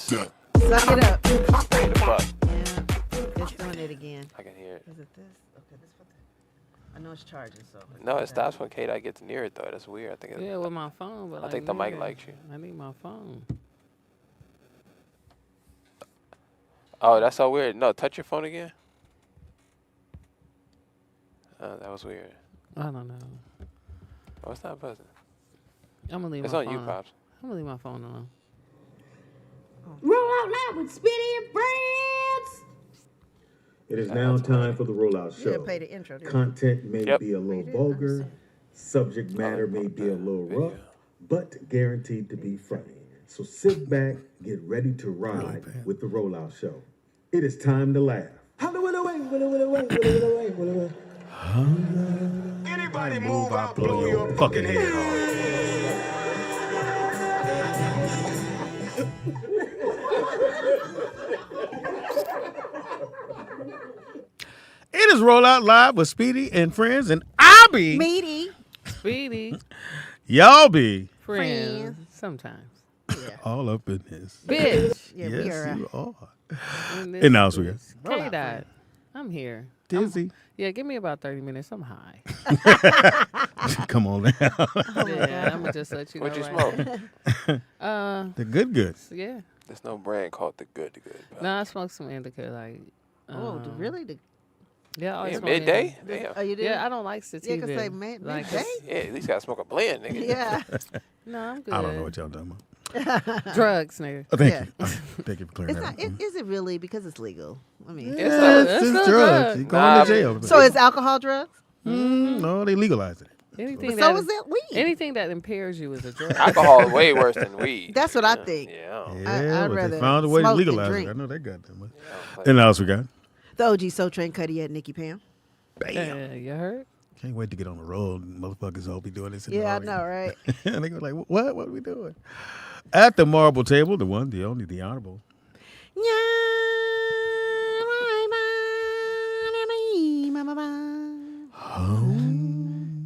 Suck it up. Pay the buck. Yeah, it's doing it again. I can hear it. Is it this? Okay, this one. I know it's charging, so. No, it stops when K-Dot gets near it, though. That's weird. I think. Yeah, with my phone. But I think the mic yeah, likes you. I need my phone. Oh, that's so weird. No, touch your phone again. Oh, that was weird. I don't know. Oh, it's not buzzing. I'm gonna leave It's my on phone. you, Pops. I'm gonna leave my phone on. Roll out loud with Speedy and Friends. It is now time for the rollout You show. didn't pay the intro, did you? Content may Yep. be a little did? vulgar, subject matter may be a little rough, but guaranteed to be funny. So sit back, get ready to ride with the rollout show. It is time to laugh. Anybody move, I'll blow your fucking head off. It is Roll Out Live with Speedy and Friends, and I be, Meaty. Speedy, y'all be, friends. Sometimes. all up in this. Bitch. Yeah, we Yes, are. you are. And And now it's we got K-Dot. I'm here. Dizzy. Yeah, give me about 30 minutes. I'm high. Come on now. Yeah, I'm gonna just let you know. What'd you right smoke? now. The good. Yeah. There's no brand called the Good. No, I smoked some indica. Like. Oh, really? Yeah, I always Yeah, smoke midday? indica. Damn. Oh, you did? Yeah, I don't like sativa. Yeah, 'cause they made like, midday? Yeah, at least gotta smoke a blend, nigga. Yeah. No, I'm good. I don't know what y'all talking about. Drugs, nigga. Oh, thank Yeah. you. Thank you for clearing It's that not. up. Is it really? Because it's legal. I mean. It's Yes, still it's drugs. drugs. You going to jail. So it's alcohol drugs? No, they legalized it. Anything But that so is that weed. anything that impairs you is a drug. Alcohol is way worse than weed. That's what I think. Yeah. Yeah, I'd but rather they found a way to smoke than legalize drink. it. I know they got that much. Yeah. And now else we got? The OG Soul Train Cuddy at Nikki Pam. Bam. Yeah, you heard? Can't wait to get on the road. Motherfuckers all be doing this. In the Yeah, I morning. know, right? And they go like, what? What are we doing? At the marble table, the one, the only, the honorable.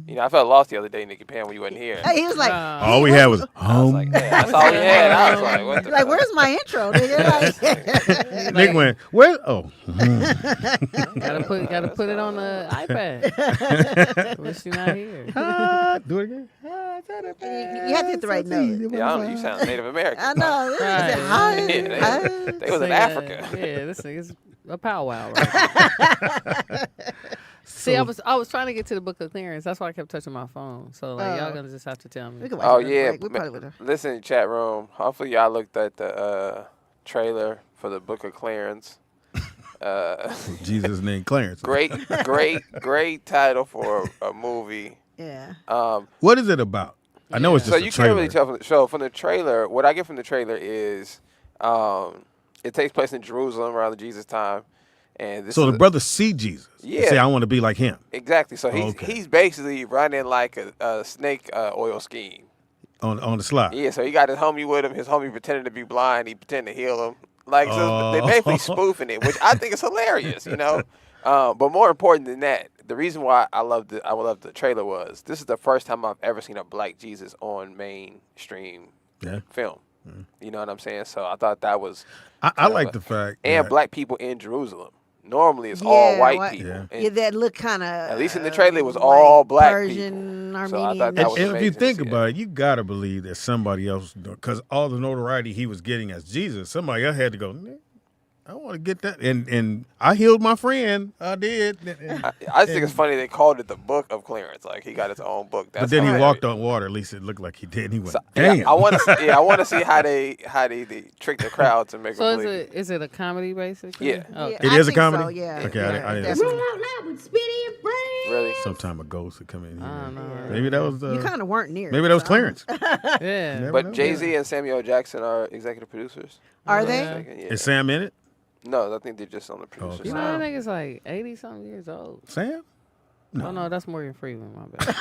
You know, I felt lost the other day, Nikki Pam, when you wasn't here. He was like, All we had was I was home. like, man, that's all we had. I was like, what the like, fuck? where's my intro? Nigga? Nick went, where? Oh. Gotta put it on the iPad. Wish you not here. Do it again. You have to hit the right note. Yeah, I don't know, you sound Native American. I know. Right. Yeah, they was in Africa. Yeah, this nigga's a powwow. Right? See, I was trying to get to the Book of Clarence. That's why I kept touching my phone. So like, y'all gonna just have to tell me. We can watch Oh, it real yeah. quick. We probably would have. Listen, chat room. Hopefully, y'all looked at the trailer for the Book of Clarence. Jesus named Clarence. Great title for a movie. Yeah. What is it about? I know it's So just a you trailer. can't really tell from the show. From the trailer, what I get from the trailer is it takes place in Jerusalem around the Jesus time. And this So is the brothers see Jesus. Yeah. Say, I want to be like him. exactly. So Okay. he's basically running like a snake oil scheme. On the slide. Yeah, so he got his homie with him. His homie pretended to be blind. He pretended to heal him. Like, so they Oh. basically spoofing it, which I think is hilarious, you know? But more important than that, the reason why I love the trailer was this is the first time I've ever seen a black Jesus on mainstream film. You know what I'm saying? So I thought that was... I like the fact. And that- black people in Jerusalem. Normally, it's all white people. Yeah. And Yeah, that look kind of. at least in the trailer, it was all black Persian, people. Armenian. So I thought that was And if you amazing to think see about it, you got to believe that somebody else, because all the notoriety he was getting as Jesus, somebody else had to go, "Nah, I want to get that. And I healed my friend. I did. I just think it's funny they called it the Book of Clarence. Like, he got his own book. That's But then he hilarious. walked on water. At least it looked like he did. And he went, So, damn. yeah, I want to see how they trick the crowd to make So them believe. is it a comedy basically? Yeah. Okay. It I is a think so, comedy? yeah. Okay, Yeah, I didn't definitely. Roll out loud with Speedy and Friends. Really? Sometime a ghost would come in here. I don't know. Maybe that was You kind of weren't near. maybe that was so- Clarence. Yeah. Never But know. Jay-Z and Samuel L. Jackson are executive producers. Are Yeah. they? Yeah. Is Sam in it? No, I think they're just on the producer okay. You side. know that nigga's like 80-something years old. Sam? No. Oh, no, that's Morgan Freeman, my bad.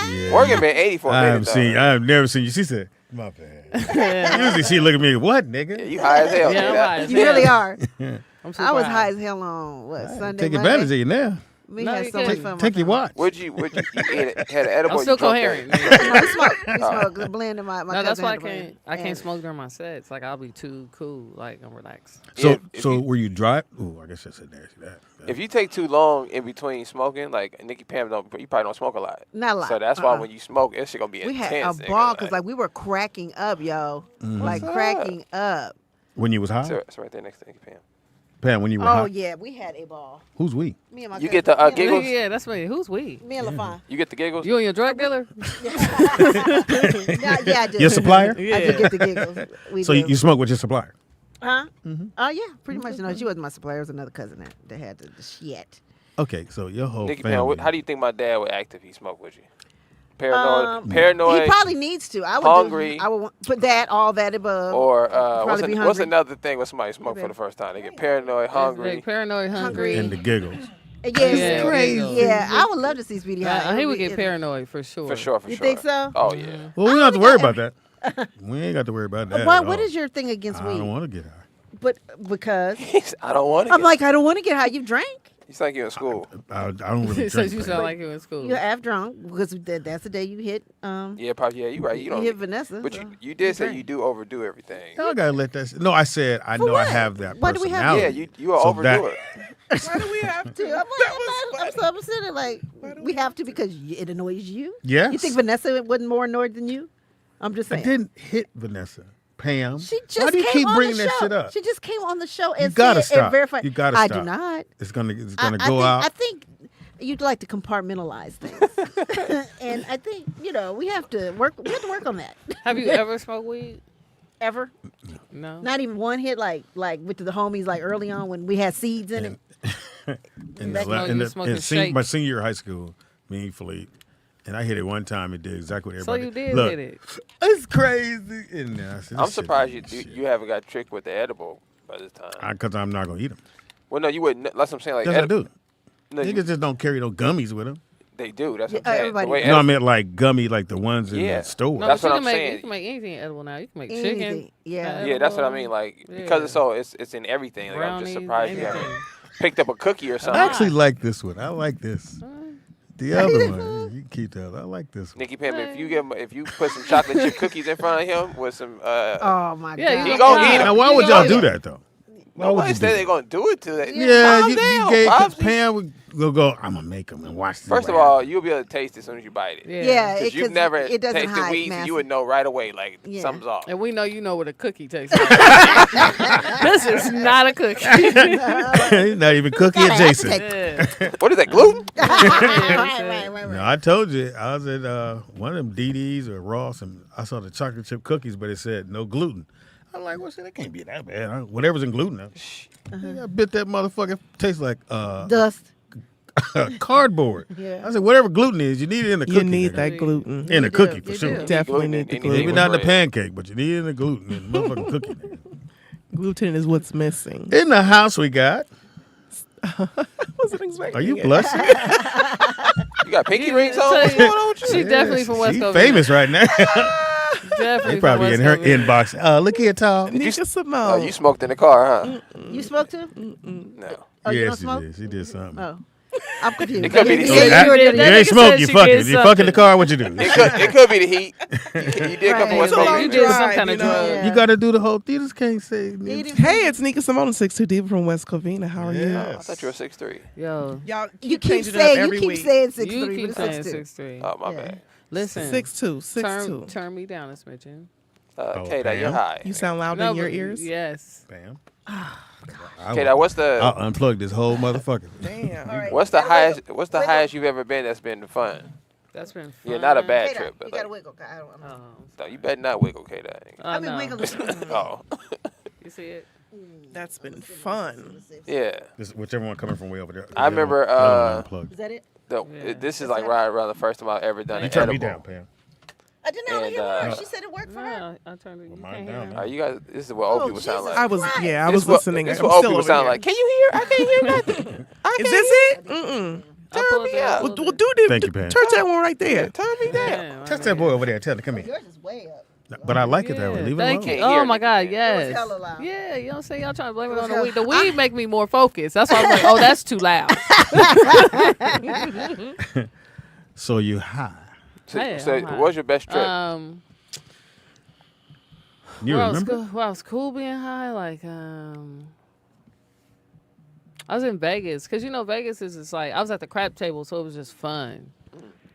Yeah. Morgan been 80 for a minute, though. I have never seen you. She said, my bad. Usually she look at me, what, nigga? Yeah, you high as hell. Yeah, nigga. I'm high as You really are. I'm I was high. high as hell on what Sunday. Take Monday? advantage of you now. We No, had you so much couldn't. fun. Take your watch. Would you eat it? Had an edible? I'm or still you drunk coherent. that? We smoke. We smoke. The blend in my No, that's cousin why had a blend. I can't And smoke during my sets. Like I'll be too cool. Like I'm relaxed. So Yeah, if so you- were you dry? Oh, I guess I said that. If you take too long in between smoking, like Nikki Pam you probably don't smoke a lot. Not a lot. So that's why when you smoke, it's gonna be We intense. had a nigga, ball because like we were cracking up, yo. Mm-hmm. Like What's cracking up. When you was high, it's right there next to Nikki Pam. Pam, when you were Oh high, yeah, we had a ball. who's we? Me and my You cousin. get the, Me and giggles? Yeah, that's me. Who's we? Me and LaFon. You get the giggles? You and your drug dealer? Yeah, I do. Your supplier? I do get the giggles. We So do. you smoke with your supplier? Huh? Oh yeah, pretty much. No, she wasn't my supplier. It was another cousin that had the shit. Okay, so your whole Nikki Pam, family. how do you think my dad would act if he smoked with you? Paranoid, He probably needs to. I would hungry. I would put all that above. or probably be what's hungry. another thing when somebody smoked for the first time? They get paranoid, hungry. Paranoid, hungry. and the giggles. Yes. crazy. Yeah, I would love to see Speedy high. He would get paranoid for sure. For sure. You think so? Oh yeah. Well, we don't have to worry about that. We ain't got to worry about that. What at What all. is your thing against I don't weed? Uh, want to get high. But because I don't want to. I'm like, I don't want to get high. You drank? You sound like you in school. I don't really So drink. you Pam. sound like you in school. You half drunk because that's the day you hit. Yeah, probably. Yeah, you right. You You don't. hit Vanessa. But so. you did say drank. you do overdo everything. Y'all gotta let that. No, I said I For know I what? have that Why do we have personality. Yeah, you will So overdo that- it. Why do we have to? I'm like, I'm so upset. Like, we have to because it annoys you. Yes. You think Vanessa wasn't more annoyed than you? I'm just I saying. didn't hit Vanessa. Pam. She just Why do you came keep on bringing the that show. shit up? She just came on the show and You gotta said and stop. verified. You gotta I stop. do not. It's gonna I go think, out. I think you'd like to compartmentalize things, and I think we have to work. We have to work on that. Have you ever smoked weed? Ever? No. Not even one hit. Like with the homies. Like early on when we had seeds in it. in Back when you smoking my shakes. senior year of high school, me and Philippe, and I hit it one time. It did exactly what So everybody. you did Look, hit it. It's crazy. And I said, I'm this shit surprised ain't shit. you haven't got tricked with the edible by this time. Because I'm not gonna eat them. Well, no, you wouldn't. That's what I'm saying. Like, Yes, I do. No, Niggas just don't carry no gummies with them. they do. That's what Yeah, I'm saying. everybody The way does. No, I edible- meant like gummy, like the ones in Yeah. the store. No, That's but what you I'm can make saying. you can make anything edible now. You can make Anything. chicken. Yeah. Yeah, that's what I mean. Like because it's Yeah. so it's in everything. Like, I'm just Brownies, surprised you anything. haven't picked up a cookie or I something. actually like this one. I like this. The other one, you can keep that. I like this one. Nikki Pam, if you put some chocolate chip cookies in front of him with some Oh my Yeah, god. you He gonna eat 'em. Now, why would y'all do that though? Why would nobody you do said that? they're gonna do it to that. Yeah, Calm you down, gave Pops. Pam will go. I'm gonna make them and watch. First of all, you'll be able to taste it as soon as you bite it. Yeah. Yeah, Because you've never it doesn't tasted hide weed, so massive. you would know right away, like, Yeah. something's off. And we know you know what a cookie tastes like. This is not a cookie. not even cookie adjacent. Yeah. What is that, gluten? right. No, I told you I was at one of them DD's or Ross, and I saw the chocolate chip cookies, but it said no gluten. I'm like, well, shit, that can't be that bad. Whatever's in gluten. I bit that motherfucker. Tastes like Dust. cardboard. Yeah. I said, whatever gluten is, you need it in the cookie. You need nigga. that gluten. in a You cookie do. for You sure. do. Definitely Gluten need the in gluten. Maybe not in the bread. pancake, but you need it in the gluten in the motherfucking cookie. Nigga. Gluten is what's missing. In the house we got. Wasn't expecting Are you it. blushing? You got pinky rings on? So What's going on with you? She definitely from West She's Covina. famous right now. Definitely They probably in from her West Covina. inbox. Look here, Tom. Nika Oh, Simone. you smoked in the car, huh? You smoke too? No. Oh, you Yes, don't she smoke? did. She did something. Oh. I'm confused. It could be the You heat. said you were Yeah, doing You that it. ain't nigga smoke, said you she fucking. did You fucking the something. car, what you do? It could be the heat. You did come from Right. West It's a long Covina. You did some drive, kind of you know. drug. Yeah. You got to do the whole thing. You just can't say. Hey, it's Nika Simone, 6'2" Diva from West Covina. How are you? I thought you were 6'3". Yo, Y'all You keep changing it up saying every you keep week. saying 6'3", you but keep it's saying 6'2". 6'3". Oh, my Yeah. bad. Listen, 6'2", 6'2". turn me down a smidgen. K-Dot, you're Pam? high. You sound loud No, in your but- ears. Yes. Bam. K-Dot, what's the I'll unplug this whole motherfucker. Damn. right. what's the Gotta highest wiggle. what's the Wiggle. highest you've ever been that's been fun? That's been fun. Yeah, not a bad K-Dot, trip, but you gotta like, wiggle. I don't know. no, you better not wiggle, K-Dot. I've been no. wiggling. Oh, You see it? That's been fun. yeah. This, whichever one coming from way over there. I remember, Is that it? Yeah. This is like right around the first time I've ever done You an turn me edible. down, Pam. I didn't know And, hear her. uh, She said it worked for her. No, I turned it. You mine can't down, hear man. her. You guys, this is what old Oh, people sound Jesus. like. I was, yeah, I This was is what- listening. This is I'm what old still people over sound here. like. Can you hear? I can't hear nothing. I Is can't this it? Mm-mm. I pulled me it up. Well, do Thank you, Pam. Touch that one right there. Turn me down. Damn, Touch that boy over there. Tell him, come here. Yours is way up. But I like it that way. Leave it Thank alone. you. Oh my God, It was yes. hella loud. Yeah, you know what I'm saying? Y'all trying to blame it was on the hella- weed. The weed make me more focused. That's why I was like, oh, that's too loud. So you high. Hey, So I'm high. what's your best trip? You remember? I was cool being high. Like, I was in Vegas because Vegas is just like I was at the crap table, so it was just fun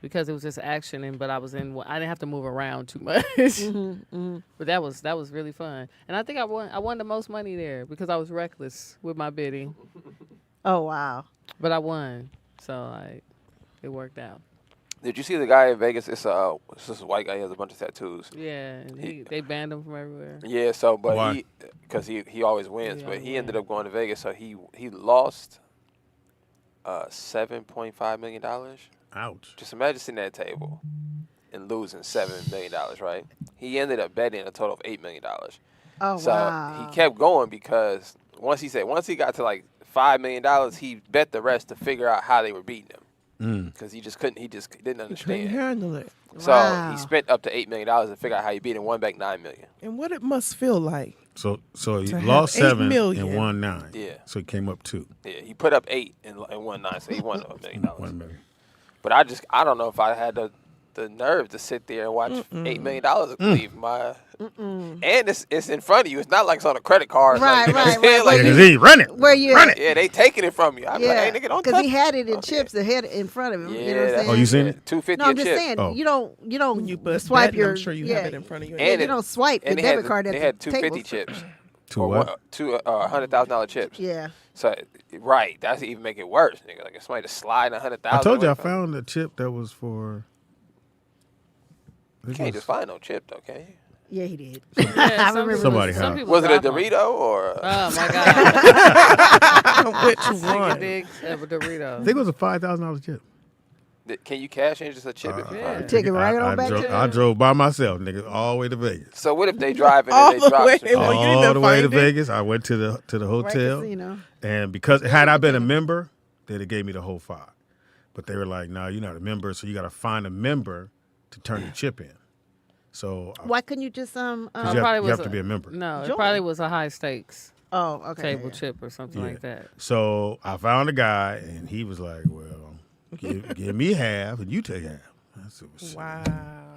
because it was just action. But I didn't have to move around too much. But that was really fun, and I think I won the most money there because I was reckless with my bidding. Oh wow. But I won, so it worked out. Did you see the guy in Vegas? It's this white guy. He has a bunch of tattoos. Yeah, and they banned him from everywhere. Yeah, so but Why? because he always wins, He but always he ended up going to Vegas, so he lost $7.5 million. Ouch. Just imagine sitting at a table and losing $7 million, right? He ended up betting a total of $8 million. Oh So wow. he kept going because once he got to like $5 million, he bet the rest to figure out how they were beating him. Because he just didn't Couldn't understand. handle it. So Wow. he spent up to $8 million to figure out how he beat him, won back $9 million. And what it must feel like. So he To have lost 8 7 million. and won 9. Yeah. So he came up 2. Yeah, he put up 8 and won 9, so he won $1 million. $1 million. But I don't know if I had the nerve to sit there and watch $8 million leave my. And it's in front of you. It's not like it's on a credit card. Right, like, you know what I'm right, saying? right. Like, Yeah, 'cause he run it. Where you Run it. yeah, they taking it from you. I'm like, Yeah, hey, nigga, don't because touch he had it in Okay. chips. The head in front of him. Yeah, you know what I'm saying? Oh, you seen it? $250 No, I'm a just chip. saying Oh. you don't When you bust swipe betting, your. I'm sure you yeah, have it in front of you. And you don't swipe the And debit card. they at had the 250 table. chips. To Or what? Two $100,000 chips. Yeah. So right, that's even make it worse, nigga. Like if somebody just sliding 100,000. I told you I away from found a chip that was for. You can't just find no chip though, can you? Yeah, he did. Yeah, I some remember. people- Somebody some had. people Was it a drop 'em. Dorito or? Oh my God! Which Chicken one? dicks have a Dorito. I think it was a $5,000 chip. Can you cash in just a chip if you Yeah. find it? Take it right on back drove, to I drove by myself, nigga, all the way to Vegas. So what if they drive in All and they the drop way. some Well, shit? you didn't All the way to find it? Vegas. I went to the right hotel, casino. and because had I been a member, they'd have gave me the whole 5. But they were like, "No, you're not a member, so you got to find a member to turn the chip in." So Why couldn't you just you Probably have was to be a member. No, it Join. probably was a high stakes Oh, okay. table chip or something Yeah. like that. So I found a guy, and he was like, "Well, give me half, and you take half." I said, well, shit, Wow.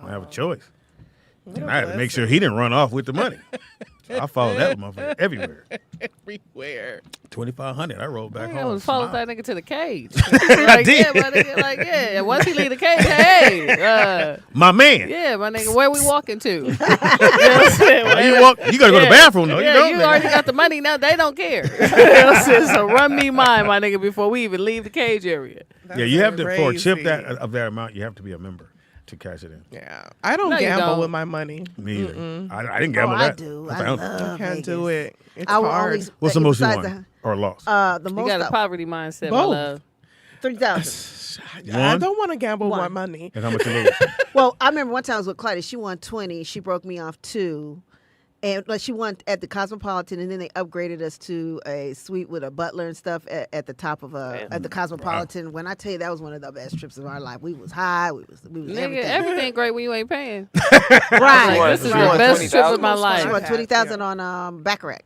I have a choice. What And a I had to make blessing. sure he didn't run off with the money. So I followed that motherfucker everywhere. Everywhere. 2,500. I rolled back I home. was following smiling. that nigga to the cage. like, did. Yeah, my nigga, like, yeah. Once he leave the cage, hey, My man. yeah, my nigga, where we walking to? You know what I'm saying? Now you gotta go to the bathroom though. Yeah, you you know, already got the money now. They don't care. You know what I'm saying? So run me mine, my nigga, before we even leave the cage area. Yeah, you have to for a chip crazy. that of that amount. You have to be a member to cash it in. Yeah. I don't No, you gamble don't. with my money. Me either. I didn't gamble Oh, that. I do. 'cause I don't- love I can't do Vegas. it. It's I will hard. always. What's the most you besides won or lost? The You most got a poverty mindset, my Both. love. 3,000. I One? don't want to gamble with my One. money. And how much you lose? Well, I remember one time I was with Claudia. She won 20. She broke me off 2. And like she won at the Cosmopolitan, and then they upgraded us to a suite with a butler and stuff at the top of at the Cosmopolitan. When I tell you that was one of the best trips of our life, we was high, we was Nigga, everything. everything great when you ain't paying. Right. Like, this is She the won best trip 20,000? of my She life. won 20,000 on Baccarat.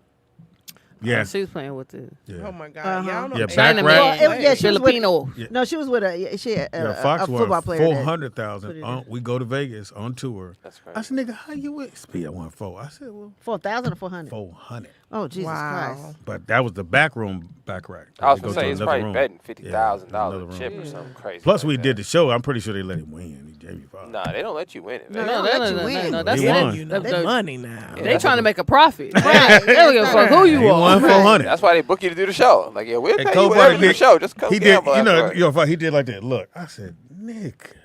Yeah. She was playing with the Yeah. Oh my God. Uh-huh. Y'all know Yeah, China Baccarat. man. Well, yeah, she was with- Filipino. No, she was with she had Yeah, a Fox football won player. that- 400,000. We go to Vegas on tour. That's crazy. I said, nigga, how you with Speed? I won 4. I said, well, 4,000 or 400. 400. Oh Jesus Wow. Christ! But that was the back room Baccarat. I was We gonna go say to it's another probably room. betting Yeah, $50,000 another a room. chip or something crazy. Plus, like we that. did the show. I'm pretty sure they let him win. He gave me 5. Nah, they don't let you win it. No, man. they don't let you win. No, that's He it. won. You know The- the money now. They trying to make a profit. Right. They don't give a fuck who you He are. won 400. That's why they book you to do the show. Like, yeah, we'll And pay you Cole whatever Buddy to do the Nick, show. Just come he did, gamble. you know, afterwards. he did like that. Look, I said, Nick,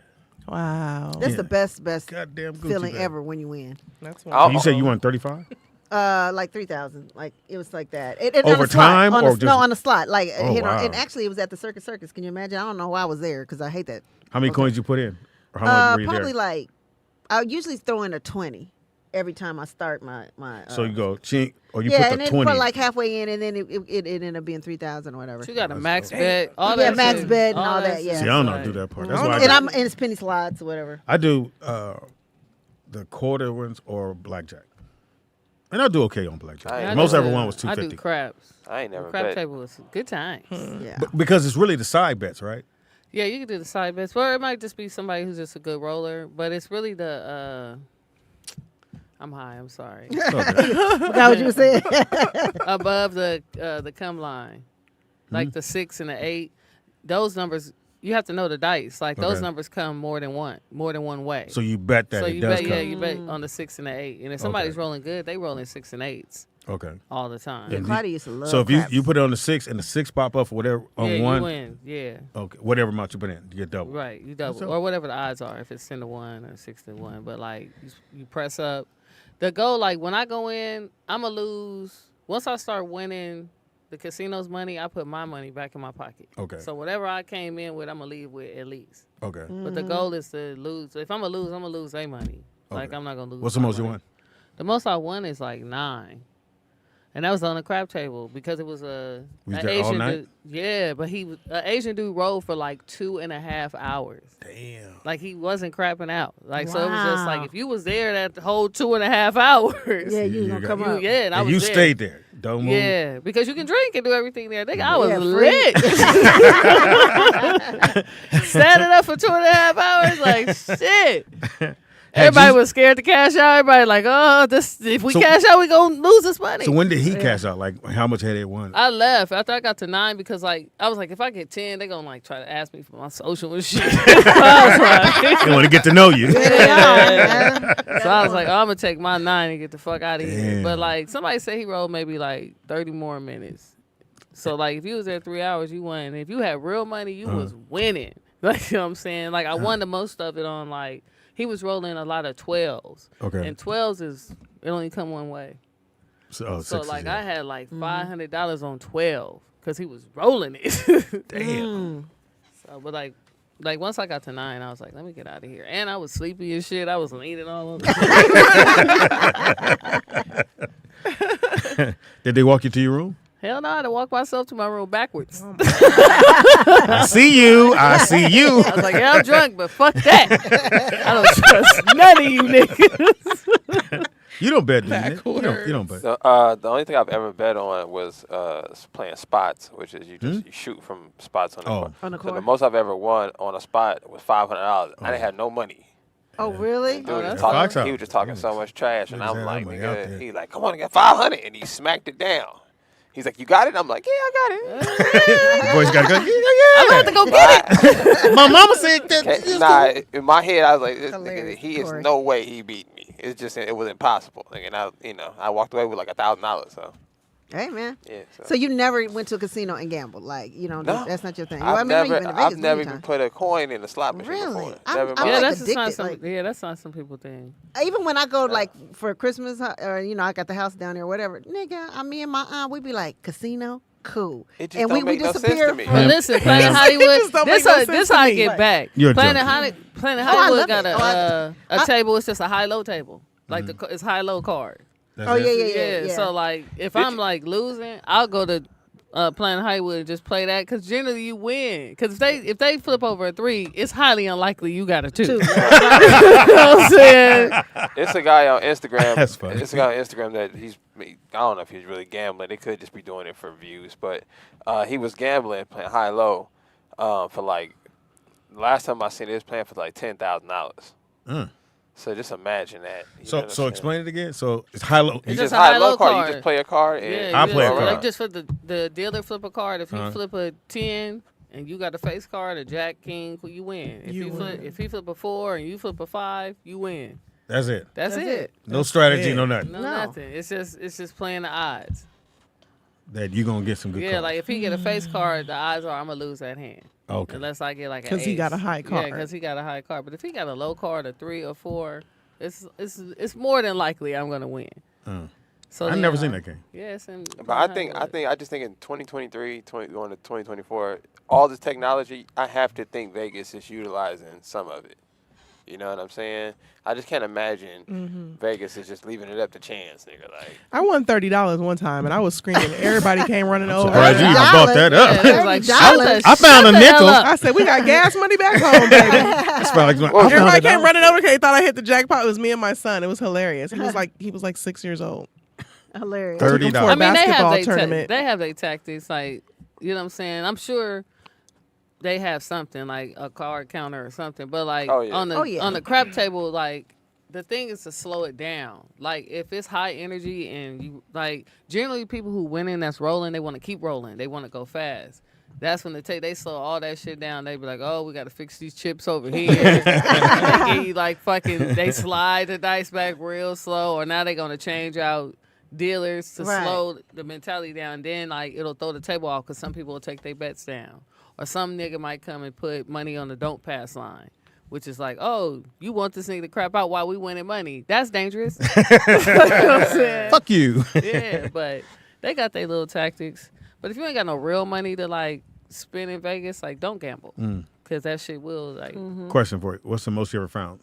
Wow. That's the best goddamn Gucci feeling bag. ever when you win. That's Oh, what You said you won 35? Like 3,000. Like it was like that. It on Over the slot, time on or the, just- no on the slot. Like Oh, wow. and actually it was at the Circus. Can you imagine? I don't know why I was there because I hate that. How many coins you put in? Or how much were you Probably there? like I usually throw in a 20 every time I start my. So you go, chink, or you yeah, put and the then 20. put like halfway in, and then it ended up being 3,000 or whatever. She got a That's max dope. bet. All Yeah, that max shit. bet and all that, yeah. See, I don't know how to do that part. That's I why I don't do. And I'm and it's penny slots or whatever. I do the quarter ones or blackjack. And I do okay on blackjack. I Most do- ever won was I $250. do craps. I ain't never The crap bet. table was good times. Yeah. Because it's really the side bets, right? Yeah, you can do the side bets, or it might just be somebody who's just a good roller. But it's really the. I'm high. I'm sorry. Forgot what you were saying. Above the come line, like the 6 and the 8. Those numbers, you have to know the dice. Like those Okay. numbers come more than one way. So you bet that So it you does bet, come. yeah, you bet on the 6 and the 8. And if somebody's rolling good, they roll in 6 and 8s Okay. all the time. And Claudia used to love So if craps. you put it on the 6 and the 6 pop up or whatever on Yeah, one, you win. Yeah. okay, whatever amount you put in, you get double. Right, you double all. or whatever the odds are. If it's 10-1 or 6-1, but like you press up. The goal, like when I go in, I'ma lose. Once I start winning the casino's money, I put my money back in my pocket. Okay. So whatever I came in with, I'ma leave with at least. Okay. But the goal is to lose. If I'ma lose their money. Like Okay. I'm not gonna lose. What's the my most you money. won? The most I won is like 9. And that was on the crap table because it was Was an that all Asian night? dude. Yeah, but an Asian dude rolled for like 2.5 hours. Damn. Like he wasn't crapping out. Like so it was just like Wow. if you was there that whole 2.5 hours. Yeah, you was You gonna got- come up. Yeah, and I And was you there. stayed there. Don't move. Yeah, because you can drink and do everything there. Nigga, I was Yeah, free. lit. Standing up for 2.5 hours, like shit. Everybody was scared to cash out. Everybody like, oh, this if we So- cash out, we gonna lose this money. So when did he cash out? Like how much had they won? I left after I got to 9 because like I was like, if I get 10, they gonna like try to ask me for my social and shit. So I was like, They want to get to know you. so I was like, oh, I'm gonna take my 9 and get the fuck out of here. Damn. But like somebody said he rolled maybe like 30 more minutes. So like if you was there 3 hours, you won. And if you had real money, you was winning. Like you know what I'm saying? Like I won the most of it on like he was rolling a lot of 12s. Okay. And 12s it only come one way. So So sixes, like yeah. I had like $500 on 12 because he was rolling it. Damn. So, but like once I got to 9, I was like, let me get out of here. And I was sleepy as shit. I was leaning all over. Did they walk you to your room? Hell no, I had to walk myself to my room backwards. I see you. I see you. I was like, yeah, I'm drunk, but fuck that. I don't trust none of you niggas. You don't bet, do you, Nick? You don't bet. So, the only thing I've ever bet on was playing spots, which is you just you shoot from spots on the court. On the So court. the most I've ever won on a spot was $500. I didn't have no money. Oh, really? Dude was that's just talking- Fox he was just talking so much trash, and Niggas I'm had like, that money out nigga, there. he's like, come on, I got 500, and he smacked it down. He's like, you got it? I'm like, yeah, I got it. Boys got to go. I'm about to go get it. My mama said that. Okay, nah, in my head, I was like, this nigga, Hilarious he is story. no way he beat me. It's just, it was impossible. Like, and I walked away with like $1,000. So Hey, man. yeah. So you never went to a casino and gambled? Like, you know, No. that's not your thing. I've I mean, you've never, been to Vegas I've never many even times. put a coin in a slot machine Really? before. I'm- Never in I'm my Yeah, like life. that's just not addicted, some. like- Yeah, that's not some people thing. Even when I go like for Christmas or you know I got the house down there or whatever, nigga, me and my aunt we be like casino, cool, It just and don't we make no sense disappear. to me. from- But listen, Planet Hollywood. don't This make no how sense I to me. get back. You're a Planet junkie. Planet I Hollywood love got it. Oh, a table. It's just a high low table. Like it's high low card. That's Oh it? yeah. So like if Did I'm you- like losing, I'll go to Planet Hollywood and just play that because generally you win. Because if they flip over a 3, it's highly unlikely you got a 2. You know what I'm saying? It's a guy on Instagram. That's funny. It's a guy on Instagram that I don't know if he's really gambling. They could just be doing it for views, but he was gambling, playing high low, for like last time I seen it, he was playing for like $10,000. So just imagine that. You know So what I'm so saying? explain it again. So it's high low. You It's just just a high low high-low card. card. You just play a card. And Yeah, I you play a just- card. Like just for the dealer flip a card. If you flip a 10 and you got a face card, a Jack, King, you win. If if he flip a 4 and you flip a 5, you win. That's it. That's it. No strategy, it. no nothing. No, No. nothing. It's just playing the odds. That you gonna get some good. Yeah, cards. like if he get a face card, the odds are I'm gonna lose that hand. Okay. Unless I get like an 'Cause he got a ace. high Yeah, card. because he got a high card. But if he got a low card, a 3 or 4, it's more than likely I'm gonna win. So I've then, never seen that game. Yeah, it's in. But I just think in 2023, going to 2024, all this technology, I have to think Vegas is utilizing some of it. You know what I'm saying? I just can't imagine Vegas is just leaving it up to chance, nigga. Like I won $30 one time, and I was screaming. Everybody came running over. Surprised you even brought that up. Yeah, it was like, $30. I found a nickel. I said, "We got gas money back home, baby." That's probably like, I found Everybody it came out. running over because they thought I hit the jackpot. It was me and my son. It was hilarious. He was like 6 years old. Hilarious. $30. For a I mean, basketball tournament. they have their tactics, like, you know what I'm saying? I'm sure they have something like a card counter or something, but like on the crap table, like the thing is to slow it down. Like if it's high energy and you like generally people who winning that's rolling, they want to keep rolling. They want to go fast. That's when they slow all that shit down. They be like, oh, we got to fix these chips over here. They slide the dice back real slow, or now they gonna change out dealers to slow the mentality down. Then like it'll throw the table off because some people will take their bets down, or some nigga might come and put money on the don't pass line, which is like, oh, you want this nigga to crap out while we winning money? That's dangerous. You know what I'm saying? Fuck you. Yeah, but they got their little tactics. But if you ain't got no real money to like spend in Vegas, like don't gamble because that shit will like. Question for you: what's the most you ever found?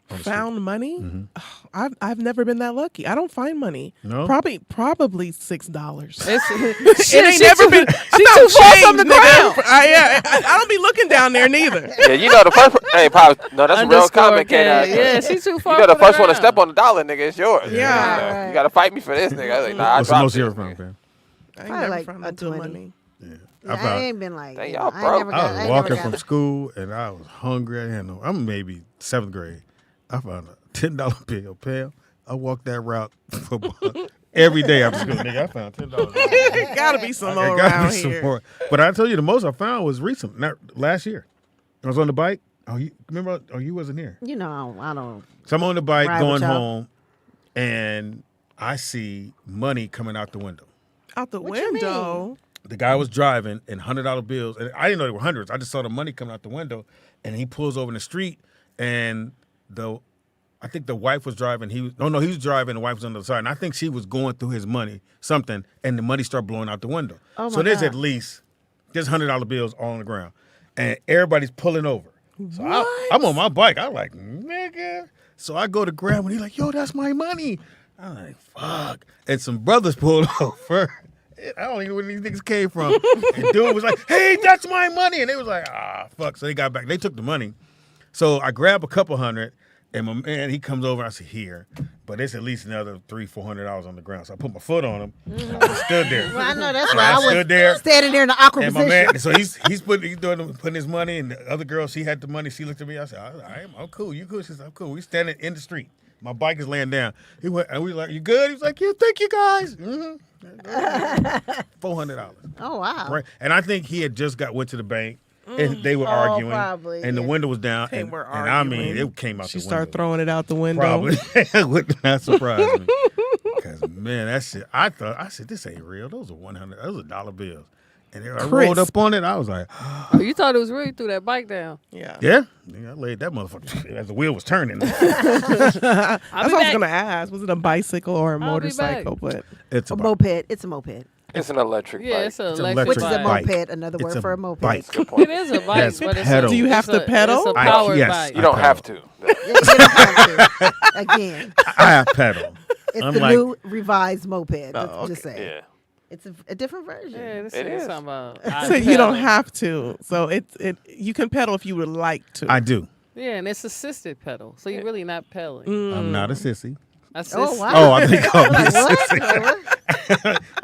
Found money? Oh, I've never been that lucky. I don't find money. No? Probably $6. It ain't never been. She too far from the ground. I don't be looking down there neither. yeah, you know the first. Hey, Pops, no, that's a real comment, kid. Yeah, she's too far. You know the from first one to ground. step on the dollar, nigga, it's yours. Yeah. You gotta fight me for this, nigga. I was like, nah, What's the most you ever found, fam? I ain't Probably never like found a no good 20. money. I ain't been like, Dang, you y'all know, broke. I was walking from school and I was hungry. I'm maybe 7th grade. I found a $10 bill, pal. I walked that route for every day after school. Nigga, I found $10. Gotta be some more There gotta around be some here. more. But I told you the most I found was recent, not last year. I was on the bike. Oh, you remember? Oh, you wasn't here. You know, I don't. So I'm on the bike Ride going with y'all. home, and I see money coming out the window. Out the What you window. The guy was driving in $100 bills, and I didn't know they were hundreds. I just saw the money coming out the window, and he pulls over in the street, and I think the wife was driving. He was driving. The wife was on the other side, and I think she was going through his money, something, and the money started blowing out the window. Oh so my there's God. at least $100 bills all on the ground, and everybody's pulling over. So I'm on my bike. I'm like, nigga. So I go to grab, and he's like, yo, that's my money. I'm like, fuck. And some brothers pulled over. I don't even know where these niggas came from. And dude was like, hey, that's my money. And they was like, fuck. So they got back. They took the money. So I grab a couple hundred, and my man, he comes over. I said, here. But it's at least another $300-$400 on the ground. So I put my foot on him. And I just stood there. Well, I know that's And why I was stood there. standing there in the awkward And my position. man, so he's putting his money, and the other girl, she had the money. She looked at me. I said, I'm cool. You cool? She said, I'm cool. We standing in the street. My bike is laying down. He went, and we were like, you good? He was like, yeah, thank you guys. $400. Oh wow. Right. And I think he had just went to the bank, and they were arguing, probably, and the yeah. window was down. They and, were and I mean, arguing. it came out She the started window. throwing it out the window. Probably. It would not surprise me. Because, man, that shit, I said, this ain't real. Those are those are dollar bills. And I rolled up on it. I was like, Oh, you thought it was really through that bike down. Yeah. yeah. I laid that motherfucker as the wheel was turning. I'll That's be what I was back. gonna ask. Was it a bicycle or a I'll be motorcycle? back. But It's A a moped. It's a moped. It's an electric Yeah, bike. it's an It's an electric Which is a bike. bike. moped, another It's word a for a moped. bike. Good point. It is a bike, Yes, but it's pedal. Do you have to pedal? It's a I- powered yes. bike. You don't I have to. You don't have to. Again, I have pedal. it's I'm the like- new revised moped. Just saying. Yeah. It's a different version. Yeah, this It is is. talking about. so you don't have to. So you can pedal if you would like to. I do. Yeah, and it's assisted pedal, so you're really not pedaling. I'm not a sissy. Assist- Oh wow. Oh, I think I'm a What? sissy.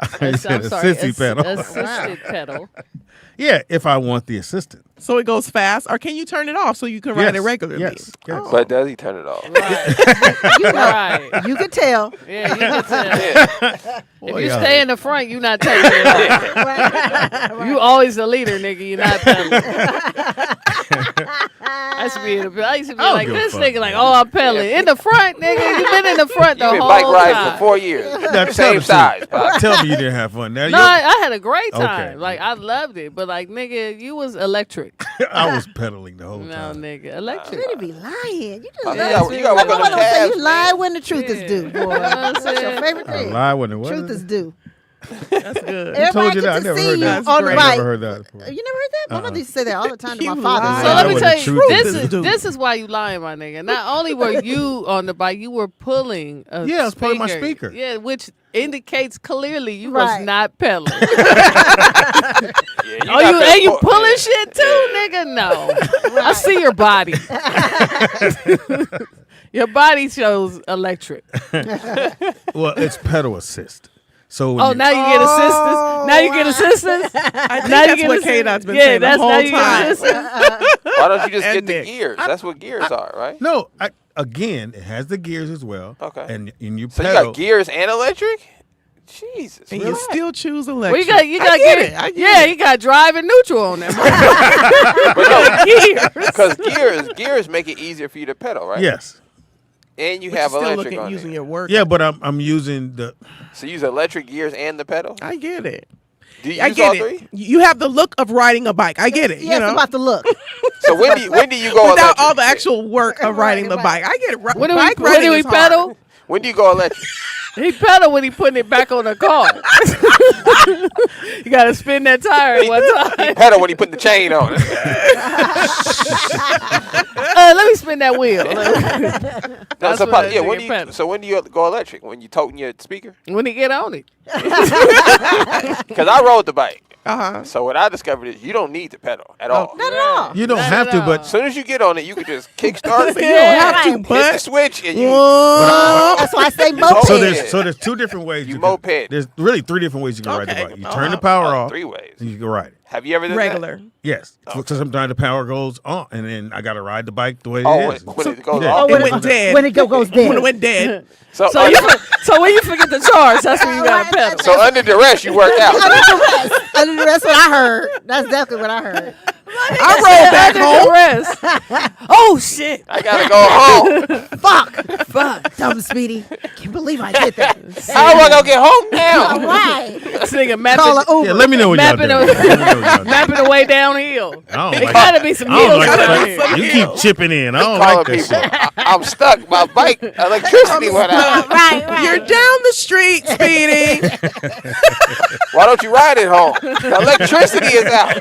I I'm said a sorry, sissy pedal. assisted pedal. Yeah, if I want the assistant. So it goes fast, or can you turn it off so you can ride it regularly? Yes. yes. But does he turn it off? You know, Right. you can tell. Yeah, you can tell. Yeah. If Boy, you y'all- stay in the front, you're not taking it off. You always the leader, nigga. You're not pedaling. I used to be don't like give a this fuck, nigga, man. like, oh, I'm pedaling. In the front, nigga. You've been in the front the You've been whole bike riding time. for 4 years. Now, tell Same the size, truth. Pop. Tell me you didn't have fun. Now, No, I had a great Okay. time. Like, I loved it. But, like, nigga, you was electric. I was pedaling the whole No, time. nigga. Electric. You be lying. You just Oh, Yeah, you gotta work on I them don't say calves, you lie man. when the truth is Yeah. due, boy. You know what I'm That's your saying? favorite I thing. lie when it was. Truth is due. That's good. I told Everybody you that. I gets to never see heard you that. on the I bike. never heard that before. You never heard that? My mother used to say that all the time to my You father. lie. So let me what tell the you, truth this is. this is why you lying, my nigga. Not only were you on the bike, you were pulling a Yeah, it's part of my speaker. Yeah, which indicates clearly you Right. was not pedaling. Yeah, And you pulling shit too, nigga? No. I see your body. Your body shows electric. Well, it's pedal assist. So when Oh, you- now you get assistance. Now you get assistance. I think Now you that's get what assistance. K-Dot's been Yeah, saying the that's whole now you get time. assistance. Why don't you just And get the Nick. gears? That's what gears are, right? No, again, it has the gears as well. Okay. And you So you pedal. got gears and electric? Jesus. And you relax. still choose electric. Well, you got I get it. I get yeah, it. you got drive and neutral on that. Because gears make it easier for you to pedal, right? Yes. And you But have you're still electric on using it. your work. Yeah, but I'm using the. So you use electric gears and the pedal? I get it. Do you I use all get it. three? You have the look of riding a bike. I get it. Yeah, you know, it's about the look. So when do you go without electric? all the actual work of riding the bike. I get it. When do Bike we riding is hard. pedal? When do you go electric? He pedal when he putting it back on the car. You got to spin that tire at one He time. pedal when he put the chain on it. Let me spin that wheel. No, That's so, what yeah, that nigga pedal. so when do you go electric? When you toting your speaker? When he get on it. Because I rode the bike. Uh-huh. So what I discovered is you don't need to pedal at all. Not at all. You don't Not have at to, all. but As soon as you get on it, you can just kickstart. You don't have to, hit the but switch and you That's why I say moped. so Yeah. there's two different ways. You can- moped. There's really three different ways you can ride Okay. the bike. You turn the power off, 3 ways. and you can ride it. Have you ever done regular. that? Yes, because sometimes the power goes on, and then I got to ride the bike the way Oh, it is. when it goes Yeah. off. It went dead. When it goes dead. When it went dead. So, So when you forget the charge, that's when you got to pedal. so under duress, you work out. Under the rest, what I heard. That's definitely what I heard. I rolled back home. Rest. Oh, shit. I gotta go home. Fuck. Dumb Speedy. Can't believe I did that. How am I gonna get home now? All right. This nigga Call mapping, an Uber. Yeah, let me know what y'all Mapping doing. a- Let me know what y'all doing. mapping the way downhill. I don't It like got to be some I don't hills like around that. here. You keep chipping in. I don't Calling like that people. shit. I'm stuck. My bike electricity went out. Right. You're down the street, Speedy. Why don't you ride it home? The electricity is out.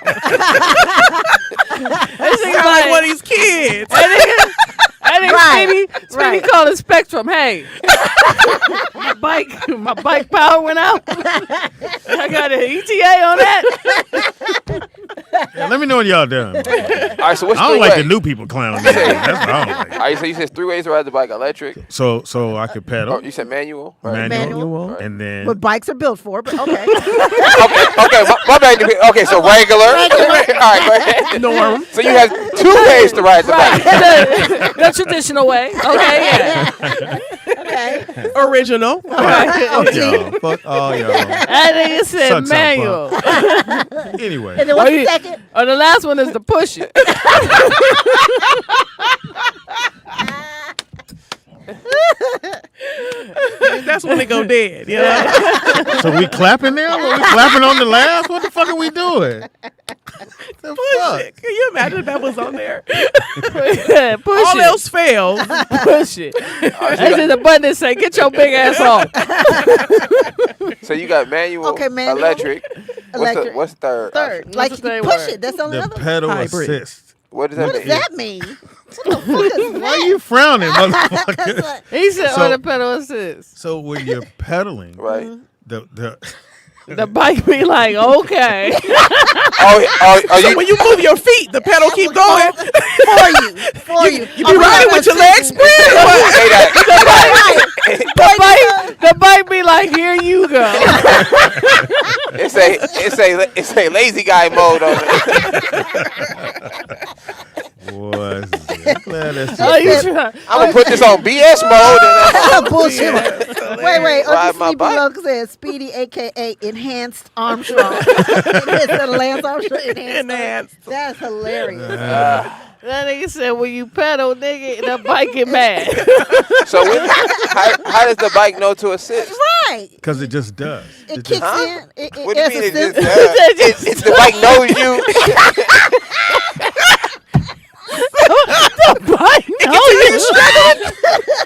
This nigga Sound like one of these kids. That nigga Right, Speedy right. called it Spectrum. Hey, my bike power went out. I got an ETA on that. Yeah, let me know what y'all doing. All right, so what's I don't 3 like ways? the new people clowning me. That's what I don't like. All right, so you said 3 ways to ride the bike: electric. So I could pedal, Oh, you said manual. Right. manual, and then What bikes are built for, but okay. Okay, my bad. Okay, so regular. All right, go ahead. Norm. So you have 2 ways to ride the bike. The traditional way. Okay, yeah. Original. y'all, fuck all y'all. That nigga said Sucks up, manual. Anyway, And then what's the second? Or the last one is the push it. That's when they go dead. You know? so we clapping now? Are we clapping on the last? What the fuck are we doing? The fuck? Shit, can you imagine if that was on there? Push All it. else fails. Push it. That's just a button that say, get your big ass off. So you got manual, Okay, manual. electric. Electric. What's third? Third. option? Like What's you the can third push word? it. That's the only The other. pedal Hybrid. assist. What does that What mean? does that mean? What the fuck is Why are that? you frowning, motherfucker? He said, So- on the pedal assist. So when you're pedaling, Right. The bike be like, okay. So when you move your feet, the pedal keep going. For you. You be riding with your legs spread. or what? Say that. The bike be like, here you go. It's a lazy guy mode on it. Boy, I'm glad that's Oh, you try. I'm gonna put this on BS mode. And Bullshit. Wait. Ride Uncle my Sleepy bike. Look says Speedy, a.k.a. Enhanced Armstrong. It's a Lance Armstrong Enhanced. That's hilarious. That nigga said, when you pedal, nigga, the bike get mad. So how does the bike know to assist? Right. because it just does. It kicks in. What do you mean it just assist- does? It's the bike knows you. Bike, no, you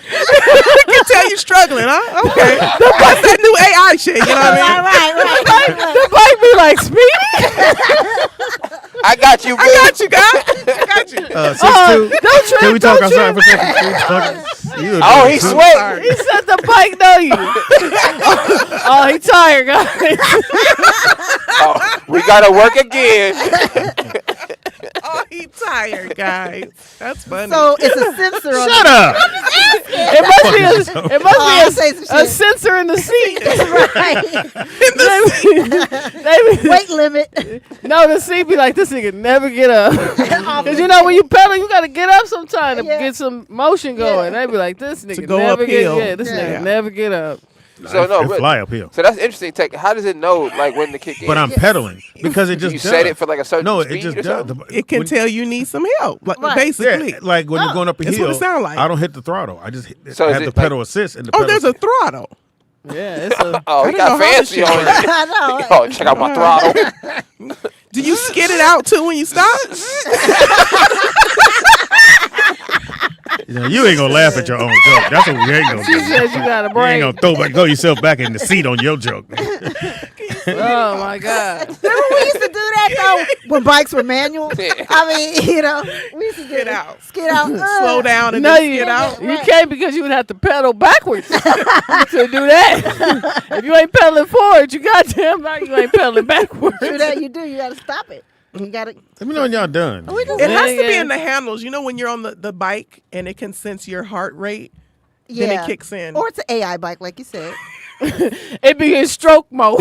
I can tell you struggling, huh? Okay. That's that new AI shit. You know what I mean? Right. Don't trip. Can we talk don't outside trip. for a second? Can we talk? You Oh, a he's dude. sweating. He said the bike know you. Oh, he tired, guys. Oh, we gotta work again. Oh, he tired, guys. That's funny. So it's a sensor on Shut up. It must I'll be say a some shit. sensor in the seat. Right. They be- Weight limit. No, the seat be like, this nigga never get up. Because you know, when you pedal, you got to get up sometime to Yeah. get some motion going. They be like, this nigga go never uphill. get this Yeah. nigga never get up. So no, It but, fly uphill. so that's interesting. How does it know like when to kick in? But I'm pedaling because it Do just you does. set it for like a certain No, speed it just or does. something? it can When- tell you need some help, like, Right. basically. Yeah, like when you're going up a That's hill, what it sound like. I don't hit the throttle. I just So is have it the pedal like- assist. And the Oh, pedal there's a assist. throttle. Yeah, it's a. Oh, he didn't got know how this fancy shit on worked. it. I know. Oh, check out my throttle. Do you skid it out too when you stop? You know, you ain't gonna laugh at your own joke. That's what we ain't gonna She do. said you got a You brain. ain't gonna throw yourself back in the seat on your joke. Oh my God. Remember we used to do that though when bikes were manual. I mean, we used to do Skid that. out. Skid out. Slow down and No, then you skid out. You can't because you would have to pedal backwards to do that. If you ain't pedaling forward, you goddamn right you ain't pedaling backwards. Do that. You do. You got to stop it. You got to. Let me know when y'all done. We just It has to be Yeah. in the handles. You know when you're on the bike and it can sense your heart rate, yeah. then it kicks in. Or it's an AI bike, like you said. It be in stroke mode.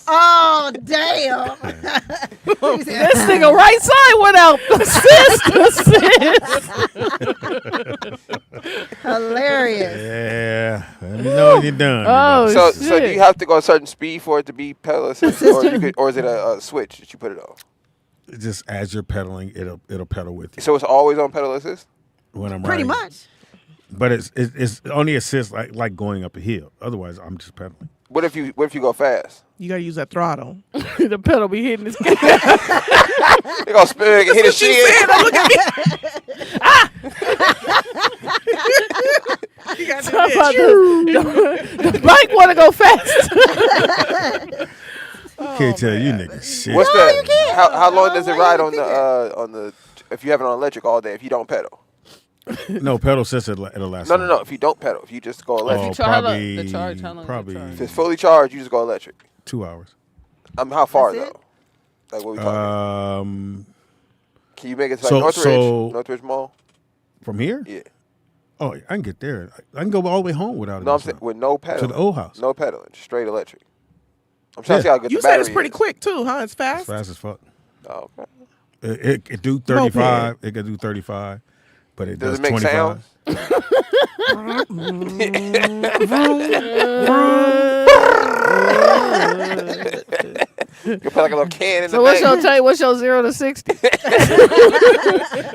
Oh damn! This nigga right side went out. Assist. Hilarious. Yeah, let me know when you're done. Oh, So do you have to go a certain speed for it to be pedal assist, or is it a switch that you put it on? Just as you're pedaling, it'll pedal with you. So it's always on pedal assist. When I'm Pretty riding. much. But it's only assist like going up a hill. Otherwise, I'm just pedaling. What if you go fast? You gotta use that throttle. The pedal be hitting his They gonna spin, hit his shin. You got How about the bike want to go fast. Can't tell you niggas shit. What's No, that? you can't. How long does it Why ride you on think the if you have it on electric all day if you don't pedal? No, pedal assist it'll last. No. longer. If you don't pedal, if you just go electric. Oh, How long- probably, the charge, how long probably the charge? If it's fully charged, you just go electric. 2 hours. How far That's it? though? Like what we talking? Can you make it to so- like so- Northridge Mall? From here? Yeah. Oh, I can get there. I can go all the way home without it. No, I'm saying with no pedaling. To the old house. No pedaling, straight electric. I'm trying to see Yeah. how good You the said battery it's pretty is. quick too, huh? It's fast. It's fast as fuck. Oh, okay. It do 35. It can do 35, but it Does does it make 25. sounds? You put like a little can in So the what's back. your take? What's your 0 to 60?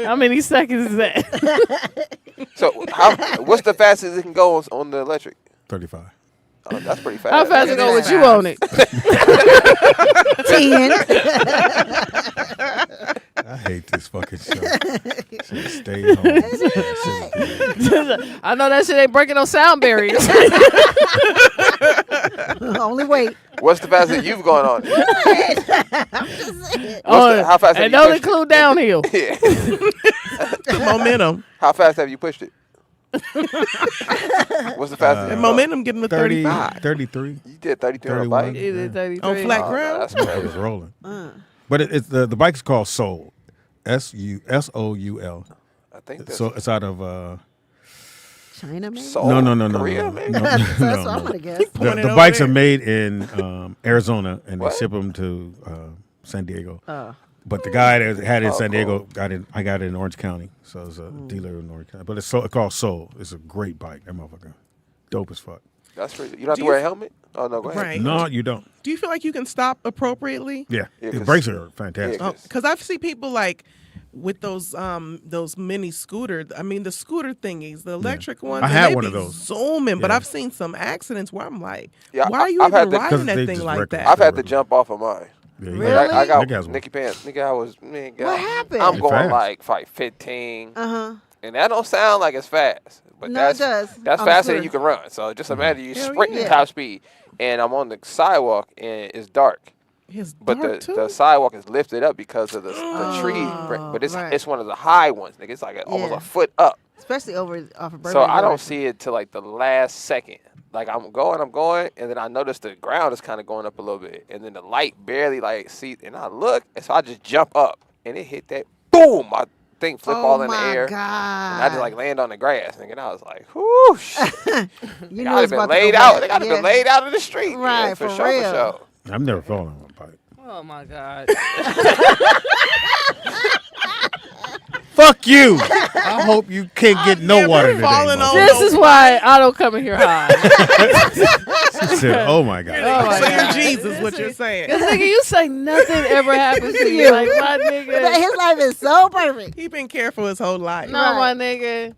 How many seconds is that? So what's the fastest it can go on the electric? 35. Oh, that's pretty fast. How fast it go with you on it? 10. I hate this fucking show. Should stay home. I know that shit ain't breaking no sound barriers. Only wait. What's the fastest you've gone on? How fast have and you don't pushed it? include downhill. Yeah. The momentum. How fast have you pushed it? What's the fastest? The you've momentum getting to 30, 35. 33. gone? You did 32 on a 31. bike. Either 33. On flat Oh, ground? no, that's I crazy. was rolling. But it's the bike is called Soul. SOUL. I think that's So it's out of China, maybe? Seoul, no. Korea, maybe? That's what I'm going to guess. Pointing The over bikes there. are made in Arizona and What? they ship them to San Diego. Oh. But the guy that had it in Oh, San cool. Diego I got it in Orange County. So it's a dealer in Orange County. But it's called Soul. It's a great bike. That motherfucker. Dope as fuck. That's crazy. You don't have Do to you- wear a helmet? Oh, no, go ahead. Right. No, you don't. Do you feel like you can stop appropriately? Yeah. Yeah, The 'cause- brakes are fantastic. yeah, Because I've seen people like with those mini scooters. I mean, the scooter thingies, the electric ones. I and had they one of be those. Zooming, but Yeah. I've seen some accidents where I'm like, Yeah, why are you I've had even the- riding 'Cause that they thing just like reckless. that? I've had to jump off of mine. Yeah, Really? I got Nick has one. Nicky Pants. Nigga, I was, man, God, What happened? I'm It's going fast. like 15. Uh-huh. And that don't sound like it's fast. But No, that's, it does. That's I'm faster sure. than you can run. So just imagine you Hell sprinting yeah. top speed. And I'm on the sidewalk and it's dark. It's But dark too. the sidewalk is lifted up because of the tree. But right. it's one of the high ones, nigga. It's like almost Yeah. a foot up. Especially over off of Burbank. So I don't Road. see it till like the last second. Like I'm going, and then I notice the ground is kind of going up a little bit, and then the light barely like see, and I look, and so I just jump up, and it hit that, boom, my thing flip all in the air, God. and I just like land on the grass, nigga, and I was like, whoosh. You I'd know have it's been about laid to go out. back. They gotta Yeah. been laid out in the street, Right, for for sure, real. for sure. I've never fallen on a bike. Oh my God. Fuck you. I hope you can't get no never water today. fallen on- motherfucker. This is why I don't come in here high. She said, "Oh my god." Oh my So God. you're Jesus, what you're saying. Cause nigga, you say nothing ever happens to you. Like my nigga. His life is so perfect. He been careful his whole life. No, my nigga.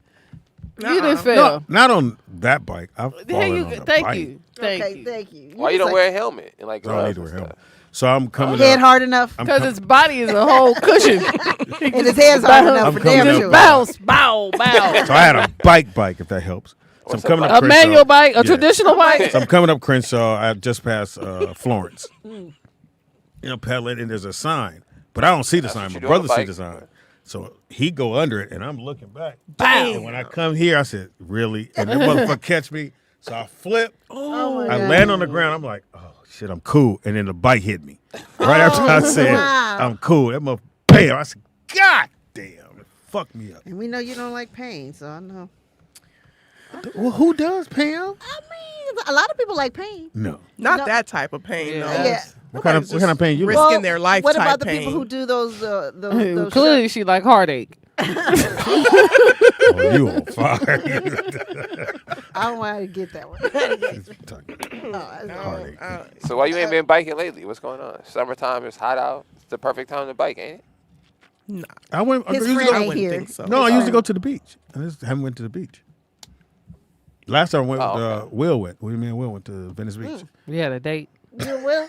You Nuh-uh. didn't fail. No, not on that bike. I've Here fallen you on go. a Thank bike. you. Thank Okay, you. thank you. Why you don't wear a helmet and like I don't gloves need to wear a and helmet. stuff? So I'm coming Head up. hard enough, I'm Because com- his body is a whole cushion. and his head's hard enough I'm for coming damn up. sure. Bounce, bow, bow. So I had a bike, if that helps. So I'm What's coming a up A Crenshaw. manual bike, a Yeah. traditional bike. So I'm coming up Crenshaw. I just passed Florence. Pedaling, and there's a sign, but I don't see the sign. what My you do on a brother see bike. the sign. So he go under it, and I'm looking back. Bow. And when I come here, I said, "Really?" And that motherfucker catch me. So I flip. Oh my I God. land on the ground. I'm like, "Oh shit, I'm cool." And then the bike hit me right after I said, wow. "I'm cool." That motherfucker, bam! I said, "God damn, it fucked me up." And we know you don't like pain, so I know. Well, who does, Pam? I mean, a lot of people like pain. No. Not No. that type of pain, Yeah. though. Yeah. What kind of pain you like? Risking their life What type about the pain. people who do those Clearly, she like heartache. Oh, you on fire? I don't want to get that one. Heartache. So why you ain't been biking lately? What's going on? Summertime, it's hot out. It's the perfect time to bike, ain't it? Nah, I went. I His usually friend go- I ain't wouldn't here. think so. No, I usually go to the beach. I just haven't went to the beach. Last time I went Oh, with okay. Will went. What do you mean Will went to Venice Beach? We had a date. You will?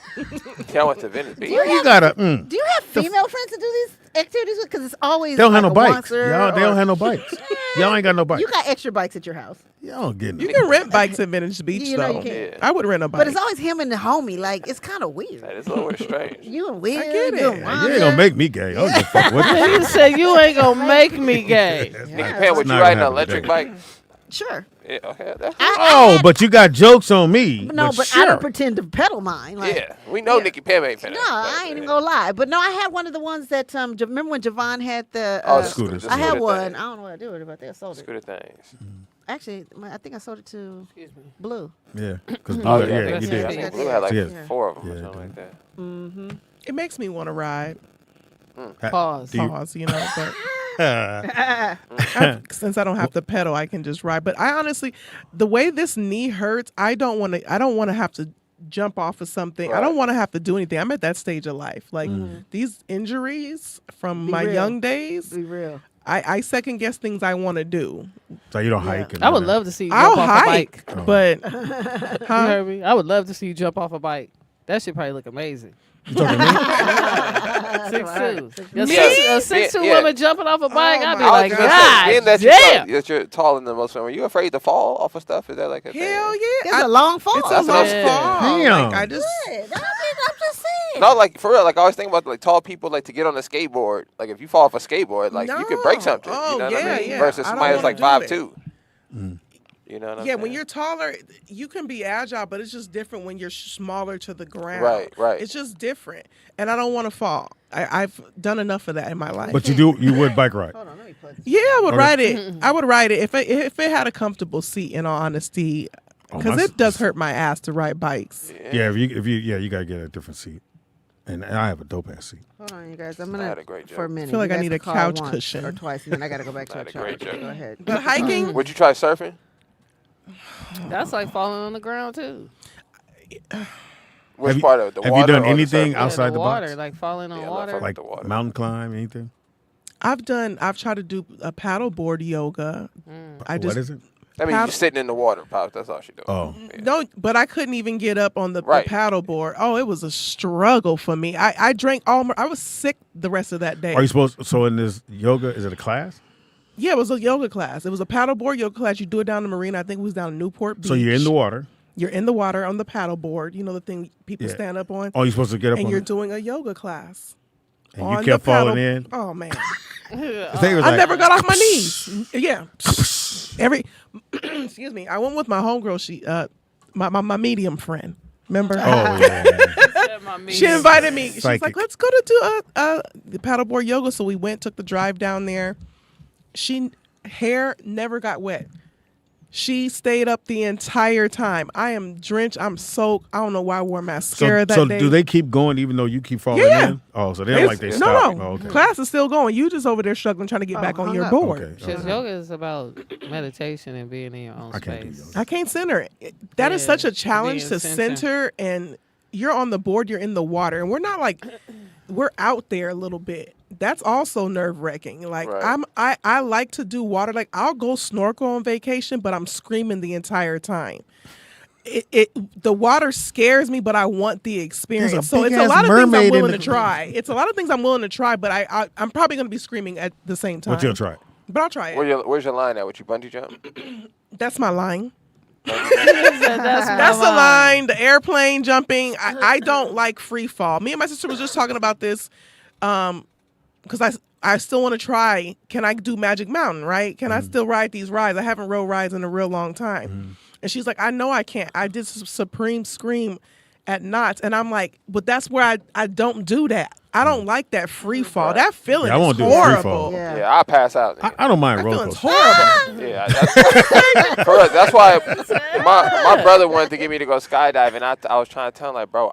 Yeah, I went to Venice Beach. You gotta. Do you have female friends to do these activities with? Because it's always They don't have like no a bikes. Wonser Y'all, they or- don't have no bikes. Y'all ain't got no bikes. You got extra bikes at your house. Y'all don't get no. You can rent bikes at Venice Beach, You know though. you can. Yeah. I would rent a bike. But it's always him and the homie. Like, it's kind of weird. That is a little strange. You and Will, get you it. and You ain't Wanda. gonna make me gay. I don't give a fuck what You said you ain't gonna make me gay. Nigga, Pam, would not you ride an gonna happen electric today. bike? Sure. Yeah, okay. That's Oh, but you got jokes on me. No, but sure. I don't pretend to pedal mine. Like, yeah. We know yeah. Nikki Pam ain't finna. No, I ain't even gonna lie. But no, I had one of the ones that remember when Javon had the Oh, the scooters. I had scooter one. things. I don't know what I did with it, but I sold it. Scooter things. Actually, I think I sold it to Blue. Yeah, because Oh, yeah, yeah, you I did. think Blue had like Yeah. 4 of them Yeah, or something like that. Mm-hmm. It makes me want to ride. Pause. Do you- Pause, but since I don't have to pedal, I can just ride. But I honestly, the way this knee hurts, I don't want to have to jump off of something. I don't Right. want to have to do anything. I'm at that stage of life. Like these injuries from Be my real. young days, Be real. I second guess things I want to do. So you don't hike. And I all would that. love to see you I'll jump off a bike. hike, but You heard me? I would love to see you jump off a bike. That should probably look amazing. You talking to me? 6'2". A 6'2" Yeah. woman jumping off a bike, Oh I'd be my like, God. God Being that damn. you're taller than most women, are you afraid to fall off of stuff? Is that like a thing? hell yeah, It's a long fall. it's a That's what long I'm fall. Damn. Like I just I'm just saying. No, like for real. Like I always think about like tall people like to get on a skateboard. Like if you fall off a skateboard, like you could break No. something. Oh, you know what yeah, I mean? yeah. Versus I don't somebody that's like wanna do 5'2". You know what I'm yeah, saying? when you're taller, you can be agile, but it's just different when you're smaller to the ground. Right, right. It's just different, and I don't want to fall. I've done enough of that in my life. But you would bike ride. Hold on, let me plug this. yeah, I would Okay. ride it. I would ride it if it had a comfortable seat. In all honesty, because my it does hurt my ass to ride bikes. Yeah, if you you gotta get a different seat. And I have a dope ass seat. Hold on, you guys. I'm I gonna had a great for a joke. minute. I feel like you I guys need a can call couch once cushion. or twice, and then I gotta go back to I a had a truck. great joke. Go ahead. But hiking, Would you try surfing? That's like falling on the ground too. Which you- part of the have you water? done or the anything surfing? outside the the water, box? like falling on Yeah, I love water. fucking Like the water. mountain climb, anything? I've tried to do a paddleboard yoga. I What just is it? I mean, Paddle- you're sitting in the water, Pop. That's all she doing. Oh. no, but I couldn't even get up on the Right. paddleboard. Oh, it was a struggle for me. I drank I was sick the rest of that day. Are you supposed so in this yoga, is it a class? Yeah, it was a yoga class. It was a paddleboard yoga class. You do it down in the marina. I think it was down in Newport Beach. So you're in the water. You're in the water on the paddle board. You know the thing people Yeah. stand up on. Oh, you're supposed to get up And on you're it? doing a yoga class. And on you the kept falling paddle- in? Oh man, They was I like, never got off my knees. Yeah, excuse me. I went with my homegirl. She, my medium friend. Remember? Oh, yeah. She invited me. She's Psychic. like, let's go to do the paddleboard yoga. So we went, took the drive down there. She hair never got wet. She stayed up the entire time. I am drenched. I'm soaked. I don't know why I wore mascara that So day. do they keep going even though you keep falling Yeah. in? Oh, so they don't like they no, stop. no. Oh, okay. Class is still going. You just over there struggling trying to get back on hung your up. board. Okay. Because yoga is about meditation and being in your own I can't do space. yoga. I can't center. That is Yeah, such a challenge being to center, and you're on the board, you're in the water, and we're not like we're out there a little bit. That's also nerve wracking. Like Right. I like to do water. Like I'll go snorkel on vacation, but I'm screaming the entire time. The water scares me, but I want the experience. So it's a big-ass lot of things I'm mermaid in willing the- to try. It's a lot of things I'm willing to try, but I'm probably going to be screaming at the same time. But you'll try it. But I'll try it. Where's your line at? Would you bungee jump? That's my line. That's That's the line. The airplane jumping. I don't like free fall. Me and my sister was just talking about this because I still want to try. Can I do Magic Mountain, right? Can I still ride these rides? I haven't rode rides in a real long time. And she's like, I know I can't. I did Supreme Scream at Knott's. And I'm like, but that's where I don't do that. I don't like that free fall. That feeling Yeah, I won't is do free horrible. fall. Yeah. Yeah, I'll pass out. I don't mind That roller feeling's coasters. horrible. Yeah, that's why my brother wanted to get me to go skydiving. I was trying to tell him like, bro,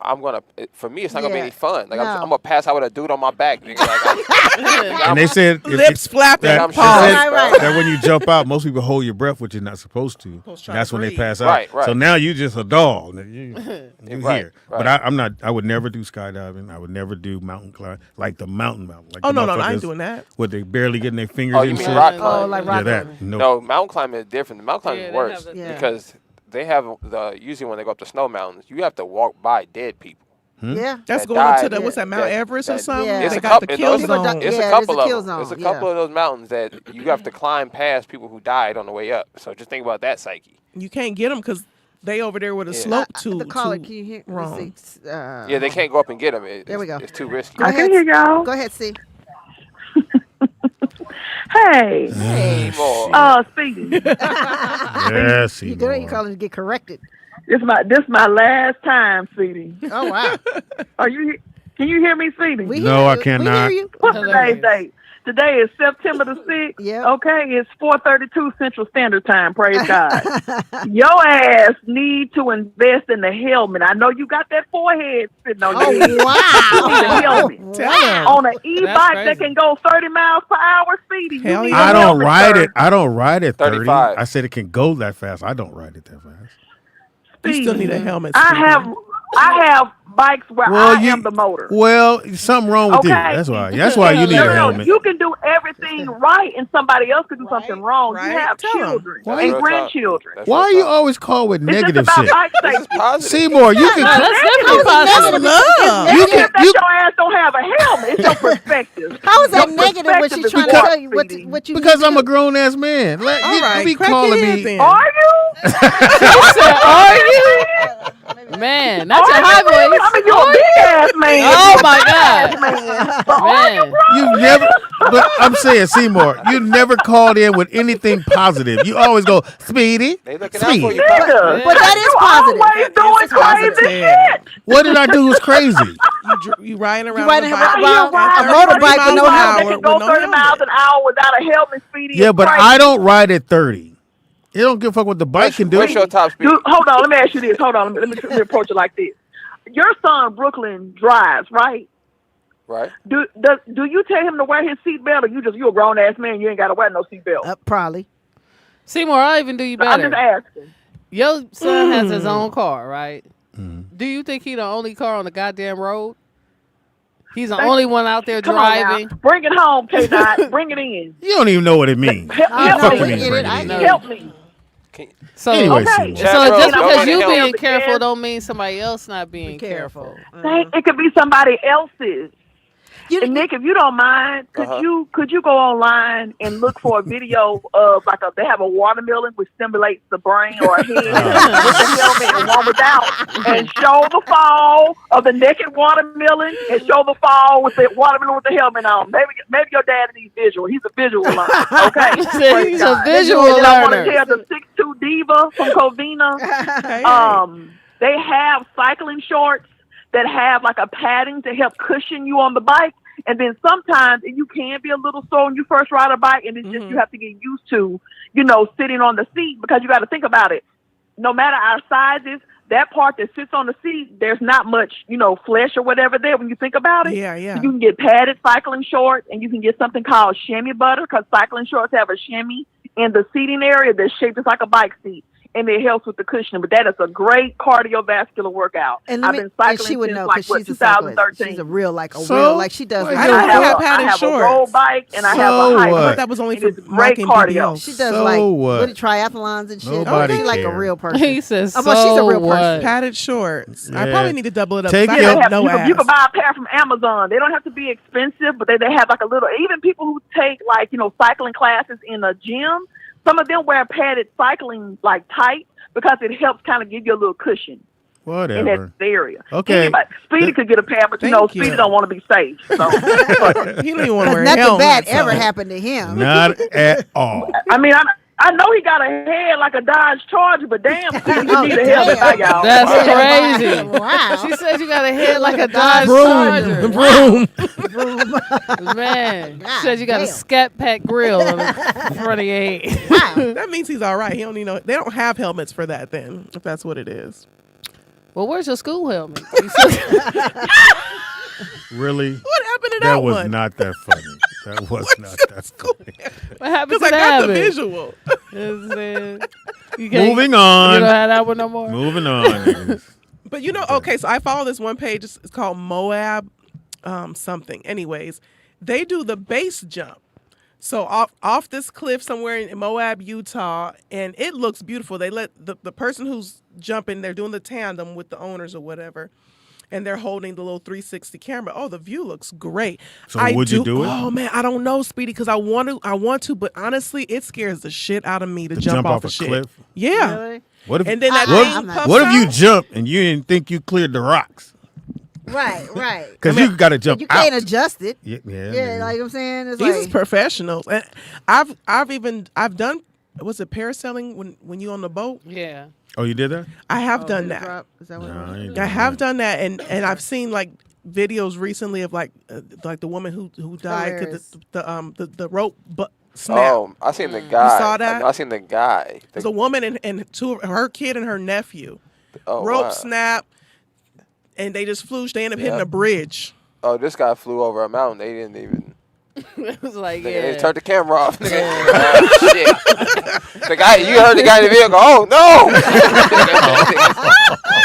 for me it's not gonna be Yeah. any fun. Like No. I'm gonna pass out with a dude on my back. Nigga. Like, And they said Lips flapping. that, I'm sure pause. that's- Right. that when you jump out, most people hold your breath, which you're not supposed to. Supposed to And try that's to when they breathe. pass out. Right, right. So now you just a dog. You Right, here. right. But I'm not. I would never do skydiving. I would never do mountain climb like the mountain. Like Oh, the no, I ain't motherfuckers doing that. Where they barely getting their fingers Oh, you and mean shit. rock Oh, climbing? like Yeah, rock that. climbing. No. No, mountain climbing is different. The mountain climbing Yeah, is they worse have Yeah. because they have usually when they go up to snow mountains, you have to walk by dead people. Yeah. That's That going to died. the, what's that, Mount That- Everest or that- something? Yeah. They It's a got the couple- kill it's a zone. Yeah, It's there's a a couple kill of them. It's a zone, couple yeah. of those mountains that you have to climb past people who died on the way up. So just think about that psyche. You can't get them because they over there with a Yeah. slope too. The caller, too can you hear? wrong. Let's see, Yeah, they can't go up and get them. There we go. It's too risky. Go ahead. y'all. Go ahead, C. Hey, Seymour. Speedy. Yes, You good? You calling to get corrected? This my last time, Speedy. Oh wow. Can you hear me, Speedy? We No, hear I you. cannot. We hear you. What's today's date? Today is September the 6th. Yep. Okay, it's 4:32 Central Standard Time. Praise God. Your ass need to invest in the helmet. I know you got that forehead sitting on your head. Oh You need a wow. helmet. Tell them. On an e-bike crazy. that can go 30 miles per hour, Speedy. Hell you need yeah. I a don't helmet, ride sir. it. I don't ride it 30. 35. I said it can go that fast. I don't ride it that fast. You still need a helmet. I have bikes where I am the motor. Well, something wrong with you. Okay. That's why you need a helmet. You can do everything right, and somebody else can do something wrong. right. You have Tell 'em. children Why and you- grandchildren. That's Why real are you talk. always called with It's just negative about shit? bike This is safety. positive. Seymour, you can. No, that's definitely That's positive. love. You It's just that you your ass don't have a helmet. It's your perspective. How is that Your negative when perspective she's is trying to what, tell you Speedy? what you because need to I'm do? a grown ass man. Like, All you right, be crack calling your head me. then. Are you? Are you? Man, not your high voice. I mean, you're a big ass man. Oh my God. Man. But are you, Man. bro? You never, but I'm saying, Seymour, you never called in with anything positive. You always go, Speedy, They looking out for Speedy. you. Nigga, But that is you positive. always doing crazy positive. shit. What did I do was crazy? You riding around riding on a bike. around Out here a riding motorbike with no 30 miles helmet. They can go With no 30 helmet. miles an hour without a helmet, Speedy. Yeah, It's but crazy. I don't ride at 30. It don't give a fuck what the bike can do. What's your top speed? Dude, hold on, let me ask you this. Hold on, let me approach it like this. Your son Brooklyn drives, right? Right. Do you tell him to wear his seatbelt, or you a grown ass man, you ain't gotta wear no seatbelt? Probably. Seymour, I'll even do you I'm just better. asking. Your son has his own car, right? Do you think he the only car on the goddamn road? He's the only one out there Come on now. driving. Bring it home, K-Dot. Bring it in. You don't even know what it means. Help, I help know, fuck we you me. mean, get it. Brady? I Help me. So, Anyway, Okay. Seymour. Chat so bro, just don't because let you it help. being careful Again. don't mean somebody else not being Be careful. careful. It could be somebody else's. And Nick, if you don't mind, could you go online and look for a video of they have a watermelon which simulates the brain or a head with the helmet and one without, and show the fall of the naked watermelon and show the fall with the watermelon with the helmet on. Maybe your dad needs visual. He's a visual learner. Okay, he's a visual learner. I want to learner. tell the 6'2" diva from Covina. They have cycling shorts that have like a padding to help cushion you on the bike. And then sometimes you can be a little sore when you first ride a bike, and it's just you have to get used to, sitting on the seat, because you got to think about it. No matter our sizes, that part that sits on the seat, there's not much, flesh or whatever there when you think about it. Yeah. So you can get padded cycling shorts, and you can get something called chamois butter, because cycling shorts have a chamois in the seating area that's shaped just like a bike seat. And it helps with the cushioning, but that is a great cardiovascular workout. And I've been cycling she would since know like she's 2013. She's a real, like she does. I don't I have a road bike and I have a hike. I thought that was only for great cardio. She does little triathlons and shit. Nobody She's like a cares. real person. He says, she's a real person. Padded shorts. I Yeah. probably need to double it up. Take 'cause I your- have no ass. You can buy a pair from Amazon. They don't have to be expensive, but they have like a little. Even people who take cycling classes in a gym, some of them wear padded cycling tights, because it helps kind of give you a little cushion in Whatever. that area. Okay. Speedy could get a pair, but Speedy don't want to be safe. So He don't even want to wear a nothing helmet. bad ever happened to him. Not at all. I mean, I know he got a head like a Dodge Charger, but damn, Speedy, you need a helmet by y'all. That's crazy. Wow. She said you got a head like a Dodge Broom. Charger. Broom. Man, God she said you got a damn. Scat Pack grill on the front of your head. Wow. That means he's all right. He don't need no. They don't have helmets for that then, if that's what it is. Well, where's your school helmet? Really? What happened to that, That was one? not that funny. That was not that funny. What happened Because to I that got the helmet? visual. You can't- Moving You on. don't have that one no more? Moving on. niggas. But okay, so I follow this one page. It's called Moab something. Anyways, they do the base jump. So off this cliff somewhere in Moab, Utah, and it looks beautiful. They let the person who's jumping, they're doing the tandem with the owners or whatever, and they're holding the little 360 camera. Oh, the view looks great. So would you do it? Oh man, I don't know, Speedy, because I want to, but honestly, it scares the shit out of me to jump off a a shit. cliff? Yeah. Really? What if? And then that I'm thing not- puffs What if you out? jump and you didn't think you cleared the rocks? Right. Because you got to jump You can't out. adjust it. Yeah, Yeah, like I'm saying, it's These is like professionals. And I've done, was it parasailing when you on the boat? Yeah. Oh, you did that? I have done that. Is that what No, it was? I ain't I doing have that. done that, and I've seen videos recently of like the woman who died because the rope snapped. Oh, I seen the guy. saw that? I seen the guy. There's a woman and her kid and her nephew. Oh, Rope wow. snapped, and they just flew. They ended up hitting Yep. a bridge. Oh, this guy flew over a mountain. They didn't even. It was like, They yeah. turned the camera off. Nigga. Oh, shit. The guy, you heard the guy in the vehicle. Oh no!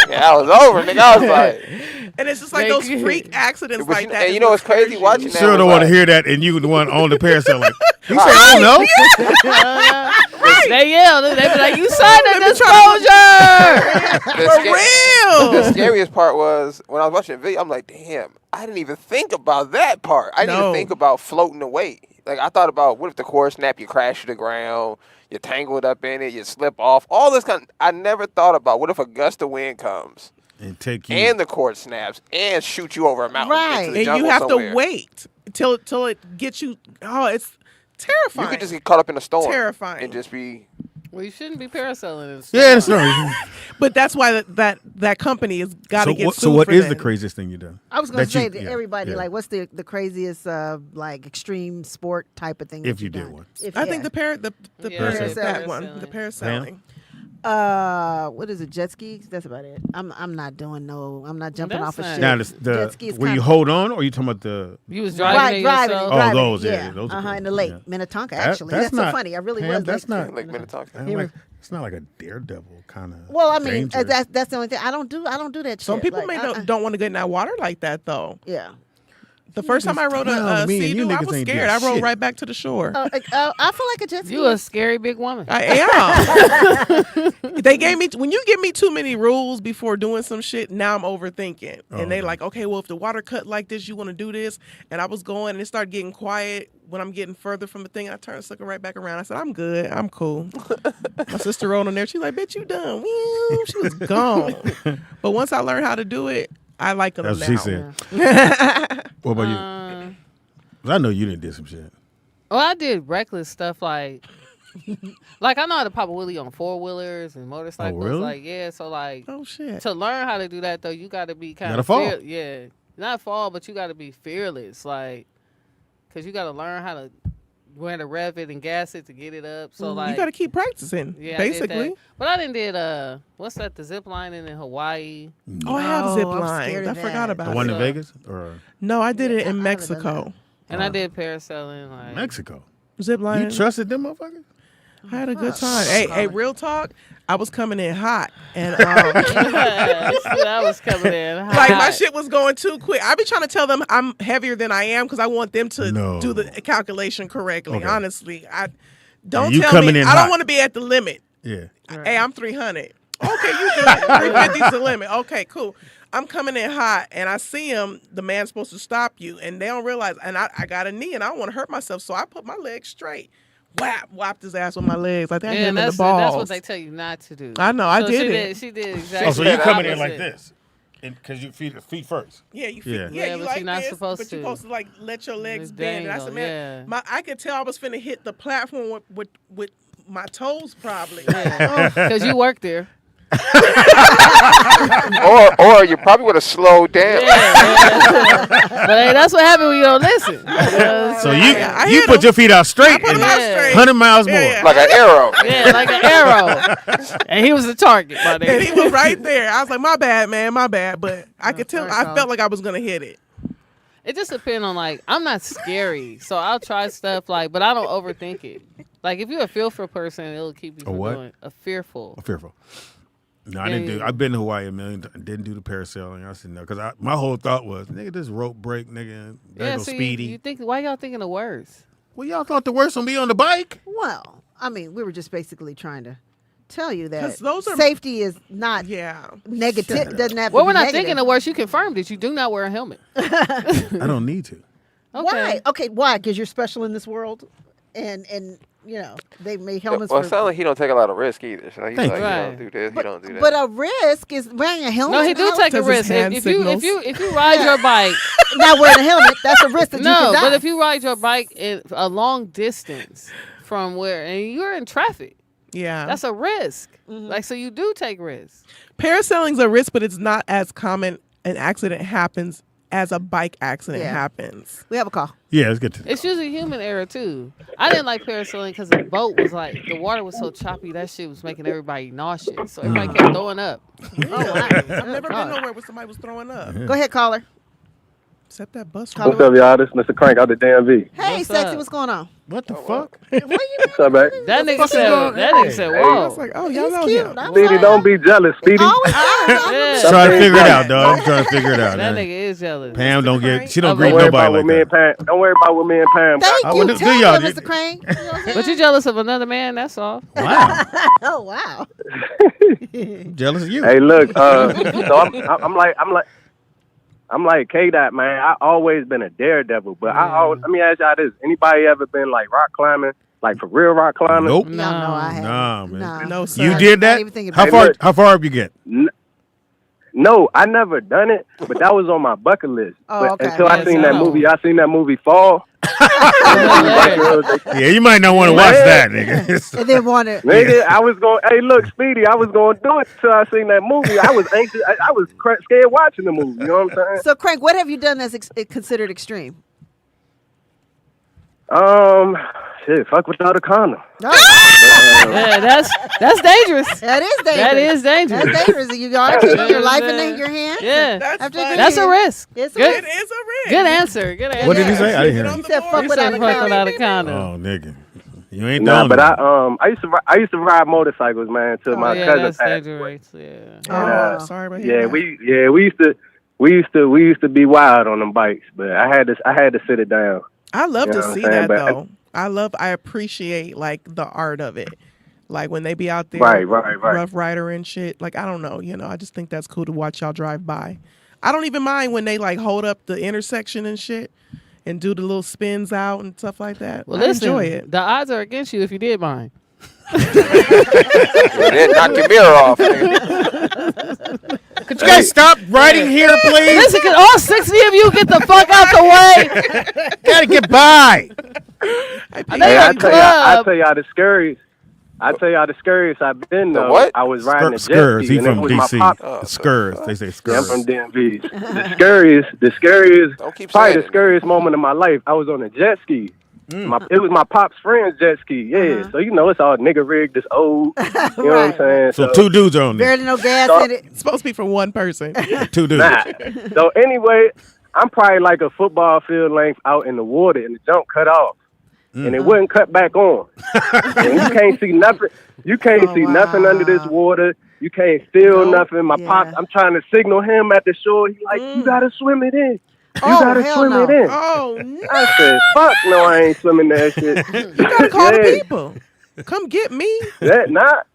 Yeah, I was over, nigga. I was like, And it's just like Thank those you. freak accidents but like that. and you know what's crazy? Watching You that. sure was don't want to like- hear that, and you the one on the parasail like, you said, Right. oh no? They yelled. They be like, you signed a disclosure. The For sca- real. The scariest part was when I was watching the video. I'm like, damn, I didn't even think about that part. I didn't No. even think about floating away. Like I thought about what if the cord snap, you crash to the ground, you're tangled up in it, you slip off. All this kind. I never thought about what if a gust of wind comes And take you. and the cord snaps and shoot you over a mountain Right. into the And jungle you have somewhere. to wait till it gets you. Oh, it's terrifying. You could just get caught up in a storm. Terrifying. And just be. Well, you shouldn't be parasailing. In Yeah, storm. it's not. But that's why that company has got to So get what, sued so what for is the that. craziest thing you done? I was gonna That you- say to yeah, everybody, yeah. like, what's the craziest like extreme sport type of thing? If that you you've did done? one. If, I yeah. think the Yeah, parasailing. that one, parasailing. the parasailing. what is it? Jet skis? That's about it. I'm not doing no. I'm not jumping That's off a not- shit. Now, Jet ski is where you kinda- hold on, or you talking about the? You was driving it driving yourself. it, driving Oh, those, it, yeah, those are in cool, the lake, yeah. Minnetonka. That- Actually, that's that's so not- funny. I really Pam, was. that's not- Like Minnetonka. It's not like a daredevil kind of. Well, I mean, danger. that's the only thing. I don't do that. Some shit. people like, don't want to get in that water like that though. Yeah. The first time I rode a Sea-Doo, I was scared. I rode right back to the shore. I feel like a jet ski. You a scary big woman. I am. They gave me, when you give me too many rules before doing some shit, now I'm overthinking. And they like, okay, well, if the water cut like this, you want to do this. And I was going and it started getting quiet when I'm getting further from the thing. I turned the sucker right back around. I said, I'm good. I'm cool. My sister rode on there. She's like, bitch, you done. She was gone. But once I learned how to do it, I like them now. That's what she said. What about you? 'Cause I know you didn't do some shit. Well, I did reckless stuff like I know how to pop a wheelie on 4-wheelers and motorcycles. Oh, really? Like, yeah, so like Oh, shit. to learn how to do that though, you got to be kind Gotta of fall. yeah, not fall, but you got to be fearless, like, cause you got to learn how to where to rev it and gas it to get it up. So like you got to keep practicing, yeah, basically. I did that. But I didn't did what's that? The zip lining in Hawaii. Oh, I have Oh, zip I'm lines. scared I of forgot that. about The it. one in Vegas or No, I did it in I haven't done Mexico. And I did parasailing. Like Mexico? Zip You lining. trusted them motherfuckers? I had a good time. Hey, real talk. I was coming in hot, and I was coming in hot. like my shit was going too quick. I be trying to tell them I'm heavier than I am because I want them to No. do the calculation correctly. Okay. Honestly, I don't You tell coming me. in I don't hot. want to be at the limit. Yeah. Hey, I'm 300. Okay, you good. 350 is the limit. Okay, cool. I'm coming in hot, and I see him. The man's supposed to stop you, and they don't realize. And I got a knee, and I don't want to hurt myself, so I put my legs straight. Whapped his ass with my legs like that. Yeah, Hit him in the that's balls. what they tell you not to do. I know, I So did it. She did exactly. Oh, so you the coming in opposite. like this? Because you feet first. Yeah, you Yeah. feel, Yeah, you but like you're not this, supposed but you're to. supposed to like let your legs Just bend. And I dangle, said, man, yeah. I could tell I was finna hit the platform with my toes probably. Because you work there. or you probably would have slowed down. But hey, that's what happened when you don't listen. You know what I'm So saying? I you hit put him. your feet out straight Put and him out Yeah. straight. 100 miles more. Yeah. Like an arrow. Yeah, like an arrow. And he was the target, my And nigga. he was right there. I was like, my bad, man, my bad. But I could tell. I felt like I was gonna hit it. It just depends on like I'm not scary, so I'll try stuff like, but I don't overthink it. Like if you're a fearful person, it'll keep you from what? doing a fearful. Fearful. No, I Yeah, didn't do. yeah. I've been to Hawaii a million times. Didn't do the parasailing. I said no because my whole thought was, nigga, this rope break, nigga. There Yeah, go so Speedy. you think why y'all thinking the worst? Well, y'all thought the worst on me on the bike. Well, I mean, we were just basically trying to tell you that 'Cause those are- safety is not Yeah. negative. Doesn't have Well, to we're be not negative. thinking the worst. You confirmed it. You do not wear a helmet. I don't need to. Okay. Why? Okay, why? Because you're special in this world, and you know they make helmets. Well, it for, sounds like he don't take a lot of risk either. So he's Thank like, you. you Right. don't do this, he don't do that. But a risk is wearing a helmet. No, he do take a Does his risk. hand If signals? you ride your bike, not wearing a helmet. That's a risk that you no, can die. but if you ride your bike a long distance from where and you're in traffic, Yeah. that's a risk. Like so, you do take risks. Parasailing's a risk, but it's not as common an accident happens as a bike accident Yeah. happens. we have a call. Yeah, let's get to It's usually human error too. I didn't like parasailing because the boat was like the water was so choppy that shit was making everybody nauseous. So everybody kept throwing up. I've never been nowhere where somebody was throwing up. Go ahead, caller. Except that bus. Caller. What's up, y'all? This is Mr. Crank out the DMV. Hey, What's sexy, up? what's going on? What the fuck? What's up, man? That nigga fuck is said. going That on? nigga said, Hey, I "Whoa." was like, oh, y'all He's know cute. him. I'm Speedy, sorry. don't be jealous, Speedy. Always Yeah. Trying to figure it out, dog. I'm trying to figure it out. That man. nigga is jealous. Pam don't get. She don't Don't greet Don't worry nobody about what like me and that. Pam. Don't worry about what me and Pam got. Thank I you. wouldn't- Tell do y'all- him, Mr. Crane. You know what I'm But saying? you jealous of another man? That's all. Wow, Oh wow. I'm jealous of you. Hey, look. So I'm like K-Dot, man. I always been a daredevil, but let me ask y'all this: anybody ever been like rock climbing, like for real rock climbing? Nope. No, I haven't. Nah, man. No, sir. You Not did that? even thinking How about far? look. How far up you get? No, I never done it, but that was on my bucket list. Oh, But okay. until I Yes, seen I that know. movie, Fall. Yeah, you might not want to watch that, nigga. And then want to. Nigga, I was going. Hey, look, Speedy, I was going to do it till I seen that movie. I was anxious. I was scared watching the movie. You know what I'm saying? So, Crank, what have you done that's considered extreme? Shit, fuck without a condom. Yeah, that's dangerous. That is dangerous. That is dangerous. That's dangerous. You are keeping your life in your hands. Yeah, That's After funny. that's a risk. It's a Good. It is a risk. Good answer. Good answer. What did he say? I didn't hear Get on him. the He said, board. fuck He without said a fuck condom. without a condom. Oh, nigga, you ain't Nah, done. but I used to ride motorcycles, man, till my yeah, cousin that's passed away. dangerous. Yeah. Oh, sorry about Yeah, that. we we used to be wild on them bikes, but I had to sit it down. I love You know to what see I'm saying? that But though. I appreciate like the art of it. Like when they be out there, Right. Rough Rider and shit. Like I don't know, I just think that's cool to watch y'all drive by. I don't even mind when they like hold up the intersection and shit and do the little spins out and stuff like that. Well, I listen, enjoy it. the odds are against you if you did mine. Then knock your mirror off. Nigga. Could you guys stop riding here, please? Listen, can all 60 of you get the fuck out the way? Gotta get by. I know you're at the I club. tell y'all the scariest. I've been though. what? I was riding a jet Skurs. ski, He and it from was my DC. pop. Skurs. They say Yeah, I'm Skurs. from DMV. The scariest, Don't keep probably saying the it. scariest moment of my life. I was on a jet ski. It was my pop's friend's jet ski. Yeah, so it's all nigga rigged, it's old. You know what I'm saying? So 2 dudes are on there. Barely no gas in it. It's supposed to be for one person. 2 dudes. Nah. So anyway, I'm probably like a football field length out in the water, and the jump cut off, and it wouldn't cut back on. And you can't see nothing. You can't see nothing under this water. You can't feel nothing. My pop, I'm trying to signal him at the shore. He like, you gotta swim it in. You gotta swim it in. Oh no! I said, fuck no, I ain't swimming that shit. You gotta call the people. Come get me. That not.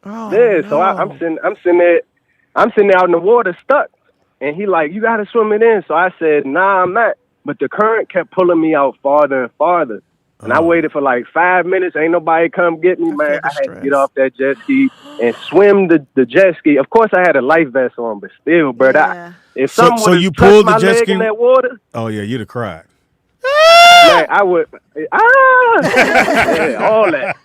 Oh, Yeah, no. so I'm sitting there out in the water stuck. And he like, you gotta swim it in. So I said, nah, I'm not. But the current kept pulling me out farther and farther. And I waited for like 5 minutes. Ain't nobody come get me, man. I had to get off that jet ski and swim the jet ski. Of course, I had a life vest on, but still, bro. If someone So you touched pulled my the jet leg ski in that water, Oh yeah, you'd have cried. man, I would. Yeah, all that.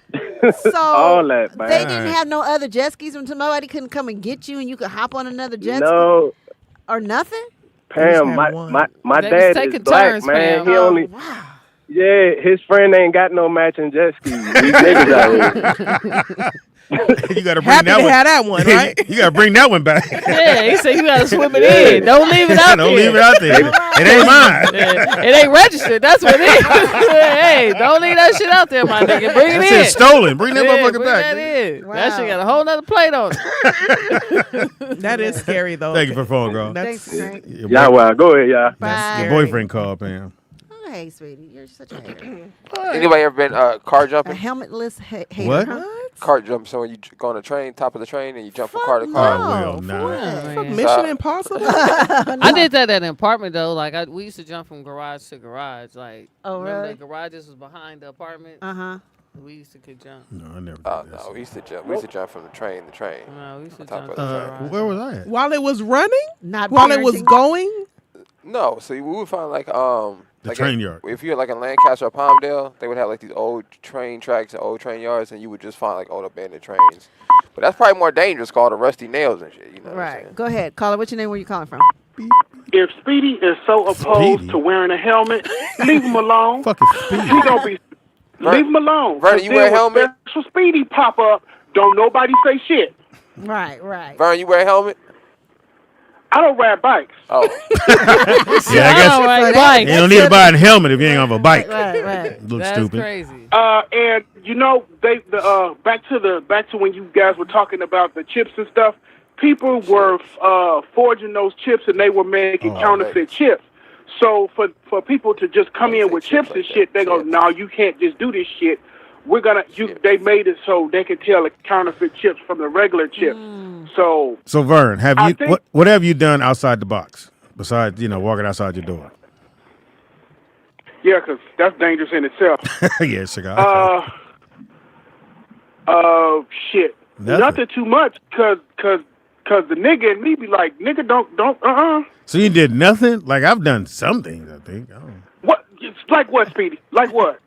So all that, man. they didn't have no other jet skis until nobody couldn't come and get you, and you could hop on another jet No, ski or nothing. Pam, my They was dad taking is black, turns, man. Pam. He only. Yeah, his friend ain't got no matching jet skis. These niggas out here. You gotta bring Happy that to one. have that one, right? You gotta bring that one back. Yeah, he said you gotta swim it in. Don't leave it out there. Don't leave it out there. It ain't mine. Yeah, it ain't registered. That's what it is. Hey, don't leave that shit out there, my nigga. Bring it That in. shit's stolen. Bring that Yeah, motherfucker bring back. That, nigga. in. That shit got a whole nother plate on it. That is scary though. Thank you for the phone, girl. That's Thanks, Frank. Y'all, well, go ahead, y'all. Bye. Your boyfriend called, Pam. Oh, hey, sweetie, you're such a hater. Anybody ever been car A jumping? helmetless hater. What? Huh? Car jump. So when you go on a train, top of the train, and you jump from Fuck car to Oh, car. well, for nah. what? Fuck Mission Impossible. I did that at an apartment though. Like we used to jump from garage to garage. Like Oh, remember really? the garages was behind the apartment. Uh-huh. We used to could jump. No, I never did Oh that. no, we used to jump. We used to jump from the train to train. No, we used to Top jump. of to the the train. garage. Where was I at? While it was running, Not while it was parenting. going. No, so we would find like The like train yard. If you're like in Lancaster or Palmdale, they would have like these old train tracks and old train yards, and you would just find like old abandoned trains. But that's probably more dangerous, called the rusty nails and shit. You know what I'm Right. saying? Go ahead. Caller, what's your name? Where you calling from? If Speedy is so opposed Speedy? to wearing a helmet, leave him alone. Fucking Speedy. He gonna be. Leave him alone. Vernon, you 'Cause wear a then when helmet? Special Speedy pop up. Don't nobody say shit. Right, right. Vern, you wear a helmet? I don't ride bikes. Oh, Yeah, I guess All right, So bike. you don't need to buy a helmet if you ain't on a bike. Right, right. Look That's stupid. crazy. And you know back to when you guys were talking about the chips and stuff. People were forging those chips and they were making counterfeit chips. So for people to just come in with chips and shit, they go, no, you can't just do this shit. We're gonna they made it so they can tell the counterfeit chips from the regular chips. So Vern, have I you think- what have you done outside the box besides walking outside your door? yeah, 'cause that's dangerous in itself. Yeah, cigar. Shit, nothing too much, cause the nigga and me be like, nigga, don't. So you did nothing? Like I've done some things, I think. I don't. What? It's like what, Speedy? Like what?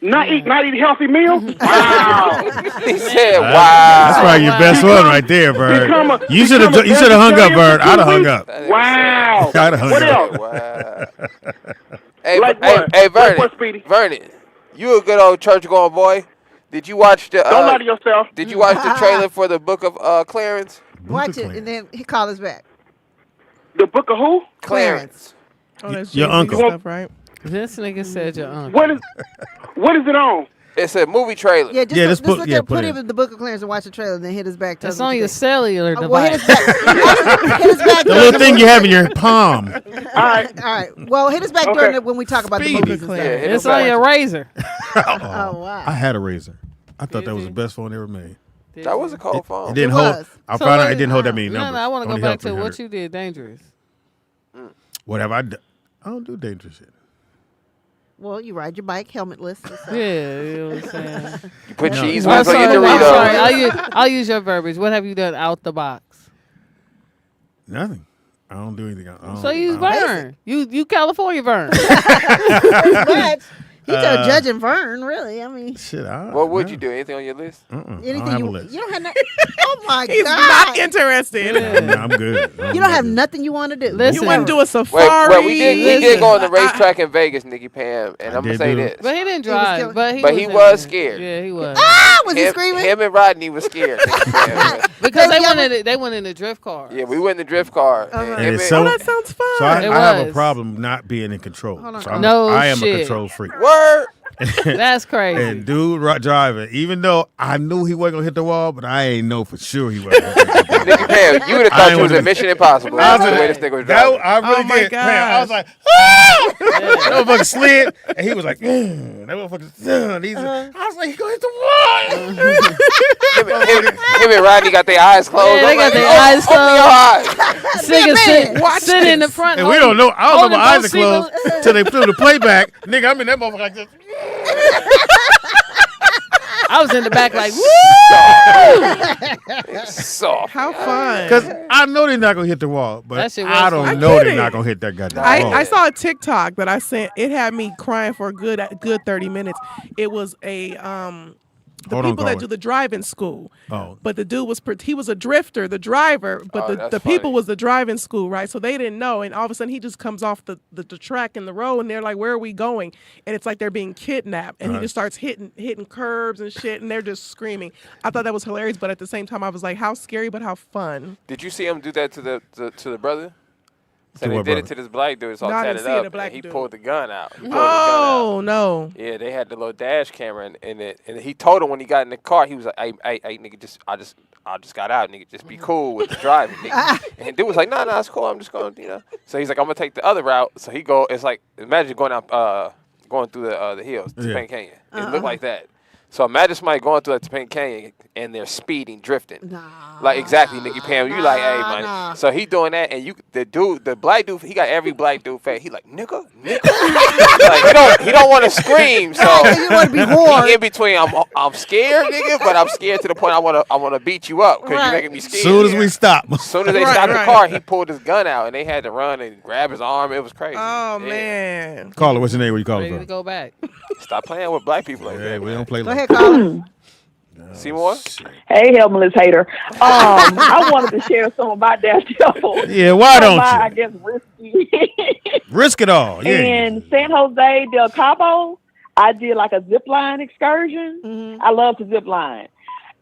Not eat a healthy meal? Wow. he said, "Wow." That's probably your best one right there, Vern. You should have hung up, Vern. I'd have hung up. Wow. I'd have hung What up. else? Wow. Hey, Like hey, what? hey, Vernon. Like what, Speedy? Vernon, you a good old church going boy. Did you watch the? Don't lie to yourself. Did you watch the trailer for the Book of Clarence? Watch it, and then he call us back. The book of who? Clarence. Oh, that's Your Jay-Z uncle. stuff, right? This nigga said your uncle. What is it on? It's a movie trailer. Yeah, just, Yeah, just put- look yeah, at put put it him in the book of Clarence and watch the trailer, and then hit us back. It's on your cellular device. Well, hit us back. Hit us back. The little thing you have in your palm. All right. All right. Well, hit us back Okay. during when we talk about the movies and stuff. Yeah, hit It's us on back. your razor. Oh wow. I had a razor. I thought that was the best phone ever made. That was a cold phone. It didn't It hold. was. I found out it didn't hold that many No, numbers. I want to go Only back held to what 300. you did dangerous. What have I done? I don't do dangerous shit. Well, you ride your bike helmetless. Yeah, you know what I'm saying. You put No. cheese I'm whiz on your sorry, I'm sorry. Doritos. I'll use your verbiage. What have you done out the box? Nothing. I don't do anything. I don't, So you I don't- Vern. You California Vern. But he's a judge and Vern, really. I mean, Shit. What would you do? Anything on your list? I don't anything have you a list. you don't have. Oh my He's God! not interested. No, I'm good. You don't have nothing you want to do. Listen. You wouldn't do a Wait, safari. we did go on the racetrack in Vegas, Nikki Pam, and I I'm gonna did say do this. it. But he didn't He was drive. killing- But he was in there. scared. Yeah, he was. Ah, was he screaming? Him and Rodney was scared. Nikki Pam. Because Baby, they went in the drift car. Yeah, we went in the drift car. Uh-huh. And him it's and- so- Oh, that sounds fun. So I It have a was. problem not being in control. Hold on. So I'm, No I am shit. a control freak. Word. That's crazy. And dude driving, even though I knew he wasn't gonna hit the wall, but I ain't know for sure he wasn't gonna hit the wall. Nikki Pam, you would have I thought ain't you was wanna- in Mission Impossible. I That's was the way like, this nigga was that- driving. I really Oh my did. Man, I was gosh. like, ah! That motherfucker slid, and he was like, that motherfucker. I was like, he gonna hit the wall. Him and Rodney got their eyes closed. Yeah, they I'm got like, their "Oh, eyes open your eyes." Singing, sit in the front. And we don't know. I don't know. My eyes are holding both closed till they flew the playback. Nigga, I'm in that motherfucker like this. I was in the back like, woo! Soft. How fun. Because I know they're not gonna hit the wall, but That shit was I don't fun. know I get they're it. not gonna hit that goddamn wall. I saw a TikTok that I sent. It had me crying for a good 30 minutes. It was a the Hold on, people that caller. do the driving school. Oh. But the dude he was a drifter, the driver, but Oh, the that's people funny. was the driving school, right? So they didn't know, and all of a sudden he just comes off the track in the road, and they're like, "Where are we going?" And it's like they're being kidnapped, and he just starts hitting curbs and shit, and they're just screaming. I thought that was hilarious, but at the same time, I was like, "How scary, but how fun." Did you see him do that to the brother? So To they what did brother? it to this black dude. It's all No, I didn't tatted see it, up. the black And he dude. pulled the gun out. He pulled Oh no! the gun out. Yeah, they had the little dash camera in it, and he told him when he got in the car, he was like, "Hey, nigga, I just got out, nigga. Just be cool with the driving, nigga." And dude was like, "Nah, it's cool. I'm just going, you know." So he's like, "I'm gonna take the other route." So he go. It's like imagine going out, going through the hills, Yeah. Topanga Canyon. It looked like that. So imagine somebody going through that Topanga Canyon and they're speeding, drifting. Nah. Like exactly, Nikki Pam. You like, hey man. nah. So he doing that, and the black dude, he got every black dude face. He like, nigga. like he don't want to scream. So You want to be whore. he in between. I'm scared, nigga, but I'm scared to the point I wanna beat you up because Right. you're making me scared. Soon as we stop. As soon as they Right, stopped right. the car, he pulled his gun out, and they had to run and grab his arm. It was crazy. Oh Yeah. man! Caller, what's your name? Where you calling Ready to from? go back. Stop playing with black people like Yeah, that. we man. don't play Go like ahead, Colin. Seymour? Hey, helpless hater. I wanted to share some of my dash devils. Yeah, why Some of don't my, you? I guess risky. Risk it all. Yeah. In San Jose del Cabo, I did like a zip line excursion. I love to zip line.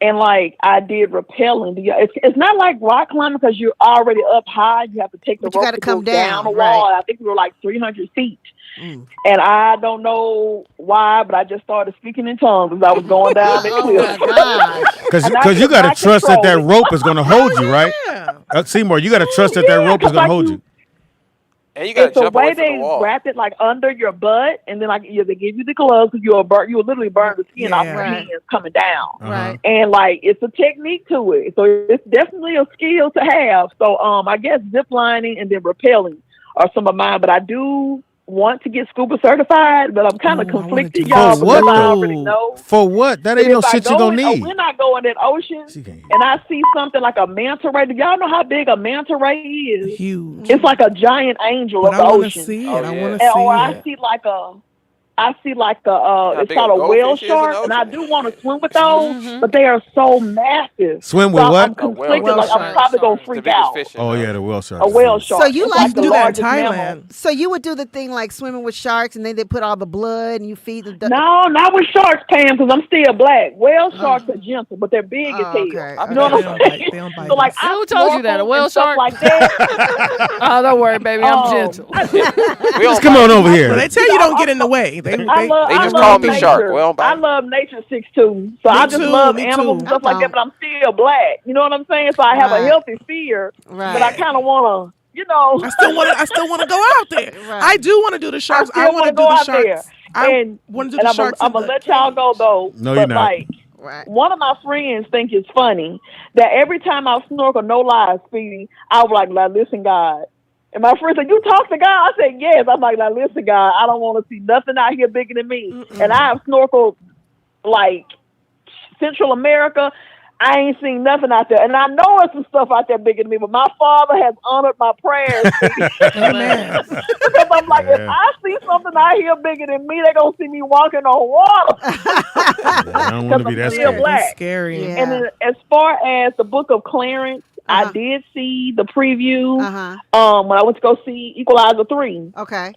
And like I did rappelling. It's not like rock climbing because you're already up high. You have to take the But you rope gotta to come go down the down, wall. right. I think we were like 300 feet. And I don't know why, but I just started speaking in tongues as I was going down the Oh cliff. my gosh. And I Because you could got to not trust that control it. rope is going to hold you, right? Yeah. Seymour, you got to trust that Yeah, rope is 'cause going to like hold you- you. And you got to It's the jump away way from the they wall. wrap it like under your butt, and then like they give you the gloves because you will literally burn the skin off Yeah. your Right. hands coming down. Right. And like it's a technique to it, so it's definitely a skill to have. So I guess zip lining and then rappelling are some of mine, but I do want to get scuba certified, but I'm kind of Oh, I wanna conflicted, do y'all, that. because For what, I though? already know. For what? That ain't If no I shit go you're going in- to need. When I go in that ocean She can't hear. and I see something like a manta ray, do y'all know how big a manta ray is? Huge. It's like a giant angel But of I the want to ocean. see it. Oh, I yeah. want to And, see or it. I see like a how it's big called a a whale goldfish is in the shark, and I ocean? do want to swim with those, but they are so massive. Swim with So what? I'm conflicted. whale Like I'm shark. probably gonna It's the freak biggest out. fish in Oh, the yeah, the whale shark. A whale shark. So you It's like the to do that in largest mammal. Thailand. So you would do the thing like swimming with sharks, and then they put all the blood and you feed the. No, not with sharks, Pam, because I'm still black. Whale sharks are gentle, but they're big as hell. okay. You know They what don't I'm bite- saying? they don't bite So like, us. I Who told you that? A snorkel whale and stuff shark? like that. Oh, don't worry, baby. I'm Oh. gentle. We don't Come on over But here. they tell you don't get in the way. They just call me nature. Shark. Well, I love nature 6'2", so I just love animals and stuff like that. But I'm still black. You know what I'm saying? So I have a healthy fear, but I kind of want to. You know, I still want to go out there. Right. I do want to do the sharks. I want to do the sharks. I want to do the sharks. I'm gonna let y'all go though. No, you're not. One of my friends think it's funny that every time I snorkel, no lies, Speedy, I was like, listen, God. And my friend said, you talk to God? I said, yes. I'm like, listen, God, I don't want to see nothing out here bigger than me. Mm-mm. And I have snorkeled like Central America. I ain't seen nothing out there. And I know there's some stuff out there bigger than me, but my Father has honored my prayers. Amen. Because I'm like, if I see something out here bigger than me, they're going to see me walking on water. I don't want to be that scary. That's scary. Yeah. And then, as far as the book of Clarence, I did see the preview when I went to go see Equalizer 3. Okay.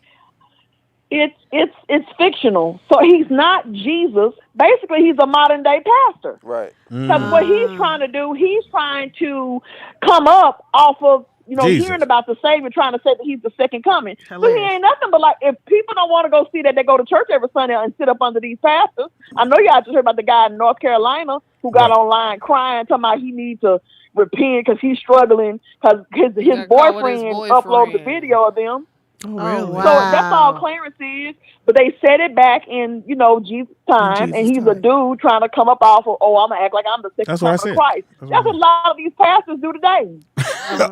It's fictional. So he's not Jesus. Basically, he's a modern day pastor. Right. Because what he's trying to do, he's trying to come up off of, hearing about the Savior, trying to say that he's the second coming. Hilarious. So he ain't nothing but like, if people don't want to go see that, they go to church every Sunday and sit up under these pastors. I know y'all just heard about the guy in North Carolina who got online crying, talking about he needs to repent because he's struggling because his boyfriend uploaded the video of them. Oh, really? Wow. So that's all Clarence is. But they set it back in, Jesus' time, and he's a dude trying to come up off of, I'm going to act like I'm the second coming of Christ. That's what a lot of these pastors do today.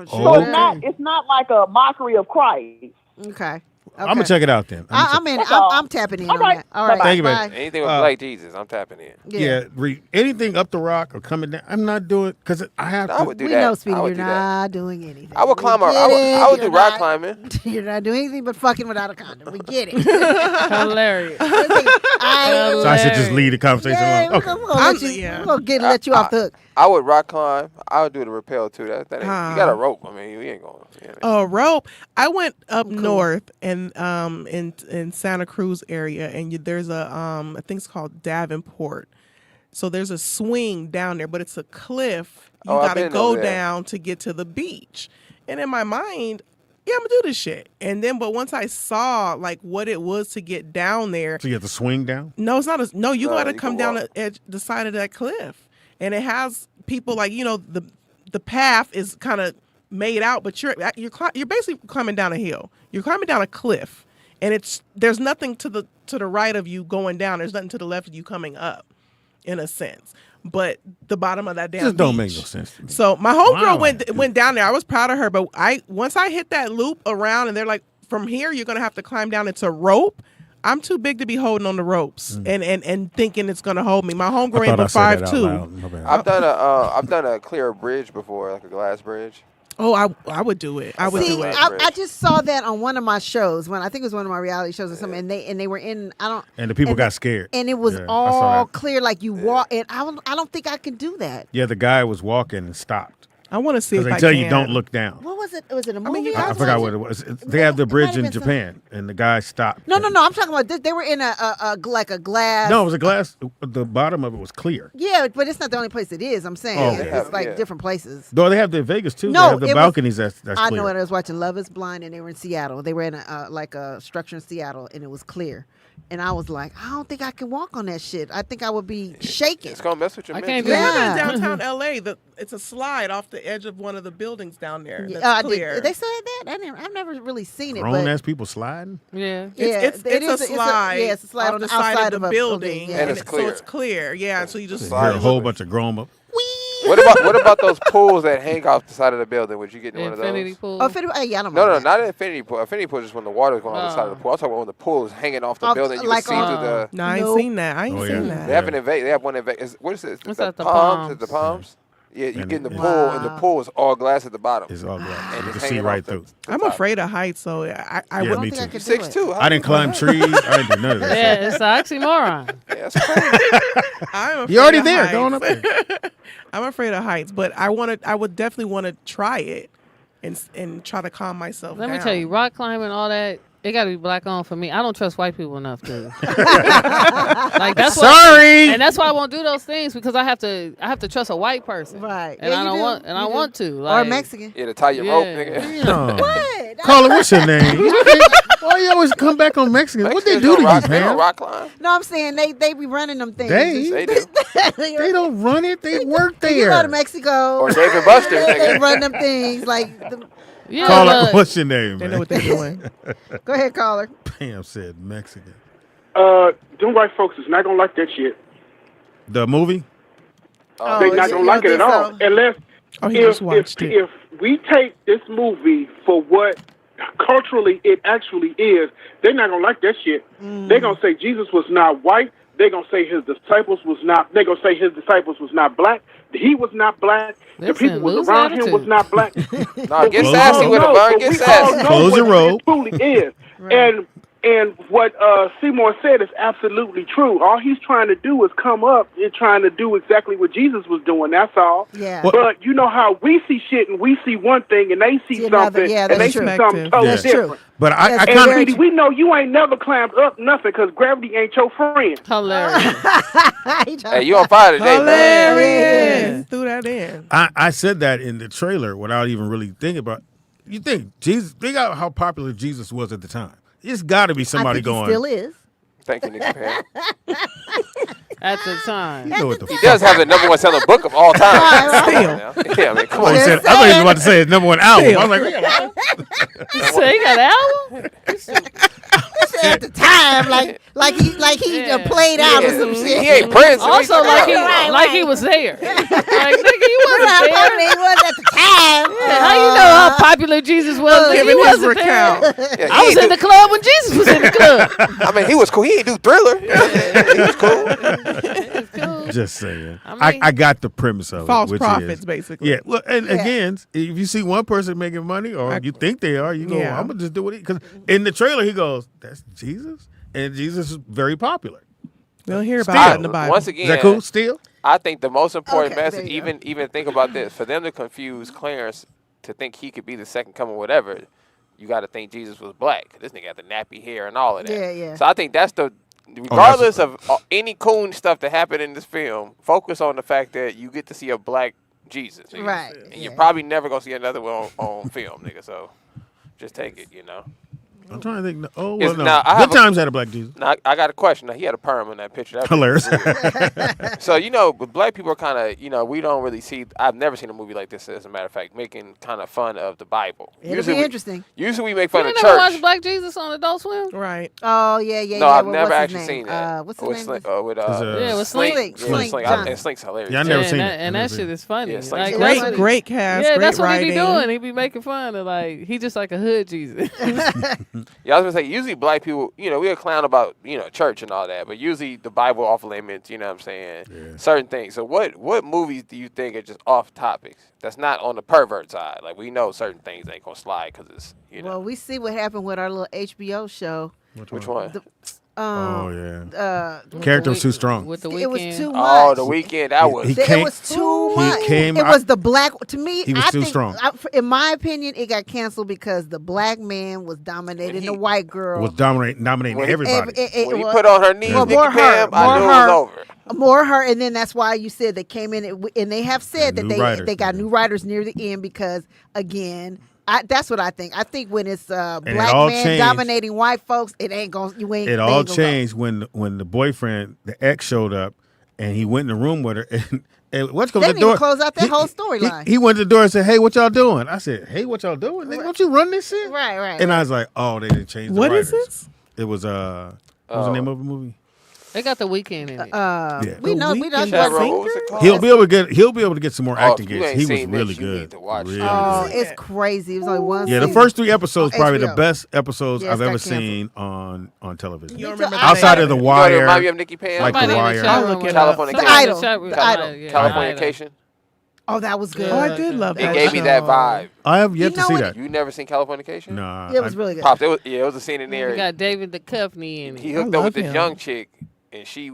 So it's not like a mockery of Christ. Okay. I'm gonna check it out then. I'm tapping in on that. All right. Thank you, baby. Anything with Black Jesus, I'm tapping in. Yeah. Anything up the rock or coming down, I'm not doing because I have to. I would do we that. know, Speedy, you're not doing anything. I would climb. I would do rock climbing. You're not doing anything but fucking without a condom. We get it. Hilarious. So I should just leave the conversation alone. Okay. We're gonna let you off the hook. I would rock climb. I would do the rappel too. That ain't, you got a rope. I mean, you ain't going. A rope. I went up north and in Santa Cruz area, and there's a I think it's called Davenport. So there's a swing down there, but it's a cliff. You gotta go down to get to the beach. And in my mind, I'm gonna do this shit. And then, but once I saw like what it was to get down there, so you have to swing down. No, it's not. You gotta come down the side of that cliff, and it has people like the path is kind of made out, but you're basically climbing down a hill. You're climbing down a cliff, and there's nothing to the right of you going down. There's nothing to the left of you coming up, in a sense. But the bottom of that damn just don't beach. make no sense to me. So my homegirl went down there. I was proud of her, but once I hit that loop around, and they're like, from here you're gonna have to climb down. It's a rope. I'm too big to be holding on the ropes and thinking it's gonna hold me. My homegirl ain't but 5'2". I've done a clear bridge before, like a glass bridge. Oh, I would do it. I would do it. I just saw that on one of my shows I think it was one of my reality shows or something, and they were in and the people got scared, and it was all clear, like you walk, and I don't think I can do that. Yeah, the guy was walking and stopped. I want to see if they tell you don't look down. What was it? Was it a movie? I forgot what it was. They have the bridge in Japan, and the guy stopped. No. I'm talking about they were in a glass. No, it was a glass. The bottom of it was clear. Yeah, but it's not the only place it is. I'm saying it's like different places. No, they have the in Vegas too. No, they have the balconies. That's clear. I know it. I was watching Love Is Blind, and they were in Seattle. They were in a structure in Seattle, and it was clear. And I was like, I don't think I can walk on that shit. I think I would be shaking. It's gonna mess with your mental. I can't do downtown LA. It's a slide off the edge of one of the buildings down there. That's clear. They said that? I've never really seen it. Grown ass people sliding? Yeah. It's a slide. It's a slide on the side of the building. And it's clear. So it's clear. Yeah. So you just slide. A whole bunch of grown up. What about those pools that hang off the side of the building? Would you get in one of those? Infinity pool? I don't No, not an infinity pool. Infinity pool is just when the water's going off the side of the pool. I'm talking about when the pool is hanging off the building. You can see through the. No, I ain't seen that. Seen that. They have an They have one in Vegas. What is it? What's that? The Palms. The Palms. Yeah, you get in the pool, and the pool is all glass at the bottom. It's all glass. And you can see right through. I'm afraid of heights, so I wouldn't me think I too. could 6'2". I didn't climb trees. I didn't do none of that. Yeah, it's an oxymoron. Yeah, that's crazy. You're already there. Going up there. I'm afraid of heights, but I would definitely want to try it and try to calm myself down. Let me tell you, rock climbing, all that, it got to be black on for me. I don't trust white people enough to. Like that's sorry. And that's why I won't do those things, because I have to trust a white person. Right. And I don't want. And I want to. Like, or Mexican. Yeah, to tie your rope, nigga. No. What? Carla, what's your name? Why you always come back on Mexicans? What they Mexicans do to don't you, rock, they don't Pam? rock climb. No, I'm saying they be running them things. They do. They don't run it. They work there. You go to Mexico. Or David Buster's. They run them things like. Yeah, Caller, what's your name, They man? know what they're doing. Go ahead, caller. Pam said Mexican. Them white folks is not gonna like that shit. The movie? They're not gonna like it at all. Unless he just watched it. If we take this movie for what culturally it actually is, they're not gonna like that shit. They're gonna say Jesus was not white. They're gonna say his disciples was not. They're gonna say his disciples was not black. He was not black. The people was around him was not black. No, get sassy with it, Vern. Get sassy. Close your robe. It truly is. And what Seymour said is absolutely true. All he's trying to do is come up and trying to do exactly what Jesus was doing. That's all. Yeah. But you know how we see shit and we see one thing and they see something and they see something totally different. But I And kind Speedy, we know you ain't never climbed up nothing because gravity ain't your friend. Hilarious. Hey, you on fire today, man. Hilarious. Threw that in. I said that in the trailer without even really thinking about. You think Jesus? Think out how popular Jesus was at the time. It's got to be somebody I think going. He still is. Thank you, Nick Pam. At the time. You know what the He does have the #1 selling book of all time. Yeah, I mean, come on. I thought he was about to say his #1 album. I was like, You say he got an album? At the time, like he just played out or some shit. He ain't Prince. Also, like he was there. Like, nigga, you wasn't How there. popular he was at the time. How you know how popular Jesus was? Nigga, he Giving his wasn't there. recount. I was in the club when Jesus was in the club. I mean, he was cool. He ain't do Thriller. He was cool. just saying. I mean- I got the premise of False it, which prophets, is, basically. Yeah. Well, and again, if you see one person making money, or you think they are, you go, Yeah. I'm gonna just do it. Because in the trailer, he goes, "That's Jesus," and Jesus is very popular. We'll hear about Still. it in the Bible. Once again, Is that cool? Still, I think the most important Okay, message, there you even think about this, for them to confuse Clarence to think he could be the second coming, whatever, you got to think Jesus was black. This nigga got the nappy hair and all of that. Yeah, yeah. So I think that's the, regardless of any coon stuff that happened in this film, focus on the fact that you get to see a black Jesus. Nigga. Right, And yeah. you're probably never going to see another one on film, nigga. So just take it, you know. I'm trying to think. Oh, Is- well, no. now, I have Good a- times had a black Jesus. Now, I got a question. Now, he had a perm in that picture. That Hilarious. So, you know, with black people are kind of, you know, we don't really see, I've never seen a movie like this, as a matter of fact, making kind of fun of the Bible. It'll be interesting. Usually we make fun You of ain't never watched church. Black Jesus on Adult Swim? Right. Oh yeah, yeah. No, yeah. I've Well, never what's his actually name? seen that. What's his With name? Slink, Yeah, with Slink. Slink Slink. Johnson. And Slink's hilarious. Yeah, I never Yeah, seen and it. that, and that shit is funny. Yeah, Slink's Like, hilarious. that's what he- Great cast. Yeah, great that's what writing. he be doing. He be making fun of, like, he just like a hood Jesus. Yeah, I was gonna say, usually black people, you know, we'll clown about, you know, church and all that, but usually the Bible off limits, you know what I'm saying? Yeah. Certain things. So what movies do you think are just off topics? That's not on the pervert side. Like, we know certain things ain't gonna slide because it's, you know. Well, we see what happened with our little HBO show. Which one? Oh yeah. The Character was too strong. With the it was weekend. too much. Oh, the weekend. That was. He It came- was too he much. came It out- was the black. To me, He was I too think, strong. in my opinion, it got canceled because the black man was dominating the white girl. Was dominating everybody. When he put on her knees, well, Nicky more her, Pam, I knew it was over. More her, and then that's why you said they came in, and they have said that new writers, they got new writers near the end because again. That's what I think. I think when it's black all man changed. dominating white folks, it ain't gonna. You ain't. It they all ain't gonna changed when the boyfriend, the ex, showed up, and he went in the room with her. And what's They the didn't door? even close out that whole storyline. He went to the door and said, "Hey, what y'all doing?" I said, "Hey, what y'all doing? Nigga, don't you run this shit?" Right, right. And I was like, "Oh, they didn't change the What writers." is this? It was what was the name of the movie? They got the weekend in it. We know we done. Shaq, what was it called? He'll be able to get some more acting if you gigs. ain't He was seen really this, you good. need to watch Really it. Oh, good. it's crazy. It was only one. Yeah, the season. first 3 episodes On probably the HBO. best episodes Yeah, I've it's ever got canceled. seen on television. You don't remember the Outside name of The it? You know what Wire, it remind me of Nicky Pam? like Somebody The in Wire. chat room I'll look was- it up. somebody The in the Idol. chat room- The Idol. Yeah, Californication. Oh, that was good. Oh, I did love It that. gave me that vibe. I have yet You to know see what? that. You never seen Californication? Nah, It was really good. Pops, it was a scene in there. You got David Duchovny in He it. hooked I up with love this him. young chick, and she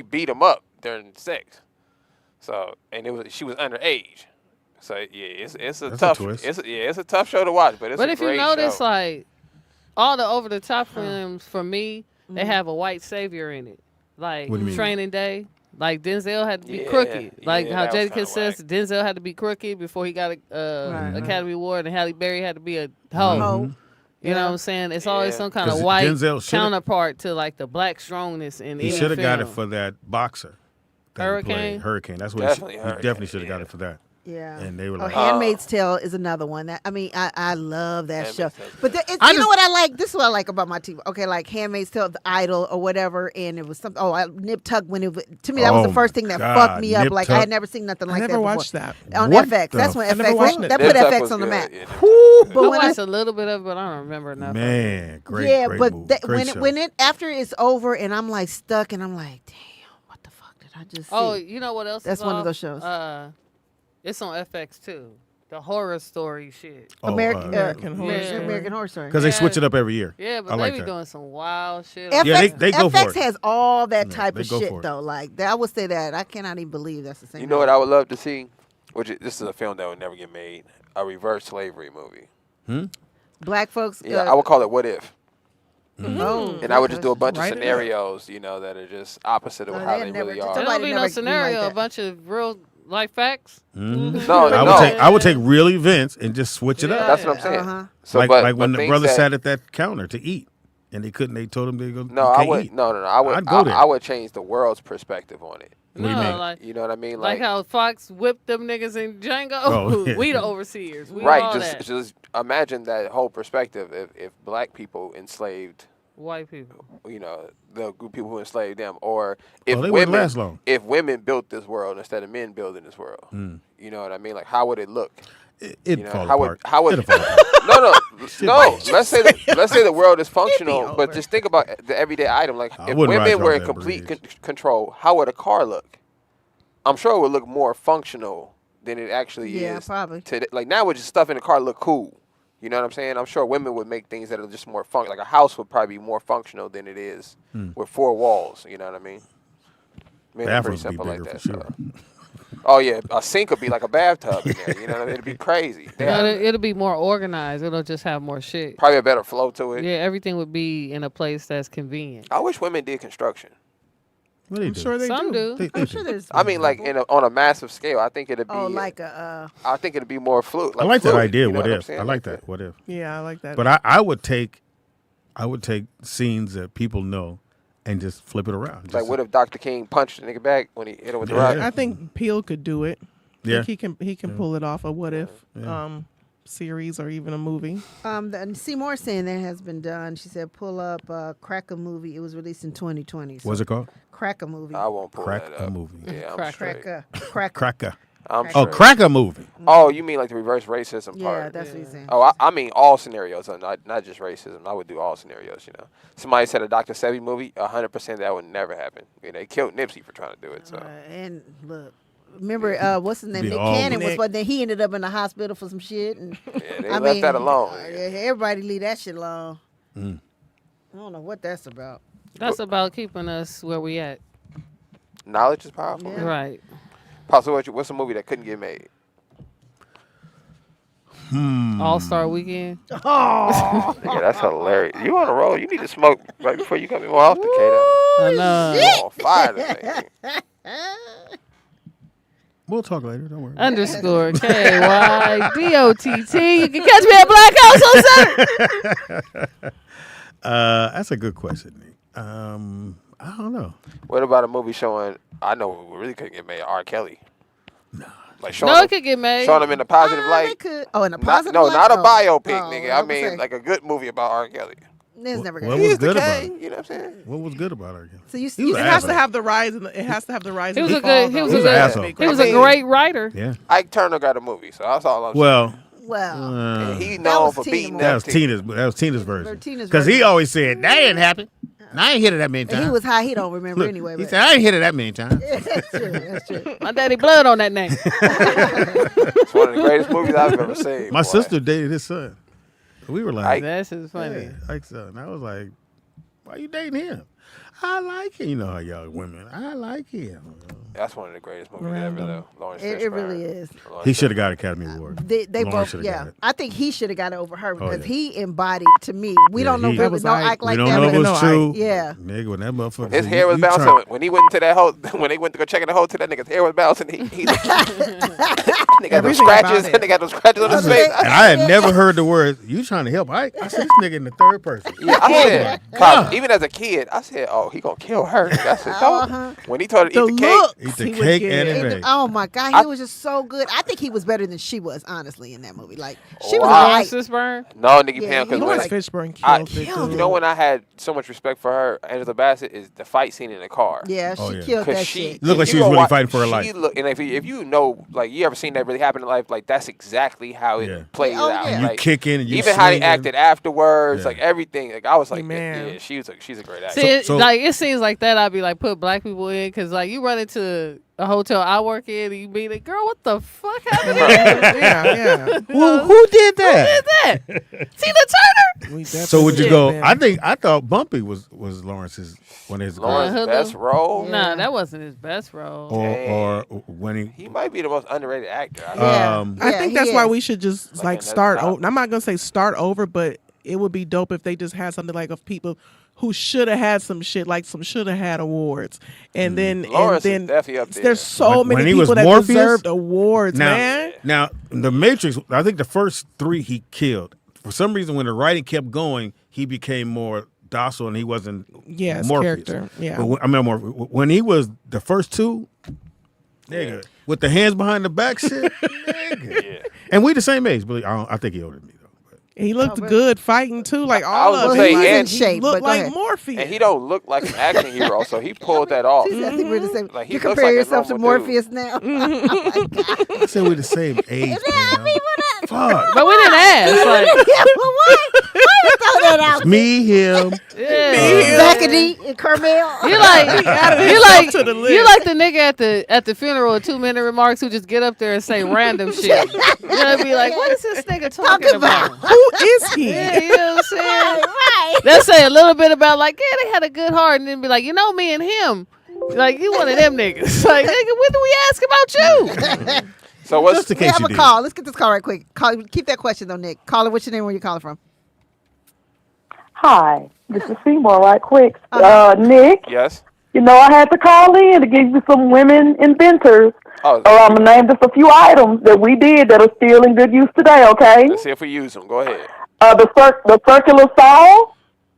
beat him up during sex. So, and she was underage. So yeah, it's a That's a tough twist. it's a tough show to watch, but it's But a if you great notice, show. like, all the over-the-top films, for me, they have a white savior in it. Like, What do you mean? Training Day. Like, Denzel had to be Yeah, crooked. Like, yeah, how that was Jadakiss kinda says Denzel had to be crooked before he got a Academy Award, and Halle Berry had to be a hoe. Ho. You know what I'm saying? It's always some kind of 'Cause white Denzel shoulda- counterpart to like the black strongness in He any should have got it film. for that boxer. that he played. Hurricane? Hurricane. That's what Definitely he Hurricane, definitely should have got it for that. Yeah. And they were Oh, like, Handmaid's Tale is another one. That I mean, I love that show. Handmaid's Tale. But you I know just- what I like? This is what I like about my TV. Okay, like Handmaid's Tale, The Idol, or whatever, and it was something. Oh, Nip Tuck. When it was, to me, that was Oh the first my thing that God, fucked me up. Nip Like I Tuck. had never seen nothing like I that. never before. watched that. On What FX. the That's when I never FX. watched it. That Nip put Tuck FX was on the good, map. yeah, Nip Tuck Woo, was good. but I when I watched a little bit of it, but I don't remember enough. man, great, yeah, great but movie. that, Great show. when it after it's over and I'm like stuck and I'm like, damn, what the fuck did I just see? Oh, you know what else? That's is one of off? those shows. It's on FX too. The horror story shit. Oh, American Horror yeah. Story. American Horror Story. Because they switch it up every year. Yeah, but I they like be that. doing some wild shit. FX, Yeah, they go for FX it. has all that Yeah, type they of go shit for it. though. Like I would say that I cannot even believe that's the same. You know what I would love to see? This is a film that would never get made. A reverse slavery movie. Black folks. Yeah, I would call it What If. Oh, And I would just do a bunch of Write it up. scenarios, you know, that are just opposite of No, how they they never really just are. There Somebody don't be never no be scenario. like A bunch of real life facts. No, I would take really events and just switch it up. That's what I'm saying. Uh-huh. So, like but, like when but the things brother that- sat at that counter to eat, and they couldn't. They told him they go. No, you I can't would. eat. No. I would. I'd go there. I would change the world's perspective on it. What do you No, mean? like You know what I mean? like how Fox whipped them niggas in Django. Oh, yeah. We the overseers. We right. all Just that. just imagine that whole perspective. If black people enslaved, White people. you know, the group of people who enslaved them, or if they wouldn't women last long. if women built this world instead of men building this world. You know what I mean? Like how would it look? It'd You know, fall how apart. would how would It'll fall apart. no. Let's say the world is functional, but just think about the everyday item. Like I if wouldn't ride women were in across that complete bridge. control, how would a car look? I'm sure it would look more functional than it actually Yeah, is. probably. Like now, with just stuff in the car look cool. You know what I'm saying? I'm sure women would make things that are just more fun. Like a house would probably be more functional than it is with 4 walls. You know what I mean? Men are pretty Bathrooms would be simple like bigger that. for sure. Oh yeah, a sink would be like a bathtub in there. You know what I mean? It'd be crazy. They No, have it'll be more organized. It'll just have more shit. probably a better flow to it. Yeah, everything would be in a place that's convenient. I wish women did construction. What do they I'm do? sure they Some do. They I'm do. sure there's. I mean, like on a massive scale. I think it'd be. Oh, like a. I think it'd be more fluid. I like that fluid, idea. you know What I'm if? saying? I like that. What if? Yeah, I like that. But I would take scenes that people know and just flip it around. Like, Just- what if Dr. King punched the nigga back when he hit him with the Yeah. rock? I think Peel could do it. I Yeah. think he can pull it off. A what if series or even a movie. Seymour saying that has been done. She said, pull up Crack a Movie. It was released in 2020. So What's it called? Crack a Movie. I won't pull Crack that a up. movie. Yeah, I'm Crack- straight. Cracker. I'm Oh, straight. crack a movie. Oh, you mean like the reverse racism Yeah, part? that's what he's saying. Oh, I mean all scenarios, not just racism. I would do all scenarios, you know. Somebody said a Dr. Sebi movie, 100% that would never happen. You know, they killed Nipsey for trying to do it. So And look, remember what's his name? Be Nick all Cannon was, Nick. but then he ended up in the hospital for some shit. And yeah, they left that alone. Everybody leave that shit alone. Mm. I don't know what that's about. That's about keeping us where we at. Knowledge is powerful. Yeah. Man. Right. Paul, so what's a movie that couldn't get made? All-Star Weekend. Oh, Nigga, that's hilarious. You on a roll. You need to smoke right before you come in more often, Kato. I know. You on fire today. We'll talk later. Don't worry. Underscore KYDOTT. You can catch me at Black House on Saturday. That's a good question, Nick. I don't know. What about a movie showing, I know what really couldn't get made, R. Kelly? No. Like showing No, him, it could get made. showing him in a positive they light. could. Oh, in a Not, positive no, light? not a Oh. biopic, Oh, nigga. I I was gonna mean, say, like a good movie about R. Kelly. it's never What gonna. was He's the good about king, it? you know what I'm saying? What was good about her? So you, He was It an has to asshole. have the rise and it has to have the rise. He and was the a good. fall, He was though. a He was an good. asshole. He was I a mean- great writer. Yeah. Ike Turner got a movie, so that's all I'm saying. Well, Well, And he That known was for Tina beating Moore. that up was Tina. Tina's version. Tina's Because he version. always said that didn't happen. And I ain't hit it that many and times. he was high. He don't remember Look, anyway. he But said I ain't hit it that many times. that's true. That's true. My daddy blood on that name. It's one of the greatest movies I've ever seen. My boy. sister dated his son. We were like, That shit's funny. yeah, Ike's son. I was like, why you dating him? I like him. You know how y'all women. I like him. That's one of the greatest movies ever, Random. though. Lawrence It Fishburne. really is. Lawrence He should have Fishburne. got Academy Award. They Lawrence both, shoulda yeah. got it. I think he should have got it over her because yeah. he embodied to me. We Yeah, don't know he- really was no aight. act like we don't that. know if but- it No, was true. Yeah. Nigga, when that motherfucker. His said, hair was you bouncing. trying- When he went into that hole, when they went to go check in the hole, that nigga's hair was bouncing. He got those Everything about scratches. it. They got those scratches on his face. And I had never heard the words, you trying to help. I said this nigga in the third person. Yeah, I said, Cos, even as a kid, I said, "Oh, he gonna kill her." I said, "No." When he told her to eat the cake, looks Eat the he would cake get. and He the did- bag. oh my God, he was just so good. I think he was better than she was, honestly, in that movie. Like she was Wow. Lawrence alright. Fishburne. no, Nikki Yeah, Pam, he because was when Lawrence Fishburne I, killed it. killed you too. know when I had so much respect for her, Angela Bassett, is the fight scene in the car. Yeah, Oh, she yeah. killed that Because she shit. Looked like if she you was go really watch- fighting for her she life. Look, and if you know, like you ever seen that really happen in life, like that's exactly how it Yeah. played Oh, out. yeah. And you Like, kicking and you even how they swinging. acted afterwards, Yeah. like everything. Like I was like, Man. yeah, she's a great actress. See, So- like it seems like that. I'd be like, put black people in because like you run into a hotel I work in, and you be like, girl, what the fuck happened? Here? Yeah. Who did that? Who did that? Tina Turner. We So would you definitely go? been- I thought Bumpy was Lawrence's one of his Lawrence's Hoodlum. best role. Nah, that wasn't his best role. or when He might be the most underrated actor. I think. Yeah. I I think he that's why is. we should just Like, like and start that's over. I'm not gonna say start over, but it would be dope if they just had something like of people who should have had some shit, like some should have had awards, and then Lawrence is and then definitely up there. there's so When many he was people that Morpheus? deserved awards, now man. now the Matrix. I think the first three he killed. For some reason, when the writing kept going, he became more docile and he wasn't Yeah, his Morpheus. character, yeah. But when, I mean, when he was the first two, nigga, with the hands behind the back shit, nigga. Yeah. And we the same age, but I think he older than me though. But He looked really? good fighting too, like I all was of gonna it. say, Like, and- he shape, looked but go like ahead. Morpheus. And he don't look like an action hero, so he pulled that off. I think we're the same. Like, he You looks compare like a yourself to normal dude. Morpheus now. I said we're the same age, man. Fuck. But we didn't ask. Like, yeah, but why? Why you throw that out? Me, him. yeah. Zackady and Carmel. You like added you like himself to the you list. like the nigga at the funeral with 2-minute remarks who just get up there and say random shit. You know, be like, what is this nigga talking about? Who is he? Yeah, you know what I'm saying? Right. They'll say a little bit about like, yeah, they had a good heart, and then be like, you know, me and him, like you one of them niggas. Like, nigga, when do we ask about you? So what's Just in We case have you a did. call. Let's get this call right quick. Keep that question though, Nick. Caller, what's your name? Where you calling from? Hi, this is Seymour right quick. Nick? Nick, yes? you know I had to call in to give you some women inventors. Oh, I'm going to name just a few items that we did that are still in good use today, okay? let's see if we use them. Go ahead. The circular saw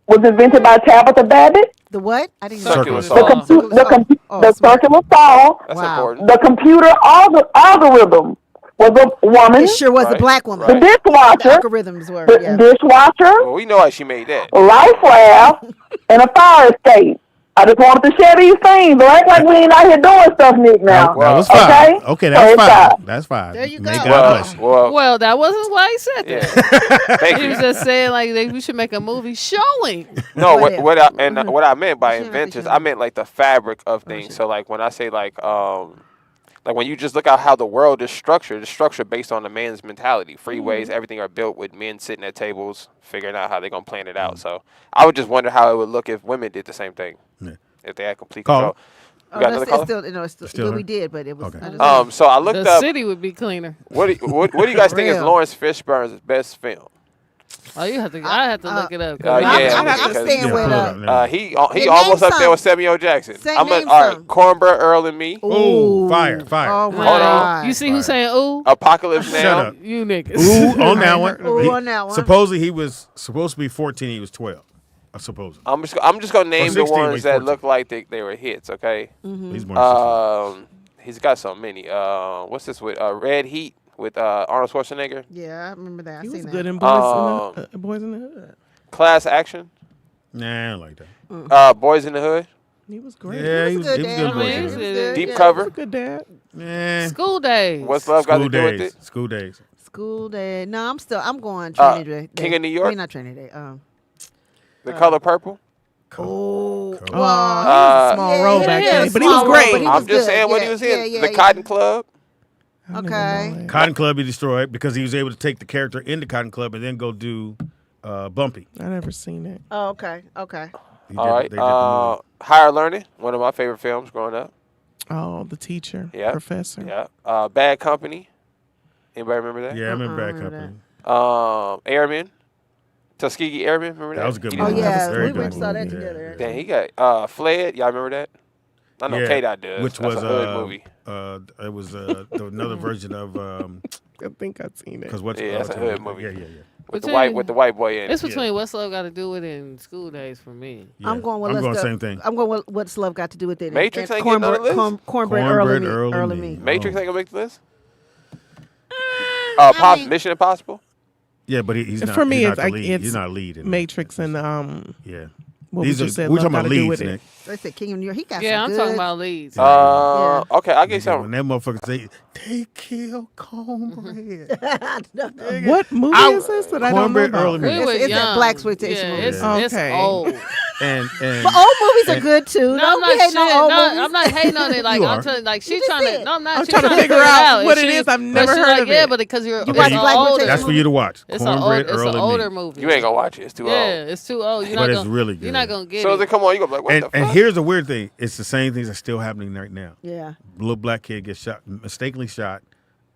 was invented by Tabitha Babbitt. The what? I didn't Circular know. saw. The circular saw, That's Wow. important. the computer algorithm was a woman. It sure was a Right, black woman. The right. The dishwasher, algorithms were. the Yeah. dishwasher, Well, we know how she made that. life raft, and a fire escape. I just wanted to share these things. Don't act like we ain't out here doing stuff, Nick, now. That was Well, fine. okay? Okay, So that's it's fine. fine. That's fine. There you May go. God bless you. Well, Well, that wasn't why he said yeah. that. Thank He you. was just saying like we should make a movie showing. No, Go ahead. what I meant by Shouldn't be inventors, showing. I meant like the fabric of things. So like when I say like when you just look at how the world is structured, it's structured based on the man's mentality. Freeways, everything are built with men sitting at tables, figuring out how they're gonna plan it out. So I would just wonder how it would look if women did the same thing. Yeah. If they had complete Caller. control. Oh, You got that's, another caller? it's Still still her? we did, but it was. Okay. I just- So I looked The up. city would be cleaner. What do you guys think is Real. Lawrence Fishburne's best film? Oh, you have to. I have to look it up. yeah, I'm because- staying Yeah, with pull it up now. he name almost up there some. with Samuel Jackson. Say- I'm name all right. some. Cornbread Earl and Me, Ooh, fire. Oh my Hold on. God. You see who's saying ooh? Apocalypse Shut Now. up. You niggas. Ooh, on that one. Ooh, on that one. Supposedly he was supposed to be 14. He was 12. Supposedly. I'm just gonna name the 16, but ones he's that 14. look like they were hits. Okay. He's born 16. He's got so many. What's this with Red Heat with Arnold Schwarzenegger? Yeah, I remember that. I He was seen good that. in Boys in the Hood. Class Action. Nah, I don't like that. Boys in the Hood. He was great. Yeah, He he was was good, good. Dad. Boy, I mean, he he was was good. good. Deep Yeah. cover. Good dad. Nah. School days. What's love got to School do with days. it? School days. School day. No, I'm going Trinity Day. King of New York? I mean, not Trinity Day. The Color Purple. Oh, Cool. well, He was a small yeah, role yeah, back yeah, then, but he small was role, great. but he I'm was just good. saying what Yeah, he was yeah, in. yeah, The yeah. Cotton Club. I didn't Okay. even know that. Cotton Club he destroyed because he was able to take the character in the Cotton Club and then go do Bumpy. I never seen it. Oh, okay, okay. He All did- right. they did the movie. Higher Learning. One of my favorite films growing up. Oh, the teacher, Yeah. professor. Yeah. Bad Company. Anybody remember that? Yeah, I remember Bad Company. Airmen. Tuskegee Airmen. Remember that? That was a good Oh movie. yeah, Very we good went and saw that movie. together. Then he got Fled. Y'all remember that? I know Yeah, K-Dot does. which That's was a hood movie. It was another version of. I think I've seen it. Because what's Yeah, that's a hood movie. Yeah. With the white boy in it. It's between What's Love Got to Do with it and School Days for me. Yeah. I'm going with I'm going same thing. I'm going with What's Love Got to Do with it. Matrix ain't getting on the list? Cornbread Earl and Me. Matrix ain't gonna make the list. Mission Impossible. Yeah, but he's not. For me, he's it's not the like lead. it's He's not leading. Matrix and Yeah. What These we are, just said. we're Love talking about Gotta Do leads, with it. Nick. They said King of New York. He got Yeah, some I'm good. talking about leads. Okay, I'll get you something. When that motherfucker say, "They kill cornbread." What movie is this that I don't know Cornbread Earl about? and Me. We were It's young. that black exploitation movie. It's Okay. old. And But old movies are good too. No, I'm Don't be not hating on old movies. I'm not hating on it. Like You I'm are. telling, like she's just trying to. did. No, I'm not. I'm She's trying to figure it out what And it she- is. I've but never she's heard like, of yeah, it. but because you're. You it's watch an Black older. that's for you to watch. It's Cornbread it's Earl an and older Me. movie. You ain't gonna watch it. It's too Yeah, old. it's too old. You're But not it's gonna, really You're not good. gonna get So as it. it come on, you gonna be like, what the And fuck? here's the weird thing: it's the same things that's still happening right now. Yeah. Little black kid gets shot, mistakenly shot,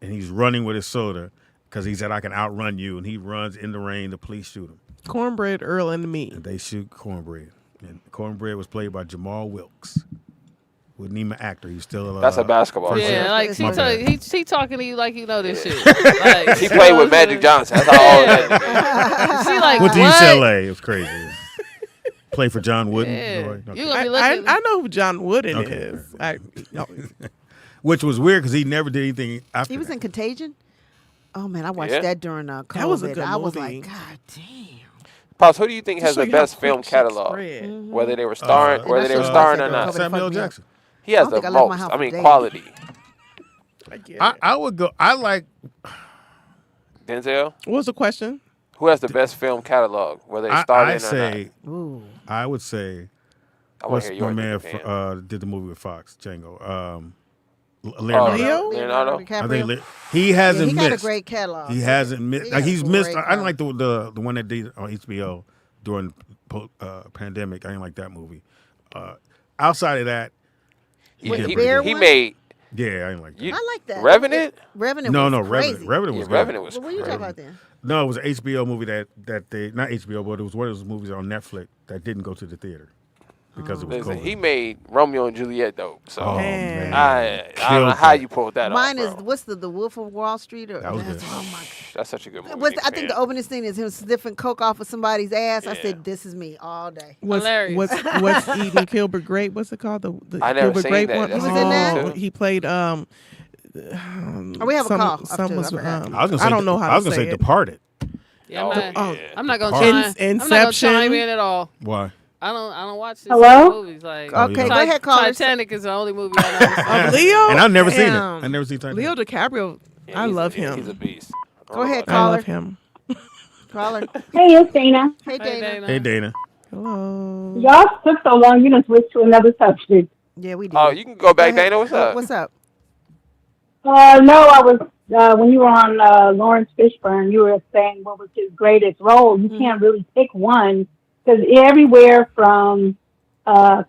and he's running with his soda because he said, "I can outrun you," and he runs in the rain. The police shoot him. Cornbread Earl and Me. And they shoot Cornbread. And Cornbread was played by Jamal Wilkes. Wasn't even an actor. He's still That's a basketball first player. Yeah, year. like My bad. she talking to you like you know this shit. Like, He played with Magic Johnson. That's how old that nigga is. She like Went to what? UCLA. It was crazy. Played for John Wooden. Yeah. Roy. Okay. You gonna be looking. I know who John Wooden Okay. is. Which was weird because he never did anything after He was that. in Contagion. Oh man, I watched Yeah. that during COVID. That was a good I was movie. like, God damn. Pops, who do you think has show the you how best film quick shit catalog? spread. Whether they were starring, And whether I they were showed starring you or that not. COVID Samuel fucked me up. Jackson. He has I the think I left my most. house I mean, for days. quality. I get it. I would go. I like. Denzel. What was the question? Who has the best film catalog? Whether they starred in or say. Ooh. I would say. not. I want What's to hear my your man opinion. did the movie with Fox, Django? Leonardo. Leo? Leonardo? I DiCaprio. think he hasn't he got a missed. great catalog. He hasn't missed. He Like got a he's missed. great I didn't like the one that did on HBO during pandemic. I didn't like that movie. Outside of that, With the He bear one? made. yeah, I didn't like that. You, I like that. Revenant? Revenant No, was no, crazy. Revenant Yeah, was good. Revenant was What were you crazy. talking about then? No, it was an HBO movie that they not HBO, but it was one of those movies on Netflix that didn't go to the theater because it was Listen, COVID. he made Romeo and Juliet dope. So Oh, Man. man. I don't know Killed how that. you pulled that Mine off. is bro. what's the Wolf of Wall Street or That was that's- good. oh my That's such a good movie. What's Big I think the fan. opening scene is him sniffing coke off of somebody's ass. I Yeah. said, "This is me all day." Hilarious. What's Eden Gilbert Grape? What's it called? The I never Gilbert seen Grape that. one. That's He was in that? too. He played. Oh, we have a call. Some Up to, was, I forgot. I was gonna say. I don't know how I was to gonna say say it. Departed. Yeah, Oh, yeah. I'm not gonna Hard. chime. I'm not gonna Inception. chime in at all. Why? I don't watch this Hello? movies like. Oh, Okay, yeah. go ahead, caller. Titanic is the only movie I know. Leo. And I've never seen it. Damn. I never seen Titanic. Leo DiCaprio. Yeah, I he's love yeah, He's a him. beast. Go ahead, I caller. love him. Caller. Hey, it's Dana. Hey, Dana. Hey, Dana. Hello. Y'all took so long, you done switched to another subject. Yeah, we did. Oh, you can go back, Go ahead. Dana. What's up? What's up? No, I was when you were on Lawrence Fishburne, you were saying what was his greatest role. You can't really pick one because everywhere from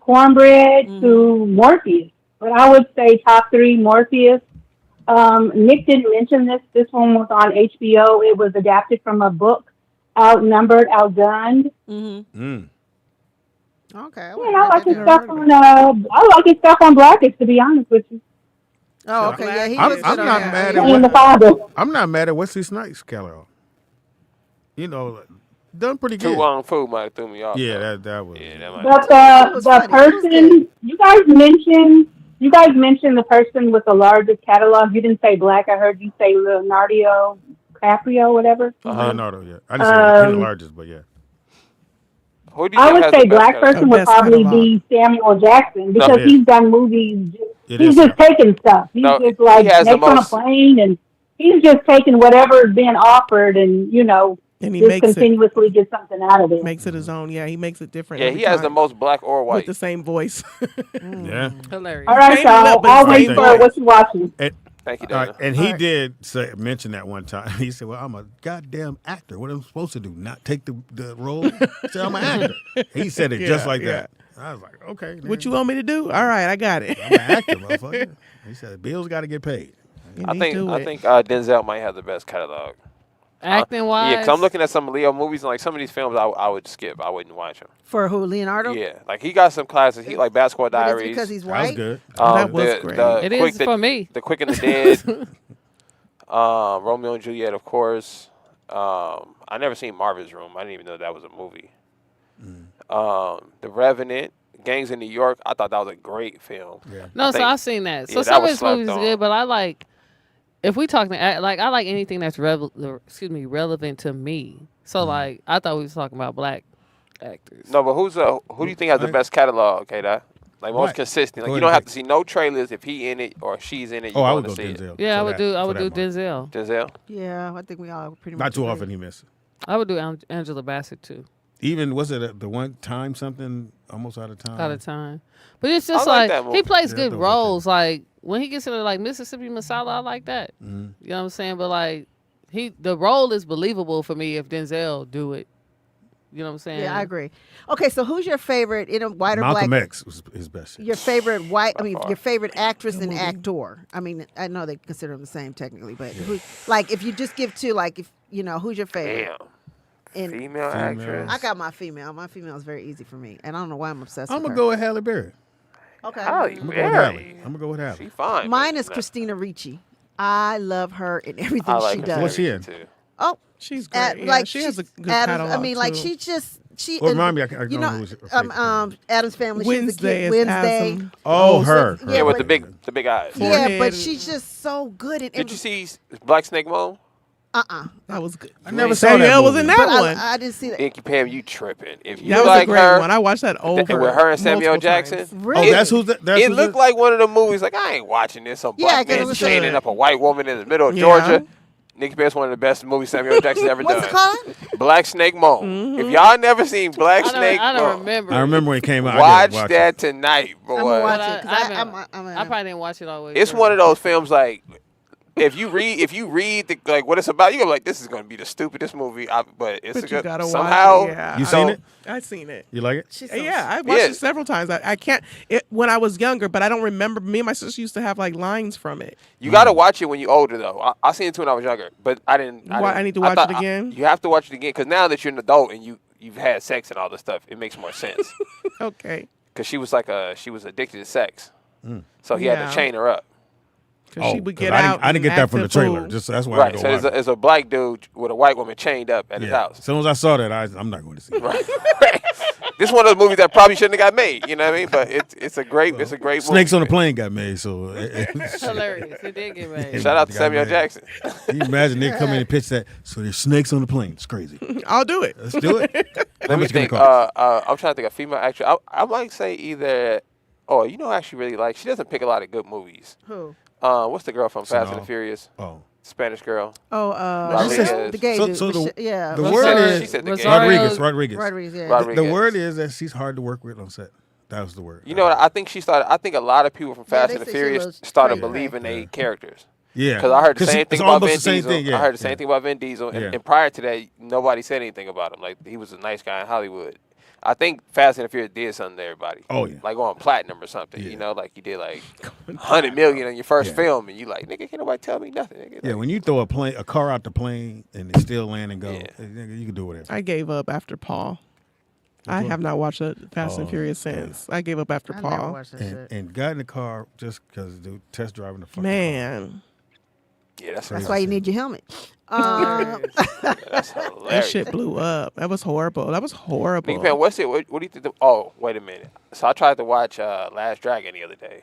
Cornbread to Morpheus. But I would say top three: Morpheus. Nick didn't mention this. This one was on HBO. It was adapted from a book, Outnumbered, Outgunned. Mm. Okay. I like his stuff on. I like his stuff on Blackish, to be honest with you. Oh, okay. Yeah, he I'm was not good on that. mad Yeah. at Playing the what, father. I'm not mad at Wesley Snipes' catalog. You know, done pretty good. Too Long Food might have threw me off. Yeah, though. that was. Yeah, that might. But was the funny. It was person good. you guys mentioned the person with the largest catalog. You didn't say Black. I heard you say Leonardo DiCaprio, whatever. Leonardo, yeah. I didn't say the largest, but yeah. Who do you I think would has say the best Black catalog? person would Best probably catalog. be Samuel Jackson because yeah. he's done movies. It He's is, just taking stuff. He's No, just like he has the next on a most- plane, and he's just taking whatever's being offered, and And he just makes continuously get something out of it. it his own. Yeah, he makes it different. Yeah, every he has the time most black or with white. the same voice. Yeah. Hilarious. All right, Change it up, y'all. but I'll it's wait same for voice. what you're watching. Thank you, All Dana. right, and he did mention that one time. He said, "Well, I'm a goddamn actor. What am I supposed to do? Not take the role? I said, I'm an actor." He said it just like that. I was like, okay. What you want me to do? All right, I got it. I'm an actor, motherfucker. He said, bills got to get paid. I think Denzel might have the best catalog. Acting wise? Yeah, because I'm looking at some Leo movies, and like some of these films I would skip. I wouldn't watch them. For who, Leonardo? Yeah, like he got some classics. He like Basketball But Diaries. it's because he's That white? was good. That was great. It is for me. The Quick and the Dead. Romeo and Juliet, of course. I never seen Marvin's Room. I didn't even know that was a movie. The Revenant, Gangs in New York. I thought that was a great film. Yeah. No, so I've seen that. So yeah, some that of his movies slept are on. good, but I like, if we talking, like I like anything that's relevant to me. So like, I thought we was talking about black actors. No, but who do you think has the best catalog? Okay, that like most Right. consistent. Like Go you ahead don't and have pick. to see no trailers if he in it or she's in it. You Oh, I want would to go see it. Denzel. Yeah, for I would do that mark. Denzel. Denzel. Yeah, I think we all pretty much. Not too agree. often he misses. I would do Angela Bassett too. Even, was it the one time something, almost out of time? Out of time. But it's just I like like that movie. he plays Yeah, good that was okay. roles. Like when he gets into like Mississippi Masala, I like that. Mhm. You know what I'm saying? But like the role is believable for me if Denzel do it. You know what I'm saying? Yeah, I agree. Okay, so who's your favorite in a white or Malcolm black? X was his best. Your favorite your favorite actress and movie. actor. I mean, I know they consider them the same technically, but who, like if you just give two, like if you know who's your favorite? Damn. And Female actress. I got my female. My female is very easy for me, and I don't know why I'm obsessed I'm with going her. to go with Halle Berry. Okay. Halle I'm going to go with Halle. Berry. I'm going to go with Halle. She fine. Mine but is nah. Christina Ricci. I love her in everything I like she Christina does. What's she in? Ricci, too. Oh, She's great. Yeah, like she has a good Adams, catalog I mean, like too. she. Well, remind me, I you don't know, know who's her favorite. Adam's Family. She's the Wednesday kid, is Wednesday. Adam. Oh, so- her. yeah, Yeah, with but- the big eyes. Yeah, Forehead but and- she's just so good at. Did you see Black Snake Moan? That was good. I never saw that Danielle was in movie. that But one. I didn't see that. Inky Pam, you tripping? If you That was like a great her, one. I watched that over. with her and Samuel multiple Jackson. times. Really? Oh, that's who's that? That's It who's looked that? like one of the movies. Like I ain't watching this. Some Yeah, black 'cause it man was chaining good. up a white woman in the middle of Yeah. Georgia. Nicky Pam's one of the best movies Samuel Jackson's ever What's done. it called? Black Snake Moan. If y'all never seen Black Snake I don't Moan, remember. I remember when it came out. watch I that tonight, I'm gonna boy. watch But it because I probably didn't watch it all the way. It's through. one of those films like. If you read the, like what it's about, you're like, this is gonna be the stupidest movie. But it's But a you good gotta somehow. watch it. Yeah. You seen it? I've seen it. You like it? She's so- Yeah, I watched Yeah. it several times. I can't. When I was younger, but I don't remember. Me and my sister used to have like lines from it. You gotta watch it when you're older though. I seen it too when I was younger, but I didn't. I need to watch it again? You have to watch it again because now that you're an adult and you've had sex and all this stuff, it makes more sense. Okay. Because she was addicted to sex, so he had Yeah. to chain her up. Because she would 'cause get I out. didn't, I didn't and get that act from a the trailer. fool. Just that's why I Right. go So watch it. there's a black dude with a white woman chained up at his house. As soon as I saw that, I'm not going to see it. Right. This is one of those movies that probably shouldn't have got made. You know what I mean? But it's a great movie. Snakes on the Plane got made, so It's hilarious. It did get made. Shout out to Got Samuel made. Jackson. Can you imagine they come in and pitch that? So there's snakes on the plane. It's crazy. I'll do it. Let's do it. How Let me much gonna think. cost? I'm trying to think of female actress. I might say either. Oh, you know, who I actually really like. She doesn't pick a lot of good movies. Who? What's the girl from Fast and Sanaa. the Furious? Oh, Spanish girl. Oh, Rodriguez. the gay So- dude. so the- yeah. the Rosario- word is She said the Rosario- gay. Rodriguez. Rodriguez. Yeah. Rodriguez. The word is that she's hard to work with on set. That was the word. You know what? I think she started. I think a lot of people from Yeah, Fast they and the say she Furious was started crazy. believing they characters. Yeah. Because I heard the 'Cause same it's thing about almost Vin the same Diesel. thing, yeah, I heard the yeah. same thing about Vin Diesel. And, Yeah. and prior to that, nobody said anything about him. Like he was a nice guy in Hollywood. I think Fast and the Furious did something to everybody. Oh, yeah. Like going platinum or something. Yeah. You know, like you did like 100 million in your first Yeah. film, and you like, nigga, can't nobody tell me nothing. Nigga. Yeah, Like, when you throw a car out the plane and it still land and go, Yeah. nigga, you can do whatever. I gave up after Paul. I one? have not watched Fast and Oh, Furious since. I gave up after I never Paul. watched that and, shit. and got in the car just because dude test driving the fucking Man, yeah, that's That's why you need your helmet. that's that hilarious. shit blew up. That was horrible. That was horrible. Nick Pan, what's it? What do you think? Oh, wait a minute. So I tried to watch Last Dragon the other day.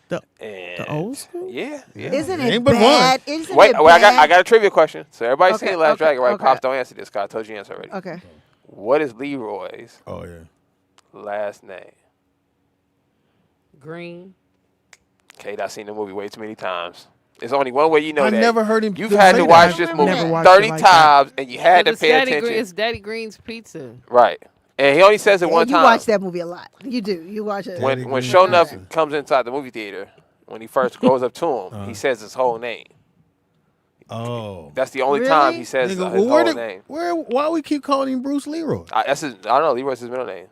The- And old school? Yeah. Isn't Ain't it but one. bad? Isn't Wait, it wait, bad? I got a trivia question. So everybody's Okay, seen Last okay, Dragon, right? okay. Pops, don't answer this, Scott. I told you the answer already. Okay. What is Leroy's Oh yeah. last name? Green. Kate, I've seen the movie way too many times. There's only one way you know I that. never heard him You've say had to that. watch I this never movie watched it 30 like that. times, and you had to It's pay Daddy attention. It's Daddy Green's Pizza. Right. And he only says it Yeah, one you time. watch that movie a lot. You do. You watch it. When Daddy when Green Shonuff Pizza. comes inside the movie theater, when he first goes up to him, he says his whole name. Oh. That's the only Really? time he says Nigga, his well, whole name. why we keep calling him Bruce Leroy? That's his, I don't know. Leroy's his middle name.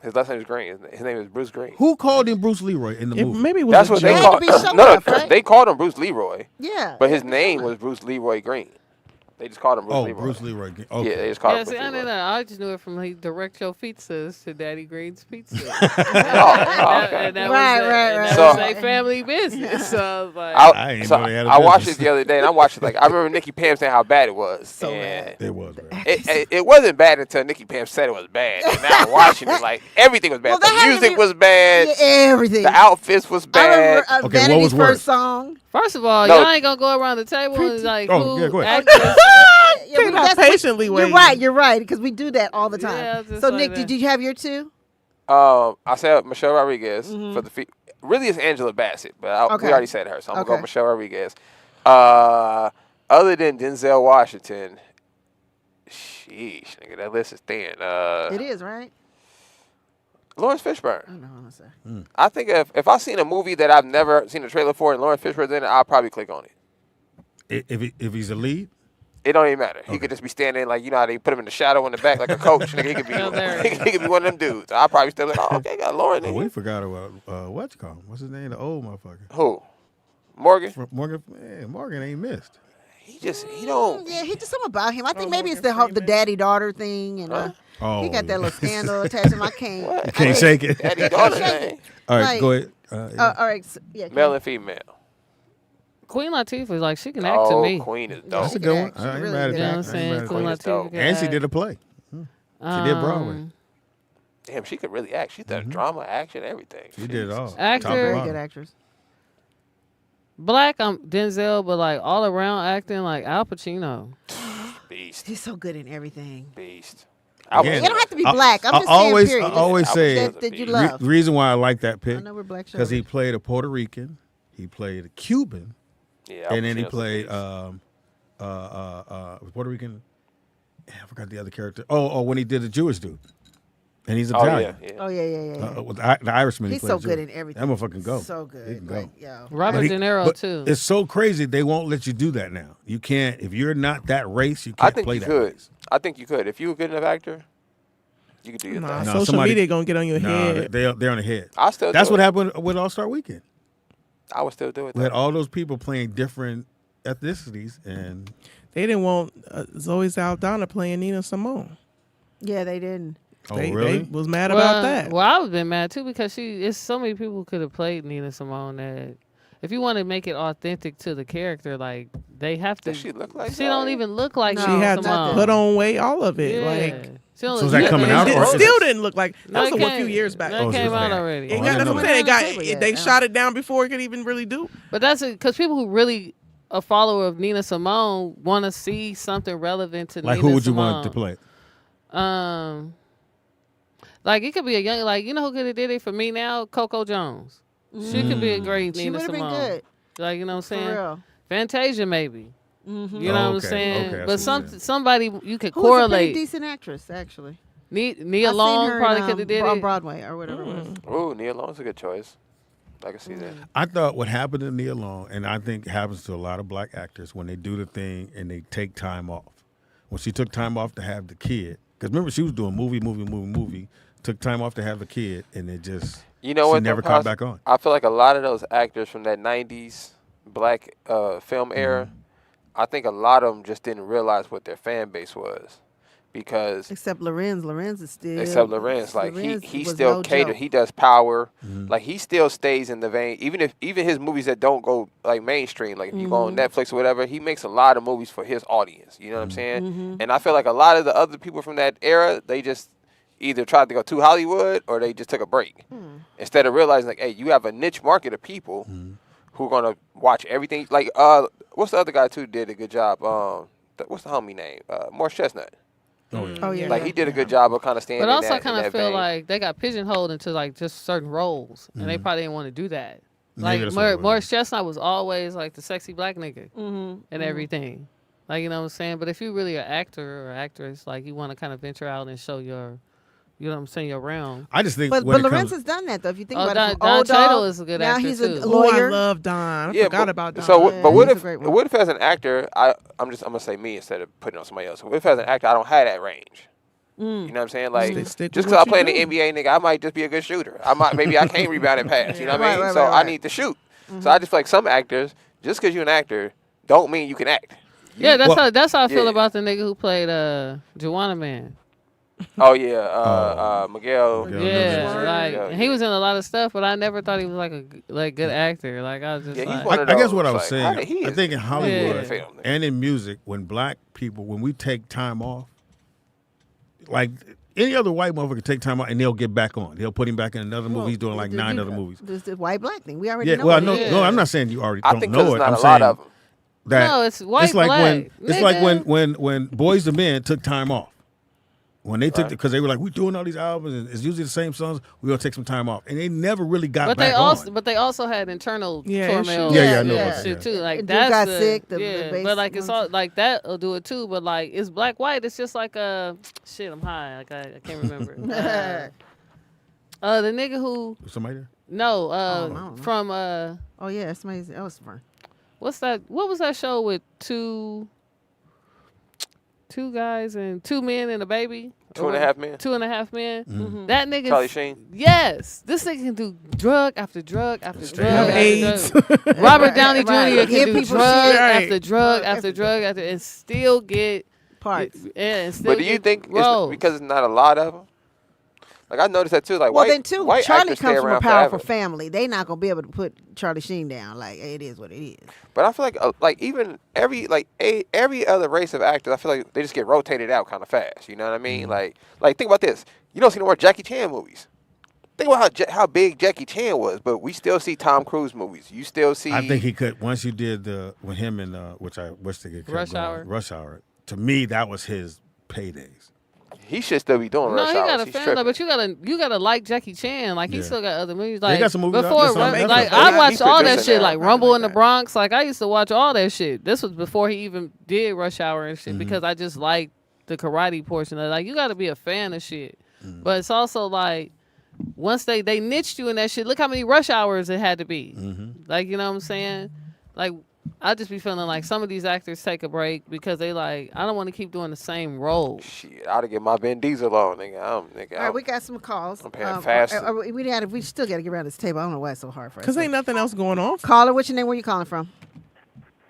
His last name is Green. His name is Bruce Green. Who called him Bruce Leroy in the movie? Maybe it was That's a what they joke. called. It had to be show No, off, right? they called him Bruce Leroy. Yeah. But his name was Bruce Leroy Green. They just called him Bruce Oh, Leroy. Bruce Leroy. Okay. Yeah, they just called Yeah, him see, Bruce I Leroy. didn't know. I just knew it from Direct Your Pizzas to Daddy Green's Pizza. okay. And that Right. was So- a family business. So I was like, I ain't know they had a I watched business. it the other day, and I watched it like I remember Nikki Pam saying how bad it was. So and It was bad. it wasn't bad until Nikki Pam said it was bad. And now I'm watching it like everything was bad. Well, that The had to music be- was bad. Yeah, everything. The outfits was I bad. remember Okay, what Vanity's was worse? first song. first of all, No. y'all ain't gonna go around the table and like Oh, who yeah, go ahead. actors. Yeah, They're not that's- patiently waiting. You're right, because we do that all the time. Yeah, just So, like Nick, that. did you have your two? I said Michelle Rodriguez for the really it's Angela Bassett, but Okay. we already said her, so I'm gonna go Okay. Michelle Rodriguez. Other than Denzel Washington, sheesh, nigga, that list is thin. It is, right? Lawrence Fishburne. I know, I'm sorry. I think if I seen a movie that I've never seen a trailer for and Lawrence Fishburne's in it, I'll probably click on it. If he's a lead, It don't even matter. He could just be standing like, you know how they put him in the shadow in the back like a coach. Nigga, he could be he could be one of them dudes. I'll probably still like, oh, okay, got Lauren in we here. forgot about what you call him? What's his name? The old motherfucker. Who? Morgan? Morgan. Man, Morgan ain't missed. He don't. Yeah, he just something about him. I think Oh, maybe it's Morgan the Freeman. daddy-daughter thing, and Oh, he got that yeah. little scandal attached to him. I can't. What? You can't shake it. Daddy daughter thing. All right, Right. go ahead. Yeah. All right, so, yeah. Male and female. Queen Latifah, like she can act Oh, to me. Queen is dope. That's a she good can one. act. She I ain't really mad at can You know that. what I'm I ain't saying? mad at Queen Queen that. is dope. Latifah can And she act. did a play. She did Broadway. Damn, she could really act. She done drama, action, everything. She did it all. Actor. Top to Very bottom. good actress. Black, I'm Denzel, but like all around acting, like Al Pacino. Beast. He's so good in everything. Beast. Again, You don't have to be I- black. I'm I just saying, always- period. I always Just say- that you The love. The reason why I like that I pick know we're black because he shoulders. played a Puerto Rican, he played a Cuban, Yeah, and then he Al Pacino's a played beast. Puerto Rican. I forgot the other character. Oh, when he did the Jewish dude, and he's Oh, yeah, Italian. yeah. Oh yeah. With the Irishman. He's he so played good Jewish. in everything. That motherfucker go. So good. He can go. Like, yo. Robert And he- De Niro but too. It's so crazy they won't let you do that now. You can't if you're not that race. You I can't think play you that could. race. I think you could. If you were a good enough actor, you could do your Nah, thing. No, social somebody- media gonna get on your Nah, head. they're on the head. I still That's do what it. happened with All Star Weekend. I would still do it. We had though. all those people playing different ethnicities, and They didn't want Zoe Saldana playing Nina Simone. Yeah, they didn't. They really? was mad about that. Well, I would have been mad too because it's so many people could have played Nina Simone that if you want to make it authentic to the character, like they have to. Does she look like She don't Zoe? even look like No, She had to Simone. put on weight, all of it. Yeah. Like She don't So look is that good. coming it out, did- or is it- still didn't look like No, that was it a few came- years back. No, Oh, it so came it's out bad. already. It Oh, I got, didn't that's know what I'm that. saying. It got, Yeah. they shot it down before it could even really do. But that's because people who really a follower of Nina Simone want to see something relevant to like Nina who would you Simone. want to play? Like it could be a young, like you know who could have did it for me now? Coco Jones. She could be a great She Nina would have been Simone. good. Like you know what I'm For saying? real. Fantasia maybe. You know what I'm Okay, saying? okay, I But see what you're saying. somebody you could Who's a pretty correlate. decent actress, actually. Nia I seen Long her probably in, could have did on it. Broadway or whatever it was. Ooh, Nia Long's a good choice. I can see that. I thought what happened to Nia Long, and I think happens to a lot of black actors when they do the thing and they take time off. When she took time off to have the kid, because remember she was doing movie, took time off to have a kid, and it just You know she what? never though, caught Pos- back on. I feel like a lot of those actors from that '90s black film era, I think a lot of them just didn't realize what their fan base was, because Except Lorenz. Lorenz is still. except Lorenz, like Lorenz he was still no cater. joke. He does Power, like he still stays in the vein. Even his movies that don't go like mainstream, like if you go on Netflix or whatever, he makes a lot of movies for his audience. You know what I'm saying? And I feel like a lot of the other people from that era, they just either tried to go to Hollywood or they just took a break instead of realizing like, hey, you have a niche market of people who are gonna watch everything. Like what's the other guy too did a good job? What's the homie name? Morris Chestnut. Oh yeah. Like he did a good job of kind of staying. But in also, that, I kind in of that feel vein. like they got pigeonholed into like just certain roles, and they probably didn't want to do that. Maybe Like that's what it was. Morris Chestnut was always like the sexy black nigga and everything. Like you know what I'm saying. But if you really an actor or actress, like you want to kind of venture out and show your, you know what I'm saying, your realm. I just think But when it Lorenz comes, has done that though. If you think Oh, about it, from Don Old Cheadle Dog, is a good now actor, he's too. a Oh, lawyer. I love Don. I Yeah, forgot but- about Don. So, Yeah, but what he's a if great one. what if as an actor, I'm gonna say me instead of putting on somebody else. What if as an actor I don't have that range? You know what I'm saying? Like, Stick just with because I what play in you the NBA, nigga, I might just be a good shooter. Maybe I can't rebound and pass. You know what I mean? So I need to shoot. So I just feel like some actors, just because you're an actor, don't mean you can act. Yeah, that's how I feel about the nigga who played Juwanna Man. Oh yeah, Miguel. Yeah, he was in a lot of stuff, but I never thought he was like a good actor. Like I was just I guess what I was saying, I think in Hollywood film, and in music, when black people, when we take time off, like any other white motherfucker can take time off and they'll get back on. They'll put him back in another movie. He's doing like 9 other movies. This the white black thing. We already know. Well, it. no, I'm not saying you already I don't think know it. not I'm a saying lot of them. that no, it's white it's like black. it's like when Boys to Men took time off. When they took because they were like, we're doing all these albums and it's usually the same songs, we're gonna take some time off. And they never really got back on. But they also had internal turmoil. I know about shit that. too. Like Dude that's got sick. but like it's all like that'll do it too. But like it's black white. It's just like shit. I'm high. Like I can't remember. The nigga who somebody there? No, from oh yeah, somebody's fun. What's that? What was that show with two guys and 2 men and a baby? 2.5 Men. 2.5 Men. Mm-hmm. That nigga. Charlie Sheen. Yes, this nigga can do drug after drug after drug. AIDS. Robert Downey Jr. Right. can do people drug shit. after drug after drug after, and still get parts. And still But do you think roles. it's because it's not a lot of them? Like I noticed that too. Like Well, white, then too, white Charlie actors comes stay from a around powerful forever. family. They not gonna be able to put Charlie Sheen down. Like it is what it is. But I feel like even every other race of actors, I feel like they just get rotated out kind of fast. You know what I mean? Like think about this. You don't see no more Jackie Chan movies. Think about how big Jackie Chan was, but we still see Tom Cruise movies. You still see. I think he could once you did with him and which I wish they could Rush Hour. Rush Hour. To me, that was his paydays. He should still be doing No, Rush he Hours. got a He's fan tripping. though, but you gotta like Jackie Chan. Like he still got other movies. Like got some movies out. before, There's some like Netflix. I watched He's all that producing shit, now. like Rumble in the Bronx. Like I used to watch all that shit. This was before he even did Rush Hour and shit because I just liked the karate portion of it. Like you got to be a fan of shit, but it's also like once they niched you in that shit. Look how many Rush Hours it had to be. Like you know what I'm saying? Like I just be feeling like some of these actors take a break because they like I don't want to keep doing the same role. Shit, I'd have get my Vin Diesel on, nigga. All right, we got some calls. I'm paying fast. We still got to get around this table. I don't know why it's so hard for us. Because ain't nothing else going on. Caller, what's your name? Where you calling from?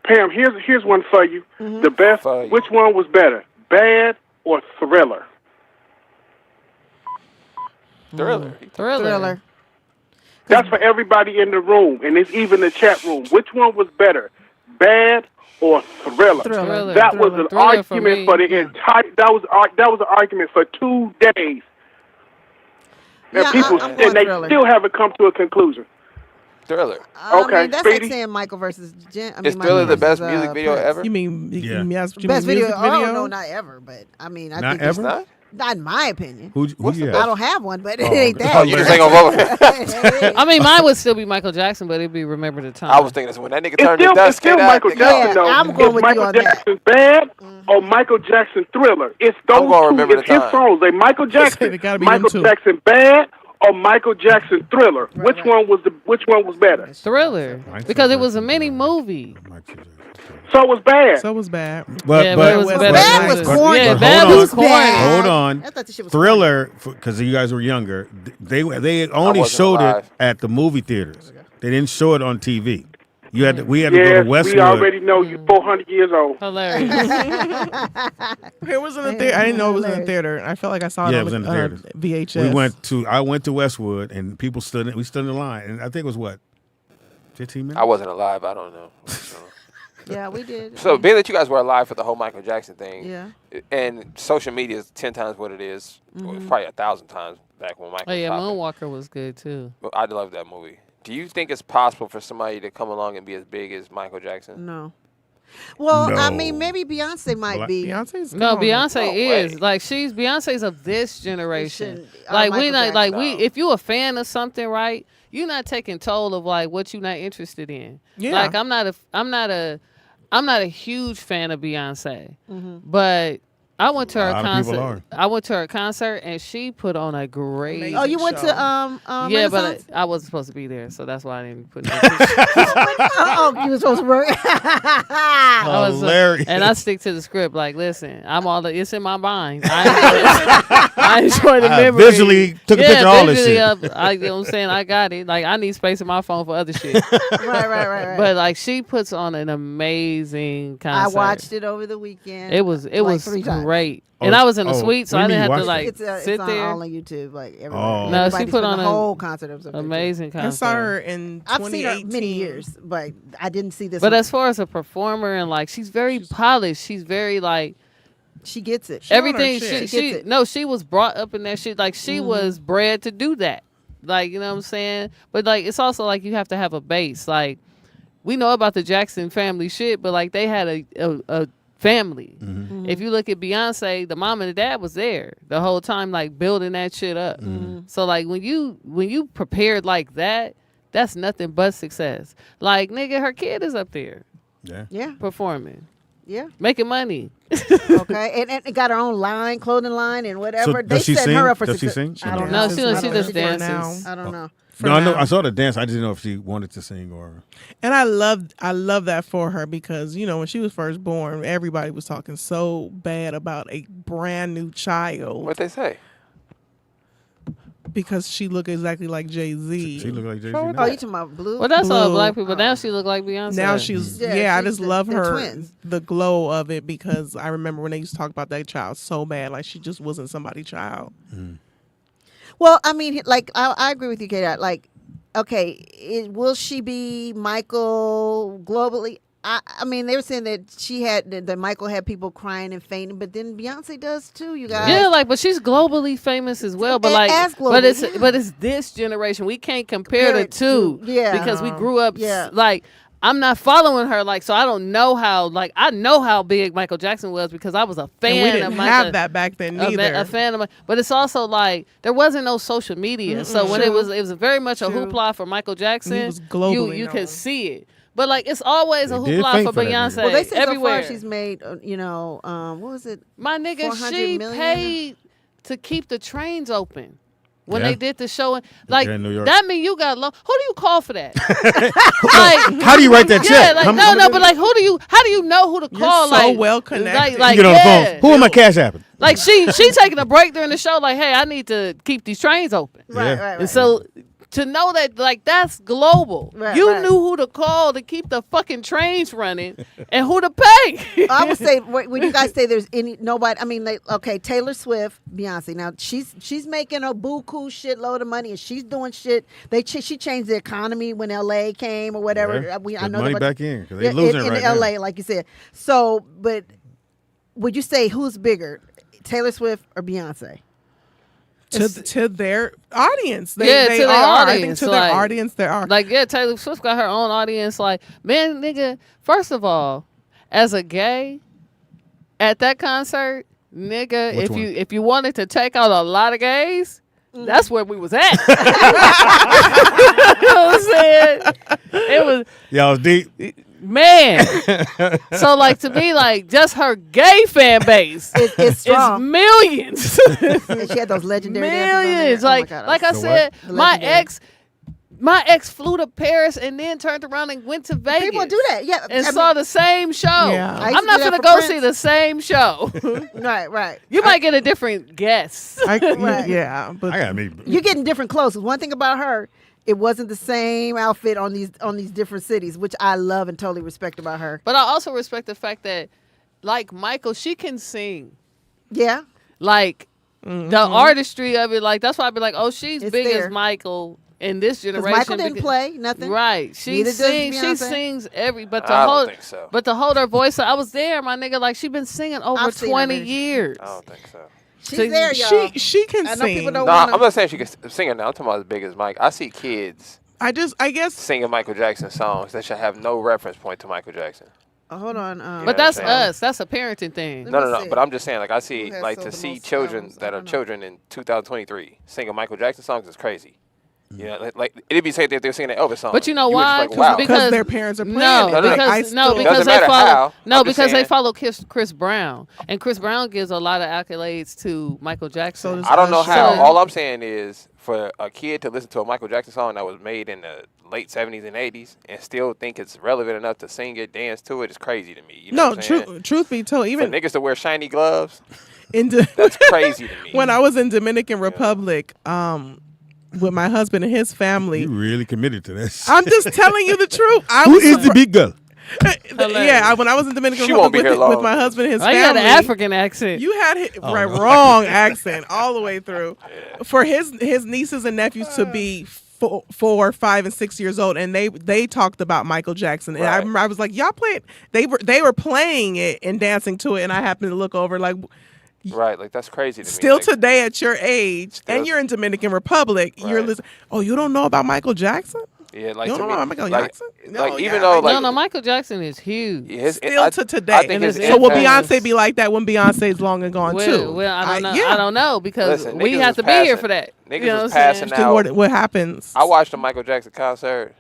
Pam, here's one for you. The best. For you. Which one was better, Bad or Thriller? Thriller. That's for everybody in the room, and it's even the chat room. Which one was better, Bad or Thriller? Thriller. That was an Thriller for argument me. for the entire. That was an argument for 2 days. And Yeah, people, I'm going and they Thriller. still haven't come to a conclusion. Thriller. Okay, that's Speedy? like saying Michael versus Jen. Is Thriller the best music video ever? You mean Yeah. music Best video? video? Oh no, not ever. But I mean, I Not think ever? Not? not in my opinion. Who you I got? don't have one, but it ain't that. Oh, you just ain't gonna vote. I mean, mine would still be Michael Jackson, but it'd be Remember the Time. I was thinking this when that nigga It's turned still, his dust it's still skate out. Michael nigga, Jackson, Yeah, though. I'm going It's with you Michael on that. Jackson Bad or Michael Jackson Thriller. It's those I'm gonna two. Remember It's the his Time. songs. They Michael Jackson, It gotta be Michael them two. Jackson Bad or Michael Jackson Thriller. Which one was better? Thriller because it was a mini movie. So it was Bad. So it was bad. But Yeah, but it was better. Bad was corny. Yeah, but Bad hold was on. corny. Hold on. I thought the shit was Thriller, because you guys were younger, they only wasn't showed alive. it at the movie theaters. They didn't show it on TV. We had to go to Yes, Westwood. we already know you 400 years old. Hilarious. It was in the theater. I didn't know it was in the theater. I felt like I saw it Yeah, it on was in the theaters. VHS. I went to Westwood and people we stood in line, and I think it was what, 15 minutes? I wasn't alive. I don't know. Yeah, we did. So being that you guys were alive for the whole Michael Jackson thing, Yeah. and social media is 10 times what it is, or probably 1,000 times back when Michael. Oh yeah, was popping. Moonwalker was good too. I love that movie. Do you think it's possible for somebody to come along and be as big as Michael Jackson? No. Well, I No. mean, maybe Beyonce might be. Beyonce's No, gone. Beyonce No is way. like Beyonce's of this generation. Shouldn't- Like we Michael not like we Jackson. if you a fan of something, right? You're not taking toll of like what you're not interested in. Yeah. Like I'm not a huge fan of Beyonce, but I went to her A lot of people concert. I went to her concert, and she put on a great. Amazing Oh, you went show. to Yeah, but Renaissance? I wasn't supposed to be there, so that's why I didn't put it. Oh, you were supposed to work. Hilarious. And I stick to the script. Like, listen, it's in my mind. I enjoy the memory. Visually took a picture of all this shit. You know what I'm saying? I got it. Like, I need space in my phone for other shit. Right. But like, she puts on an amazing concert. I watched it over the weekend. It was 3 times. great. And I was in the suite, so what I do you didn't mean have to you watched like It's sit on there. all on YouTube, like everywhere. Oh. No, she Everybody's put putting on the a whole concert of something. Amazing concert. I saw her in 2018. I've seen her many years, but I didn't see this. But one. as far as a performer and like, she's very polished. She's very like she gets it. everything. shit. She gets it. No, she was brought up in that shit. Like she was bred to do that. Like, you know what I'm saying? But like, it's also like you have to have a base. Like, we know about the Jackson family shit, but like they had a family. If you look at Beyonce, the mom and the dad was there the whole time, like building that shit up. So like when you prepared like that, that's nothing but success. Like, nigga, her kid is up there Yeah, performing, yeah. making money. Okay, and got her own clothing line, and whatever. So they does she set sing? her up for Does she success. sing? I don't No, know. she I don't know. just For now. dances. I don't know. No, I know. now. I saw the dance. I didn't know if she wanted to sing or. And I love that for her because, you know, when she was first born, everybody was talking so bad about a brand new child What they say? because she looked exactly like Jay-Z. She looked like Jay-Z. Oh, now. you talking about Blue? Well, that's all Blue. black people. Now she look like Beyonce. Now she's Yeah, I she's just love they're her twins. the glow of it because I remember when they used to talk about that child so bad, like she just wasn't somebody's child. Well, I mean, like I agree with you, Kate. Like, okay, will she be Michael globally? I mean, they were saying that that Michael had people crying and fainting, but then Beyonce does too. You guys, Yeah, like, but she's globally famous as well. But like, As global, but it's yeah. but it's this generation. We can't compare Compare the it two, to- yeah. because we grew up. Yeah. Like, I'm not following her, like, so I don't know how. Like, I know how big Michael Jackson was because I was a fan And we didn't of have Michael. that back then a neither. fan of but it's also like there wasn't no social media, so when it was very much a True. hoopla for Michael Jackson. And he was globally you known. could see it, but like it's always a They did hoopla faint for for that Beyonce. nigga. well, they said everywhere. so far she's made, what was it? My nigga, 400 she million? paid to keep the trains open when Yeah. they did the show. Like, in New York. that mean you got low. Who do you call for that? Like, How do you write that yeah, check? like How- no, but like how do you know who to You're call? so like, well connected. Like, You get on the yeah. phone. Who am I cash apping? Like she taking a break during the show. Like, hey, I need to keep these trains open. Right, Yeah. right. And so to know that, like, that's global. Right, You right. knew who to call to keep the fucking trains running and who to pay. I would say when you guys say there's nobody. I mean, like, okay, Taylor Swift, Beyonce. Now she's making a buku shitload of money, and she's doing shit. She changed the economy when L.A. came or whatever. Yeah. I Put know money that- back in because they're losing in right L.A. now. like you said. So, but would you say who's bigger, Taylor Swift or Beyonce? to their audience. They Yeah, to their are. I think audience, to their like- audience, they are. Like, yeah, Taylor Swift got her own audience. Like, man, nigga, first of all, as a gay, at that concert, nigga, Which one? if you wanted to take out a lot of gays, that's where we was at. You know what I'm saying? It was, Y'all was deep. man. So, like, to me, like, just her gay fan base It's is strong. millions. And she had those legendary dances on there. Millions. Oh my Like, God, like I The said, what? my Legendary. ex flew to Paris and then turned around and went to Vegas. people do that. Yeah, And I saw mean, the same show. Yeah. I used I'm to not do that gonna for go Prince. see the same show. right. You might get a different guest. Right. Yeah, but I got me. You're getting different clothes. One thing about her, it wasn't the same outfit on these different cities, which I love and totally respect about her. But I also respect the fact that, like Michael, she can sing. Yeah, Like the artistry of it. Like that's why I be like, oh, she's It's big there. as Michael in this because generation. Michael didn't because- play nothing. Right. She Neither does sings. She Beyonce. sings but to I don't hold think so. but to hold her voice. I was there, my nigga. Like she been singing over I've seen her 20 video. years. I don't think so. She's So there, y'all. she can I know sing. people don't No, wanna- I'm not saying she can sing it now. I'm talking about as big as Mike. I see kids I guess singing Michael Jackson songs that should have no reference point to Michael Jackson. Hold on. But Yeah, that's same. us. That's a parenting thing. Let No, me no, no. see. But I'm just saying, like, I see, Who has like, sold to the see most children albums? I that are don't know. children in 2023 singing Michael Jackson songs is crazy. Yeah, like it'd be safe if they're singing an Elvis song. But you know You would just why? like, wow. Because their parents are playing no, it. because Doesn't they matter follow how. I'm just because they saying. follow Chris Brown, and Chris Brown gives a lot of accolades to Michael Jackson. I don't know how. So- All I'm saying is for a kid to listen to a Michael Jackson song that was made in the late 70s and 80s and still think it's relevant enough to sing it, dance to it is crazy to me. You know what I'm saying? Truth be told, even for niggas to wear shiny gloves, that's crazy to me. When I was in Dominican Republic, with my husband and his family, You really committed to that shit. I'm just telling you the truth. Who is the big girl? When I was in Dominican She won't be Republic here with long. my husband and his I family, got an African accent. you had Oh, no. wrong accent all the way through. For his nieces and nephews to be 4, 5, and 6 years old, and they talked about Michael Jackson, and I remember I was like, y'all play it. They were playing it and dancing to it, and I happened to look over like. Right, like that's crazy to me. Still Like, today at your age, and you're in Dominican Republic, you're listening. Oh, you don't know about Michael Jackson? yeah, like You to don't me, know about Michael like, Jackson? like even though like no, Michael Jackson is huge. Still to today. I think his So will impact- Beyonce be like that when Beyonce's long and gone too? Well, I don't know. I don't know because Listen, we niggas have was to be here passing- for that. Niggas You know was what I'm passing saying? out. What happens? I watched a Michael Jackson concert,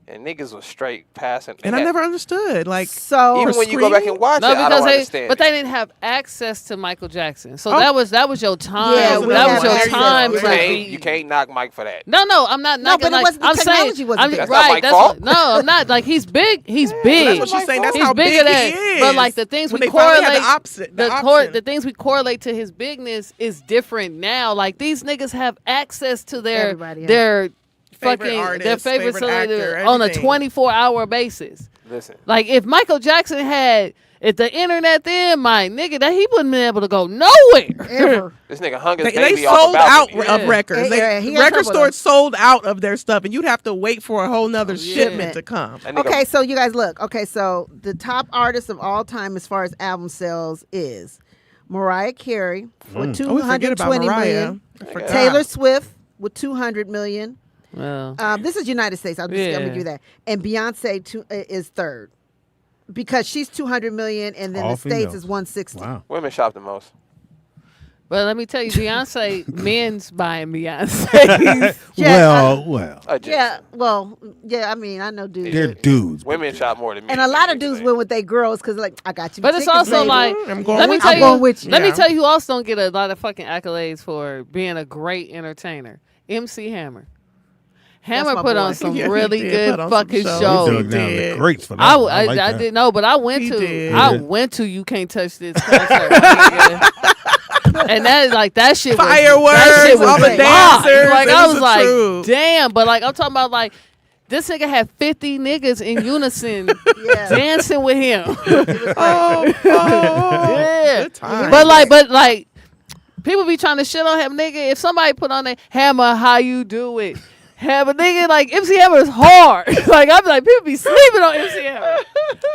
and niggas was straight passing. And I never understood. Like, so even when you go back and watch No, it, I because don't they, understand. but they didn't have access to Michael Jackson, so Oh. that was your time. Yeah, that we was had your access. time you to can't, be. you can't knock Mike for that. No, I'm not. No, but it like, wasn't- the I'm technology saying, wasn't I'm, there. That's not right. Mike's That's fault. no, I'm not. Like he's big. He's big. That's what she's saying. That's he's how bigger big than. he is. But like the things When we they finally had correlate, the opposite. The option. the things we correlate to his bigness is different now. Like these niggas have access to Everybody, yeah. their Favorite fucking artist, their favorite favorite actor, celebrity on a everything. 24-hour basis. Listen, Like if Michael Jackson had the internet then, my nigga, that he wouldn't been able to go nowhere. Ever. this nigga hung his They baby off sold the out balcony. of records. Yeah, he had Record trouble, stores sold out of their stuff, and you'd have to wait for a whole nother shipment to come. That nigga- Okay, so you guys look. Okay, so the top artist of all time as far as album sales is Mariah Carey with Oh, we forget about 220 Mariah. million. I forgot. Taylor Swift with 200 million. Well, This is United States. I'm gonna give you that. And Beyonce is third because she's 200 million, and then All the States females. is 160. Wow. Women shop the most. but let me tell you, Beyonce, men's buying Beyonce. Well. Yeah, well, yeah. I mean, I know dudes. They're dudes. Women shop more than me. And a lot of dudes went with their girls because, like, I got you. But it's tickets, also baby. like, I'm going let me with tell I'm you, going with you. let me Yeah. tell you who else don't get a lot of fucking accolades for being a great entertainer. MC Hammer. Hammer my put boy. on some Yeah, he really did good put on some fucking shows. He shows. dug down the did. crates for that. I like that. didn't know, but I went He to did. I Yeah. went to You Can't Touch This concert. nigga. And that is like that shit was Fireworks, that shit was all the live. dancers, Like it I was was the like, truth. damn, but like I'm talking about like this nigga had 50 niggas in unison Yeah. dancing with him. Oh, Yeah. good time. But like people be trying to shit on him, nigga. If somebody put on that Hammer, how you do it? Have a nigga like MC Hammer is hard. Like I be like, people be sleeping on MC Hammer.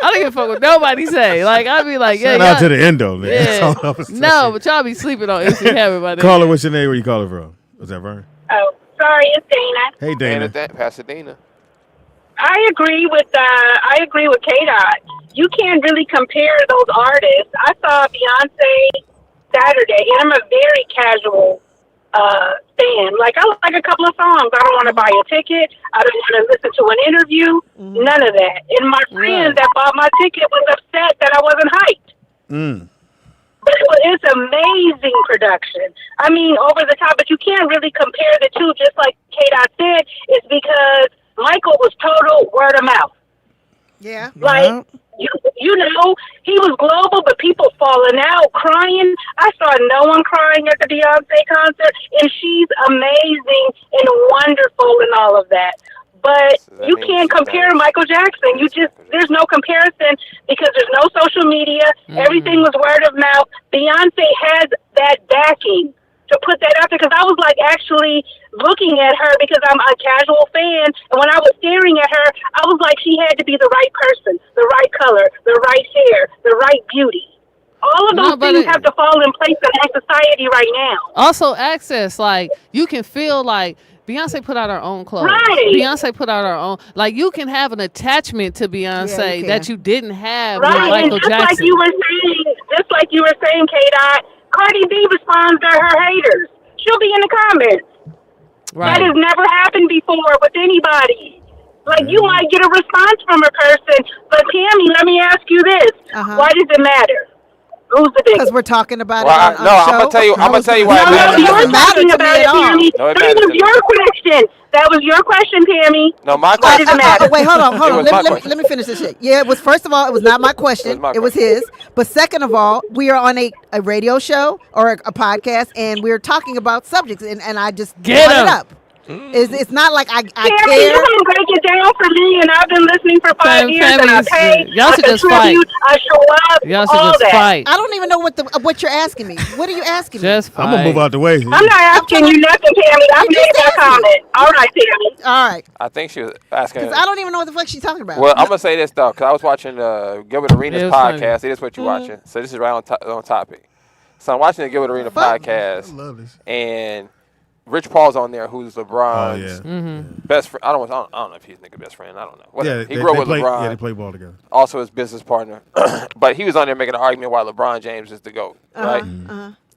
I don't give a fuck what nobody say. Like I be like, yeah, Shout out to y'all- the endo, man. That's yeah. all I'm saying. No, but y'all be sleeping on MC Hammer by Caller, what's your name? Where you calling from? Was that Vern? Oh, sorry, it's Dana. Hey, Dana. Pasadena. I agree with K-Dot. You can't really compare those artists. I saw Beyonce Saturday, and I'm a very casual fan. Like, I like a couple of songs. I don't want to buy a ticket. I don't want to listen to an interview. None of that. And my friend that bought my ticket was upset that I wasn't hyped. But it's amazing production. I mean, over the top, but you can't really compare the two, just like K-Dot said. It's because Michael was total word of mouth. Yeah. Like, you know, he was global, but people falling out, crying. I saw no one crying at the Beyonce concert, and she's amazing and wonderful and all of that. But you can't compare Michael Jackson. There's no comparison because there's no social media. Everything was word of mouth. Beyonce has that backing to put that out there because I was like actually looking at her because I'm a casual fan. And when I was staring at her, I was like, she had to be the right person, the right color, the right hair, the right beauty. All of those things have to fall in place in our society right now. Also, access, like you can feel like Beyonce put out her own clothes. Right. Beyonce put out her own. Like you can have an attachment to Beyonce that you didn't have with Right, Michael and just Jackson. like you were saying, K-Dot, Cardi B responds to her haters. She'll be in the comments. That has never happened before with anybody. Like, you might get a response from a person, but Tammy, let me ask you this. Why does it matter? Who's the biggest? Because we're talking about Well, it on no, the show. I'm gonna tell you why it No, matters. you were talking about it, Tammy. No, it That matters was to me. your question. That was your question, Tammy. No, my Why question. does it matter? Wait, hold on. It was my question. Let me finish this shit. Yeah, it was, first of all, it was not my question. my It was his. But second of all, we are on a radio show or a podcast, and we're talking about subjects, and I just Get brought it 'em. up. It's not like I Tammy, care. you can break it down for me, and I've been listening for 5 years, and I Families, pay, y'all I should just fight. contribute, I show up, Y'all should all just that. fight. I don't even know what you're asking me. What are you asking me? Just I'm gonna move fight. out the way. I'm not asking you nothing, Tammy. I You made just that asked me. comment. All right, Tammy. All right. I think she was asking. Because I don't even know what the fuck she's talking about. Well, I'm gonna say this though, because I was watching Gilbert Arenas It was funny. podcast. It is what you're watching. So this is right on topic. So I'm watching the Gilbert Arenas podcast, I love this. and Rich Paul's on there, who's LeBron's Oh, Mm-hmm. best friend. I don't know if he's nigga best friend. I don't know. Whatever. Yeah, He grew up with play, LeBron. Yeah, they play ball together. Also his business partner. But he was on there making an argument why LeBron James is the GOAT, right?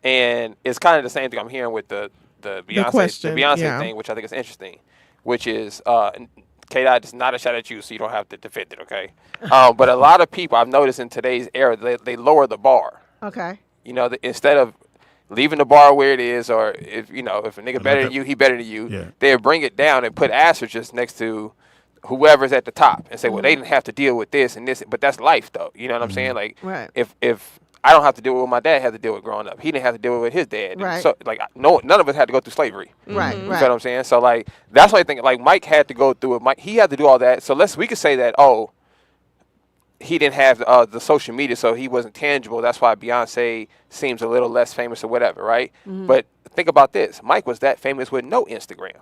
And it's kind of the same thing I'm hearing with the Beyonce, question, the Beyonce yeah. thing, which I think is interesting, which is K-Dot, it's not a shot at you, so you don't have to defend it, okay? But a lot of people, I've noticed in today's era, they lower the bar. Okay. You know, instead of leaving the bar where it is, or if a nigga better than you, he better than you, Yeah. they bring it down and put asterisks next to whoever's at the top and say, well, they didn't have to deal with this and this, but that's life though. You know what I'm saying? Like, Right. if I don't have to deal with what my dad had to deal with growing up, he didn't have to deal with his dad. Right. So like, none of us had to go through slavery. Right. You feel what I'm saying? So like, that's what I think. Like Mike had to go through it. Mike, he had to do all that. So we could say that, oh, he didn't have the social media, so he wasn't tangible. That's why Beyonce seems a little less famous or whatever, right? But think about this: Mike was that famous with no Instagram.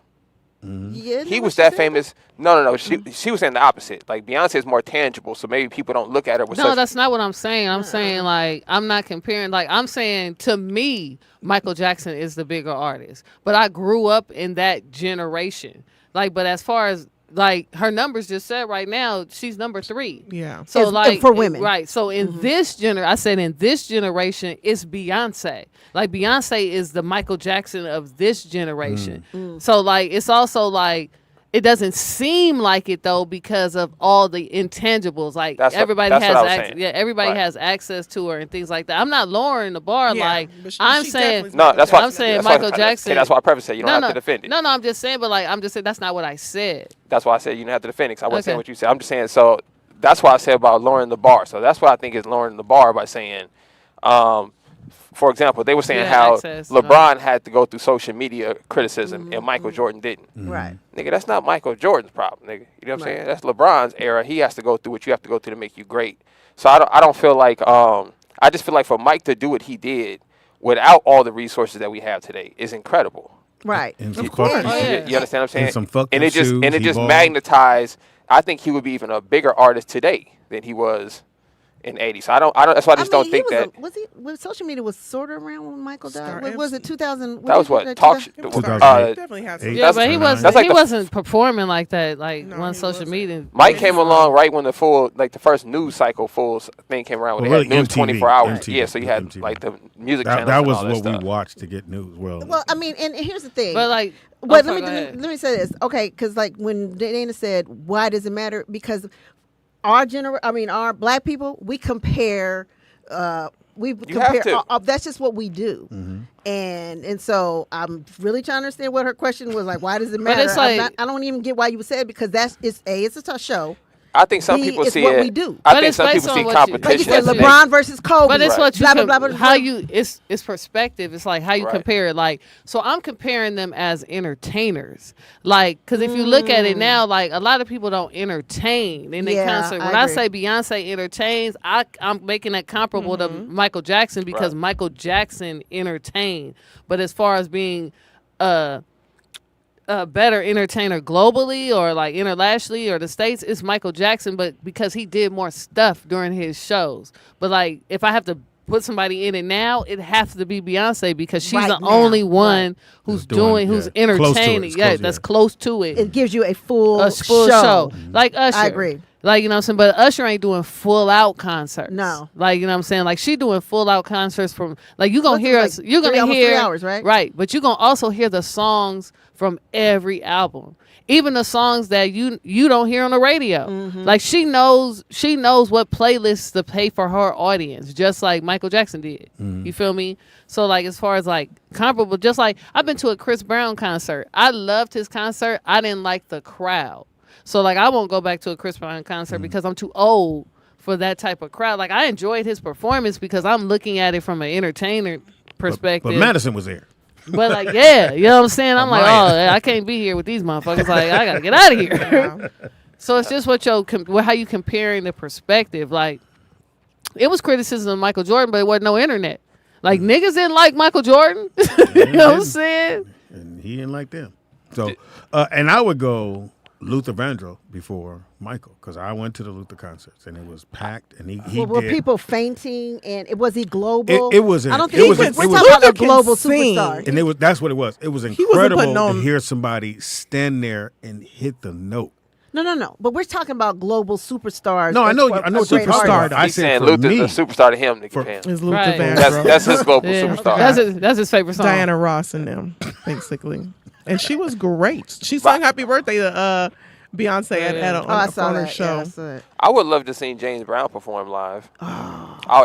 Yeah, He was that famous. No. She was saying the opposite. Like Beyonce is more tangible, so maybe people don't look at her with No, such. that's not what I'm saying. I'm saying, like, I'm not comparing. Like, I'm saying, to me, Michael Jackson is the bigger artist. But I grew up in that generation. Like, but as far as, like, her numbers just said right now, she's number 3. Yeah. So, It's- like, for women. right. So, in this generation, it's Beyonce. Like, Beyonce is the Michael Jackson of this generation. So, like, it's also, like, it doesn't seem like it though because of all the intangibles. Like everybody has access to her and things like that. I'm not lowering the bar. Yeah, like but I'm she saying, No, that's why I'm saying that's Michael why, Jackson. That's why I preface said you don't have to defend it. No, I'm just saying, but like I'm just saying that's not what I said. That's why I said you don't have to defend it. 'Cause I wasn't saying Okay. what you said. I'm just saying. So that's why I said about lowering the bar. So that's what I think is lowering the bar by saying. For example, they were saying Yeah, how access, LeBron had to go through social media criticism and Michael Jordan didn't. Right. Nigga, that's not Michael Jordan's problem, nigga. You know what I'm saying? That's LeBron's era. He has to go through what you have to go through to make you great. So I don't feel like I just feel like for Mike to do what he did without all the resources that we have today is incredible. Right. And some Of course. fucking Oh, shit. yeah. You understand what I'm saying? And some fucking and it just shoes, and it he just balled. magnetized. I think he would be even a bigger artist today than he was in the 80s. So I don't. That's why I just don't think that. Was social media was sort of around when Michael died? Start- Was it 2000? That was what It talk. was- 2008. definitely has some. Eight. Yeah, but he wasn't. That's like he the- wasn't performing like that. Like No, on he social wasn't. media. Mike came along right when the first news cycle thing came around. When Well, they really had news MTV, 24 hours. MTV, Yeah, so you had MTV. like the music That channels. was and all what that we stuff. watched to get news. Well, I mean, and here's the thing. But like, But oh, let sorry, go ahead. me say this, okay? Because like when Dana said, "Why does it matter?" Because our black people, we compare. We compare. to. That's just what we do, and so I'm really trying to understand what her question was. Like, why does it matter? it's like- I don't even get why you would say it because it's a tough show. I think some B, people it's see what it. we do. I But think it's some based people on see what you- Like you competition. said, as being- LeBron versus Kobe. But it's what you blah, blah, blah, blah, blah. how you it's perspective. It's like how you Right. compare it. Like, so I'm comparing them as entertainers. Like, because if you look at it now, like a lot of people don't entertain in their Yeah, concert. I When I agree. say Beyonce entertains, I'm making that comparable to Michael Jackson because Right. Michael Jackson entertained. But as far as being a better entertainer globally or like internationally or the States, it's Michael Jackson, but because he did more stuff during his shows. But like if I have to put somebody in it now, it has to be Beyonce because she's Right the now. only one who's Who's doing- who's yeah, close to it. entertaining. It's Yeah, close, that's yeah. close to it. It gives you a full A full show. Like Usher. I agree. Like, you know what I'm saying? But Usher ain't doing full out concerts. No. Like, you know what I'm saying? Like, she doing full out concerts from, like, you going to What's it, hear like us. You're going to almost hear. 3 hours, right? Right. But you're going to also hear the songs from every album. Even the songs that you don't hear on the radio. Mm-hmm. Like, she knows what playlists to pay for her audience, just like Michael Jackson did. You feel me? So, like, as far as, like, comparable, just like, I've been to a Chris Brown concert. I loved his concert. I didn't like the crowd. So, like, I won't go back to a Chris Brown concert because I'm too old for that type of crowd. Like, I enjoyed his performance because I'm looking at it from an entertainer perspective. But Madison was there. But, like, yeah, you know what I'm saying? I'm like, oh, I can't be here with these motherfuckers. Like, I got to get out of here. So, it's just how you comparing the perspective. Like, it was criticism of Michael Jordan, but it wasn't no internet. Like, niggas didn't like Michael Jordan. You know what I'm saying? And he didn't like them. So, and I would go Luther Vandross before Michael, because I went to the Luther concerts and it was packed, and he were did. people fainting, and was he global? It wasn't. I don't It think was- we're it was- talking about a global sing. superstar. And that's what it was. It was wasn't incredible putting on- to hear somebody stand there and hit the note. No. But we're talking about global superstars. No, I know a what great you're talking artist. about. I He's said saying for Luther's me, a superstar to him. Nigga, fam. Is Luther Right. Vandross. That's his global Yeah. superstar. That's his favorite song. Diana Ross and them, basically. And she was great. She sang Happy Birthday to Beyonce on her that. show. Yeah, I saw it. I would love to see James Brown perform live.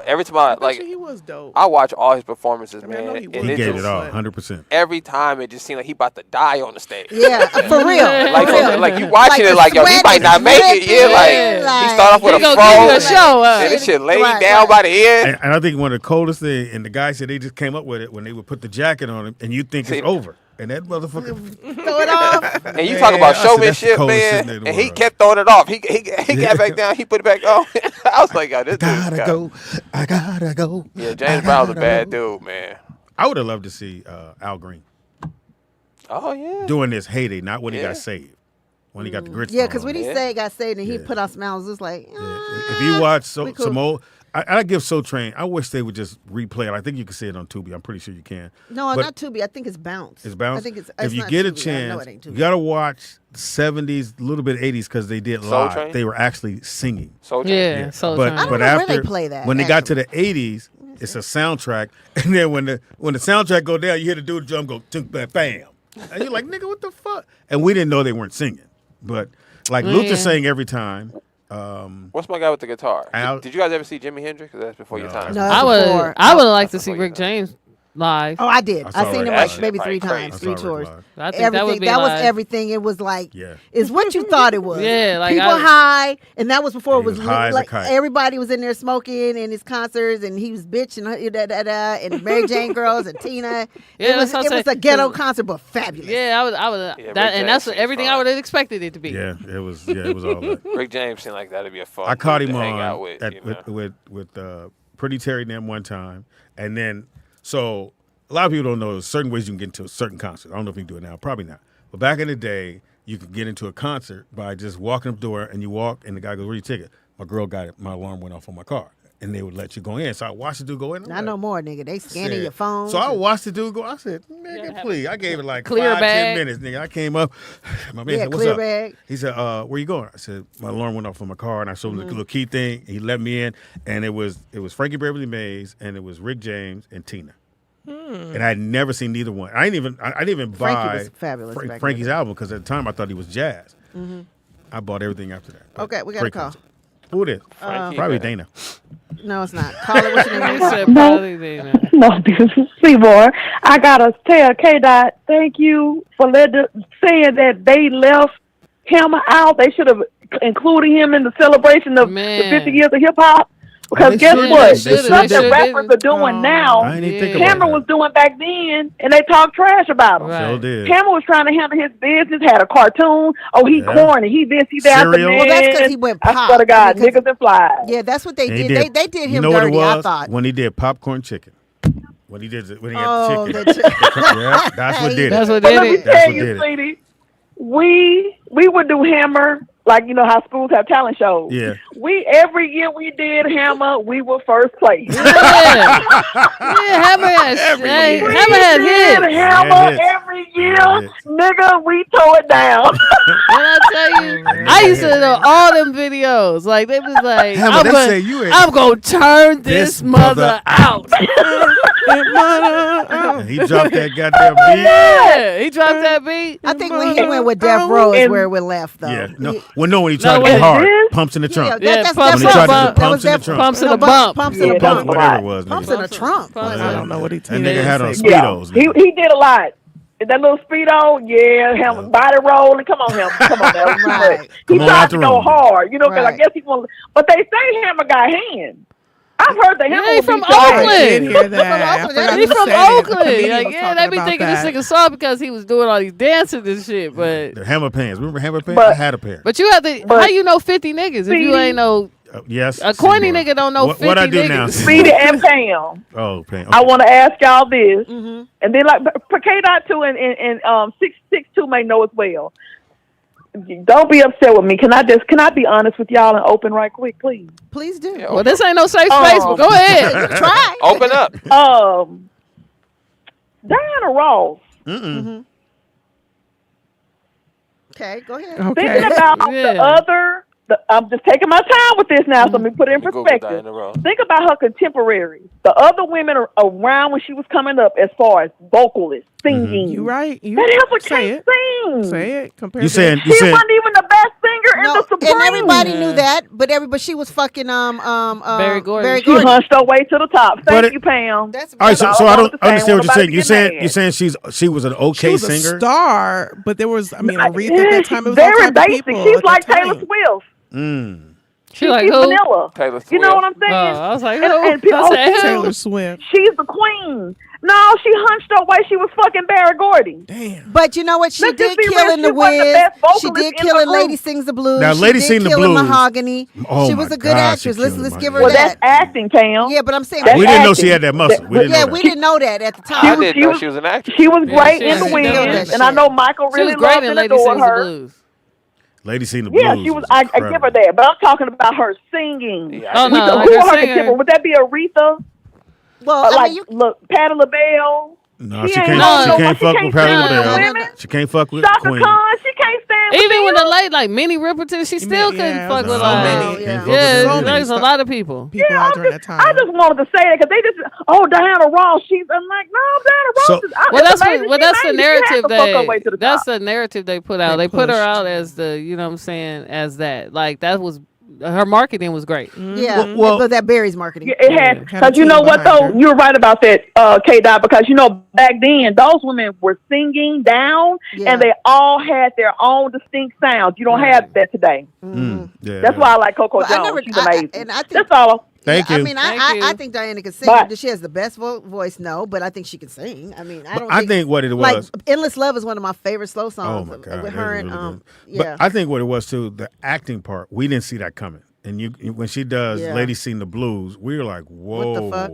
Every time I like, he was dope. I watch all his performances, I mean, I know man. he and was. he it gave just- it all, 100%. Every time it just seemed like he about to die on the stage. Yeah, for real. Like, for real. like you watching Like it, like, the yo, he sweat might is not make it. Yeah, dripping, like, he start off with He a gonna give you fro. a show. And this shit laid Right, down right. by the end. And I think one of the coldest things, and the guy said they just came up with it when they would put the jacket on him, and you think See, it's over. And that motherfucker. Throw it off. And you talk about I said, that's the showmanship, coldest man. thing in the And he world. kept throwing it off. He got back down. He put it back on. I was like, yo, this dude's Gotta go. I gotta go. Yeah, James Brown's a bad dude, man. I would have loved to see Al Green Oh, yeah. doing this heyday, not when he Yeah. got saved. When he got the grits. Yeah, thrown because on when him. he Yeah. said he got saved and he Yeah. put out smiles, it was like, If you watch we cool. some old, I give Soul Train. I wish they would just replay it. I think you can see it on Tubi. I'm pretty sure you can. no, But not Tubi. I think it's Bounce. It's Bounce. I think it's if you not get a Tubi. I know chance, it ain't you Tubi. gotta watch the 70s, a little bit 80s, because they did Soul live. Train? They were actually singing. Soul Train. Yeah, so but I don't but know where after they play that, when they got to the 80s, it's a soundtrack, and then when the soundtrack go down, you hear the dude drum go tunk, bam, bam, and you're like, nigga, what the fuck? And we didn't know they weren't singing, but like Oh, Luther yeah. sang every time. What's my guy with the guitar? Al- Did you guys ever see Jimi Hendrix? 'Cause that's before your No, time. No, I that's would before. like to That's see before Rick you know. James live. Oh, I did. I I saw seen it him live. like maybe Probably 3 crazy. times, I 3 saw Rick tours. live. I think that would be That was live. everything. It was like, Yeah. it's what you thought it was. Yeah, like people I- high, and that was before He it was was high as a like kite. everybody was in there smoking in his concerts, and he was bitching and Mary Jane girls and Tina. Yeah, it was that's what I'm a saying. ghetto concert, but fabulous. Yeah, I would. Yeah, Rick And that's James everything fine. I would have expected it to be. Yeah, it was all that. Rick James seemed like that'd be a fun. I caught dude him to hang out on with. at, You know? with Pretty Terry and them one time, and then so a lot of people don't know there's certain ways you can get into a certain concert. I don't know if you can do it now, probably not. But back in the day, you could get into a concert by just walking up the door, and you walk, and the guy goes, "Where's your ticket?" My girl got it. My alarm went off on my car, and they would let you go in. So I watched the dude go in. I'm Not like, no more, nigga. They scanning shit. your phone. So I watched the dude go. I said, "Nigga, please." I gave it like Clear 5-10 bag. minutes, nigga. I came up. My man Yeah, said, "What's clear up?" bag. He said, "Where you going?" I said, "My alarm went off on my car," and I showed him Mm-hmm. the little key thing. He let me in, and it was Frankie Beverly Mays, and it was Rick James and Tina. And I had never seen neither one. I didn't even buy Frankie was fabulous back in the Frankie's day. album because at the time I thought he was jazz. I bought everything after that. But Okay, we got a great call. concert. Who it is? Frankie, Probably man. Dana. No, it's not. Call it. What's your He name? said probably Dana. No, this is Seymour. I gotta tell K-Dot, thank you for saying that they left him out. They should have included him in the celebration of Man. the 50 years of hip hop. Because they guess should. what? They The should. stuff They that should. rappers are doing now, I didn't even think about Cameron that. was doing back then, and they talk trash about him. Right. Sure did. Cameron was trying to handle his business, had a cartoon. Oh, he Yeah. corny. He this, he that. Cereal. Man, Well, that's 'cause he went I pop. swear to God, Because- niggas and flies. Yeah, that's what they And he did. They did him you know dirty, what it was? I thought. When he did popcorn chicken. When he had Oh, chicken. the Yeah, that's what did That's it. what But did let me it. That's tell what you, did it. sweetie, we would do Hammer Like, you know how schools have talent shows. Yeah. Every year we did Hammer, we were first place. Yeah, Hammer has hits. Hammer every year, nigga, we tore it down. When I tell you, I used to know all them videos. Like they was like, Hammer, I'm gonna turn this mother out. He dropped that goddamn beat. Yeah, he dropped that beat. I think when he went with Death Row is where it went left, though. Yeah, when he tried to get hard, pumps in the trunk. Yeah, that's when he tried to do pumps in the trunk. Pumps in the bump. Pumps in the Pumps, bump. whatever it was. Pumps in the trunk. I don't know what he That nigga had on Yeah. Speedos. He did a lot. That little Speedo, Hammer, body rolling. Come on, Hammer. Come on, Hammer. Right. He Come on tried out to the go room. hard, because I Right. guess he wanted. But they say Hammer got hands. I've heard that Hammer He would from be trash. Oakland. I did hear that. He from Oakland. Like, yeah, they be thinking this nigga saw because he was doing all these dances and shit. But The Hammer pants. Remember Hammer pants? But- I had a pair. you have to. How you know 50 niggas if you ain't know? Yes. A corny Seymour. nigga don't know What 50 I do niggas. now? Speedy and Pam. Oh, Pam. I want to ask y'all this, and then like K.2 and 662 may know as well. Don't be upset with me. Can I be honest with y'all and open right quick, please? Please do. Yeah, Well, this ain't no safe space, but go ahead. Try. Open up. Diana Ross. Okay, go ahead. Thinking about the other. I'm just taking my time with this now, so let me put it in Google perspective. Diana Ross. Think about her contemporaries. The other women around when she was coming up as far as vocalists, singing. You right. That heifer can't sing. Say it. Compared You to saying? She wasn't even the best singer in the Supremes. And everybody knew that, but she was fucking Barry Gordon. Barry She Gordon. hunched her way to the top. But Thank you, Pam. That's All right, so I don't understand what you're saying. Nobody You're saying she was an okay she was singer. a star, but there was, Aretha at that time. It was very all type of basic. people She's at like that Taylor time. Swift. She like She's who? vanilla. Taylor Swift. You know what I'm saying? I was like, who? And people, I said, who? Taylor Swift. she's the queen. No, she hunched her way. She was fucking Barry Gordy. Damn. But you know what? She Let's did just be kill real, in the she wasn't the Wiz. best She vocalist did in kill the in Lady group. Sings the Blues. Now, She Lady did Sing the kill in Blues. Mahogany. Oh, She was my a good God, she actress. killed Let's in give her Well, Mahogany. that's that. acting, Pam. Yeah, but I'm saying That's We didn't know acting. she had that muscle. We didn't yeah, know we that. didn't know that at the I time. didn't know she was an actress. She was Yeah, great she in the was Wiz, good. and I know Michael She really was great loved in and Lady adored Sings the her. Blues. Lady Sing the Blues. Yeah, she was. I give her incredible. that, but I'm talking about her singing. Yeah, Oh, no, Who her was her singer. contemporary? Would that be Aretha? Well, I Like, mean, look, Patti LaBelle. No, She she ain't can't. no, She no, can't she fuck can't with Patti sing with LaBelle. women. She can't fuck with Shaka Queen. Khan, she can't stand Even with them. the late, like Minnie Riperton, she still couldn't yeah, fuck no, with so like. many. Yeah. Yeah, So many there's a stuff. lot of people. People out during that time. I just wanted to say that because they just, Diana Ross. I'm like, no, Diana Ross. So- Is, Well, it's amazing that's she the made it. She had narrative to fuck her way to the that's top. the narrative they put out. They They put her pushed. out as the, you know what I'm saying, as that. Like that was her marketing was great. yeah, Well- but that Barry's marketing. Yeah, it had, Had a because you team know what though, behind her. you're right about that, K-Dot, because you know back then those women were singing down, Yeah. and they all had their own distinct sounds. You don't have that today. Yeah. That's why I like Coco Well, I Jones. never- She's amazing. and I think- That's all. Thank I you. mean, Thank I you. think Diana can sing. But- Does she has the best voice? No, but I think she can sing. I mean, I think what it like was. "Endless Love" is one of my favorite slow songs. Oh my God, with that her was and really good. yeah. But I think what it was too, the acting part, we didn't see that coming. And when she does Yeah. Lady Sing the Blues, we were like, whoa. What the fuck?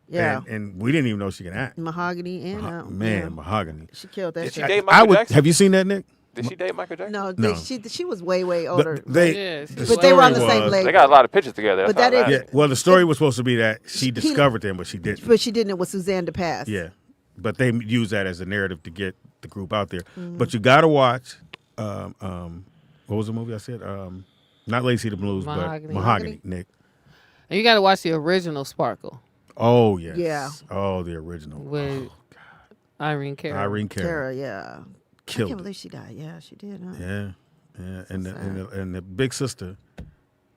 Yeah. And we didn't even know she could act. Mahogany and Man, yeah. Mahogany. She killed that Did she shit. date Michael Jackson? Have you seen that, Nick? Did she date Michael Jackson? No, No. she was way older. Yeah, the but they were on the story same was- label. They got a lot of pictures together. But That's that all is- Yeah, well, the story was supposed to be that she discovered them, but she didn't. But she didn't. It was Suzanne DePass. Yeah, but they use that as a narrative to get the group out there. Mm-hmm. But you got to watch. What was the movie I said? Not Lady Sing the Blues, Mahogany. but Mahogany. Nick. And you got to watch the original Sparkle Oh yes. Yeah. Oh, the original. with Irene Cara. Irene Cara Tara, yeah. I killed can't it. believe she died. Yeah, she did. Huh? Yeah, yeah, and the big sister,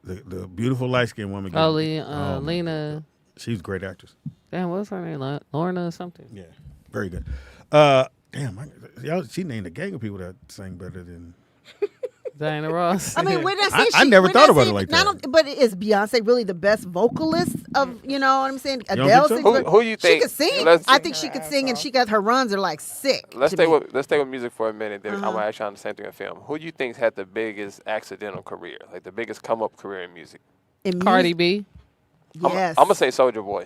the beautiful light skinned woman. Oh, my Lena. She's a great actress. Damn, what's her name? Lorna or something. Yeah, very good. She named a gang of people that sang better than. Diana Ross. I mean, when I say I never thought about it like that. But is Beyonce really the best vocalist of, you know what I'm saying? don't Adele think sings. so? good. Who you think- She could sing. let's- I think she could sing, and her runs are like sick. Let's to stay me. with music for a minute. Then I'm gonna ask you on the same thing in film. Who do you think's had the biggest accidental career, like the biggest come up career in music? In Cardi music, B. Yes. I'm gonna say Soulja Boy.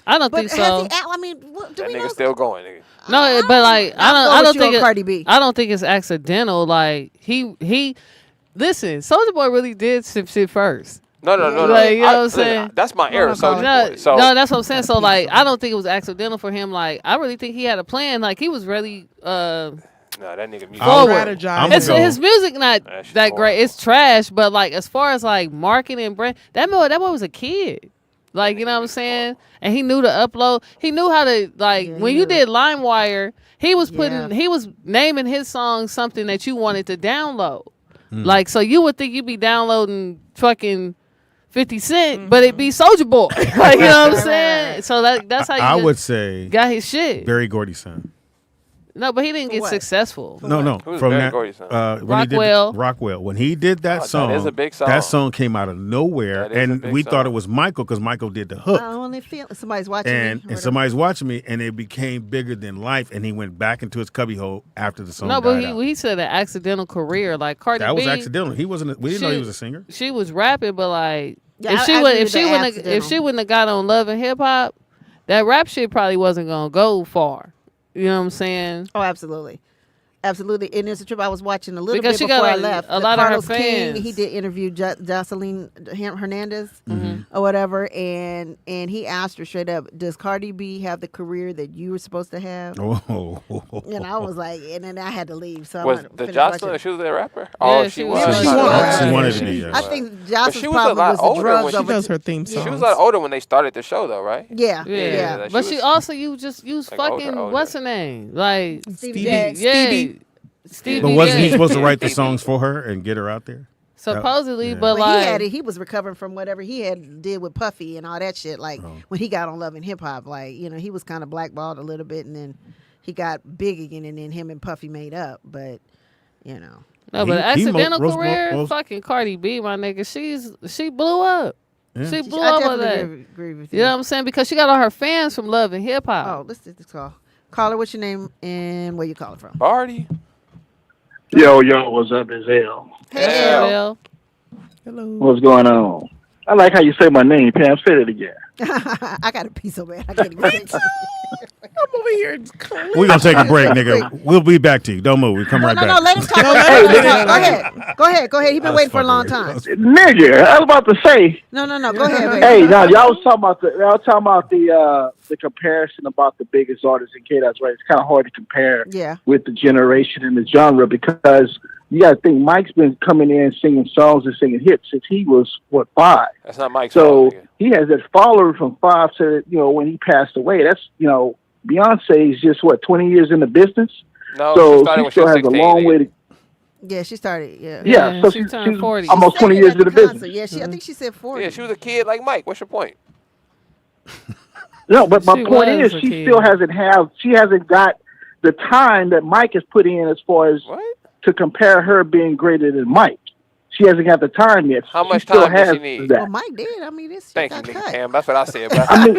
I don't But think has so. he? I mean, what, do That we know? nigga's still going. Nigga. No, but like I'll go I with don't you think on Cardi B. I don't think it's accidental. Like he listen, Soulja Boy really did some shit first. No. Like, you know what I'm saying? That's my era, Soulja Boy. So no, that's what I'm saying. So like, I don't think it was accidental for him. Like, I really think he had a plan. Like, he was really no, that nigga music. Forward. His music not that great. It's trash, but like as far as like marketing and brand, that boy was a kid. Like, you know what I'm saying? And he knew to upload. He knew how to like when you did LimeWire, he was he was naming his songs something that you wanted to download. Like, so you would think you'd be downloading fucking 50 Cent, but it be Soulja Boy. Like, you know what I'm saying? So that's how you I would say got his shit. Barry Gordy's son. No, but he didn't get successful. No. Who's From Barry that, Gordy's son? Rockwell. When he did that song, that is a big song. That song came out of nowhere, and we thought it was Michael because Michael did the hook. I only feel somebody's watching and me. And somebody's watching me, and it became bigger than life, and he went back into his cubbyhole after the song No, but died out. he said an accidental career. Like Cardi B. That was accidental. He wasn't. We didn't know he was a singer. She was rapping, but like Yeah, if she wouldn't have got on Love and Hip Hop, that rap shit probably wasn't gonna go far. You know what I'm saying? Oh, absolutely. Absolutely. And it's a trip I was watching a little Because bit she before got I left. a lot Carlos of her fans. King, he did interview Jocelyn Hernandez or whatever, and he asked her straight up, does Cardi B have the career that you were supposed to have? Oh. And I was like, and then I had to leave. So was the Jocelyn, she was a rapper? Yeah, She was. She wanted to be. Yes. I think But Jocelyn's she was a problem lot was the older drugs when over She does her theme She songs. was a lot older when they started the show, though, right? Yeah. But she also used Like fucking older. what's her name? Like Stevie J. Yeah. Stevie But wasn't he J. supposed to write the songs for her and get her out there? Supposedly, Yeah. but But like he was recovering from whatever he had did with Puffy and all that shit. Like when he got on Love and Hip Hop, like, you know, he was kind of blackballed a little bit, and then he got big again, and then him and Puffy made up. But you know, no, but He accidental most- career, most- fucking Cardi B, my nigga, she blew up. Yeah. She blew I up with definitely that. agree with You know what I'm saying? Because she got all her fans from Love and Hip Hop. Oh, let's do this call. Caller, what's your name and where you calling from? Barty. Yo, what's up, is L? Hey, L. Hello. What's going on? I like how you say my name, Pam. Say it again. I got a piece of man. I can't even say it. I'm over here. We're going to take a break, nigga. We'll be back to you. Don't move. We come right back. No, let him talk. Go ahead. He's been waiting for a long time. Nigga, I was about to say. No. Go ahead, baby. Hey, now y'all was talking about the comparison about the biggest artists in K. That's right. It's kind of hard to compare with the generation and the genre because you got to think Mike's been coming in singing songs and singing hits since he was 5. That's not Mike's So fault, he has that follower from 5 to when he passed away. That's Beyonce is just 20 years in the business. No, so she started when she still was has 16, a long way to. Yeah, she started. Yeah. Yeah, so she she's turned 40. almost 20 years in the business. Yeah, I think she said 40. Yeah, she was a kid like Mike. What's your point? No, but my She point was is, a she kid. still hasn't got the time that Mike has put in as far as to compare her being greater than Mike. She hasn't got the time yet. How much still time does has she need? that. Well, Mike did. I mean, this shit Thank you, got nigga cut. Pam. That's what I said. But I mean,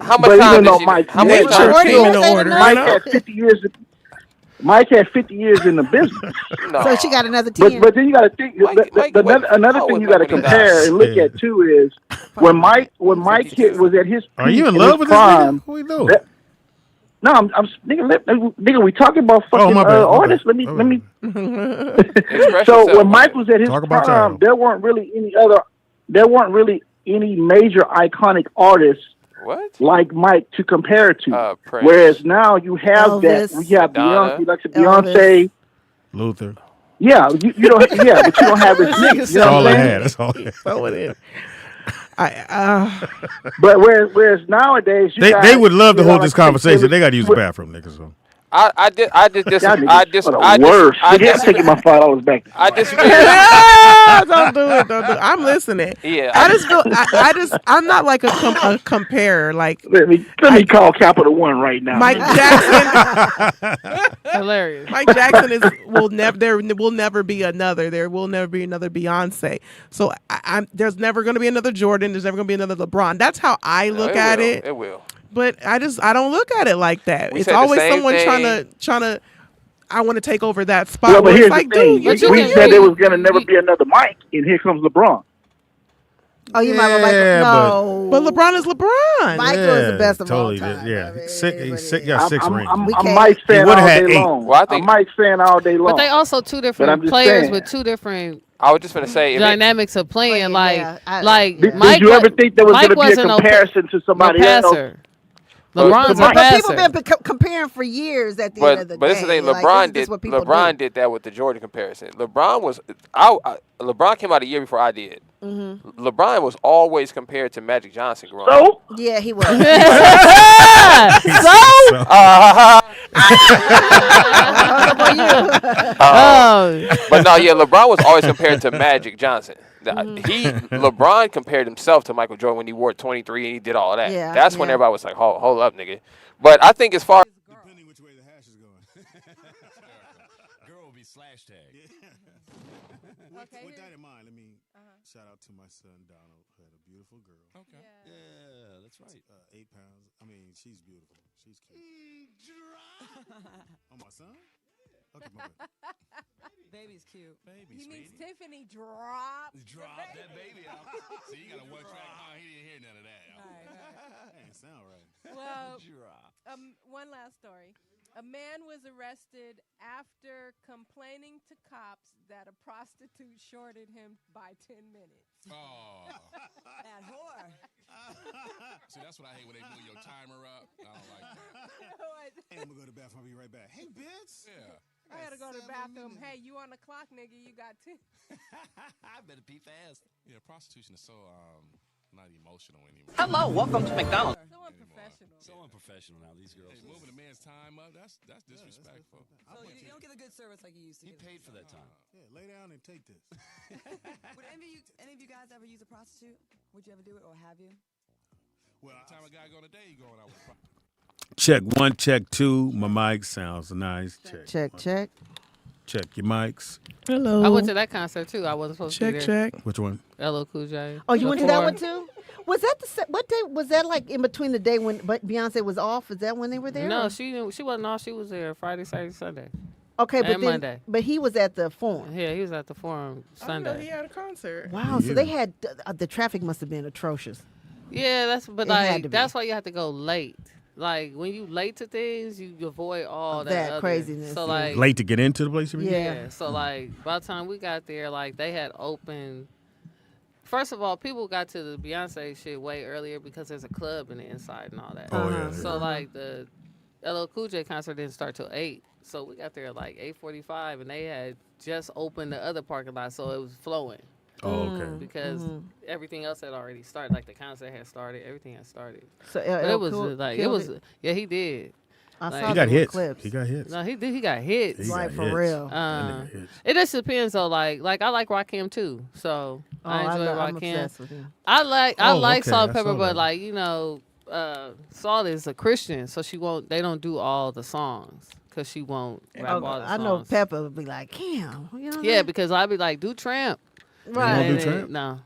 how much but time even does though she Mike, How much Mike time? Where do you say the order. number? Mike had 50 years. Mike had 50 years in the business. No. So she got another 10. But then you got to think. Mike Another thing you got to compare and look at too is when Mike was at his peak. Are you in his love with prime, this nigga? What we doing? No, I'm nigga. We talking about fucking my bad. artists. Let me. Express So yourself, when Mike man. was at his Talk about prime, y'all. there weren't really any major iconic artists What? like Mike to compare to. Prince. Whereas now you have Elvis. that. We have Madonna. Beyonce, like Beyonce. Luther. Yeah, you don't. Yeah, but you don't have this mix. You That's know all what I I'm saying? had. That's all I had. So it is. But whereas nowadays They would love to hold this conversation. They got to use the bathroom, niggas. So. I just worse. I'm taking my $5 back. I disagree. Don't do it. I'm listening. Yeah. I just feel I'm not like a comparer. Like Let me call Capital One right now. Mike Jackson. Hilarious. Mike Jackson will never be another. There will never be another Beyonce. So there's never going to be another Jordan. There's never going to be another LeBron. That's how I look at it. It will. But I don't look at it like that. We It's said the always same someone thing. trying to. I want to take over that spot. Well, but Where here's it's like, the thing. dude, We said there was going to never be another Mike, and here comes LeBron. Oh, you might Yeah, like no. But LeBron is LeBron. Michael is the best of totally all time. Yeah, I mean, he's got 6 rings. I'm Mike fan all day long. Well, I'm Mike fan all day long. But they also two different players with two different. I was just gonna say dynamics of playing. Like Did Mike. you ever think there was going to be a wasn't comparison to somebody else? LeBron's a passer. People have been comparing for years at the end of the day. But this is the thing. LeBron did that with the Jordan comparison. LeBron came out a year before I did. Mm-hmm. LeBron was always compared to Magic Johnson growing up. Yeah, he was. But no, yeah, LeBron was always compared to Magic Johnson. LeBron compared himself to Michael Jordan when he wore 23 and he did all of that. Yeah, That's when everybody was like, hold up, nigga. But I think as far as depending which way the hash is going. Girl will be slash tag. With that in mind, let me shout out to my son Donald, who had a beautiful girl. Okay. Yeah, that's right. 8 pounds. I mean, she's beautiful. She's cute. Oh, my son? Okay, my bad. Baby's cute. Baby, he means Speedy. Tiffany drop that baby out. See, you got a one-track mind. He didn't hear none of that. That ain't sound right. Well, one last story. A man was arrested after complaining to cops that a prostitute shorted him by 10 minutes. Oh. That whore. See, that's what I hate when they move your timer up. I don't like that. Hey, I'm going to go to the bathroom. I'll be right back. Hey, bitch. Yeah. I gotta go to the bathroom. Hey, you on the clock, nigga. You got 10. I better be fast. Yeah, prostitution is so not emotional anymore. Hello, welcome to McDonald's. So unprofessional. So unprofessional now. These girls. Hey, moving a man's time up, that's disrespectful. So you don't get a good service like you used to. He paid for that time. Yeah, lay down and take this. Would any of you guys ever use a prostitute? Would you ever do it, or have you? Well, time a guy going a day, you going out with a prostitute. Check 1, check 2. My mic sounds nice. Check. Check your mics. Hello. I went to that concert too. I wasn't supposed to be there. Check. Which one? LL Cool J. Oh, you went to that one too? Was that what day was that? Like in between the day when Beyonce was off? Is that when they were there? No, she wasn't off. She was there Friday, Saturday, Sunday. Okay, but and then Monday. But he was at the Forum. Yeah, he was at the Forum Sunday. Oh, he had a concert. Wow, so they had the traffic must have been atrocious. Yeah, that's that's why you have to go late. Like when you late to things, you avoid all that other craziness. So like late to get into the place. Yeah. So like by the time we got there, like they had opened. First of all, people got to the Beyonce shit way earlier because there's a club in the inside and all that. Oh yeah. So like the LL Cool J concert didn't start till 8. So we got there like 8:45, and they had just opened the other parking lot, so it was flowing. Oh, okay. Because everything else had already started. Like the concert had started, everything had started. So but it was like it was. Yeah, he did. I like, saw he got hits. Clips. He got hits. No, he did. He got hits. He like got for hits. real. It just depends though. Like I like Rakim too. So I enjoy I'm Rakim. obsessed with him. I like okay, Salt I Pepper, saw but that. like Salt is a Christian, so she won't. They don't do all the songs because she won't rap all the songs. I know Pepper would be like, "Damn, you know." Yeah, because I'd be like, "Do Tramp." Right. You won't do Tramp? No.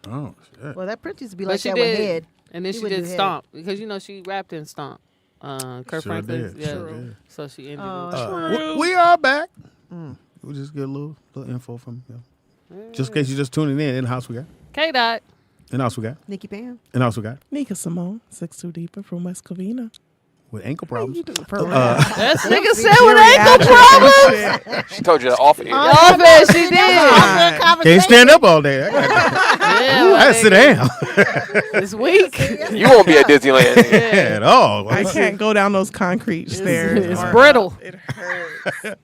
Oh shit. Well, that Prince used to be But like she that did, with Head. and then He she would do did Head. Stomp because she rapped in Stomp. Kurt Sure Franklin's, did, yeah. sure did. So she ended We are back. We'll just get a little info from just in case you're just tuning in the house we got. K-Dot. In the house we got. Nikki Pam. In the house we got. Nika Simone, 6'2" deeper from West Covina. With ankle problems. That nigga said with ankle problems. she told you that off air. Off air, she did. Can't stand up all day. I gotta sit down. It's weak. You won't be at Disneyland at all. I can't go down those concrete stairs. It's brittle. It hurts.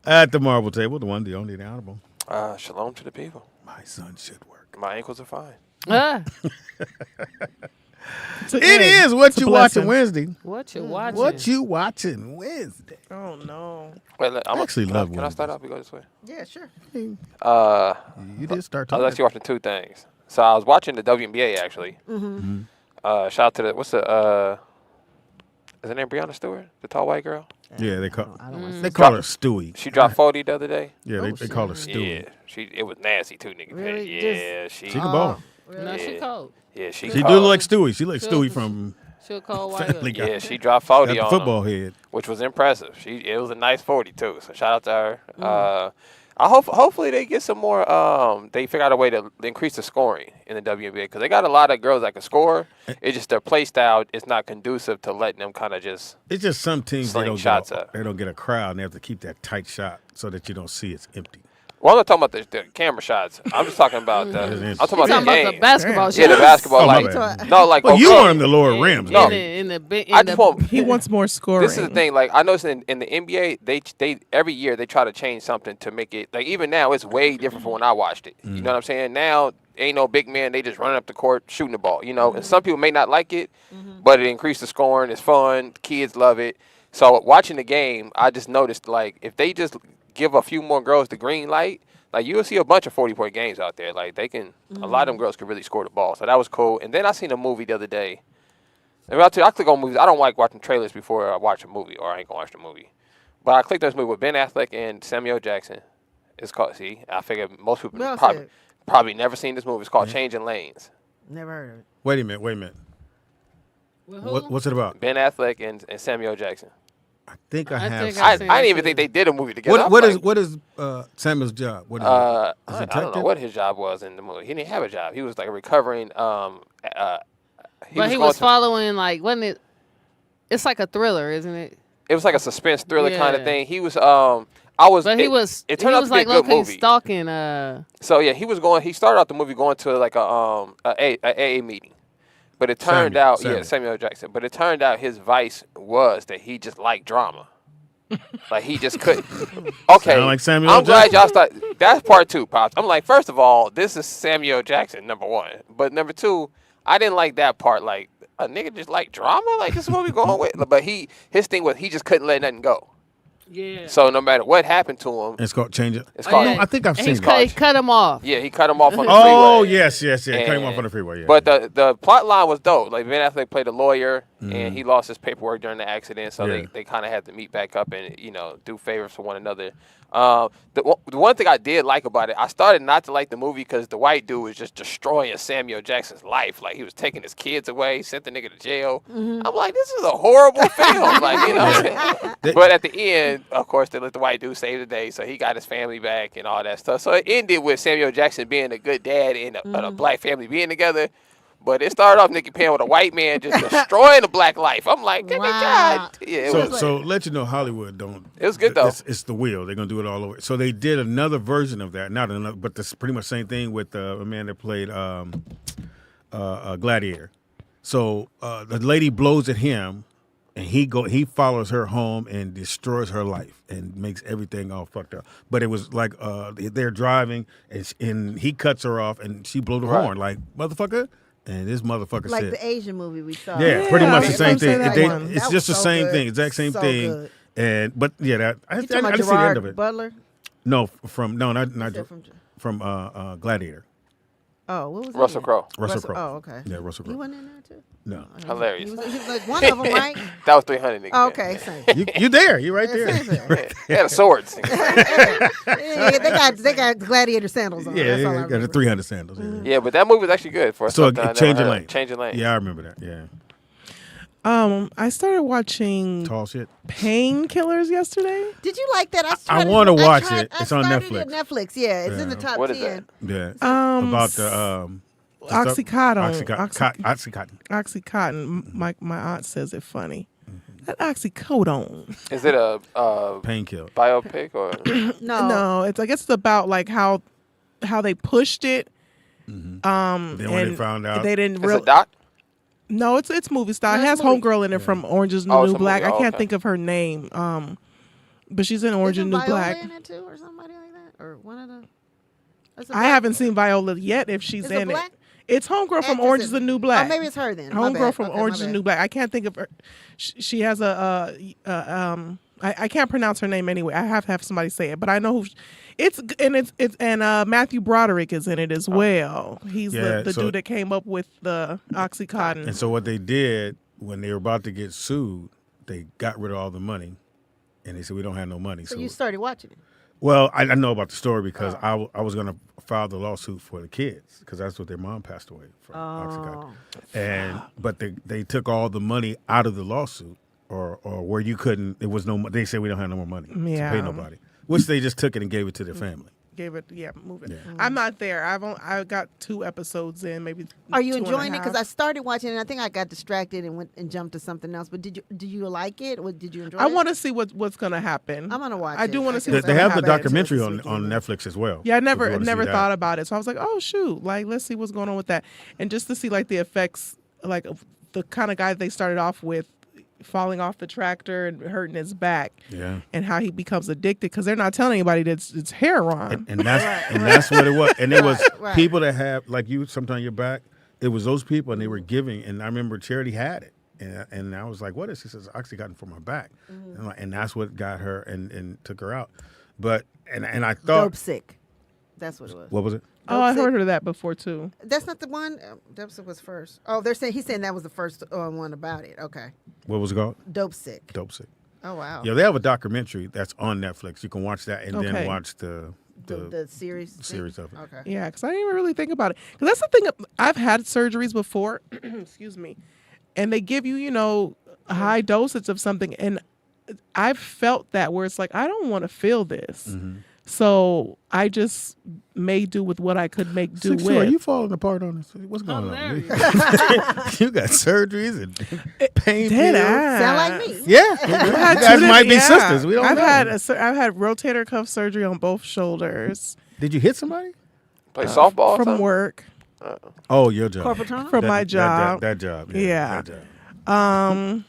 At the marble table, the one, the only, the honorable. Shalom to the people. My son should work. My ankles are fine. It is what you watching Wednesday. What you watching? What you watching Wednesday? Oh no! Wait, look, I actually love Can I start off? We go this way. Yeah, sure. You did start I was talking. actually watching two things. So I was watching the WNBA actually. Shout out to the is her name Breonna Stewart, the tall white girl? Yeah, they call her Stewie. She dropped 40 the other day. Yeah, they call her Stewie. Yeah, it was nasty too, nigga. Really? Yeah, She can ball. No, she cold. Yeah, she do cold. look like Stewie. She like Stewie from She a cold white Family girl. Guy. Yeah, she dropped 40 Got on the football him, head. which was impressive. It was a nice 40 too. So shout out to her. Hopefully they get some more. They figure out a way to increase the scoring in the WNBA because they got a lot of girls that can score. It's just their play style is not conducive to letting them kind of just. It's just some teams they sling don't shots get up. they don't get a crowd and they have to keep that tight shot so that you don't see it's empty. Well, I'm not talking about the camera shots. I'm just talking about the. I'm talking about the game. The basketball shots. Yeah, the basketball. my Like bad. no, like Well, you okay. want them to lower rims. No, I just want. He wants more scoring. This is the thing. Like I noticed in the NBA, they every year they try to change something to make it like even now it's way different from when I watched it. You know what I'm saying? Now ain't no big man. They just running up the court shooting the ball. You know, and some people may not like it, but it increased the scoring. It's fun. Kids love it. So watching the game, I just noticed like if they just give a few more girls the green light. Like, you'll see a bunch of 40-point games out there. Like, they can a lot of them girls can really score the ball. So that was cool. And then I seen a movie the other day. And I click on movies. I don't like watching trailers before I watch a movie, or I ain't going to watch the movie. But I clicked on this movie with Ben Affleck and Samuel Jackson. It's called, I figured most people probably never seen this movie. It's called Changing Lanes. Never heard of it. Wait a minute. What's it about? Ben Affleck and Samuel Jackson. I think I have. I didn't even think they did a movie together. What is Samuel's job? What is I don't know what his job was in the movie. He didn't have a job. He was like a recovering. He was following like wasn't it? It's like a thriller, isn't it? It was like a suspense thriller kind of thing. He was. It turned out to be a good movie. Stalking. So yeah, he was going. He started out the movie going to like a AA meeting. But it turned out, Samuel Jackson. But it turned out his vice was that he just liked drama. Like, he just couldn't. Okay, like Samuel I'm glad Jackson. y'all started. That's part 2, Pops. I'm like, first of all, this is Samuel Jackson, number 1. But number 2, I didn't like that part. Like, a nigga just like drama? Like, this is what we going with? But his thing was he just couldn't let nothing go. Yeah. So no matter what happened to him. It's called Change It. It's called. I think I've seen it. He cut him off. Yeah, he cut him off on the freeway. Oh, yes. Cut him off on the freeway, yeah. But the plot line was dope. Like, Ben Affleck played a lawyer, and he lost his paperwork during the accident, so they kind of had to meet back up and, do favors for one another. The one thing I did like about it, I started not to like the movie because the white dude was just destroying Samuel Jackson's life. Like, he was taking his kids away, sent the nigga to jail. I'm like, this is a horrible film. Like, but at the end, of course, they let the white dude save the day, so he got his family back and all that stuff. So it ended with Samuel Jackson being a good dad and a black family being together. But it started off Nicky Penn with a white man just destroying the black life. I'm like, God. Yeah, so let you know Hollywood don't. It was good, though. It's the wheel. They're going to do it all over. So they did another version of that. Not another, but it's pretty much the same thing with a man that played Gladiator. So the lady blows at him, and he follows her home and destroys her life and makes everything all fucked up. But it was like they're driving, and he cuts her off, and she blew the horn like, motherfucker. And this motherfucker like said, the Asian movie we saw. Yeah, pretty much the same thing. It's just the so same good. thing, exact same So thing. good. And but yeah, I You talking about didn't see the end of Gerard it. Butler? No, not from Gladiator. Oh, what was it? Russell Crowe. Russell Crowe. Oh, okay. Yeah, Russell Crowe. He wasn't in there too. No. Hilarious. He was like one of them, right? That was 300 niggas. Oh, okay, same. You there? You right there? They had swords. Yeah, they got gladiator sandals on. Yeah, That's all I got the remember. 300 sandals. Yeah. Yeah, but that movie was actually good for So something I never Changing heard. Lanes. Changing Lanes. Yeah, I remember that. Yeah. I started watching Tall shit. Painkillers yesterday. Did you like that? I want to watch it. It's on started Netflix. it Netflix, yeah, it's in the top What 10. is that? Yeah. About the Oxycodone. Oxycontin. Oxycontin. My aunt says it funny. That oxycodone. Is it a painkiller biopic or No, it's I guess it's about like how they pushed it. Then when they found out, they didn't it's really. a doc? No, it's movie style. No, it has it's movie. homegirl in it from Orange Is the Oh, it's New a Black. movie. I Oh, can't okay. think of her name. But she's in Orange Is the New Black. in it too, or somebody like that, or one of the. I haven't seen Viola yet. If she's Is it in black? it, it's homegirl from Actress Orange in Is the it. New Black. Oh, maybe it's her then. My Homegirl bad. from Okay, Orange my Is the bad. New Black. I can't think of her. She has I can't pronounce her name anyway. I have to have somebody say it, but I know who. It's Matthew Broderick is in it as well. He's the dude that came up with the Oxycontin. And so what they did when they were about to get sued, they got rid of all the money, and they said we don't have no money. So you started watching it. Well, I know about the story because I was going to file the lawsuit for the kids because that's what their mom passed away from Oxycontin. But they took all the money out of the lawsuit or where you couldn't. There was no. They said we don't have no more money to pay nobody. Which they just took it and gave it to their family. Move it. Yeah. I'm not there. I got 2 episodes in, maybe. Are you 2 and a enjoying it? half. Because I started watching it, and I think I got distracted and went and jumped to something else. But did you like it? Or did you enjoy it? I want to see what's going to happen. I'm gonna watch. I do want to see. They what's gonna have the happen. documentary on Netflix as well. Yeah, I if you wanna see never that. thought about it. So I was like, oh shoot, like let's see what's going on with that, and just to see like the effects, like of the kind of guy they started off with, falling off the tractor and hurting his back, and how he becomes addicted because they're not telling anybody that it's heroin, and that's what it was. And it was people that have like you. Sometimes your back. It was those people, and they were giving. And I remember Charity had it, and I was like, "What is?" She says, "I actually got it for my back," and that's what got her and took her out. But and I thought Dope Sick. That's what it was. What was it? Oh, I heard of that before too. That's not the one. Dope Sick was first. Oh, he's saying that was the first one about it. Okay. What was it called? Dope Sick. Dope Sick. Oh wow. Yeah, they have a documentary that's on Netflix. You can watch that and then Okay. watch the series of it. Okay. Yeah, because I didn't even really think about it. Because that's the thing. I've had surgeries before. Excuse me, and they give you, a high dosage of something, and I've felt that where it's like I don't want to feel this. Mm-hmm. So I just made do with what I could make do with. Are you falling apart on this? What's going on? You got surgeries and pain pills. Sound like me. Yeah, you guys might be sisters. We don't know. I've had rotator cuff surgery on both shoulders. Did you hit somebody? Play softball from work. Oh, your job. From my job. That job. Yeah. That job.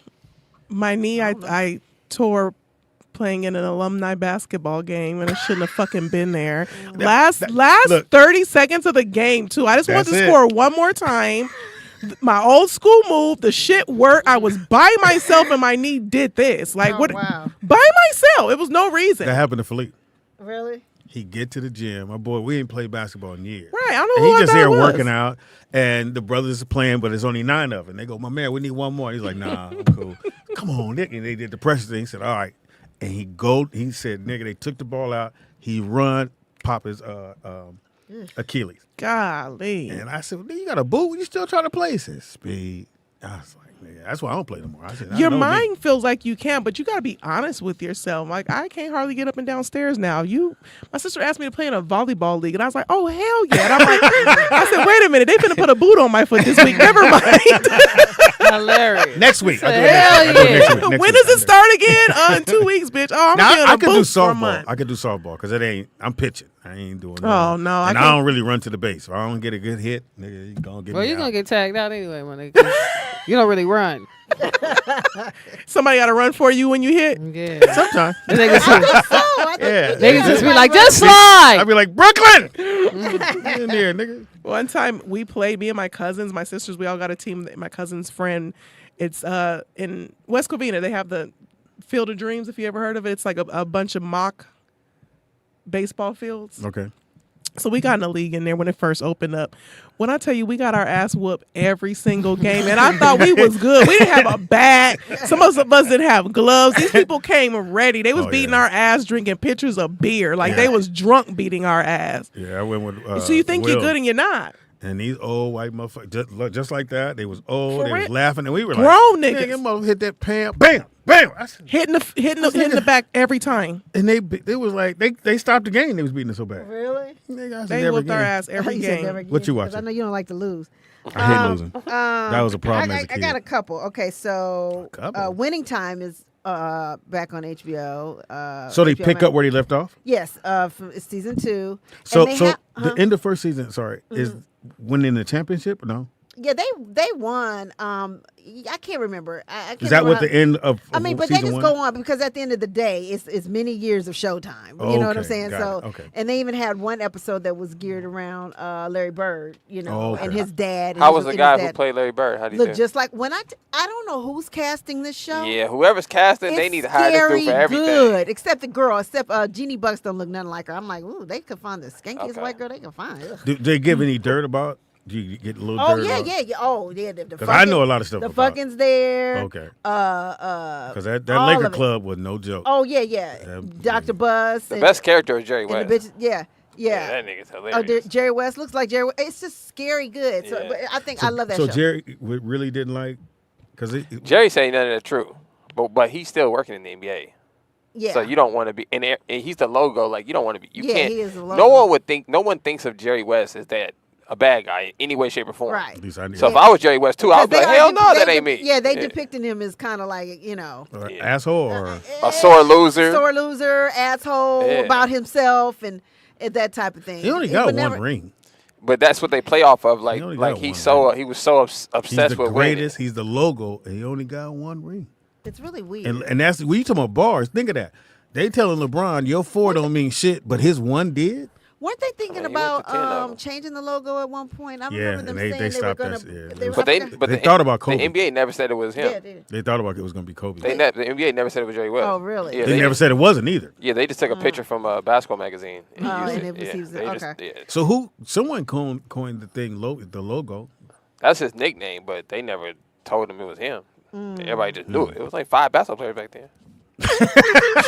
My knee, I tore playing in an alumni basketball game, and I shouldn't have fucking been there. Last look. 30 seconds of the game, too. I just want to That's it. score one more time. My old school move, the shit worked. I was by myself, and my knee did this. Like, what? Wow. By myself. It was no reason. That happened to Philippe. Really? He get to the gym. My boy, we ain't played basketball in years. Right. I don't know And who he I just thought here it was. working out, and the brothers are playing, but there's only 9 of them. They go, my man, we need one more. He's like, nah, I'm cool. Come on, Nick. And they did the pressure thing. He said, all right. And he said, nigga, they took the ball out. He run, pop his Achilles. Golly. And I said, well, you got a boot? You still trying to play? He said, speed. I was like, nigga, that's why I don't play no more. I said, I Your know me. mind feels like you can, but you got to be honest with yourself. Like, I can't hardly get up and down stairs now. My sister asked me to play in a volleyball league, and I was like, oh, hell yeah. And I'm like, I said, wait a minute. They finna put a boot on my foot this week. Never mind. Hilarious. Next week. Hell yeah. When does it start again? In 2 weeks, bitch. Oh, I'm Now, getting I a could do boot for a softball. month. I could do softball because I'm pitching. I ain't doing Oh, no, And I I can't- don't really run to the base. If I don't get a good hit, nigga, you gonna get Well, me you're out. gonna get tagged out anyway when they. You don't really run. Somebody got to run for you when you hit. Yeah. Sometimes. And they can see. Yeah. They can just be like, just slide. I'd be like, Brooklyn! Get in there, nigga. One time we played, me and my cousins, my sisters, we all got a team. My cousin's friend, it's in West Covina. They have the Field of Dreams, if you ever heard of it. It's like a bunch of mock baseball fields. Okay. So we got in a league in there when it first opened up. When I tell you, we got our ass whooped every single game, and I thought we was good. We didn't have a bat. Some of us didn't have gloves. These people came ready. They was beating our ass, drinking pitchers of beer. Like they was drunk beating our ass. Yeah, I went with So you think you're Will. good and you're not. And these old white motherfuckers, just like that, they was old, For they was real? laughing, and we were Grown like, niggas. Nigga, mother hit that pan, bam, bam. I said, Hitting the back every time. and they was like, they stopped the game. They was beating us so bad. Really? Nigga, I said, They never whooped our again. ass every You said game. never What you again, 'cause I watching? know you don't like to lose. I hate losing. That was a problem as a I kid. got a couple. Okay, so couple? Winning Time is back on HBO. So they HBO pick Max. up where they left off? Yes, it's season 2. So And they the end of first season, is winning the championship or no? Yeah, they won. I can't remember. I can't Is that remember what the end of I mean, but they season just one? go on because at the end of the day, it's many years of Showtime. You know what I'm Okay, saying? got So, it, okay. and they even had one episode that was geared around Larry Bird, and his dad. How was the and guy his who dad. played Larry Bird? How do you Look, do? just like when I don't know who's casting this show. Yeah, whoever's casting, they It's need to hire this dude for scary everything. good, except the girl. Except Jeannie Bucks don't look nothing like her. I'm like, ooh, they could find the skankiest Okay. white girl they can find. Ugh. Do they give any dirt about? Do you get a little Oh dirt yeah, about? yeah, yeah. Oh yeah, the Because I know a lot of stuff The about it. fucking's there. Okay. Because Because all Laker of it. club was no joke. Oh yeah, yeah. Dr. Buzz. The best character is Jerry and West. the bitches, yeah. Yeah. That nigga's Oh, hilarious. Jerry West looks like Jerry West. It's just scary good. So, Yeah. but I think I love that So show. Jerry really didn't like, because Jerry say none of that true, but he's still working in the NBA. Yeah. So you don't want to be, and he's the logo. Like you don't want to be. You can't. He is the logo. No one thinks of Jerry West as that a bad guy in any way, shape, or form. Right. At least I knew. So if I was Jerry West too, I would be like, hell no, that ain't me. Yeah, they depicting him as kind of like asshole or a sore loser, asshole about himself and that type of thing. He only got one ring. But that's what they play off of. Like he was so obsessed he's the with greatest. winning. He's the logo, and he only got one ring. It's really weird. And that's we talking about bars. Think of that. They telling LeBron your 4 don't mean shit, but his 1 did. Weren't they thinking about changing the logo at one point? I remember them saying they were going to. But they thought about Kobe. The NBA never said it was him. Yeah, they thought about it was going to be Kobe. The NBA never said it was Jerry West. Oh, really? Yeah, they never said it wasn't either. Yeah, they just took a picture from a basketball magazine. So someone coined the thing, the logo. That's his nickname, but they never told him it was him. Everybody just knew it. It was like 5 basketball players back then.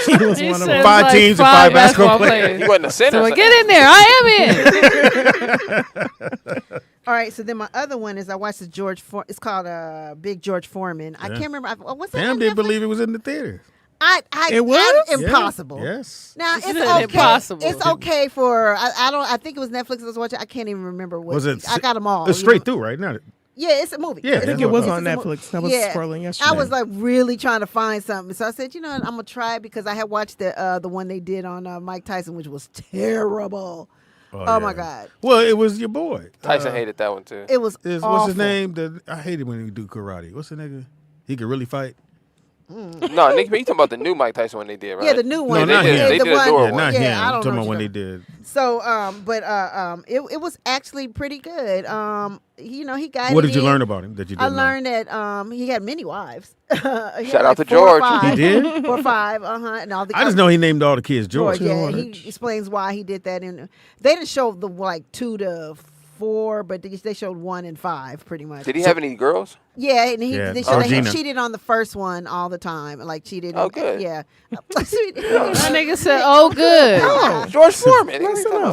He was one of them. 5 teams and 5 basketball players. He wasn't a center. So get in there. I am in. All right, so then my other one is I watched the it's called Big George Foreman. I can't remember. What's that? Sam didn't believe it was in the theater. It was impossible. Yes. Now it's okay. Impossible. It's okay for I think it was Netflix I was watching. I can't even remember what. Was it? I got them all. It's straight through, right? Not. Yeah, it's a movie. Yeah, I think it was on Netflix. I was scrolling yesterday. I was like really trying to find something, so I said, I'm gonna try it because I had watched the one they did on Mike Tyson, which was terrible. Oh my God. Well, it was your boy. Tyson hated that one too. It was awful. What's his name? I hated when he do karate. What's the nigga? He could really fight. No, Nick, you talking about the new Mike Tyson one they did, right? Yeah, the new one. No, not him. They did a newer one. Not him. I don't I'm talking know about when what they did. So, it was actually pretty good. He got. What did you learn about him that you didn't I learned that he had many wives. Shout out to George. He did? 4 or 5. And all the. I just know he named all the kids George. Yeah, he explains why he did that. And they didn't show the 2 to 4, but they showed 1 and 5 pretty much. Did he have any girls? Yeah, and they showed he Gina. cheated on the first one all the time, like cheated. Oh, good. Yeah. That nigga said, "Oh, good." George Foreman.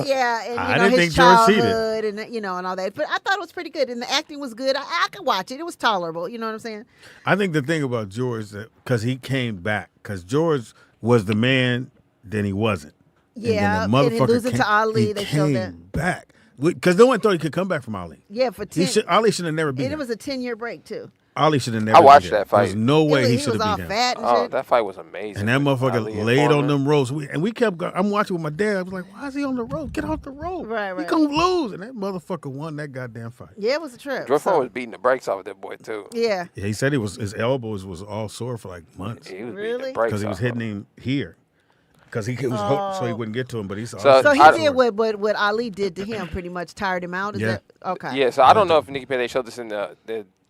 Yeah, and I didn't his think George cheated. childhood and and all that. But I thought it was pretty good, and the acting was good. I could watch it. It was tolerable. You know what I'm saying? I think the thing about George because he came back because George was the man, then he wasn't. Yeah, and then the and motherfucker losing to Ali, he they showed that. came back because no one thought he could come back from Ali. Yeah, for 10. Ali should have never been. And it was a 10-year break too. Ali should have never. I watched been there. that fight. There's no way he was should all have beat him. fat and Oh, shit. that fight was amazing. And that motherfucker Ali and laid on Foreman. them ropes. And we kept going. I'm watching with my dad. I was like, why is he on the rope? Get off the rope. Right. He gonna lose. And that motherfucker won that goddamn fight. Yeah, it was a trip. George Foreman was beating the brakes off of that boy too. Yeah. Yeah, he said his elbows was all sore for like months. He was beating Really? the brakes Because he was off hitting of him here. Because he was so he wouldn't get to him, but he's So So he I- did what Ali did to him, pretty much tired him out. Is Yeah. that okay? Yeah, so I don't know if Nikki Perry showed this in the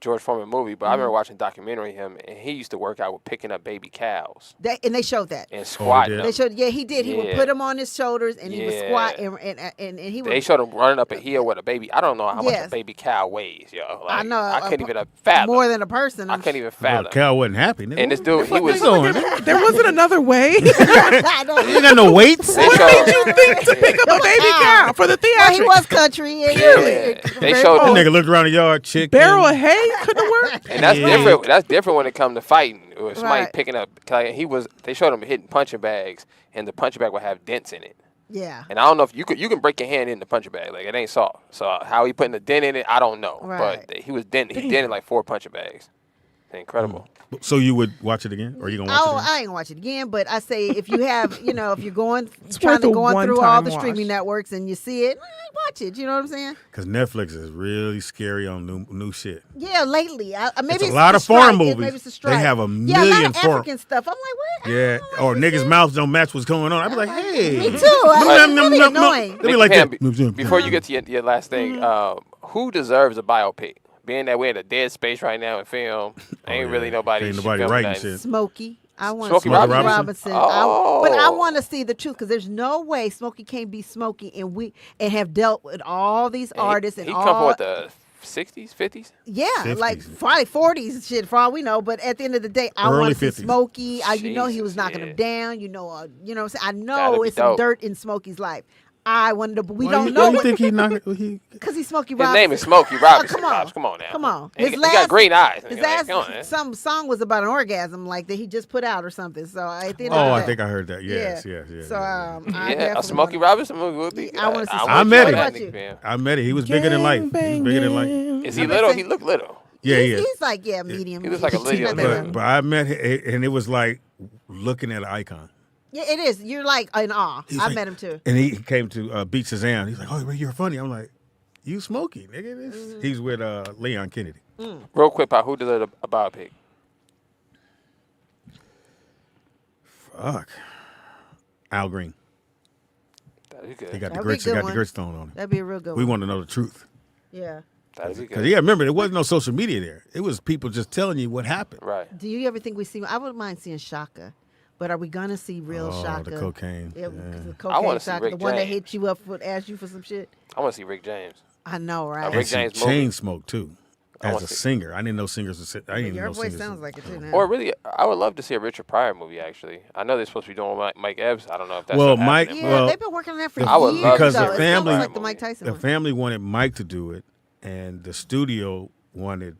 George Foreman movie, but I Mm-hmm. remember watching a documentary of him, and he used to work out with picking up baby cows And they showed that. and squatting did? them. They showed. Yeah, he did. He would Yeah. put him on his shoulders, and he would Yeah. squat, and he would. They showed him running up a hill with a baby. I don't know how much Yes. a baby cow weighs, yo. Like, I know. I couldn't even fathom. More than a person. I couldn't even Well, fathom. Cal wasn't happy. And this dude, he was. going. There wasn't another way. I know. You got no weights. They What showed, made you think to pick up a baby cow for the Well, he theatrics? was country. And Yeah. They very showed That them. nigga looked around the yard, chick. Barrel of hay couldn't work. And that's Yeah. different. That's different when it comes to fighting. It was somebody Right. picking up. Like, they showed him hitting punching bags, and the punching bag would have dents in it. Yeah. And I don't know if you can break your hand in the punching bag. Like, it ain't soft. So how he putting a dent in it, I don't know. Right. But he dented like 4 punching bags. Incredible. So you would watch it again, or you gonna watch it again? I ain't gonna watch it again, but I say if you have, if you're going worth trying to a going through all one-time the watch. streaming networks and you see it, watch it. You know what I'm saying? Because Netflix is really scary on new shit. Yeah, lately, maybe It's a lot the of foreign strike. movies. Maybe it's a They strike. have a yeah, a lot million of foreign- African stuff. I'm like, what? Yeah, or niggas' mouths don't match what's going on. I'd be like, hey. Me too. It's really annoying. They be like Pam, that. Before you get to your last thing, who deserves a biopic? Being that we're in a dead space right now in film, ain't really nobody. Ain't nobody filming writing nothing. shit. Smokey. I want Smokey Smokey Robinson? Robinson. Oh. But I want to see the truth because there's no way Smokey can't be Smokey and have dealt with all these artists and he all. come from what, the 60s, 50s? Yeah, 50s. like probably 40s shit for all we know. But at the end of the day, I Early want to see 50s. Smokey. You know he was Jesus, knocking yeah. them down. You know what I'm saying? I know That'd be it's some dope. dirt in Smokey's life. I wonder, but we Why don't you, know. Why you think he knocked? Because he's Smokey His Robinson. name is Smokey Robinson. Come on. Come on now. Come on. He got green eyes. His Like, come on, man. some song was about an orgasm like that he just put out or something. So I think. I think I heard that. Yes. So a Smokey Robinson movie would be. I want to see. I met him. I met him. He was bigger than life. He was bigger than life. Is he little? He looked little. Yeah, He's like medium. He looks like a little. But I met him, and it was like looking at an icon. Yeah, it is. You're like in awe. I met him too. And he came to Beat Shazam. He's like, "Oh, you're funny." I'm like, "You Smokey, nigga." He's with Leon Kennedy. Real quick, Pop, who did a biopic? Fuck. Al Green. That'd be good. He got That'd the grits. be a He good got the one. grits thrown on him. That'd be a real good We one. want to know the truth. Yeah. That'd be good. Because remember, there wasn't no social media there. It was people just telling you what happened. Right. Do you ever think we see? I wouldn't mind seeing Shaka, but are we gonna see real Shaka? The cocaine. Yeah, Yeah. the I cocaine wanna see Shaka, Rick the one that James. hit you up for asked you for some shit. I want to see Rick James. I know, right? Rick And some James movie. chain smoke too. I As wanna a see- singer, I didn't know singers. I didn't even Your know voice singers. sounds like it too now. Or really, I would love to see a Richard Pryor movie. Actually, I know they're supposed to be doing Mike Epps. I don't know if that's Well, still Mike- happening, Yeah, well, they've been working on that for I would years. love because though. the It family, sounds like the Mike Tyson the one. family wanted Mike to do it, and the studio wanted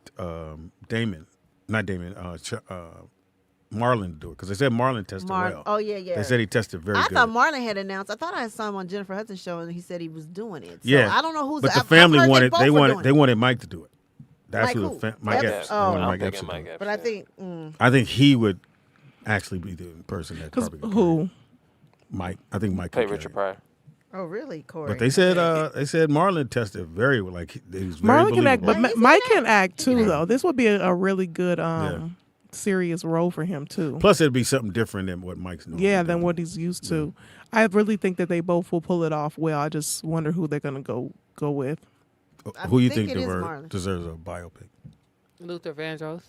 Marlon to do it because they said Marlon tested well. Oh yeah. They said he tested very I good. thought Marlon had announced. I thought I saw him on Jennifer Hudson's show, and he said he was doing it. So yeah, I don't know who's. But the I've family heard wanted. both They were wanted. doing They it. wanted Mike to do it. That's Mike who. who? Mike Epps? Epps. They Oh. wanted I'm Mike thinking Epps to do Mike it. Epps. But I think. I think he would actually be the person that probably could Who? Mike. I think Mike Play could Richard carry it. Pryor. Oh really, Corey? But they said Marlon tested very well. Like he was very Marlon can act, believable. but Mike can act too, though. This would be a really good serious role for him too. Plus, it'd be something different than what Mike's doing. Yeah, than what he's used to. I really think that they both will pull it off well. I just wonder who they're gonna go with. Who you think think it is Marlon. deserves a biopic? Luther Vandross.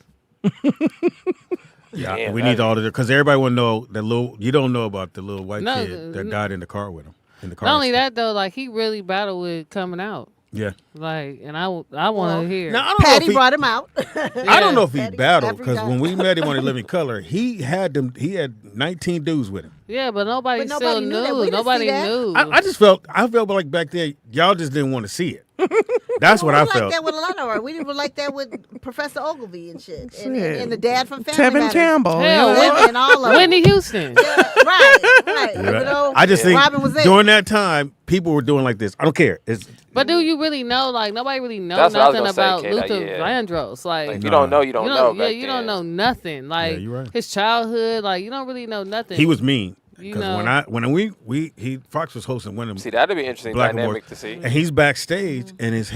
Yeah, Damn, we that need all of it because everybody want to know that little. You don't know about the little white No, kid that died in the car with him. In the car. Not only accident. that though, like he really battled with coming out. Yeah. Like, and I want to hear. Now I don't Patty know if he, brought him out. I don't know if he Patty- battled after he because died. when we met him on In Living Color, he had 19 dudes with him. Yeah, but nobody But still nobody knew that. knew. We didn't Nobody see that. knew. I felt like back there y'all just didn't want to see it. That's what we I like felt. that with a lot of our. We didn't like that with Professor Ogilvy and shit, and Shit. the dad from Family Tevin Matters. Campbell. Hell, You know, Whitney- and all of them. Whitney Houston. Right. Yeah. You know, I just think Robin was there. during that time, people were doing like this. I don't care. It's But do you really know? Like nobody really knows That's what I was nothing gonna say, about Kate, Luther yeah. Vandross. Like If you don't know, you don't know. Yeah, back you then. don't know nothing. Like you're right. his childhood. Like you don't really know nothing. he was mean. You Because know. when Fox was hosting one of them See, that'd be interesting Black dynamic Awards, to see. and he's backstage and his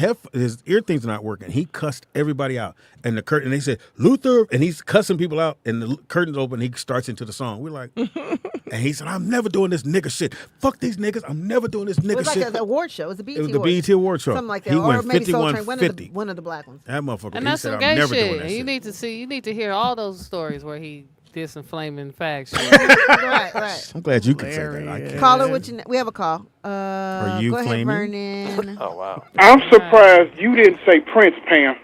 ear thing's not working. He cussed everybody out, and the curtain. They said Luther, and he's cussing people out, and the curtain's open. He starts into the song. We're like, and he said, "I'm never doing this nigga shit. Fuck these niggas. I'm never doing this It nigga was like shit." an award show. It was a BET It was the award BET award show. something like that. He or went maybe Soul Train, 51-50. one of the black ones. That motherfucker. And He that's said, some "I'm gay never doing shit. that And you shit." need to hear all those stories where he did some flaming facts. right. I'm glad you can say that. I can't. Caller, we have a call. Are you go ahead, flaming? Vernon. Oh wow. I'm surprised you didn't say Prince, Pam.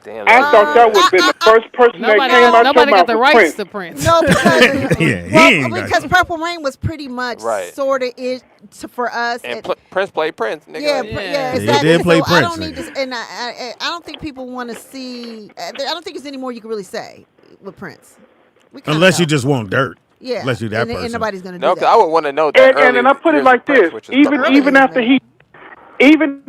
Damn. I thought that would have been the first person that Nobody, came out your nobody got mouth the was rights Prince. to Prince. No, because Yeah, he well, ain't got because it. Purple Rain was pretty much Right. sort of it for us. And Prince played Prince, nigga. Yeah, Like, Yeah. yeah, He exactly. did play so I Prince, don't need nigga. to, and I don't think people want to see. I don't think there's any more you can really say with Prince. We kinda Unless know. you just want dirt. yeah, unless you that and, person. And nobody's gonna do No, 'cause that. I would want to know that. And I put it like this: even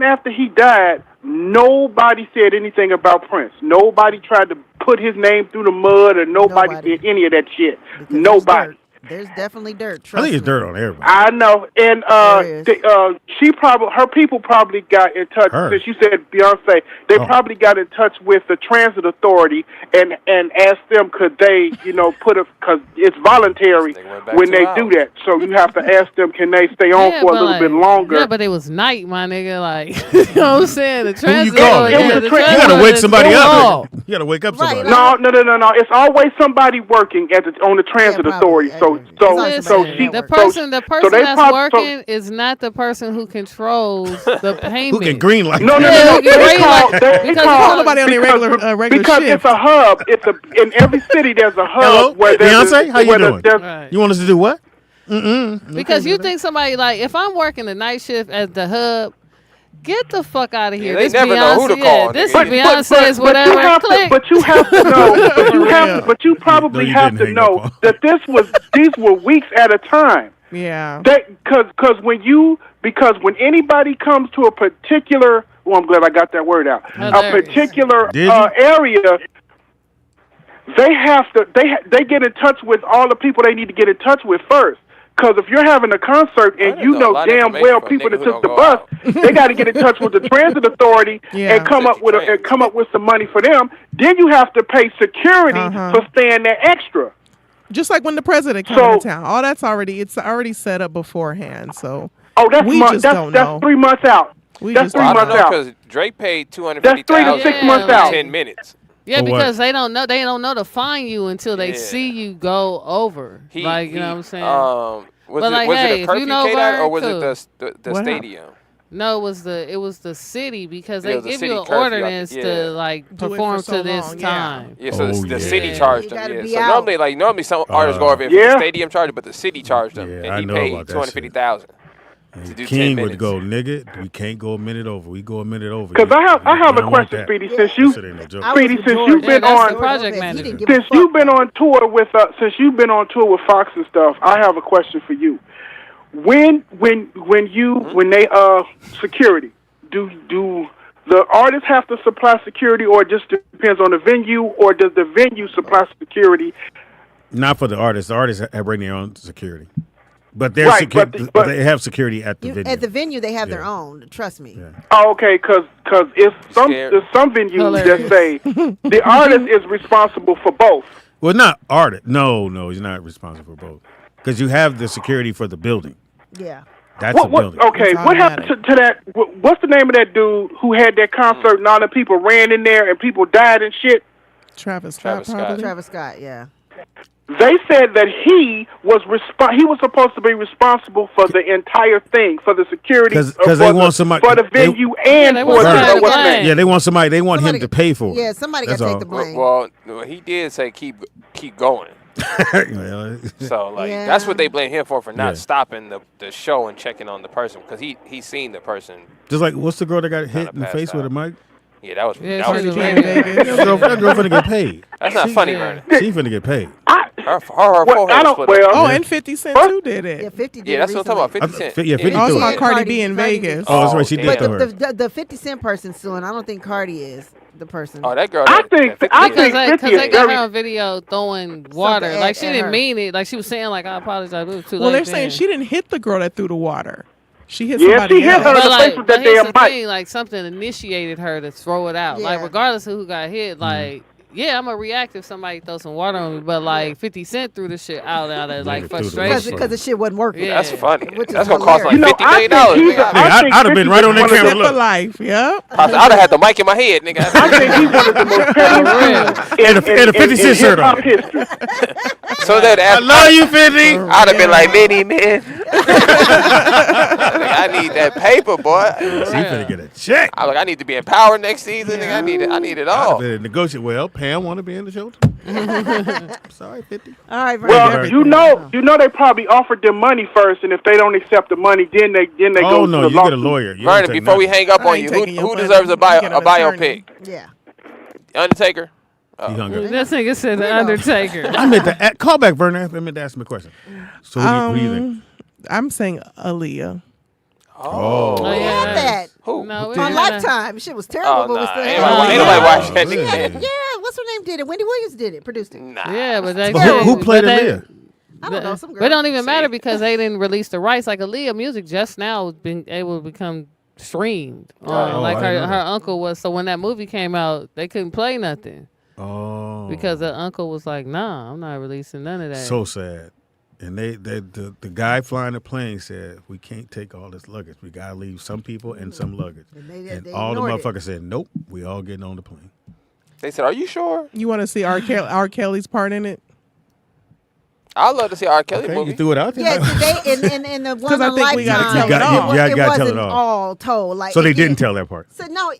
after he died, nobody said anything about Prince. Nobody tried to put his name through the mud, or nobody did any of that shit. Because Nobody. There's definitely dirt. I Trust think it's me. dirt on everybody. I know, and her people probably got in touch. Her. Since you said Beyonce, they Oh. probably got in touch with the transit authority and asked them could they, put a because it's voluntary They went back when 2 they hours. do that. So you have to ask them can they stay on for a but little bit longer. Yeah, but it was night, my nigga. Like, you know what I'm saying? The Who you transit. calling? It was yeah, a the tra- you You transit gotta wake was somebody involved. up. You gotta wake up Right, somebody. No. It's always somebody working on the transit Yeah, authority. probably. So Listen, she The so- person they that's so- working is not the person who controls the payment. Who can green light? No. Yeah, you They green call. light- They because call nobody on their regular because shift. it's a hub. In every city there's a hub Hello, where there's Beyonce. How you doing? Right. You want us to do what? Because you think somebody like if I'm working the night shift at the hub. Get the fuck out of here. They this never Beyonce, know who to call. This is Beyonce's whatever. But you have to know. But you probably have to know that these were weeks at a time. Yeah. Because when anybody comes to a particular, well, I'm glad I got that word out. A particular area, they get in touch with all the people they need to get in touch with first. Because if you're having a concert and you know damn well people that took the bus, they got to get in touch with the transit authority and come up with some money for them. Then you have to pay security for staying there extra. Just like when the president came to town, all that's already set up beforehand. So that's 3 months out. That's 3 months out. Because Drake paid $250,000 that's 3 to 6 months out. 10 minutes. Yeah, because they don't know to fine you until they see you go over. You know what I'm saying? Was it a curfew, or was it the stadium? No, it was the city because they give you an ordinance to perform to this time. Yeah, so the city charged them. So normally some artists go over the stadium charged, but the city charged them, and he paid $250,000. King would go, nigga, we can't go a minute over. We go a minute over. Because I have a question, Speedy. Since you've been on tour with Fox and stuff, I have a question for you. When they security, do the artists have to supply security, or it just depends on the venue, or does the venue supply security? Not for the artists. The artists have bring their own security. But they're but they have security at the venue. At the venue, they have their own. Trust me. Yeah. Oh, okay. Because there's some venues that say the artist is responsible for both. Well, not artist. No, he's not responsible for both. Because you have the security for the building. Yeah. That's the building. Okay. What happened to that? What's the name of that dude who had that concert and all the people ran in there and people died and shit? Travis Scott. Travis Scott. Yeah. They said that he was supposed to be responsible for the entire thing, for the security, because they want somebody for the venue and for what's name. Yeah, they want somebody. They want him to pay for it. Yeah, somebody got to take the blame. Well, he did say keep going. So that's what they blame him for not stopping the show and checking on the person, because he seen the person. Just like, what's the girl that got hit in the face with a mic? Yeah, that was that girl finna get paid. That's not funny, Vernon. She finna get paid. And 50 Cent too did it. Yeah, 50 did. Yeah, that's what I'm talking about. 50 Cent. Yeah, 50 also about Cardi B in Vegas. Oh, that's right. She did to her. But the 50 Cent person's suing. I don't think Cardi is the person. Oh, that girl. I think because they got her on video throwing water. Like she didn't mean it. Like she was saying, like, I apologize. It was too late. Well, they're saying she didn't hit the girl that threw the water. She hit somebody she hit her in the face with that damn mic. Like something initiated her to throw it out. Like regardless of who got hit, like I'm gonna react if somebody throws some water on me. But like 50 Cent threw the shit out of like frustration because the shit wasn't working. Yeah. That's funny. That's gonna cost like $50 million. I'd have been right on that camera. For life, yeah. I'd have had the mic in my head, nigga. I think he's one of the most and a 50 Cent shirt on. So that I love you, 50. I'd have been like, many men. I need that paper, boy. She finna get a check. I'm like, I need to be in power next season. Nigga. I need it all. Negotiate. Well, Pam want to be in the show. Sorry, 50. All right, well, you know, they probably offered them money first, and if they don't accept the money, then they go. Oh no, you get a lawyer. Vernon, before we hang up on you, who deserves a biopic? Yeah. Undertaker. This nigga said the Undertaker. I meant to call back, Vernon. I meant to ask him a question. So who do you think? I'm saying Aaliyah. Oh, we had that. Who? No, on Lifetime. Shit was terrible, but we still ain't nobody watched that nigga. Yeah, what's her name did it? Wendy Williams did it, produced it. Nah. Yeah, but who played Aaliyah? I don't know, some girl. But it don't even matter because they didn't release the rights. Like Aaliyah music just now has been able to become streamed. Like her uncle was. So when that movie came out, they couldn't play nothing. Oh. Because the uncle was like, nah, I'm not releasing none of that. So sad. And the guy flying the plane said, we can't take all this luggage. We got to leave some people and some luggage. And all the motherfuckers said, nope, we all getting on the plane. They said, are you sure? You want to see R. Kelly's part in it? I'd love to see R. Kelly movie. You threw it out there. Yeah, in the one on Lifetime, it wasn't all told. Like, so they didn't tell that part. So no,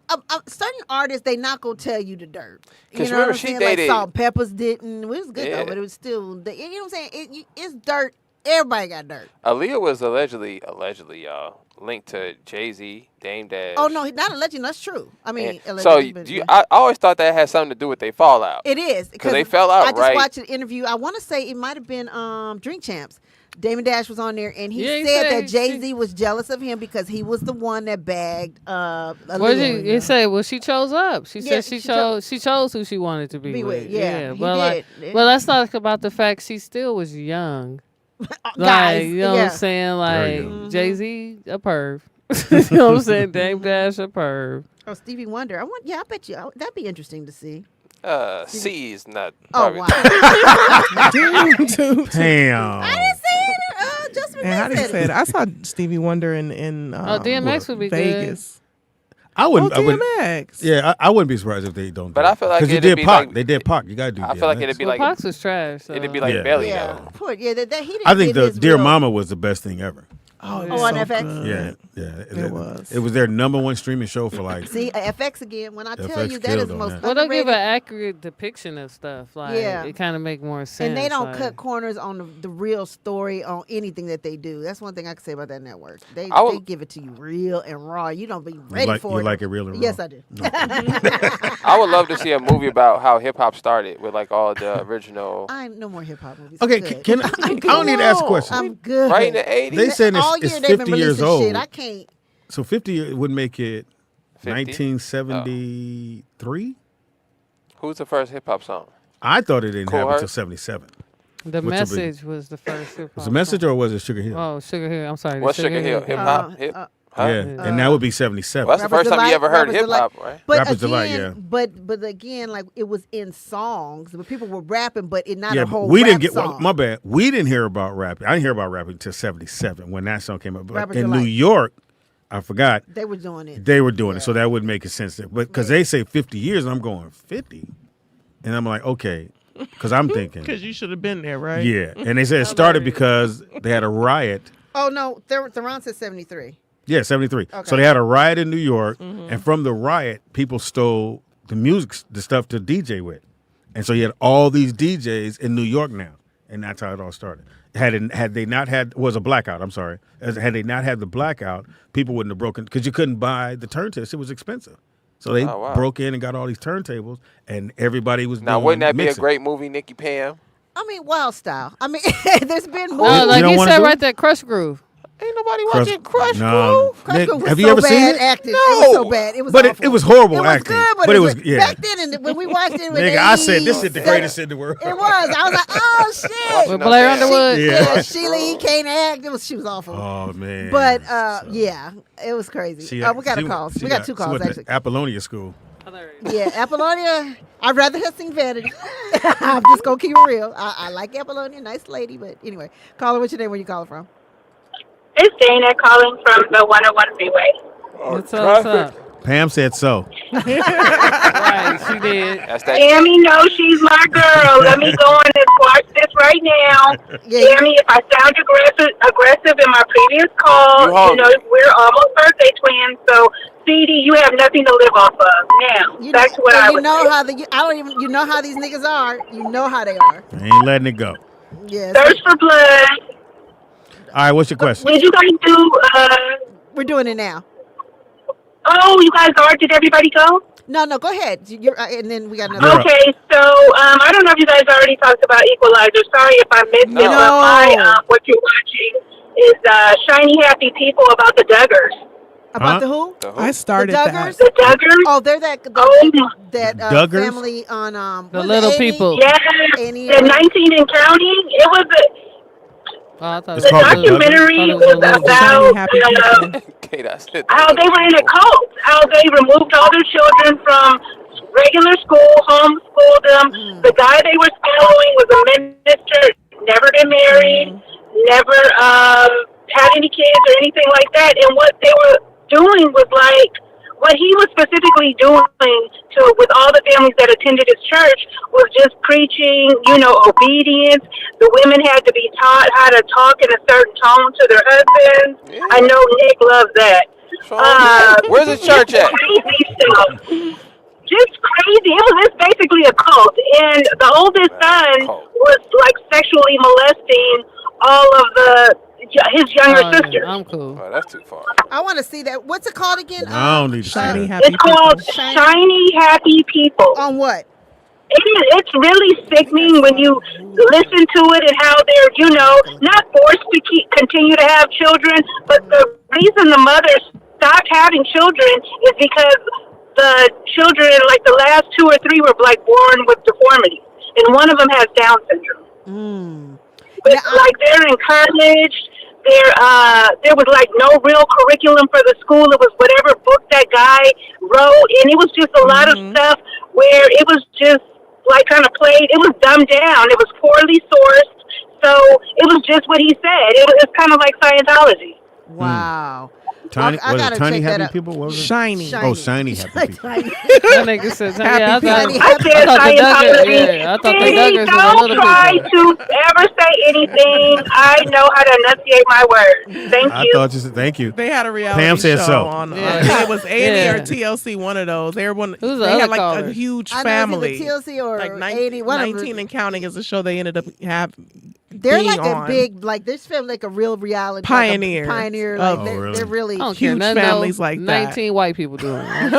certain artists, they not going to tell you the dirt. You know what I'm saying? Like Salt and Peppers didn't. It was good though, but it was still, you know what I'm saying? It's dirt Everybody got dirt. Aaliyah was allegedly, y'all, linked to Jay-Z, Dame Dash. Oh no, not allegedly. That's true. I mean, so I always thought that had something to do with their fallout. It is because they fell out. I just watched an interview. I want to say it might have been Drink Champs. Damon Dash was on there, and he said that Jay-Z was jealous of him because he was the one that bagged Aaliyah. What did he say? Well, she chose up. She said she chose who she wanted to be with. Yeah, but well, let's talk about the fact she still was young. Guys, you know what I'm saying? Like Jay-Z, a perv. You know what I'm saying? Dame Dash, a perv. Oh, Stevie Wonder. I bet you that'd be interesting to see. C is not. Oh wow! Damn. I didn't see it. Just and how did he say it? I saw Stevie Wonder in DMX would be Vegas. Good. I wouldn't. DMX. Yeah, I wouldn't be surprised if they don't. But I feel like because you did Pac. They did Pac. You gotta do. I feel like it'd be like Pac was trash. So. It'd be like Belly. Yeah, poor, yeah. That he didn't I think get the his Dear real- Mama was the best thing ever. Oh, on FX. Good. Yeah. It was. It was their #1 streaming show for like. See, FX again. When I tell FX you that is the killed most on Well, they'll give underrated. an accurate depiction of stuff. Like, it kind of make more sense. And they don't like, cut corners on the real story on anything that they do. That's one thing I can say about that network. They give it to you real and raw. You don't be ready for it. You like it real and raw? Yes, I do. I would love to see a movie about how hip hop started with like all the original. I ain't no more hip hop movies. Okay, can I don't need to ask a question. I'm good. Right in the 80s. They saying All it's year they've been 50 years releasing old. shit. I can't. So 50 would make it 50? 1973. Who's the first hip hop song? I thought it didn't Cool happen Herc? until 77. The Message was the first hip hop. Was it Message or was it Sugar Hill? Oh, Sugar Hill. I'm sorry. What's Sugar Hill? Hip hop? Huh? Yeah, and that would be 77. Well, that's the first time you ever heard hip hop, right? But Rapper's again, Delight, yeah. But again, like it was in songs, but people were rapping, but it not Yeah, a whole. we didn't rap get. song. My bad. We didn't hear about rapping. I didn't hear about rapping until 77 when that song came up. But Rapper's in Delight. New York, I forgot. They were doing it. They were doing it, so that would make sense. But because they say 50 years, and I'm going 50, and I'm like, okay, because I'm thinking. Because you should have been there, right? Yeah, and they said it started because they had a riot. Oh no, Theron said 73. Yeah, 73. Okay. So they had a riot in New York, and from the riot, people stole the music, the stuff to DJ with. And so you had all these DJs in New York now, and that's how it all started. Had they not had, was a blackout, I'm sorry. Had they not had the blackout, people wouldn't have broken, because you couldn't buy the turntables. It was expensive. So they broke in and got all these turntables, and everybody was Now, doing wouldn't that be a mixing. great movie, Nicky Pam? I mean, Wild Style. I mean, there's been movies. No, like You don't he wanna said do right it? there, Crush Groove. Ain't nobody Crush- watching Crush No. Groove. Crush Nick, Groove was have so you ever bad seen it? acting. No. It was so bad. It was But awful. it was horrible It was acting. good, but it was, yeah. back then when we watched it. Nigga, I said this is the greatest in the world. It was. I was like, oh shit. With Blair Underwood. Yeah. Sheila E. can't act. She was awful. Oh man. But yeah, it was crazy. We got a call. We got two calls went to actually. Apollonia School. Yeah, Apollonia. I'd rather her sing Vanity. I'm just gonna keep it real. I like Apollonia, nice lady, but anyway, caller, what's your name? Where you calling from? It's Dana calling from the 101 freeway. What's up? Pam said so. Right, she did. That's that. Tammy knows she's my girl. Let me go on and watch this right now. Yeah, Tammy, if I sound aggressive in my previous call, you know we're almost birthday twins. So, CeeDee, you have nothing to live off of. Now, back to what I was saying. You know how these niggas are. You know how they are. I ain't letting it go. Yes. Thirst for blood. All right, what's your question? Did you guys do? We're doing it now. Oh, you guys are. Did everybody go? No, go ahead. And then we got another. Okay, so I don't know if you guys already talked about Equalizer. Sorry if I missed it. But what you're watching is Shiny Happy People about the Duggars. About the who? I started the Duggars? that. The Duggars? Oh, they're that Duggars? family on The Little People. Yeah, the 19 and counting. It was Oh, I thought the documentary was about how they were in a cult, how they removed all their children from regular school, homeschooled them. The guy they were following was a minister, never been married, never had any kids or anything like that. And what they were doing was like, what he was specifically doing with all the families that attended his church was just preaching, obedience. The women had to be taught how to talk in a certain tone to their husbands. Yeah. I know Nick loves that. Where's the church at? Crazy stuff. Just crazy. It was just basically a cult. And the oldest son was like sexually molesting all of his younger sisters. Yeah, I'm cool. Oh, that's too far. I want to see that. What's it called again? I don't need to Shiny see that. happy It's called people. Shiny Happy People. On what? It's really sickening when you listen to it and how they're, not forced to continue to have children, but the reason the mothers stopped having children is because the children, like the last 2 or 3, were like born with deformities, and one of them has Down syndrome. But like they're encouraged. There was like no real curriculum for the school. It was whatever book that guy wrote, and it was just a lot of stuff where it was just like kind of played. It was dumbed down. It was poorly sourced, so it was just what he said. It was kind of like Scientology. Wow. Tiny, I was gotta it tiny check that happy out. people? What was it? Shiny. Oh, shiny happy people. That nigga said, yeah, I thought I the Duggars was a don't little try bit. to ever say anything. I know how to enunciate my words. Thank I you. thought you said thank you. They had a reality Pam said show so. on. Yeah. It was A&E Yeah. or TLC, one of those. They Who's the had other like caller? a huge I know family. it's either TLC or Like 80. One of them. 19 and Counting is a show they ended up They're being like on. a big, like this film, like a real reality Pioneers. Pioneer, like Oh, they're, really? they're really. I don't care. Huge None families of like that. 19 white people doing it.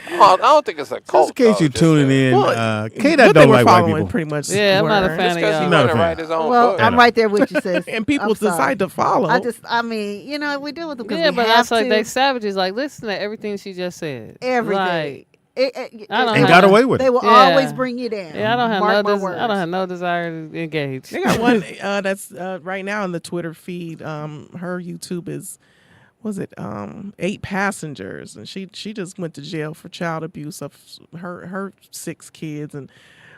I don't think it's a cult. Just in case though, you're tuning in, Well, K-Dot what they don't were like white following people. pretty much. Yeah, I'm not a were. fan Just of because he y'all. Not a want to fan. write his own Well, book. I'm right there with you, sis. And people I'm sorry. decide to follow. I mean, we deal with them because Yeah, we but have that's like to. they savages. Like, listen to everything she just said. Everything. Like, I don't And got away with They it. will Yeah. always bring you down. Yeah, I don't have Mark my I words. don't have no desire to engage. They got one that's right now in the Twitter feed. Her YouTube is, was it 8 passengers, and she just went to jail for child abuse of her 6 kids, and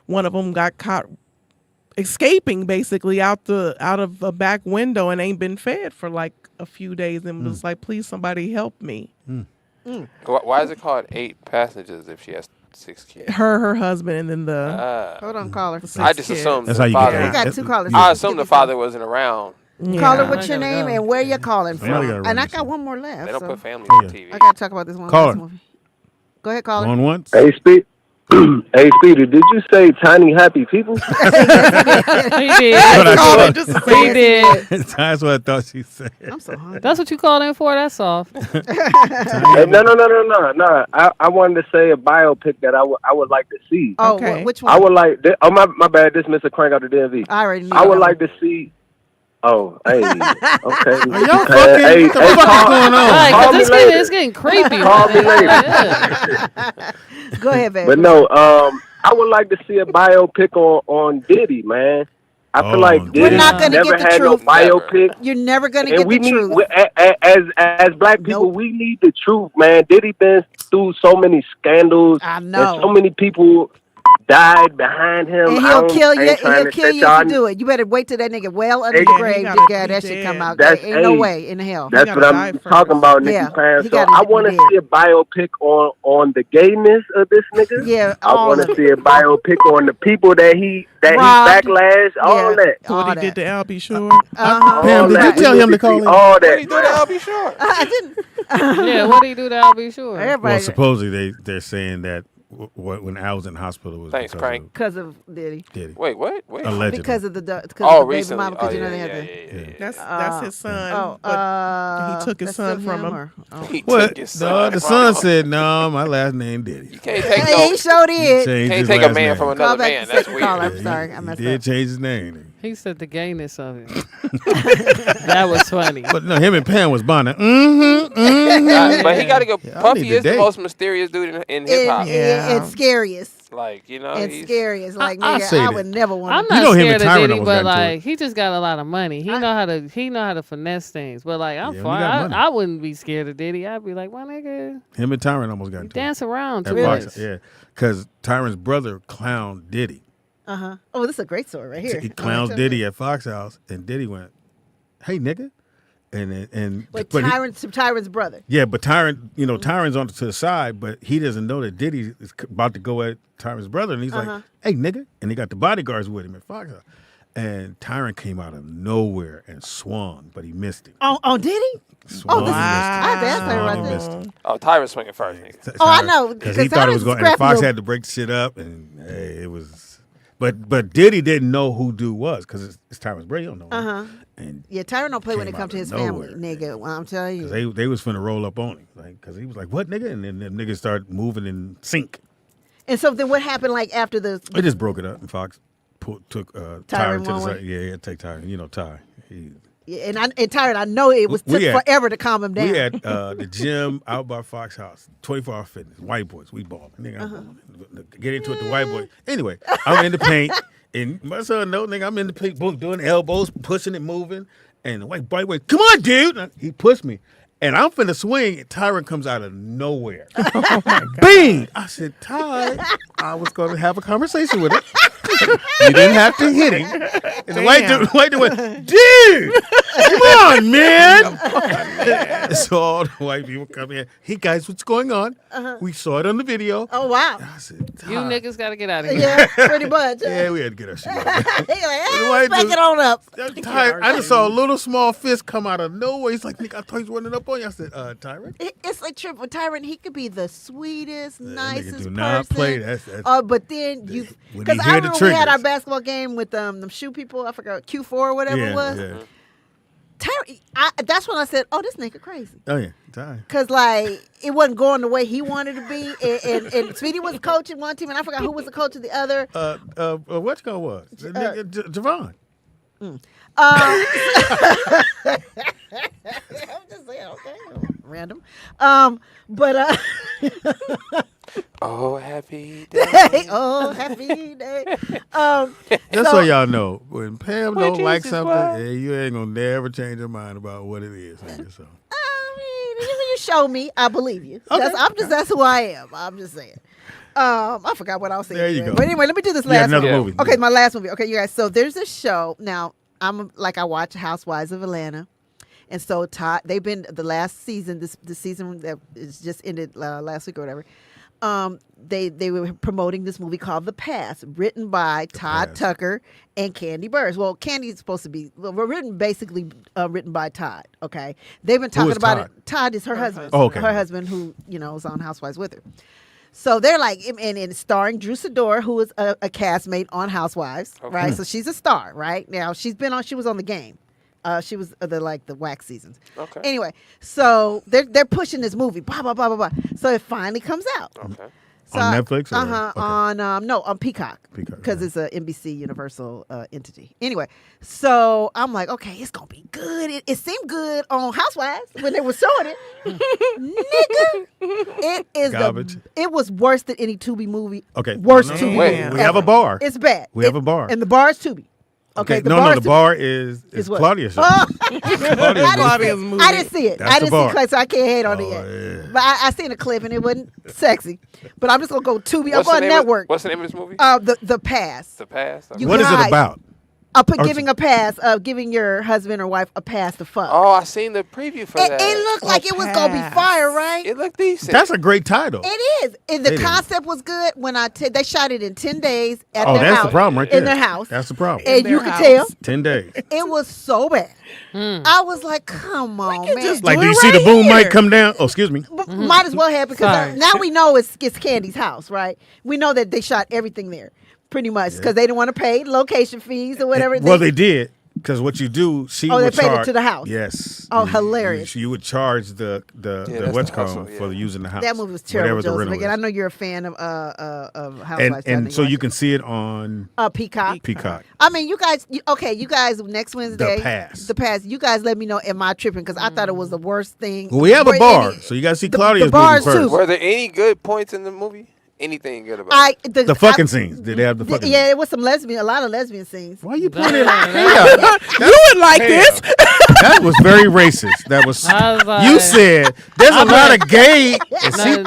one of them got caught escaping basically out of a back window and ain't been fed for like a few days, and was like, please somebody help me. Why is it called 8 passengers if she has 6 kids? Her husband, and then the Hold on, caller. I just assumed That's the how you father. get We got 2 callers. I assumed the father wasn't around. Caller, Yeah. what's your name and where you're calling Somebody from? gotta run And I this got one. one more left. They don't so put family on TV. I got to talk about this one. Caller. last movie. Go ahead, caller. Going once. Hey, hey, Speedy, did you say tiny happy people? He did. That's what I Call thought. it just He did. That's what I thought she said. I'm so hungry. That's what you called in for? That's soft. Hey, no. I wanted to say a biopic that I would like to see. Oh, Okay. which one? I would like. My bad. This Mr. Crank out the DMV. I already knew. I would that like one. to see. Oh, hey, okay. Are y'all fucking? Hey, What the fuck is going on? Right, Call 'cause me it's later. getting creepy. Call me later. Yeah. Go ahead, baby. But no, I would like to see a biopic on Diddy, man. I feel like We're Diddy not gonna never get the had no truth. biopic. You're never going to And get we the truth. need, as black people, Nope. we need the truth, man. Diddy been through so many scandals, I know. and so many people died behind him. And I he'll don't- kill I you. ain't trying He'll to kill set you y'all- if you do it. You better wait till that nigga well under the Yeah, grave he to gotta get that be shit dead. come out. That's- Ain't no hey, way in hell. That's gotta what die I'm first. talking about, Nicky Yeah, Pan. he So gotta I be want to dead. see a biopic on the gayness of this nigga. Yeah, I all want of to it. see a biopic on the people that he Robbed. backlash, all Yeah. that. So what All he did that. to Al B. Sure. Uh-huh. Pam, All did you that. tell We him need to call see him? all What that. do you do to I'll be sure? I didn't. Yeah, what do you do to I'll be sure? Everybody. Well, supposedly they're saying that when Al was in hospital was Thanks, because Crank. of Because of Diddy. Diddy. Wait, what? Wait. Allegedly. Because of the Oh, baby recently. mama. Because Oh, you know yeah, they had yeah, to. yeah. That's his son. Oh, but he took his that's son still from him. or- oh. He What? took his No, son. the son said, "No, my last name Diddy." You can't take Hey, no. he sure did. Changed Can't his take a last man name. from Call another back man. the That's second weird. caller. I'm Yeah, sorry. I he messed did up. change his name. He said the gayness of it. That was funny. But no, him and Pam was bonding. But he got to go. Yeah, I Puffy need to is the date. most mysterious dude in hip hop. Yeah. It's scariest. Like, you know, It's he's scariest. Like, I nigga, say I that. would never want I'm to. not know him scared and of Tyron Diddy, almost but got into like he just got a lot of money. He know how to finesse things. But like I'm Yeah, when you fine. got money. I wouldn't be scared of Diddy. I'd be like, my nigga, Him and Tyron almost got you into it. dance around At too Fox, much. yeah, because Tyron's brother clowned Diddy. Uh-huh. Oh, this is a great story right here. He clowns Diddy at Fox House, and Diddy went, "Hey, nigga," and Wait, but he- Tyron's brother. yeah, but Tyron, Tyron's on to the side, but he doesn't know that Diddy is about to go at Tyron's brother, and he's like, "Hey, nigga," and he got the bodyguards with him at Fox House, and Tyron came out of nowhere and swung, but he missed him. Oh, did he? Swung, this is- he missed him. I bet Swung, right he there. missed him. Oh, Tyron swinging first, nigga. Oh, I know, because he because thought it was Tyron's going. And scrappy Fox little- had to break the shit up, and hey, it was. But Diddy didn't know who dude was because it's Tyrone Brady. Don't know. And yeah, Tyron don't play when it comes to his nowhere, family, nigga. Well, I'm telling you. They was finna roll up on him, like, because he was like, "What, nigga?" And then the niggas started moving in sync. And so then what happened, like, after the... They just broke it up, and Fox took Tyron to the side. Yeah, take Tyron. You know, Ty. Yeah, and Tyron, I know it took forever to calm him down. We had the gym out by Fox House, 24-hour fitness, white boys, we balling. Nigga, get into it, the white boy. Anyway, I'm in the paint, and my son know, nigga, I'm in the paint, boom, doing elbows, pushing it, moving, and the white boy, come on, dude. He pushed me. And I'm finna swing, and Tyron comes out of nowhere. Oh my God. Bing! I said, Ty, I was going to have a conversation with him. You didn't have to hit him. And the white dude went, dude, come on, man. So all the white people come in. Hey, guys, what's going on? We saw it on the video. Oh, wow. I said, Ty. You niggas got to get out of here. Yeah, pretty much. Yeah, we had to get our shit out. Like, back it on up. Ty, I just saw a little small fist come out of nowhere. He's like, nigga, I thought he was running up on you. I said, Tyron? It's like trip with Tyron. He could be the sweetest, nicest person. Do not play. That's but then because I remember we had our basketball game with them shoe people. I forgot Q4 or whatever it was. Yeah. Tyron, that's when I said, "Oh, this nigga crazy." Oh yeah, Ty. Because like it wasn't going the way he wanted to be, and Speedy was coaching one team, and I forgot who was the coach of the other. What you was? Javon. I'm just saying, okay, random. But oh, happy day. Oh, happy day. Just so y'all know, when Pam don't like something, you ain't gonna never change your mind about what it is. So. I mean, you show me, I believe you. Okay. That's who I am. I'm just saying. I forgot what I was saying. There you go. But anyway, let me do this last another one. movie. Okay, my last movie. Okay, you guys. So there's a show now. I watch Housewives of Atlanta, and so Todd. They've been the last season. This season that is just ended last week or whatever. They were promoting this movie called The Pass, written by Todd Tucker and Candy Burris. Well, Candy's supposed to be written by Todd. Okay, they've been talking about it. Todd is her husband. Oh, okay. Her husband, who is on Housewives with her. So they're like, and starring Drew Sidor, who is a castmate on Housewives, right? So she's a star, right? Now she was on The Game. She was the wax seasons. Okay. Anyway, so they're pushing this movie, blah blah blah blah blah. So it finally comes out. Okay. So, on Netflix? Okay. On Peacock. Because it's a NBC Universal entity. Anyway, so I'm like, okay, it's gonna be good. It seemed good on Housewives when they were showing it. Nigga, it is garbage. It was worse than any Tubi movie. Okay. Worst Tubi movie. We have a bar. It's bad. We have a bar. And the bar is Tubi. Okay, the bar is Claudia's show. Claudia's movie. I didn't see it. That's see Claudia, so I can't hate on it yet. Yeah. But I seen a clip and it wasn't sexy. But I'm just gonna go Tubi. I'm going network. What's the name of this movie? The Pass. The Pass. Okay. What is it about? Giving a pass, giving your husband or wife a pass to fuck. Oh, I seen the preview for that. It looked like it was gonna be fire, right? It looked decent. That's a great title. It is. And the concept was good. When they shot it in 10 days at their house. Oh, that's the problem right there. In their house. That's the problem. And you could tell. 10 days. It was so bad. I was like, come on, man. Like, do you see the boom mic come down? Oh, excuse me. Might as well have, because now we know it's Candy's house, right? We know that they shot everything there. Pretty much, because they didn't want to pay location fees or whatever. Well, they did. Because what you do, she would charge. They paid it to the house. Yes. Oh, hilarious. You would charge the what's called for using the house. That movie was terrible, Joseph. Again, I know you're a fan of Housewives. And so you can see it on Peacock. Peacock. I mean, you guys next Wednesday. The Pass. You guys let me know, am I tripping? Because I thought it was the worst thing. Well, we have a bar, so you got to see Claudia's movie first. Were there any good points in the movie? Anything good about it? The fucking scenes. Did they have the fucking Yeah, it was a lot of lesbian scenes. Why are you pointing at me? You would like this. That was very racist. That was you said there's a lot of gay.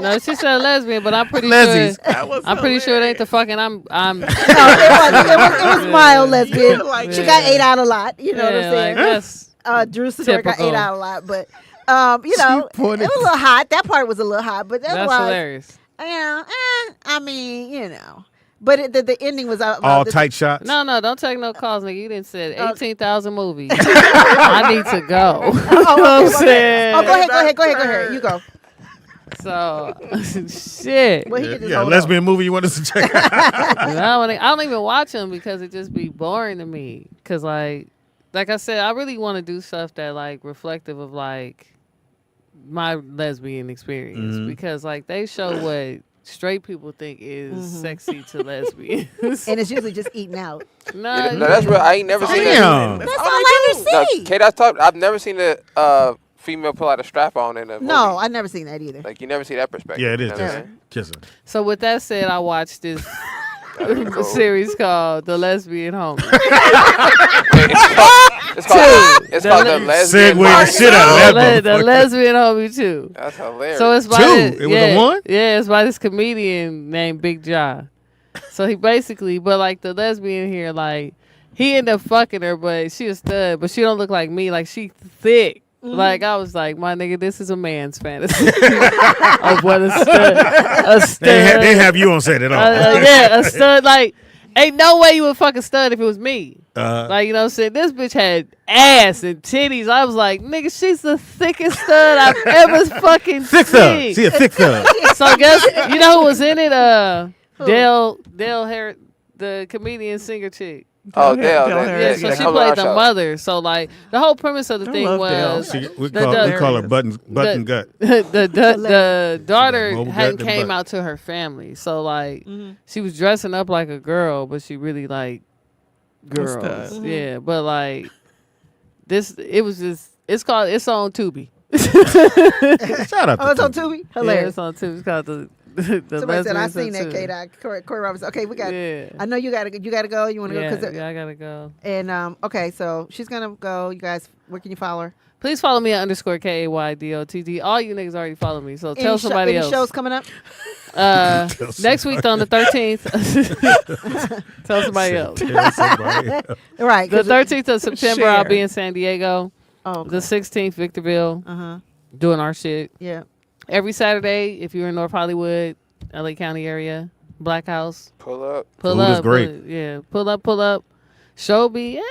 No, she said lesbian, but I'm pretty Lesbies. sure. I'm pretty sure it ain't the fucking. I'm. No, it was mild lesbian. She got 8 out a lot. You know what I'm saying? Drew Sidor got 8 out a lot, but it was a little hot. That part was a little hot, but that's hilarious. I mean, but the ending was all tight shots. No, don't take no calls, nigga. You didn't say 18,000 movies. I need to go. Go ahead. You go. So, shit. Well, he can just Yeah, hold lesbian on. movie you want us to check out. I don't even watch them because it just be boring to me. Cause like I said, I really want to do stuff that like reflective of like my lesbian experience because like they show what straight people think is sexy to lesbians, And it's usually just eating out. no, that's real. I ain't never seen that. Damn. That's all I ever see. Kate, I've never seen a female pull out a strap on in a movie. No, I never seen that either. Like you never see that perspective. Yeah, it is. You know what I'm saying? Kissing. So with that said, I watched this Cool. series called The Lesbian Homie. It's called the lesbian. Segue the shit out of that. The Lesbian Homie 2. That's hilarious. So it's by Two? this, It was a one? Yeah, it's by this comedian named Big Ja. So he basically, but like the lesbian here, like he ended up fucking her, but she a stud, but she don't look like me. Like she thick. Like I was like, my nigga, this is a man's fantasy of what a stud. They have you on set at all. Yeah, a stud. Like, ain't no way you would fuck a stud if it was me. Like, you know what I'm saying? This bitch had ass and titties. I was like, nigga, she's the thickest stud I've ever fucking Thick seen. thug. She a thick thug. So guess you know who was in it? Dale Harris, the comedian singer chick. Oh, Dale. Yeah, so she played the mother. So like the whole premise of the thing was We call her button gut. the daughter Mobile hadn't gut came butt. out to her family. So like she was dressing up like a girl, but she really like girls. Yeah, but like it's on Tubi. Shout out to Oh, it's on Tubi? Yeah, Hilarious. it's on Tubi. It's called the Somebody said, I Lesbians seen that, of Kate. Tubi. Corey Robinson. Okay, we got. Yeah. I know you gotta go. You want to go? Yeah, I gotta go. And okay, so she's gonna go. You guys, where can you follow her? Please follow me at _KAYDOTT. All you niggas already follow me, so tell Any somebody any else. shows coming up? Next week on the 13th. Tell somebody else. Right. The 13th of September, I'll Share. be in San Diego. Oh, okay. The 16th, Victorville, doing our shit. Yeah. Every Saturday, if you're in North Hollywood, LA County area, Black House. Pull up. Pull Food up. is great. Yeah, pull up. Show be, yeah.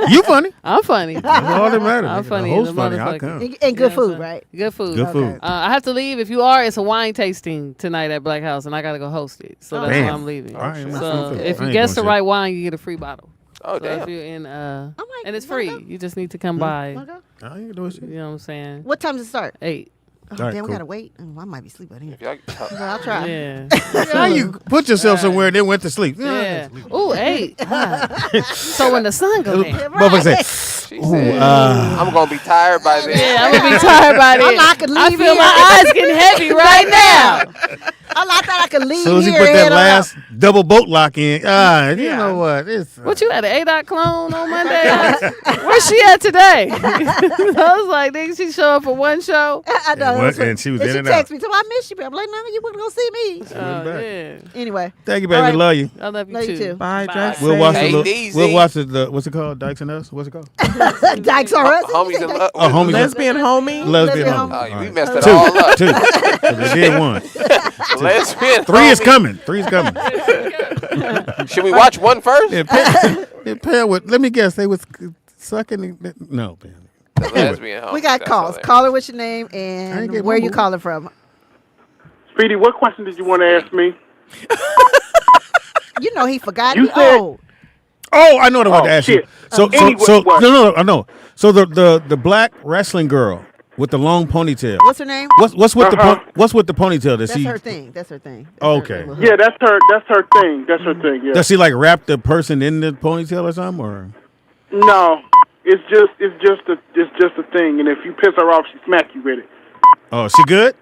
You funny. I'm funny. That's all that matters. I'm nigga. funny. The as host a funny. I'll motherfucker. come. And good Yeah, food, so- right? Good food. Good food. I have to leave. If you are, it's a wine tasting tonight at Black House, and I gotta go host it. So that's Damn. why I'm leaving. All right, man. So I if you ain't guess gonna the say. right wine, you get a free bottle. Oh, So damn. if you're in, might and it's wanna free. go. You just need to come by. Wanna go? I ain't doing shit. You know what I'm saying? What time does it start? 8. Oh, All right, damn, we cool. gotta wait. Oh, I might be sleeping here. If y'all- Well, I'll try. Yeah. How you put yourself somewhere and then went to sleep? Yeah. Ooh, 8. So when the sun goes down. Motherfucker said, She said, I'm gonna be tired by then. Yeah, I'm gonna be tired by then. I'm not gonna I leave feel here. my eyes getting heavy right now. I thought I could leave as soon as he here put and that head on last double boat lock in, you know what? It's, What you had an A-Dot clone on Monday? Where's she at today? I was like, nigga, she show up for one show. I know. and she was in she and out. texted me, so I miss you. But I'm like, no, you wouldn't go see me. Oh, back. yeah. Anyway. Thank you, All baby. right. Love you. I love you Love you too. too. Bye, drive We'll watch Hey, the. DZ. We'll watch the. What's it called? Dykes and Us. What's it called? Dykes are us. Homies in love. Oh, homies. Lesbian homie. Lesbian Lesbian homie. Oh, All we right. messed it Two. all up. Two. So they did one. Lesbian. Three is homie. coming. Three's coming. Should we watch one first? It paired with. Let me guess. They was sucking. No, man. The lesbian. We homie. got That's calls. hilarious. Caller, what's your name I ain't and get where my you boo. calling from? Speedy, what question did you want to ask me? You know he forgot. You He said- old. Oh, I know what I want to ask you. shit. So Anyway, what? no, I know. So the black wrestling girl with the long ponytail. What's her name? What's with the what's with the ponytail? Does That's she her thing. That's her thing. Okay. Yeah, that's her thing. That's her thing. Yeah. does she like wrap the person in the ponytail or something? Or No, it's just a thing. And if you piss her off, she smack you with it. oh, she good?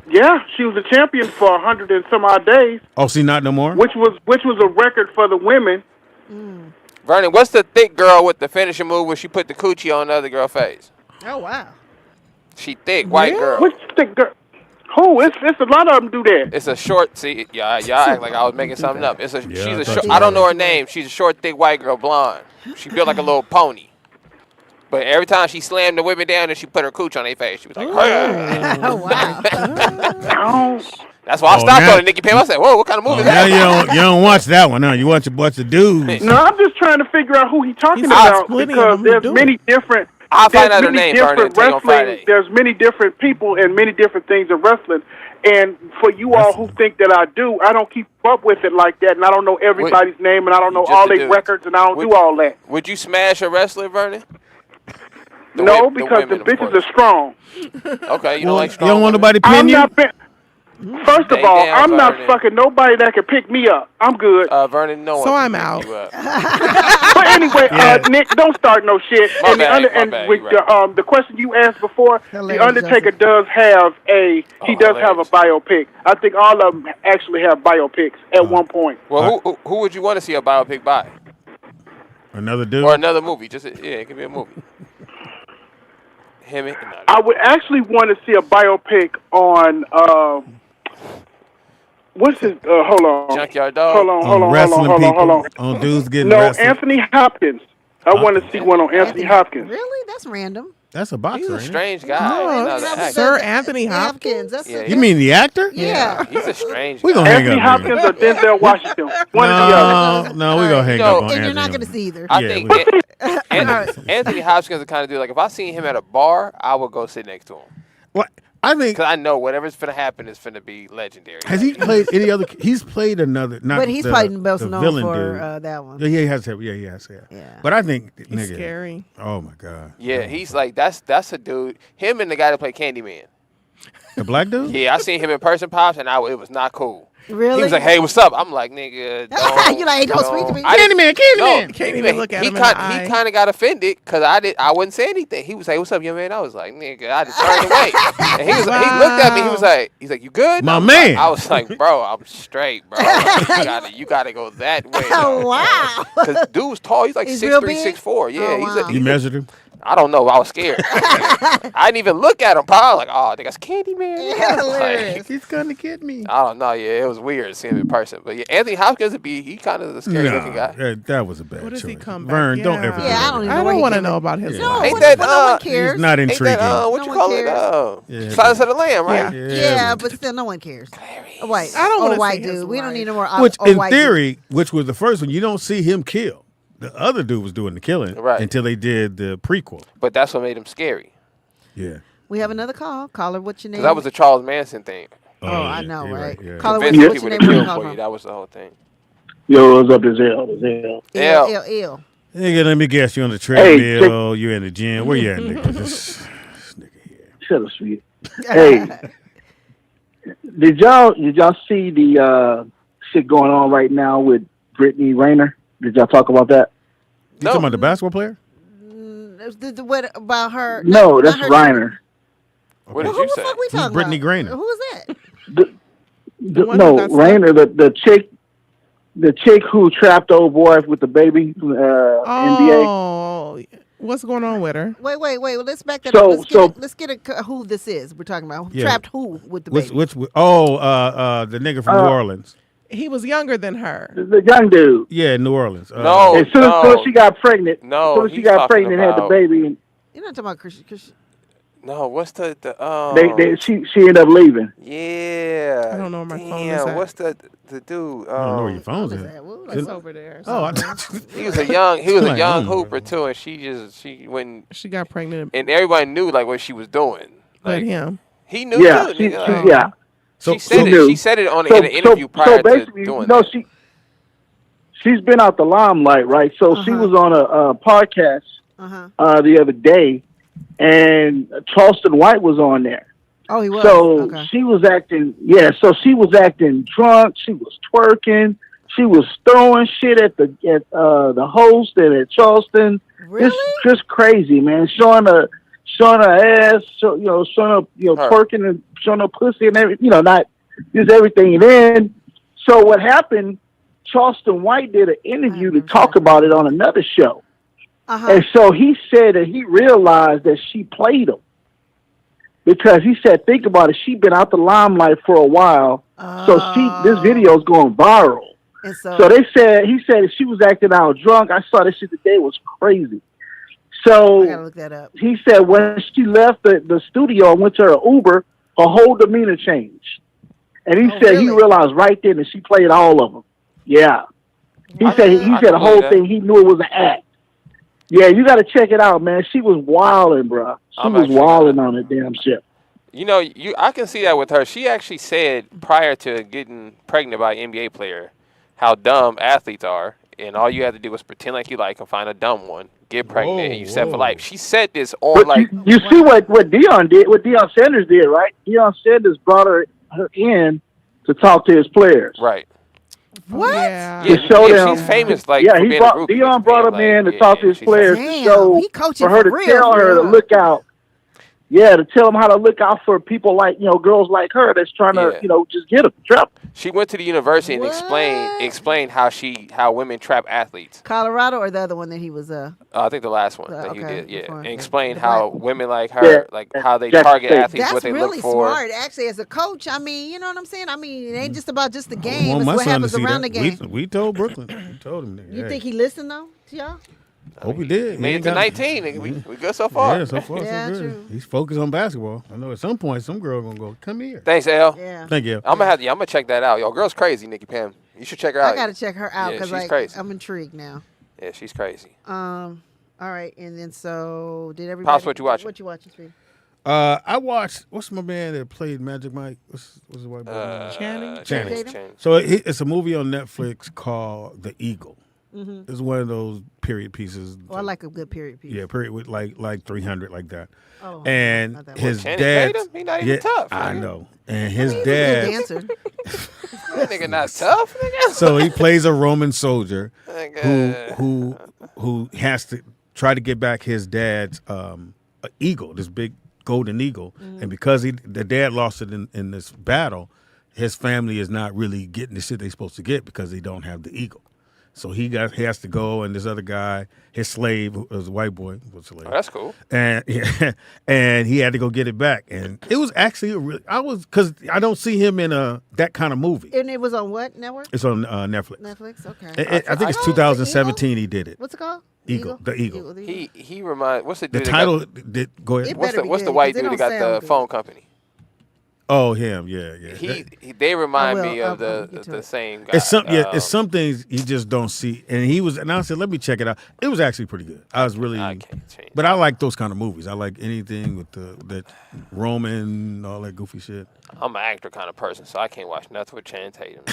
Yeah, she was a champion for 100 and some odd days, Oh, she not no more. which was a record for the women. Vernon, what's the thick girl with the finishing move where she put the coochie on the other girl's face? Oh wow. She thick, white girl. Which thick girl? Who? It's a lot of them do that. It's a short. See, y'all act like I was making something up. It's a. Yeah, she's I a. thought Short, you I don't were. know her name. She's a short, thick white girl, blonde. She built like a little pony. But every time she slammed the women down and she put her cooch on their face, she was like, Oh wow. That's why I Oh, stopped now- on Nikki Pam. I said, whoa, what kind of movie is now that? you don't watch that one, huh? You watch the dudes. No, I'm just trying to figure out who he's talking He's about splitting because them. there's Do many different I'll find there's out her many name, Vernon. different Take on wrestling. Friday. There's many different people and many different things in wrestling. And for you all who think that I do, I don't keep up with it like that, and I don't know everybody's name, and I don't know all their records, and I don't do all that. Would you smash a wrestler, Vernon? No, because the bitches are strong. Okay, you don't like strong. You don't want nobody to I'm pin you? not. First of Stay all, down, I'm not Vernon. fucking nobody that can pick me up. I'm good. Vernon, no one. So can I'm pick out. you up. But anyway, Nick, don't start no shit. My bad, With you're the question you asked before, Hilarious, the Undertaker does have a biopic. I think all of them actually have biopics at one point. Well, who would you want to see a biopic by? Another dude? Or another movie? Just it could be a movie. Him. No. I would actually want to see a biopic on what's his? Hold on. Junkyard Dog. Hold on. On dudes getting No, wrestled. Anthony Hopkins. I want to see one on Anthony Hopkins. Really? That's random. That's a boxer. He's a ain't he? strange guy. No, He's not an Sir actor. Anthony Hopkins. That's Yeah, You mean the actor? Yeah. He's a strange We guy. gonna hang Anthony up. Hopkins or Denzel Washington. One or the other. No, we gonna hang up on And you're not Anthony. going to see either. I Yeah, think we- Anthony Hopkins is the kind of dude, like, if I seen him at a bar, I would go sit next to him. What? I think. Because I know whatever's finna happen is finna be legendary. Has he played any other? He's played another. Not But he's the, probably best the known villain for dude. that one. Yeah, he has. Yeah, he has. Yeah. Yeah. But I think He's nigga, scary. Oh my god. Yeah, he's like, that's a dude. Him and the guy that played Candyman. The black dude. Yeah, I seen him in person, Pops, and it was not cool. Really? He was like, "Hey, what's up?" I'm like, "Nigga, don't, You like, hey, don't speak to me. Candyman. No, Can't even look at him in the eye. He kind of got offended because I wouldn't say anything. He was like, "What's up, young man?" I was like, "Nigga," I just turned away. And he looked at me. He was like, "You good?" My I'm man. Like, I was like, "Bro, I'm straight, bro. You gotta go that way." Oh, wow. Because dude was tall. He's like He's 6'3", real big? 6'4". Yeah, Oh, he's wow. a. You measured him? I don't know. I was scared. I didn't even look at him. Paul. I was like, "Oh, I think that's Candyman." Yeah, I was hilarious. like, He's gonna get me. I don't know. Yeah, it was weird seeing him in person. But yeah, Anthony Hopkins he kind of the scary looking guy. That was a bad What choice. does he come back? Vern, don't Yeah. ever. do Yeah, I that don't again. even I know where don't he want to came know in. about his No, life. Ain't no that, one cares. He's not Ain't intriguing. that what No you one call cares. it? Yeah. Silence of the Lamb, right? Yeah. Yeah, but still, no one cares. White. I don't or wanna white see his dude. We don't life. need no more. Which, or in white dude. theory, which was the first one, you don't see him kill. The other dude was doing the killing until they did the prequel. But that's what made him scary. Yeah. We have another call. Caller, what's your name? Because that was the Charles Manson thing. Oh, I know, you're right? yeah. Caller, Convincing what's people your to name? Where you kill call for you. from? That was the whole thing. Yo, what's up? This L. Ill. Nigga, let me guess. You on the treadmill, you in the gym. Where you at, nigga? This nigga here. Shut up, sweet. Hey, did y'all see the shit going on right now with Brittany Rayner? Did y'all talk about that? You talking about the basketball player? What about her? No, not that's her- Reiner. What did Who you the say? fuck we talking Brittany about? Griner. Who is that? one No, who got Rayner, the chick who trapped old boy with the baby from NBA. Oh, what's going on with her? Wait. Well, let's back that So- up. Let's get who this is. We're talking about Yeah. trapped who with the Which, baby. which, the nigga from New Orleans. He was younger than her. The young dude. Yeah, New Orleans. No. As soon as she got pregnant, No, as soon as she he's got talking pregnant and had the about- baby, and You're not talking about Christian. No, what's the she ended up leaving. Yeah. I don't know where my phone is Damn, at. what's the dude? I don't know where your phone's What is at. that? What was It's that? over there. Oh, I he was a young Like, hooper too, and she went She got pregnant and everybody knew like what she was doing. by Like him. he knew Yeah, too. she, nigga, like, yeah. She said it. knew. She said it in an interview so prior to basically, doing no, that. she's been out the limelight, right? So she was on a podcast the other day, and Charleston White was on there. Oh, he was. So Okay. she was acting, so she was acting drunk. She was twerking. She was throwing shit at the host and at Charleston. Really? It's just crazy, man. Showing her ass, showing her, twerking and showing her pussy and everything. Not just everything. And then, so what happened? Charleston White did an interview to talk about it on another show. And so he said that he realized that she played him. Because he said, think about it, she'd been out the limelight for a while. So this video's going viral. And So he said she was acting out drunk. I saw this shit today. It was crazy. So I gotta look that up. he said when she left the studio and went to her Uber, her whole demeanor changed. And he said he realized right then that she played all of them. Yeah. He said the whole thing, he knew it was an act. Yeah, you got to check it out, man. She was wilding, bro. She was wilding on that damn ship. You know, I can see that with her. She actually said prior to getting pregnant by an NBA player how dumb athletes are, and all you have to do is pretend like you like them, find a dumb one, get pregnant, and you set for life. She said this on But you see what Dion did, what Deion Sanders did, right? Deion Sanders brought her in to talk to his players. Right. What? Yeah. Yeah, To show them, she's famous. Like, yeah, for he being brought a groupie, Dion brought him in to talk to his players to Damn, show he coaching for her to real, tell for her real. to look out. Yeah, to tell them how to look out for people like girls like her that's trying to just get them trap. She went to the university and explained how women trap athletes. Colorado or the other one that he was I think the last one that he okay, did, yeah. before, And yeah. explain The how black- women like her, like how they target athletes, That's what they really look for. smart. Actually, as a coach, I mean, you know what I'm saying? I mean, it ain't just about just the I game. want It's my what son to happens see around that. the game. We told Brooklyn. We told him. You hey. think he listened though to y'all? Hope he did. Made He it ain't to got- 19. Nigga. We good so far. Yeah, so far Yeah, so good. true. He's focused on basketball. I know at some point some girl gonna go, come here. Thanks, L. Yeah. Thank you. I'm gonna check that out. Yo, girl's crazy, Nikki Pam. You should check her out. I gotta check her out Yeah, because she's like crazy. I'm intrigued now. Yeah, she's crazy. All right, and then so did everybody? Pops, what you watching? What you watching, Speedy? I watched. What's my man that played Magic Mike? What's the white boy? Channing. Channing. Tatum? So it's a movie on Netflix called The Eagle. Mm-hmm. It's one of those period pieces. Oh, I like a good period piece. Yeah, period with like 300 like that. Oh, and not that his Channing dad. Tatum? He not even tough, I nigga. know. And his He's a dad. good dancer. That nigga not tough, nigga. So he plays a Roman soldier Nigga. who has to try to get back his dad's eagle, this big golden eagle, and because the dad lost it in this battle, his family is not really getting the shit they're supposed to get because they don't have the eagle. So he has to go, and this other guy, his slave, who was a white boy, was a slave. Oh, that's cool. And and he had to go get it back, and it was actually because I don't see him in that kind of movie. And it was on what network? It's on Netflix. Netflix. Okay. I think it's 2017 he did it. What's it called? Eagle. The Eagle. He remind. What's the The dude? title. Go ahead. It What's better the be what's the good, white 'cause it dude that don't got the sound phone company? Oh, him. Yeah. They remind I will. me of I'll get to the it. same guy. It's some things you just don't see. And I said, let me check it out. It was actually pretty good. I was really, I can't change. but I like those kind of movies. I like anything with that Roman, all that goofy shit. I'm an actor kind of person, so I can't watch nothing with Channing Tatum.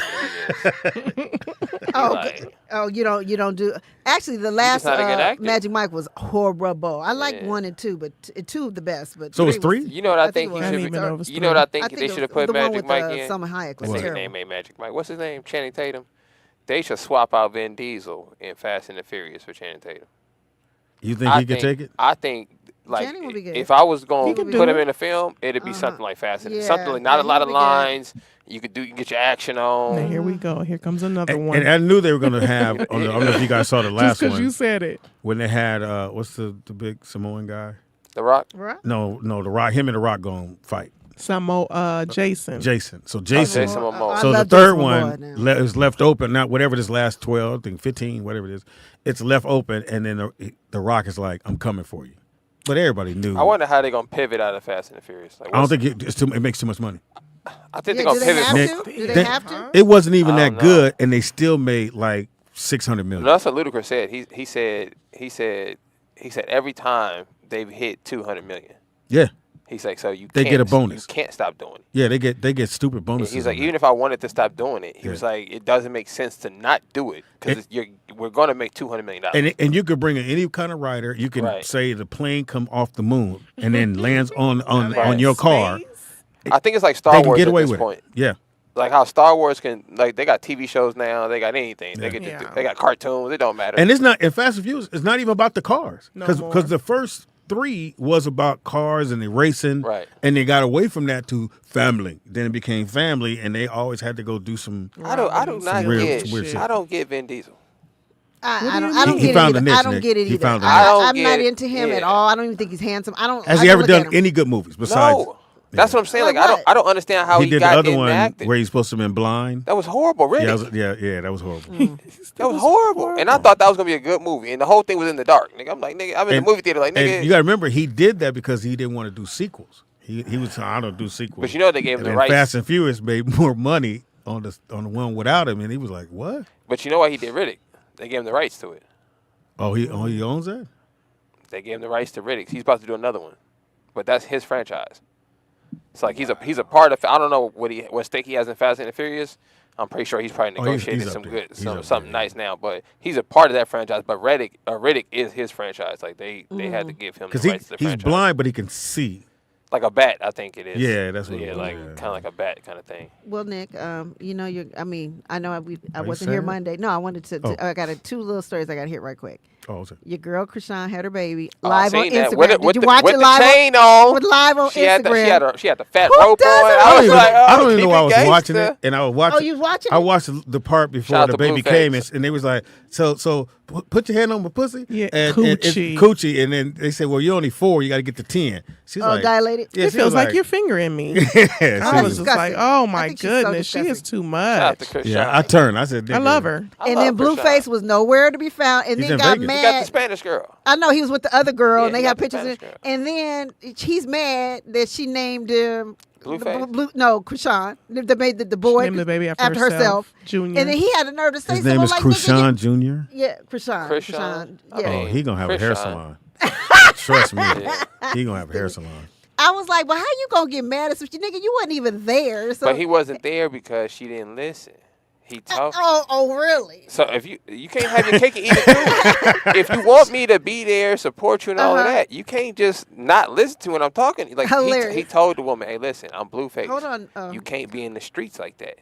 Oh, Like- okay. Oh, you don't do. Actually, the last not a good actor. Magic Mike was horrible. I like Yeah. 1 and 2, but two the best. But So it's was- 3? You know what I think it he was. I should didn't even know it was be. You know what I think I they think should it have was put the one Magic with, Mike in. Salma Hayek was What's his terrible. name? Ain't Magic Mike. What's his name? Channing Tatum. They should swap out Vin Diesel in Fast and the Furious for Channing Tatum. You think he could take it? I think. Like, Channing would be good. if I was going He to could put do him it. in a film, it'd be something like Fast and Yeah, something like not yeah, a lot he of would be good. lines. You could get your action on. Now, here we go. Here comes another one. And I knew they were going to have, I don't know if you guys saw the Just last because one, you said it. when they had, what's the big Samoan guy? The Rock. Right? No, The Rock, him and The Rock going to fight. Jason. Jason. So Jason. Jason Momoa. I So the love third Jason Momoa one now. is left open. Not whatever this last 12, I think 15, whatever it is. It's left open, and then the Rock is like, "I'm coming for you." But everybody knew. I wonder how they're gonna pivot out of Fast and the Furious. Like, I don't think it makes too much money. I think Yeah, they're gonna do they pivot. have from- to? Do they have to? It wasn't even I that don't know. good, and they still made like 600 million. No, that's what Ludacris said. He said every time they've hit 200 million. Yeah, He's like, so you They can't, get a bonus. You can't stop doing it. yeah, they get stupid And bonuses. he's like, on even that. if I wanted to stop doing it, he Yeah. was like, it doesn't make sense to not do it because we're gonna make $200 million. And you could bring in any kind of writer. You can Right. say the plane come off the moon and then lands on Right. your car. I think it's like They Star can Wars get at away this with point. it. Yeah. Like how Star Wars can, like they got TV shows now, they got anything. They Yeah. can just Yeah. they got cartoons. It don't matter. And it's not in Fast and Furious. It's not even about the cars No because more. the first 3 was about cars and they racing, Right. And they got away from that to family. Then it became family, and they always had to go do some. I do not weird- get. weird shit. I don't get Vin Diesel. I don't He get found it a either. niche, I don't Nick. get it He either. found a niche. I don't I'm not get- into him at yeah. all. I don't even think he's handsome. I don't. Has I he don't ever look at done him. any good movies besides? No, that's what I'm saying. Like Like what? I don't understand how he he did got the other in one acting. where he's supposed to have been blind. That was horrible, really. Yeah, that was horrible. That was horrible. And I thought that was gonna be a good movie, and the whole thing was in the dark. Nigga, I'm like, nigga, I'm in And- the movie theater, like, nigga. And you got to remember, he did that because he didn't want to do sequels. He was I don't do sequels. But you know they gave him And the then rights. Fast and Furious made more money on the one without him, and he was like, "What? But you know why he did Riddick? They gave him the rights to it. Oh, he owns that? They gave him the rights to Riddick. He's about to do another one, but that's his franchise. It's like he's a part of. I don't know what stake he has in Fast and the Furious. I'm pretty sure he's probably negotiated something nice now, but he's a part of that franchise. But Riddick is his franchise. Like they had to give him the rights to the franchise. He's blind, but he can see. Like a bat, I think it is. Yeah, that's what. Yeah, like kind of like a bat kind of thing. Well, Nick, you know I know I wasn't here Monday. No, I wanted to. I got two little stories I got to hit right quick. Oh, okay. Your girl Krishan had her baby live on that. Instagram. With Did you watch it live? Chain on. With live on Instagram. She had the fat rope on. I don't even know I was watching it, and I was watching. Oh, you was watching? I watched the part before the baby came, and they was like, so put your hand on my pussy, and coochie, and then they said, well, you're only 4, you got to get to 10. She's like, dilated. Yeah, it feels like you're fingering me. I was just like, oh my goodness, she is too much. Yeah, I turned. I said, I love her. And then Blueface was nowhere to be found, and then got mad. He got the Spanish girl. I know he was with the other girl, and they got pictures. And then he's mad that she named him Krishan. They made the boy named the baby after herself. Junior. And then he had the nerve to say his name is Krishan Jr. Yeah, Krishan. Yeah. Oh, he gonna have a hair salon. Trust me, he gonna have a hair salon. I was like, well, how you gonna get mad at some nigga? You wasn't even there. So. But he wasn't there because she didn't listen. He told. Oh, really? So if you can't have your cake and eat it too. If you want me to be there, support you, and all of that, you can't just not listen to when I'm talking. Like he told the woman, "Hey, listen, I'm Blueface. Hold on. You can't be in the streets like that.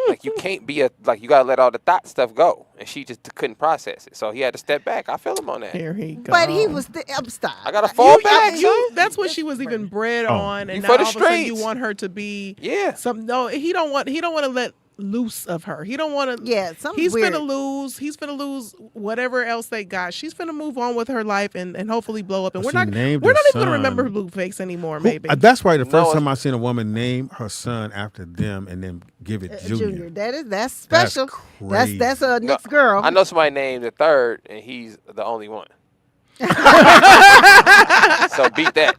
Like you can't be you gotta let all the thought stuff go." And she just couldn't process it, so he had to step back. I feel him on that. Here he goes. But he was. I'm stop. I gotta fall back. That's what she was even bred on, and you now for the all of a sudden you streets. want her to be. Yeah. No, he don't want to let loose of her. He don't want to. Yeah, he's weird. He's finna lose whatever else they got. She's finna move on with her life and hopefully blow up. And we're not even gonna remember Blueface anymore. Maybe that's right. The first time I seen a woman name her son after them and then give it Junior. That's special. That's Nick's girl. I know somebody named the third, and he's the only one. So beat that.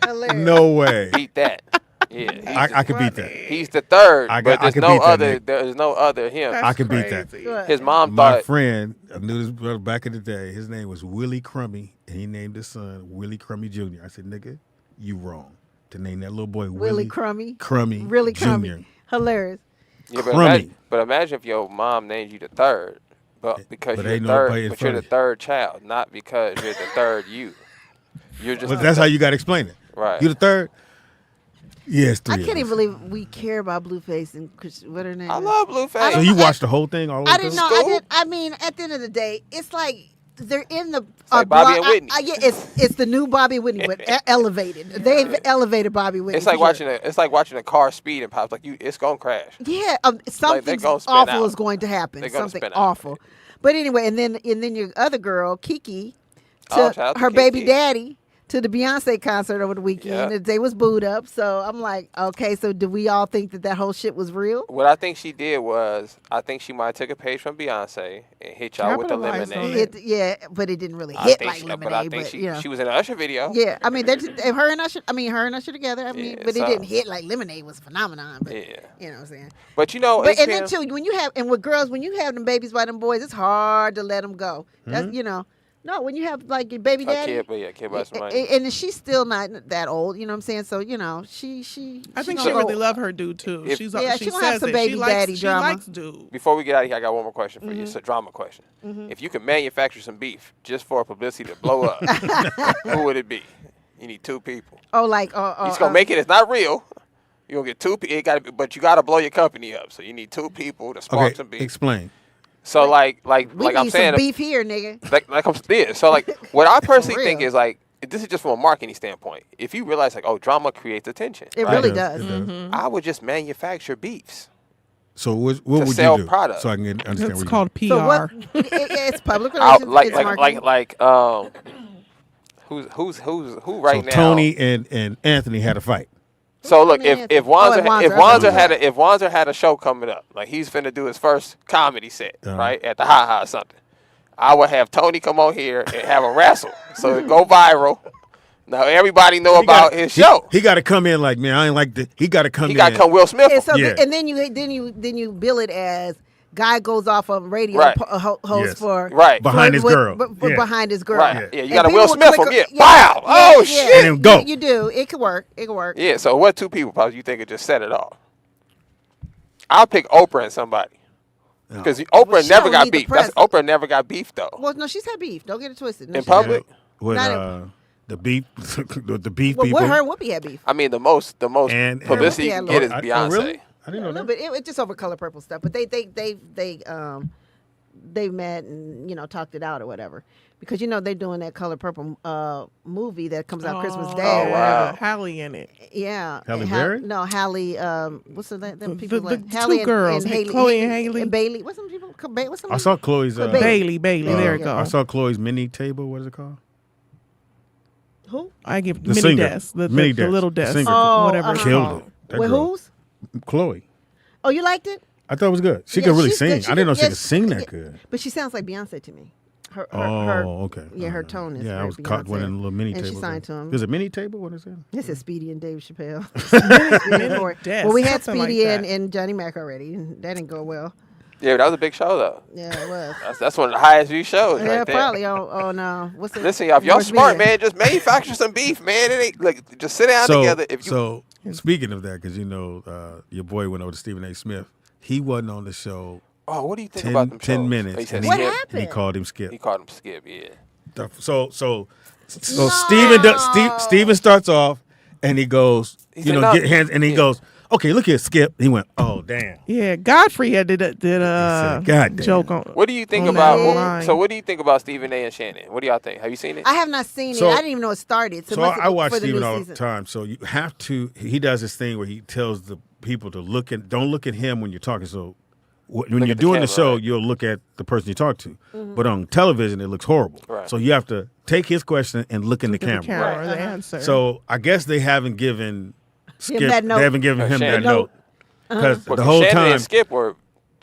Hilarious. No way. Beat that. Yeah, I could beat that. He's the third, but there's no other. That, there's no other him. I could beat that. His mom My thought. friend, I knew this brother back in the day. His name was Willie Crummy, and he named his son Willie Crummy Jr. I said, "Nigga, you wrong to name that little boy Willie Crummy. Really Crummy. Jr. Hilarious. Yeah, but imagine if your mom named you the third, but because you're the third, but you're the third child, not because you're the third you. You're just. But that's how you got to explain it. Right. You the third. Yes, 3. I can't even believe we care about Blueface and what her name. I love Blueface. So you watched the whole thing all the way I didn't know. I mean, at the end of the day, it's like they're in the like Bobby and Whitney. Yeah, it's the new Bobby Whitney, but elevated. They've elevated Bobby Whitney. It's like watching a car speed and pops. Like it's gonna crash. Yeah, something awful is going to happen. Something awful. But anyway, and then your other girl, Kiki, to her baby daddy. To the Beyonce concert over the weekend. They was booed up. So I'm like, okay, so do we all think that whole shit was real? What I think she did was, I think she might have took a page from Beyonce and hit y'all with the lemonade. But it didn't really hit like lemonade. But I think she was in an Usher video. Yeah, I mean, her and Usher together. I mean, but it didn't hit like lemonade was a phenomenon. But, you know what I'm saying? But you know, and then too, when you have them babies by them boys, it's hard to let them go. That's No, when you have like your baby daddy, kid by somebody, and she's still not that old. You know what I'm saying? So she. I think she really love her dude too. She gonna have some baby daddy drama. She likes dude. Before we get out of here, I got one more question for you. It's a drama question. If you could manufacture some beef just for publicity to blow up, who would it be? You need 2 people. Oh, like he's gonna make it. It's not real. You gonna get 2 people. But you gotta blow your company up. So you need 2 people to spark some beef. Explain. So like we I'm need saying, some beef here, nigga. Like I'm yeah. So like what I personally think is like, this is just from a marketing standpoint. If you realize like, drama creates attention. It really does. I would just manufacture beefs. So what would you do? Products. So I can understand. It's called PR. So it's public relations. Who right now? Tony and Anthony had a fight. So look, if Wanzer had a show coming up, like he's finna do his first comedy set, right, at the Ha Ha or something, I would have Tony come on here and have a wrestle, so it go viral. Now everybody know about his show. He got to come in like, man, I ain't like the. He got to come in. He got to come Will Smith. And so and then you bill it as guy goes off of radio Right. host for behind his girl. Behind his girl. Right. Yeah, you And got to people Will would Smith click him. Yeah. on- Wow. Oh, yeah. shit. And then go. You do. It could work. It could work. Yeah, so what two people, Pops, you think could just set it off? I'll pick Oprah and somebody. Because Oprah she never don't got need the beef. Oprah never got beef, though. Well, no, she's had beef. Don't get it twisted. No, In she hasn't. public? With Not the beef, the beef Well, people. with her and Whoopi had beef. I mean, the most publicity you Whoopi can had get is love. Beyonce. really? I didn't know No, that. but it just over Color Purple stuff. But they met and talked it out or whatever. Because they're doing that Color Purple movie that comes out Christmas Day or whatever. Halle in it. Yeah. Halle And Berry? No, Halle. What's the name? Them people. the Halle two girls, and Haley, Chloe and Haley. and Bailey. What's some people? What's some I saw Chloe's. Bailey. There you go. I saw Chloe's mini table. What is it called? Who? I give The mini singer. desk. Mini The desk. little The desk. singer. Whatever it's Killed called. it. That With girl. whose? Chloe. Oh, you liked it? I thought it was good. She Yeah, could really she's sing. good. I didn't know she Yes, could sing that good. But she sounds like Beyonce to me. Her, Okay. Yeah, her tone is. Yeah, I very was caught Beyonce. one in a little mini and table. she signed to him. There's a mini table. What is it? This is Speedy and Dave Chappelle. Mini desk, Well, we had something Speedy like and, that. and Johnny Mac already. That didn't go well. Yeah, but that was a big show, though. Yeah, it was. That's one of the highest viewed shows Yeah, right there. probably. Oh, what's it? Listen, y'all, if y'all Morris smart, Media. man, just manufacture some beef, man. It ain't like just sit down together. If you So speaking of that, because your boy went over to Stephen A. Smith. He wasn't on the show. Oh, what do you think about them 10 shows? minutes. He said and Skip. What And he happened? called him Skip. He called him Skip, yeah. So Steven starts off and he goes, He you said, know, no. get hands, and he goes, okay, look here, Skip. He went, oh damn. Yeah, Godfrey had did God damn. joke on. What do you think on about? that line. So, what do you think about Stephen A. and Shannon? What do y'all think? Have you seen it? I have not seen So- it. I didn't even know it started. So it must I have- watch for the Steven new all season. the time. So you have to. He does this thing where he tells the people to don't look at him when you're talking. So when Look you're at the doing camera, the show, right. you'll look at the person you talk to. Mm-hmm. But on television, it looks horrible. Right. So you have to take his question and look in the camera. Camera, the answer. So I guess they haven't given Skip. that note. They haven't given him Shannon. that note because Well, the whole Shannon time. and Skip were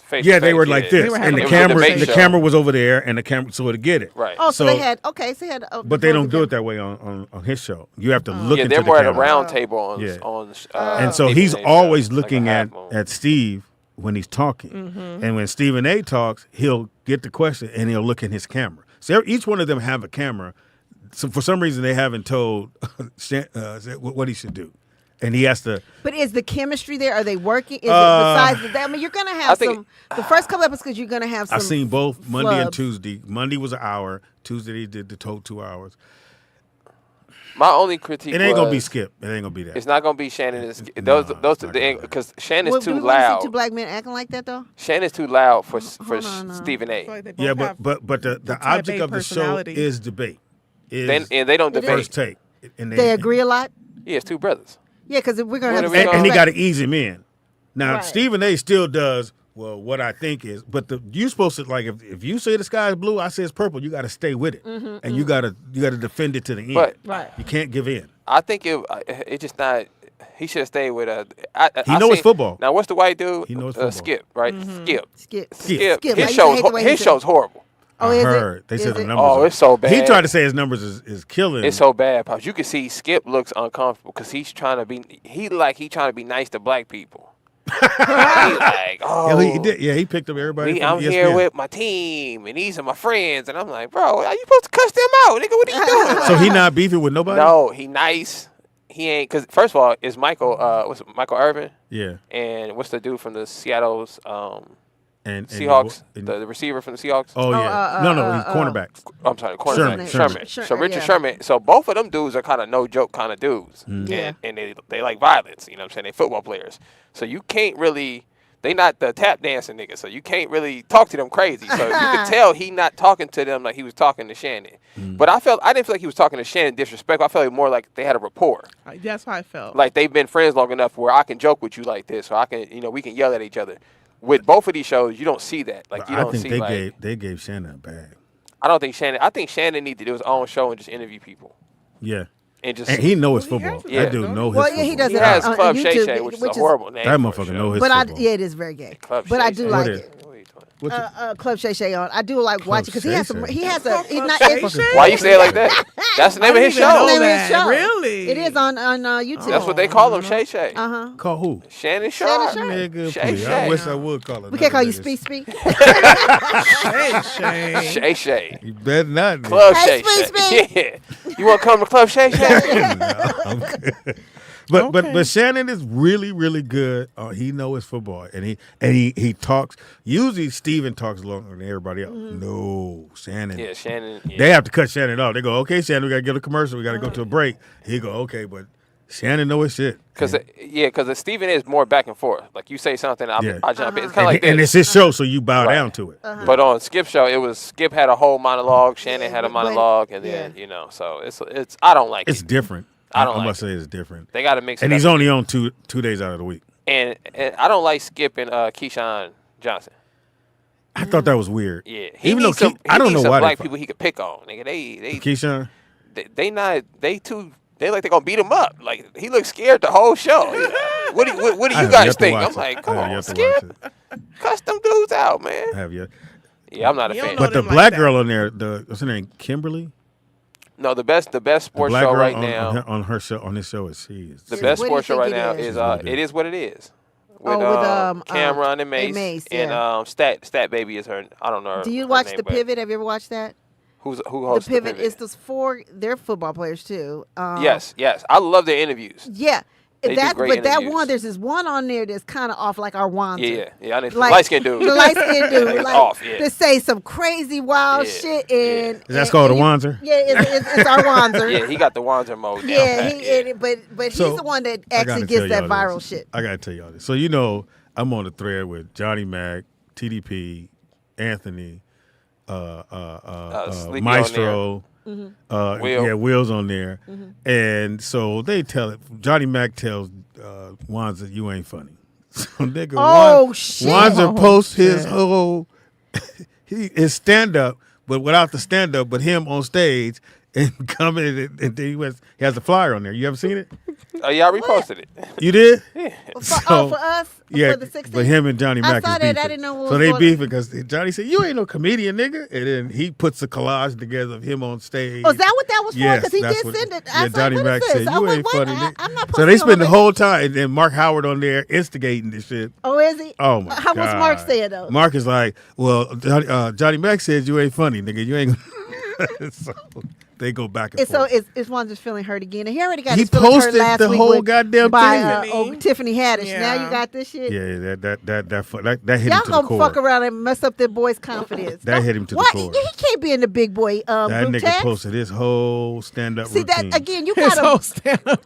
face Yeah, to they face, were like yeah. this, They were and having the It was a camera, debate the show. camera was over there, and the camera so to get it. Right. Oh, so So- they had But they don't do it that way on his show. You have to look Yeah, into they're the more at a camera. round table on. Yeah. And And so he's always looking at Steve when he's talking. Mm-hmm. And when Stephen A. talks, he'll get the question and he'll look in his camera. So each one of them have a camera. So for some reason, they haven't told what he should do. And he has to. But is the chemistry there? Are they working? Is it besides the? I mean, you're gonna have some. The first couple episodes, you're gonna have some. I've seen both Monday and flubs. Tuesday. Monday was an hour. Tuesday they did the total 2 hours. My only critique. It ain't gonna be was, Skip. It ain't gonna be that. It's not gonna be Shannon and Skip. No, Those it's not gonna be because Shannon's Well, too do we want to loud. see two black men acting like that though? Shannon's too loud for on, Stephen A. Like they both Yeah, have but the type object A of the show personality. is debate. Is And they don't It is. debate. first take. And They agree a lot. Yeah, it's two brothers. Yeah, because we're gonna What have are we to gonna- and he respect- got to ease him in. Now Right. Stephen A. still does well. What I think is, but you supposed to like if you say the sky is blue, I say it's purple. You got to stay with it, and you got to defend it to the end. But- Right. You can't give in. I think it just not. He should have stayed with He know it's football. Now, what's the white dude? He knows football. Skip, right? Skip. Skip. Skip. I His used to show's hate the way he his said- show's horrible. Oh, I is heard it? they Is said the it? numbers. Oh, it's so bad. He tried to say his numbers is killing. It's so bad, Pops. You can see Skip looks uncomfortable because he's trying to be. He trying to be nice to black people. He like, oh, Yeah, he did. Yeah, he picked up everybody. I'm from here ESPN. with my team, and these are my friends, and I'm like, bro, are you supposed to cuss them out, nigga? What are you doing? So he not beefing with nobody. No, he nice. He ain't because first of all, it's Michael. What's it, Michael Irvin? Yeah. And what's the dude from the Seattle's And Seahawks? and- The receiver from the Seahawks. Oh yeah. No, he's cornerback. I'm sorry, cornerback. Sherman. So Richard Sherman. So both of them dudes are kind of no joke kind of dudes, Yeah. and they like violence. You know what I'm saying? They football players. So you can't really. They not the tap dancing niggas, so you can't really talk to them crazy. So you could tell he not talking to them like he was talking to Shannon. But I didn't feel like he was talking to Shannon disrespectful. I felt like more like they had a rapport. That's how I felt. Like they've been friends long enough where I can joke with you like this, or I can, we can yell at each other. With both of these shows, you don't see that. Like But you I don't think see they gave Shannon a bag. I don't think Shannon. I think Shannon need to do his own show and just interview people. Yeah. And just he knows Well, he football. has Yeah. That dude know his Well, football. yeah, he does He it has on Club Shay YouTube, Shay, which is which a horrible name. That for a motherfucker show. know his But football. it is very gay. Club But I Shay do Shay. like What is it. What are you doing? Club Shay Shay on. I do like watching because he has some. He has a. He's not. Why you say it like that? That's the name of his show. That's the name of his show. Really? It is on YouTube. That's what they call him, Shay Shay. Call who? Shannon Sharp. Nigga, Shay please. Shay. I wish I would call it. We can't call you Speed. Shay Shay. You better not. Club Hey, Shay Speed. Shay. Yeah. You want to come to Club Shay Shay? No, I'm good. But Shannon is really, really good. He knows his football, and he talks. Usually Steven talks longer than everybody else. No, Shannon. Yeah, Shannon. Yeah. They have to cut Shannon off. They go, okay, Shannon, we got to get a commercial. We got to go to a break. He go, okay, but Shannon knows his shit. Because Steven is more back and forth. Like you say something, I jump in. It's kind of like and it's his show, so you bow down to it. But on Skip's show, it was Skip had a whole monologue, Shannon had a monologue, and then so it's I don't like it. It's different. I don't I like must say it's different. They got to mix it and up. he's only on two days out of the week. And I don't like Skip and Keyshawn Johnson. I thought that was weird. Yeah, even though I don't know why black people he could pick on. Nigga, they Keyshawn. They like they gonna beat him up. Like he looks scared the whole show. What do you guys think? I'm like, come on, Skip, cuss them dudes out, man. Have you? Yeah, I'm not a fan. But the black girl on there, what's her name, Kimberly? No, the best sports show right now on her show on this show is she. The best sports show right now is It Is What It Is. With Cameron and Mace and Stat Baby is her. I don't know. Do you watch The Pivot? Have you ever watched that? Who hosts The Pivot? It's those four. They're football players too. Yes. I love their interviews. Yeah. That interviews. one, there's this one on there that's kind of off, like our Wanzer. Yeah. I need light skinned dude. The light skinned dude, like off. Yeah. to say some crazy wild shit. And that's called a Wanzer. Yeah, it's our Wanzer. Yeah, he got the Wanzer mode. Yeah, but he's the one that actually gets that viral shit. I gotta tell y'all this. So I'm on the thread with Johnny Mac, TDP, Anthony, Maestro. Will's on there. And so they tell it, Johnny Mac tells Wanzer, you ain't funny. So nigga, shit. Wanzer posts his whole his stand up, but without the stand up, but him on stage and coming and then he has a flyer on there. You ever seen it? Oh yeah, I reposted it. You did? Yeah. For us? Yeah, for the 16th? but him and Johnny Mac I saw is that. beefing. I didn't know what so was they going beefing because Johnny said, "You ain't no comedian, nigga," and then he puts a collage together of him on stage. Oh, is that what that was for? Yes, Because he that's did what- send it. Yeah, I said, Johnny what Mac is said, this? "You I'm ain't like, funny." I'm not So they posting spend on the it. whole time, and then Mark Howard on there instigating this shit. Oh, is he? Oh my How God. was Mark saying though? Mark is like, "Well, Johnny Mac says you ain't funny, nigga. You ain't." So they go back and And so forth. is one just feeling hurt again? And he already got He his feelings hurt posted last the week whole with- goddamn by, thing. Tiffany Haddish. Yeah. Now you got this shit. Yeah, that hit him Y'all to the gonna core. fuck around and mess up their boy's confidence. That hit him to the Why? core. He can't be in the big boy That group nigga text. posted his whole stand-up See routine. that again? You His got whole a stand-up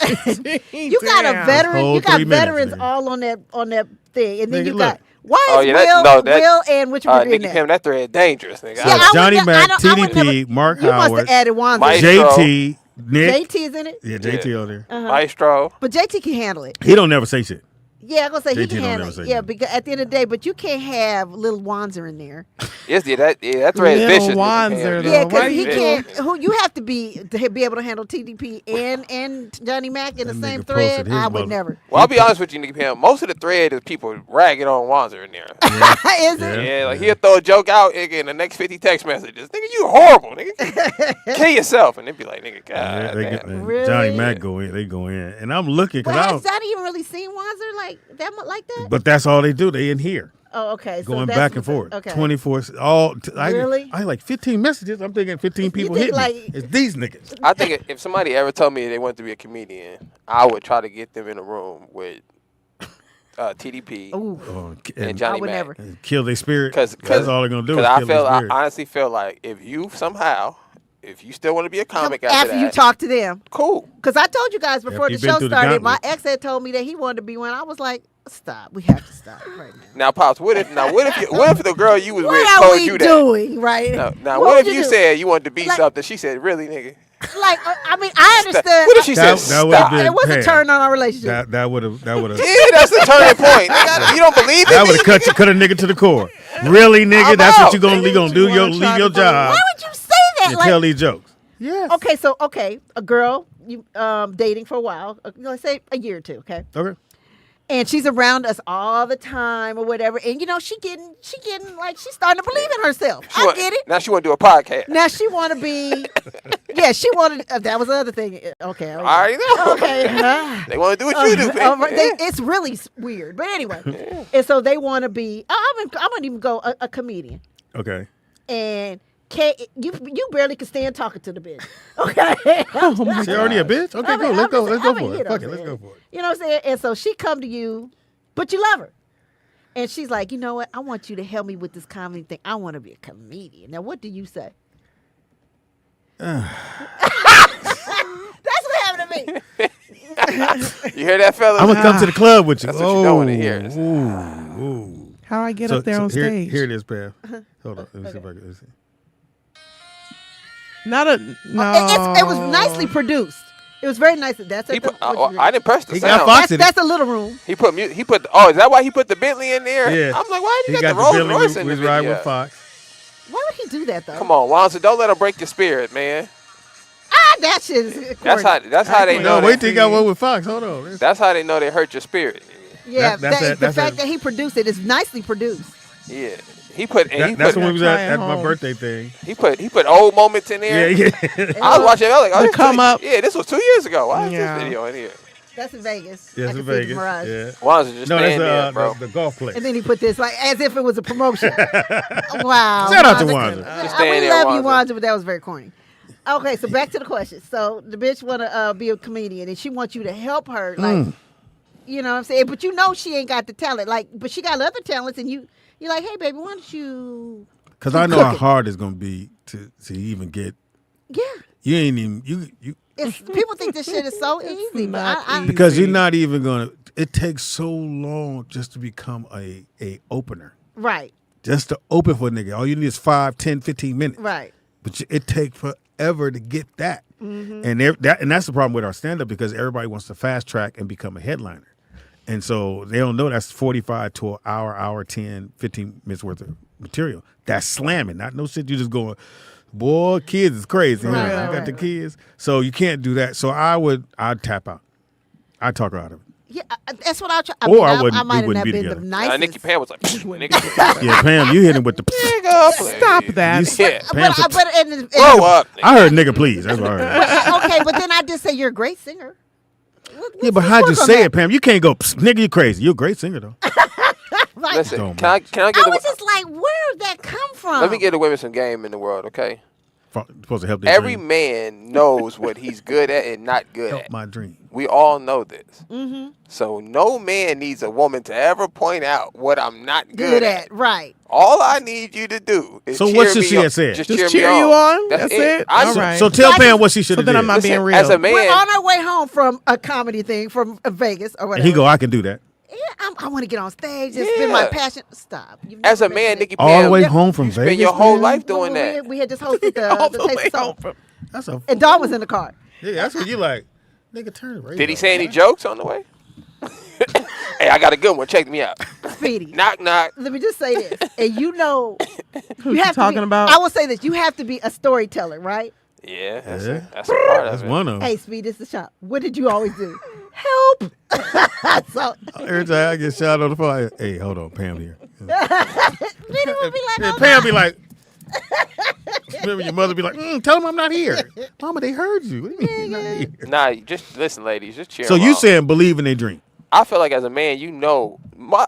you got a veteran. Whole You got 3 minutes, veterans nigga. all on that thing, and then Nigga, you look. got why Oh, is yeah, Will and which one in Nicky there? Pam, that thread dangerous, nigga. Yeah, I Johnny would Mac, I would TDP, never- Mark You must Howard, have added Wanzer. Maestro. JT, Nick. JT is in it. Yeah, JT on there. Maestro. But JT can handle it. He don't never say shit. Yeah, I'm gonna say he JT can don't handle never it. say Yeah, nothing. because at the end of the day, but you can't have little Wanzer in there. Yes, that thread is Little vicious. Nicky Wanzer, Pam. though. Yeah, Why because he you- can't. Who you have to be able to handle TDP and Johnny Mac in the That same nigga posted thread. his I would mother- never. Well, I'll be honest with you, Nicky Pam. Most of the thread is people ragging on Wanzer in there. Is it? Yeah, like he'll throw a joke out nigga, in the next 50 text messages. Nigga, you horrible, nigga. Kill yourself. And they be like, nigga, God damn. Really? Johnny Mac go in. They go in, and I'm looking because Well, I has don't. Johnny even really seen Wanzer like that? But that's all they do. They in here. Oh, okay. So Going that's back and what- forth, Okay. 24. Really? I like 15 messages. I'm thinking 15 people think hit me. like- It's these niggas. I think if somebody ever told me they wanted to be a comedian, I would try to get them in a room with TDP Ooh. and Johnny I would Mac. never. Kill their spirit. Because That's all they're gonna do. Is I kill their I spirit. honestly feel like if you still want to be a comic After you talk to them. cool. Because I told you guys before After the you've been show through the started, my gauntlet. ex had told me that he wanted to be one. I was like, stop. We have to stop right now. Now, Pops, what if the girl you was with What are told we you that? doing, right? Now, What what would if you do? said you wanted to be Like- something? She said, really, nigga? Like, I mean, I understand. What if she said, That would've stop? been- It was a Pam. turn on our relationship. That would have. Yeah, that's the turning point. Nigga, you don't believe That it? would have cut a nigga to the core. Really, nigga? I'm That's out. what you gonna do? wanna Leave try your to job Why would you say that? and Like, tell these jokes. Yes. okay, a girl you dating for a while, let's say a year or two, okay, Okay. And she's around us all the time or whatever. And she getting like she's starting to believe in herself. I get it. Now she want to do a podcast. Now she want to be. Yeah, she wanted. That was the other thing. Okay. I already know. Okay. They want to do what you do, baby. It's really weird, but anyway. And so they want to be. I'm gonna even go a comedian. Okay. And. You barely can stand talking to the bitch. Okay. She already a bitch? Okay, go. Let's go for it. Fuck it. Let's go for it. You know what I'm saying? And so she come to you, but you love her. And she's like, you know what? I want you to help me with this comedy thing. I want to be a comedian. Now, what do you say? That's what happened to me. You hear that, fellas? I'm going to come to the club with you. That's what you don't want to hear. Ooh. How I get up there on stage? Here it is, Pam. Hold on. Let me see if I can see. No. It was nicely produced. It was very nice. That's it. I didn't press the sound. That's a little room. He put. Oh, is that why he put the Bentley in there? Yeah. I'm like, why you got the Rolls Royce in the video? Riding with Fox. Why would he do that though? Come on, Wanza, don't let him break your spirit, man. That shit is. That's how they know. Wait till you got one with Fox. Hold on. That's how they know they hurt your spirit. Yeah, the fact that he produced it is nicely produced. Yeah. That's when we was at my birthday thing. He put old moments in there. Yeah. I was watching. I was like, come up. Yeah, this was 2 years ago. Why is this video in here? That's in Vegas. Yes, in Vegas. Yeah. Wanza just standing there, bro. The golf place. And then he put this like as if it was a promotion. Wow. Shout out to Wanza. I love you, Wanza, but that was very corny. Okay, so back to the question. So the bitch want to be a comedian, and she wants you to help her, like, you know what I'm saying? But she ain't got the talent, like, but she got other talents, and you're like, hey, baby, why don't you? Because I know how hard it's gonna be to even get. Yeah. You ain't even you. People think this shit is so easy, because you're not even gonna. It takes so long just to become a opener. Right. Just to open for a nigga, all you need is 5, 10, 15 minutes. Right. But it takes forever to get that. Mm-hmm. And that's the problem with our stand-up because everybody wants to fast track and become a headliner. And so they don't know that's 45 to an hour, 10, 15 minutes worth of material. That's slamming, not no shit you just going, boy, kids is crazy. Right, you got the kids. So you can't do that. So I'd tap out. I'd talk her out of it. Yeah, that's what I'll try. I might have not be been together. the nicest. Nikki Pam was like, Yeah, Pam, you hit him with the Stop that. Grow up. I heard nigga please. That's what I heard. Okay, but then I just say you're a great singer. Yeah, but how'd you say it, Pam? You can't go, nigga, you crazy. You're a great singer, though. Like, listen, can I get I was just like, where did that come from? Let me give the women some game in the world, okay? Supposed to help their Every dream. man knows what he's good at and not good Help at. my dream. We all know this. Mm-hmm. So no man needs a woman to ever point out what I'm not good at. Right. All I need you to do is So cheer what should me she on. have said? Just Just cheer cheer me you on? That's it? I All right. So tell Pam what she should have then did. I'm not being real. As a man, We're on our way home from a comedy thing from Vegas or And whatever. he go, I can do that. Yeah, I want to get on stage and spend my passion. Stop. as a man, Nikki Pam, All the way home from you spend Vegas. your whole man? life doing that. We had just hosted All the the Taste way of Soul. home from. That's a And Dawn was in the car. yeah. That's what you like. Nigga, turn the radio. Did he say any jokes on the way? Hey, I got a good one. Check me out. Speedy. Knock, knock. Let me just say this. And you know, Who you talking about? I will say this. You have to be a storyteller, right? Yeah, that's Yeah. a part of That's it. one of them. Hey, Speedy, this is the shop. What did you always do? Help. So, Every time I get shot on the phone, hey, hold on, Pam here. Speedy will be like, And oh, Pam be like, remember your mother be like, tell them I'm not here. Mama, they heard you. What do you mean you're not here? Nah, just listen, ladies. Just cheer So 'em you on. saying believe in their dream. I feel like as a man, you know,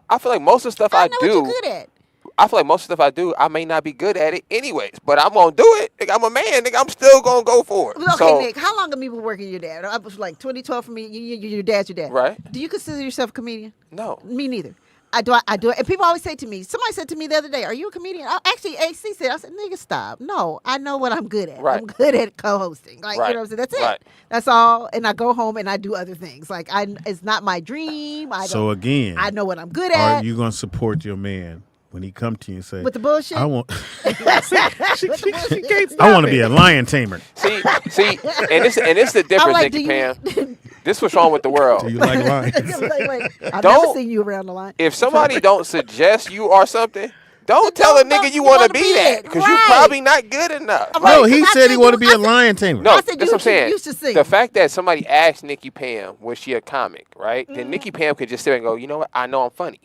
I feel like most of the stuff I know do, what you're good at. I feel like most of the stuff I do, I may not be good at it anyways, but I'm gonna do it. Nigga, I'm a man, nigga. I'm still gonna go for it. Okay, So, Nick, how long have you been working with your dad? I was like 2012 for me. Your dad's your dad. Right. Do you consider yourself a comedian? No. Me neither. I do it. And people always say to me, somebody said to me the other day, are you a comedian? Actually, AC said, I said, nigga, stop. No, I know what I'm good at. Right. I'm good at co-hosting. Like, Right. you know what I'm saying? That's it. Right. That's all. And I go home and I do other things. Like, it's not my dream. So again, I know what I'm good are at. you going to support your man when he come to you and say, With the bullshit? I want, she can't stop I want to it. be a lion tamer. see, and it's the difference, like, Nikki do Pam. This what's wrong with the world. Do you like lions? Wait, I've never Don't- seen you around the line. If somebody don't suggest you are something, Don't tell a nigga you want to be that because you probably not good enough. No, he said he want to be a lion tamer. No, that's what I'm saying. You should sing. The fact that somebody asked Nikki Pam, was she a comic, right? Then Nikki Pam could just sit there and go, you know what? I know I'm funny.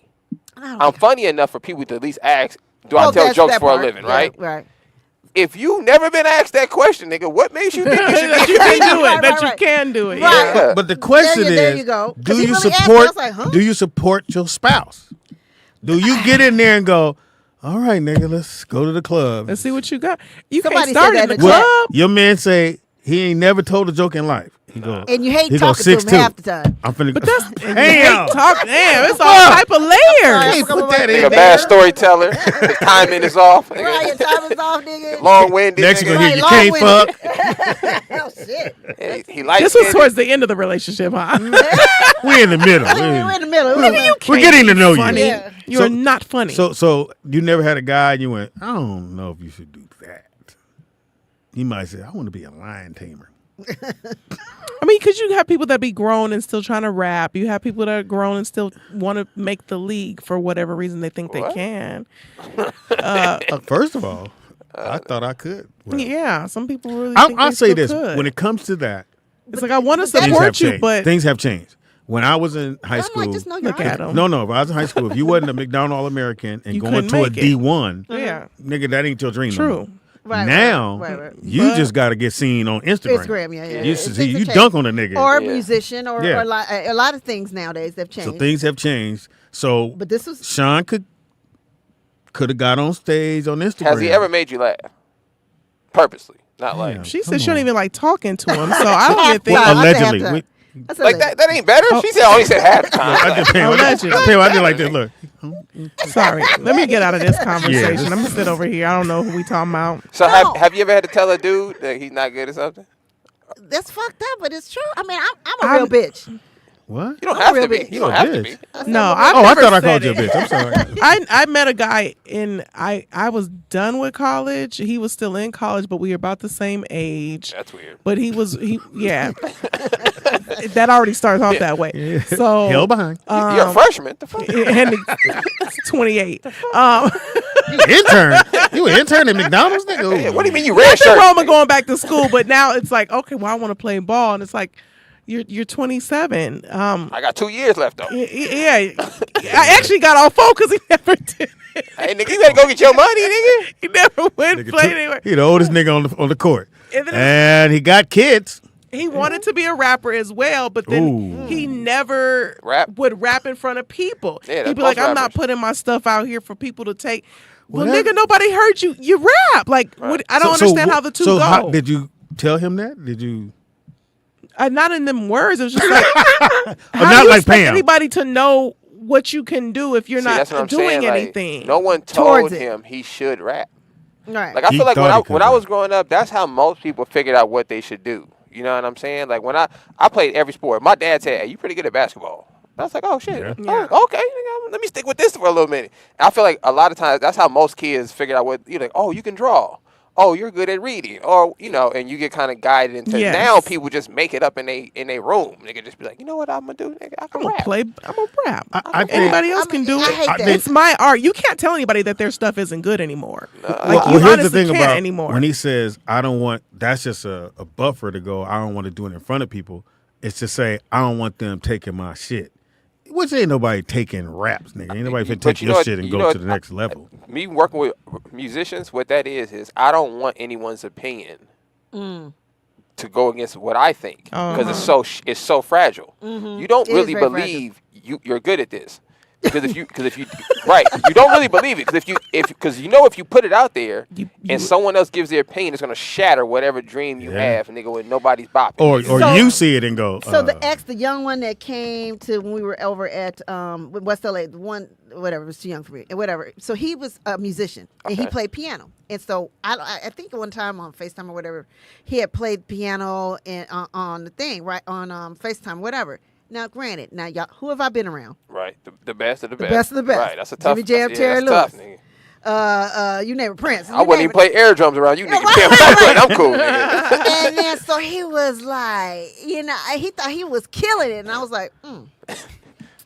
I'm funny enough for people to at least ask, do I tell jokes for a living, right? Right. If you've never been asked that question, nigga, what makes you think you should that you can do it? That you can do it. Right. Yeah. But the question there is, you go. 'Cause do he you really asked me, support? I was like, huh? Do you support your spouse? Do you get in there and go, all right, nigga, let's go to the club. Let's see what you got. You Somebody can't start said in the that in the chat. club. Your man say he ain't never told a joke in life. He go, And you hate he talking to him half the time. I'm finna. But that's damn. Damn, it's all type of layers. Hey, put that in Nigga, bad storyteller. His timing is off. Nigga. Right, your time is off, nigga. Long-winded. Next you nigga. gonna hear you can't fuck. Oh, shit. Hey, he likes This was towards the end of the relationship, huh? We in the middle. We're in the middle. We're getting to know funny. you. Yeah. You're not funny. So you never had a guy and you went, I don't know if you should do that. He might say, I want to be a lion tamer. I mean, because you have people that be grown and still trying to rap. You have people that are grown and still want to make the league for whatever reason they think they can. First of all, I thought I could. Well, Yeah, some people really think I'll they say still this. could. When it comes to that, It's like, I want to things have support you, changed. but Things have changed. When I was in high I'm school, like, just know you're look at honest. them. no, if I was in high school, if you wasn't a McDonald All-American and You going couldn't to a make it. D1, Yeah. nigga, that ain't your dream. no more. True. Right, now, right. you But- just got to get seen on Instagram. Instagram, yeah. You It see, takes a you change. dunk on a nigga. Or a Yeah. musician, or Yeah. a lot of things nowadays have changed. So things have changed. So But this was Sean could have got on stage on Instagram. Has he ever made you laugh? Purposely. Not like. Damn. She Come said she don't on. even like talking to him, so I don't even think. Well, I said Allegedly. half We- time. I said Like that ain't better. She said only said half the time. I just pay Allegedly. I did like this. Look, Sorry, let me get out of this conversation. this- I'm gonna sit over here. I don't know who we talking about. So No. have you ever had to tell a dude that he's not good at something? That's fucked up, but it's true. I mean, I'm a real bitch. what? You don't I'm have a to real be. bitch. You don't Oh, have to bitch. be. No, Oh, I thought I called you a bitch. I'm sorry. I met a guy I was done with college. He was still in college, but we were about the same age. That's weird. But yeah. That already starts off that way. So Hell behind. You're a freshman. The fuck? and it's 28. You intern. You an intern at McDonald's, nigga? Yeah, what do you mean you red Nothing shirt? wrong with going back to school, but now it's like, okay, well, I want to play ball, and it's like, you're 27. I got 2 years left though. Yeah, I actually got all four because he never did it. Hey nigga, you better go get your money, nigga. He never went Nigga play took- anywhere. He the oldest nigga on the court, And then and he got kids. he wanted to be a rapper as well, but then Ooh. he never Rap? would rap in front of people. Yeah, that's He'd be like, most I'm not rappers. putting my stuff out here for people to take. Well, Well, that- nigga, nobody heard you. You rap. Like, what, I don't understand how the two so go. how, did you tell him that? Did you? Not in them words. It was just like, how not do you like expect Pam. anybody to know what you can do if you're See, that's what not I'm doing saying. Like, anything? no one Towards told it. him he should rap. Right. Like I He feel like thought he could when I rap. was growing up, that's how most people figured out what they should do. You know what I'm saying? Like when I played every sport. My dad said, "Hey, you pretty good at basketball." I was like, "Oh shit, Yeah. Oh, okay, nigga, let me stick with this for a little minute." And I feel like a lot of times that's how most kids figure out what you're like. Oh, you can draw. Oh, you're good at reading, or and you get kind of guided into. Yes. Now people just make it up in a room. Nigga just be like, you know what I'm gonna do? Nigga, I can I'm gonna rap. play. I'm gonna rap. I think- Anybody else I can mean, do I it. hate that. It's my art. You can't tell anybody that their stuff isn't good anymore. Like Well, you here's the honestly thing can't about anymore. when he says, "I don't want." That's just a buffer to go. I don't want to do it in front of people. It's to say I don't want them taking my shit. Which ain't nobody taking raps, nigga. Ain't nobody finna But take you your know what- shit and you go know to what- the next level. Me working with musicians, what that is I don't want anyone's opinion to go against what I think because it's so fragile. You don't It is really very believe you're good at this because if you right, you don't really believe it because if you put it out there and someone else gives their opinion, it's gonna shatter whatever dream you have, nigga, when nobody's bopping. Or So- you see it and go. So the young one that came to when we were over at West LA, the one whatever was too young for me, and whatever. So he was a musician and he played piano, and so I think one time on FaceTime or whatever, he had played piano and on the thing right on FaceTime whatever. Now, granted, y'all, who have I been around? Right, the best of the best. best of the best. Right, that's a tough. Jimmy Jam, that's Terry tough, Lewis. nigga. You name it, Prince. I wouldn't even play air drums around you, nigga. I'm cool, nigga. And then so he was like, he thought he was killing it, and I was like,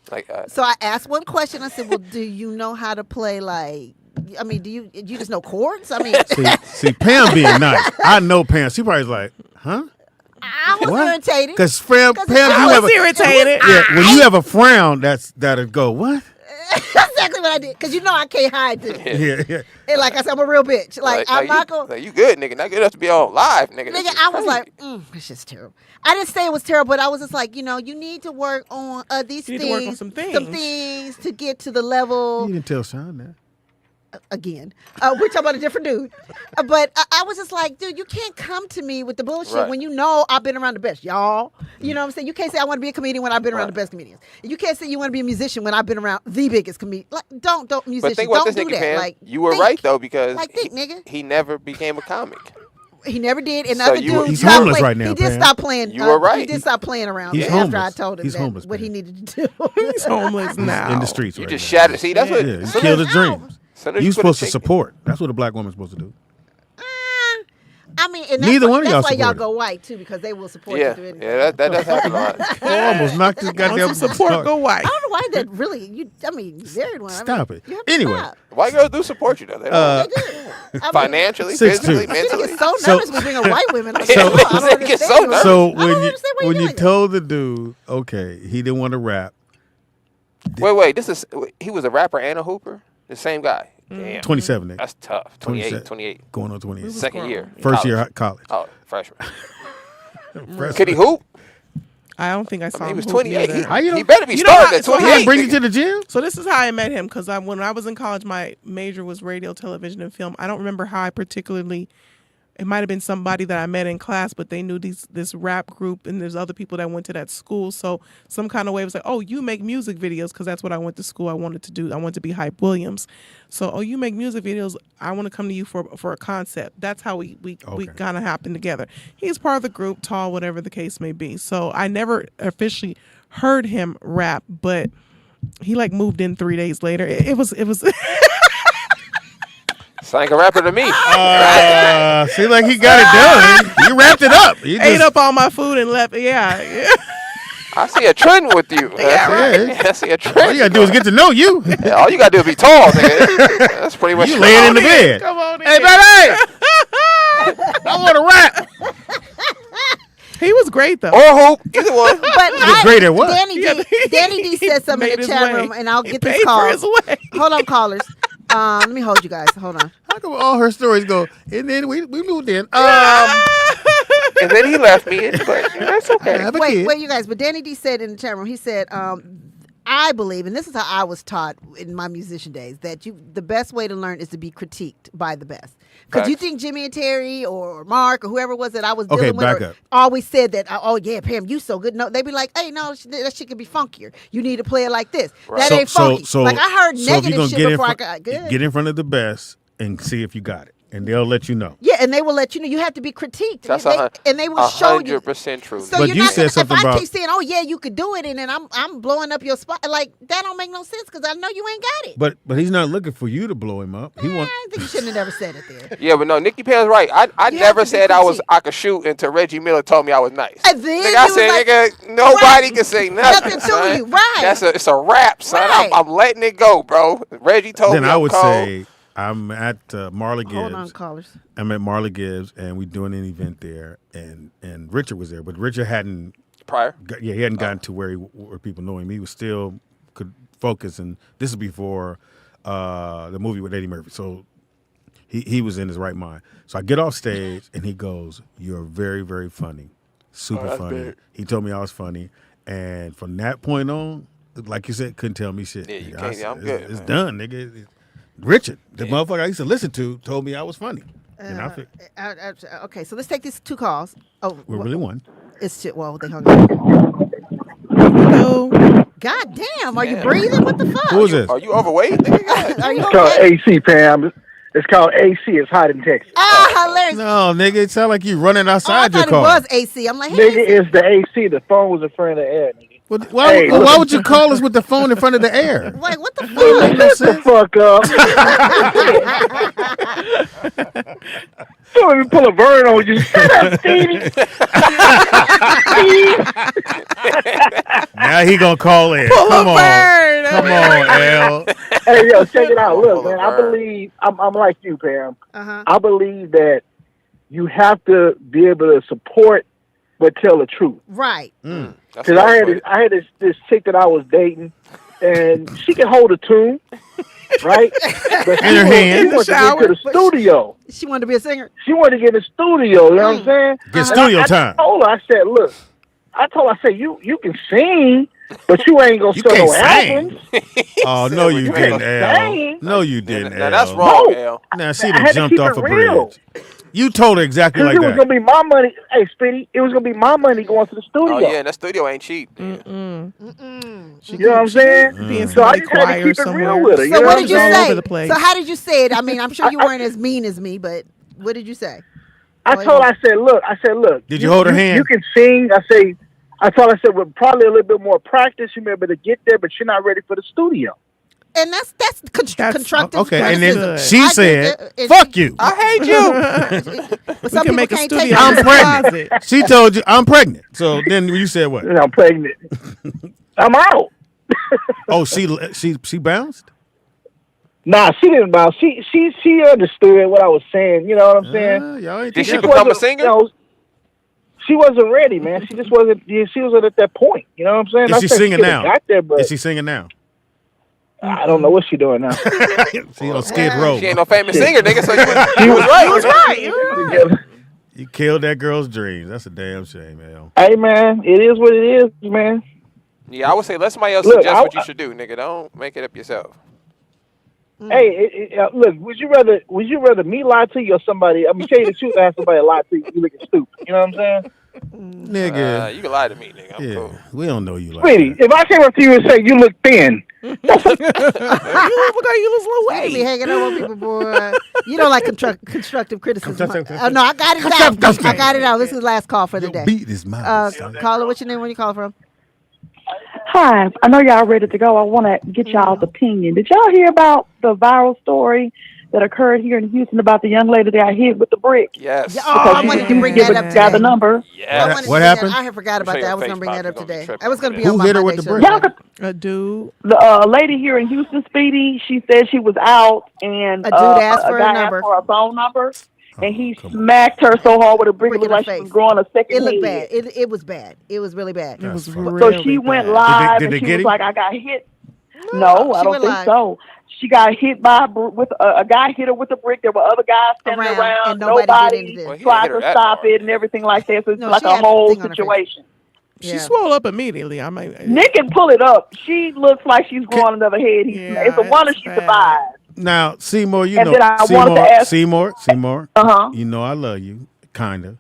Like, So I asked one question. I said, "Well, do you know how to play like I mean, do you just know chords? I mean, see, Pam being nice. I know Pam. She probably like, huh? I was irritated. Because Pam, I was irritated. Yeah, when you have a frown, that'll go, what? That's exactly what I did. Because I can't hide this. Yeah. And like I said, I'm a real bitch. Like I'm not going to. You good, nigga. Not good enough to be on live, nigga. Nigga, I was like, it's just terrible. I didn't say it was terrible, but I was just like, you need to work on these things. You need to work on some things. To get to the level. You didn't tell Sean that. Again, we're talking about a different dude. But I was just like, dude, you can't come to me with the bullshit when I've been around the best, y'all. You know what I'm saying? You can't say I want to be a comedian when I've been around the best comedians. You can't say you want to be a musician when I've been around the biggest comedian. Like, don't musicians. But think about don't this, do nigga, that. Pam. Like, you were right though because nigga. He never became a comic. He never did. And So other you- dudes He's stopped homeless playing. right now, He did Pam. stop playing. You were right. He did stop playing around He's after homeless. I told him He's homeless, what he Pam. needed to do. He's homeless now. In the streets You right just now. shattered. See, that's what. Yeah, you killed his dreams. You're supposed to support. That's what a black woman's supposed to do. I mean, and Neither one of y'all that's why y'all support go white too, because they will support Yeah, you through anything. yeah, that does happen a lot. I almost knocked this goddamn support go white. I don't know why that really. You married one. Stop it. You have to Anyway. stop. White girls do support you though. They don't. They do. I mean, Financially, 6'2". physically, I mentally. get so nervous when bringing white women. On So- the show. I don't They get understand so you. nervous. So I don't understand why when you're you doing told the dude, okay, he didn't want to rap. Wait. He was a rapper and a hooper. The same guy. Damn. 27, nigga. That's tough. 28. Going on 28. Second year. First year of college. Oh, freshman. Freshman. Could he hoop? I don't think I saw him. He was hoop 28. either. How you know? He better be You know starting how- at so how- 28. He bring you to the gym? So this is how I met him because when I was in college, my major was radio, television, and film. I don't remember how I particularly. It might have been somebody that I met in class, but they knew this rap group, and there's other people that went to that school. So some kind of way it was like, oh, you make music videos because that's what I went to school. I wanted to do. I wanted to be Hype Williams. So you make music videos. I want to come to you for a concept. That's how we kind of happened together. He's part of the group, tall, whatever the case may be. So I never officially heard him rap, but he like moved in 3 days later. It was. Sound like a rapper to me. See, like he got it done. You wrapped it up. You ate up all my food and left. Yeah. I see a trend with you. I see a trend. All you gotta do is get to know you. Yeah, all you gotta do is be tall, nigga. That's pretty much. You laying in the bed. Come on in. Hey, baby! I want to rap. He was great though. Or hoop, either one. But great at what? Danny D said something in made the his chat way. room, and I'll He get paid this for call. his way. Hold on, callers. Let me hold you guys. Hold on. How come all her stories go? And then we moved in. And then he left me, but that's okay. Have a kid. Wait, you guys. But Danny D said in the chat room, he said, I believe, and this is how I was taught in my musician days, that the best way to learn is to be critiqued by the best. Because you think Jimmy and Terry or Mark or whoever it was that I was dealing with back up. always said that, oh yeah, Pam, you so good. No, they'd be like, hey, no, that shit could be funkier. You need to play it like this. That ain't funky. Like I heard negative shit before I got good. Get in front of the best and see if you got it. And they'll let you know. Yeah, and they will let you know. You have to be critiqued. That's and they will show you. 100% true. So But you're you not said gonna, something if I about- keep saying, "Oh yeah, you could do it," and then I'm blowing up your spot, like that don't make no sense because I know you ain't got it. But he's not looking for you to blow him up. He wants. I think you shouldn't have never said it there. Yeah, but no, Nikki Pam's right. I You never have to be said critiqued. I could shoot until Reggie Miller told me I was nice. And then Nigga, I you was said, like, nigga, nobody right. can say nothing. Nothing to son. you, right. It's a rap, son. Right. I'm letting it go, bro. Reggie told Then me I I'm would cold. say I'm at Marla Gibbs. Hold on, callers. I'm at Marla Gibbs, and we're doing an event there, and Richard was there, but Richard hadn't prior. He hadn't gotten to where people know him. He was still could focus, and this is before the movie with Eddie Murphy. So he was in his right mind. So I get off stage, and he goes, "You're very, very funny, super that's funny." big. He told me I was funny, and from that point on, like you said, couldn't tell me shit. Yeah, you Nigga, can't. I'm good. It's man. done, nigga. Richard, the motherfucker I used to listen to, told me I was funny. And I feel, Okay, so let's take these two calls. Oh, we're really one. It's well, they hung up. Hello. God damn, are you breathing? What the fuck? Who is this? Are you overweight? Nigga? Are you It's called okay? AC, Pam. It's called AC. It's hot in Texas. Ah, hilarious. No, nigga, it sound like you running Oh, I outside thought your it car. was AC. I'm like, hey, Nigga, it's the AC. The phone was in front of the air, nigga. Why would you call us with the phone in front of the air? Like, what the fuck? Shut the fuck up. You don't even pull a Vern on you. Shut up, Stevie. Now he gonna call in. Come on, L. Hey, yo, check it out. Look, man, I believe I'm like you, Pam. I believe that you have to be able to support but tell the truth. Right. Because I had this chick that I was dating, and she could hold a tune, right? But in her hand. She wanted to get to the studio. She wanted to be a singer. She wanted to get in the studio. You know what I'm saying? Get studio time. I told her, I said, look, I said, you can sing, but you ain't gonna sell no albums. Oh, no, you didn't, L. No, you didn't, L. Now that's wrong, L. Now she done jumped off a bridge. You told her exactly like it that. was gonna be my money. Hey, Speedy, it was gonna be my money going to the studio. Oh yeah, and that studio ain't cheap. You know what I'm saying? So I just had to keep it real with her. So what did you all say? over the place. So how did you say it? I mean, I'm sure you weren't as mean as me, but what did you say? I said, look. Did you hold her hand? You can sing. I said, with probably a little bit more practice, you may be able to get there, but you're not ready for the studio. And that's constructive. Okay, and criticism. then she said, "Fuck you." I hate you. But some people can't take it. I'm pregnant. She told you I'm pregnant. So then you said what? I'm pregnant. I'm out. Oh, she bounced? Nah, she didn't bounce. She understood what I was saying. You know what I'm saying? Y'all ain't Did she together. become a singer? You know, she wasn't ready, man. She just wasn't. She wasn't at that point. You know what I'm saying? Is I she said singing could've now? Got there, but Is she singing now? I don't know what she's doing now. She on Skid Row. She ain't no famous singer, nigga. So you was right. You killed that girl's dreams. That's a damn shame, man. Hey, man, it is what it is, man. Yeah, I would say let somebody else Look, suggest what you should do, nigga. Don't make it up yourself. Hey, look, would you rather me lie to you or somebody? I mean, tell you the truth, have somebody lie to you. You looking stupid. You know what I'm saying? Nigga. You can lie to me, nigga. I'm cool. We don't know you like Sweetie, that. if I came up to you and say you look thin, You look like you lose a little You be weight. hanging out with people, boy. You don't like constructive criticism. Oh no, I got it out. I got it out. This is the last call for the day. Beat his mouth. Caller, what's your name? Where you calling from? Hi, I know y'all ready to go. I want to get y'all's opinion. Did y'all hear about the viral story that occurred here in Houston about the young lady that got hit with the brick? Yes. Oh, I wanted to bring that up today. Got the number. Yes. What happened? I had forgot about that. I was going to bring that up today. I was going to be Who on my hit her Monday with the show. brick? Y'all could, A dude. the lady here in Houston, Speedy, she said she was out and A dude asked for a guy number. asked for a phone number. And he smacked her so hard with a brick, it was like she was growing a second It looked head. bad. It was bad. It was really bad. It was So really she went bad. live Did they and she get was him? like, I got hit. No, I she don't went think live. so. She got hit by with a guy hit her with a brick. There were other guys standing Around, around. and nobody did anything. Well, he tried hit her to that stop hard. it and everything like that. So it's No, like she a had the whole thing on her face. situation. She swole up immediately. I mean, Nick can pull it up. She looks like she's growing another head. Yeah, It's a wonder it's she bad. survived. Now, Seymour, you And know, then I wanted to ask- Seymour, Uh-huh. you know I love you, kind of.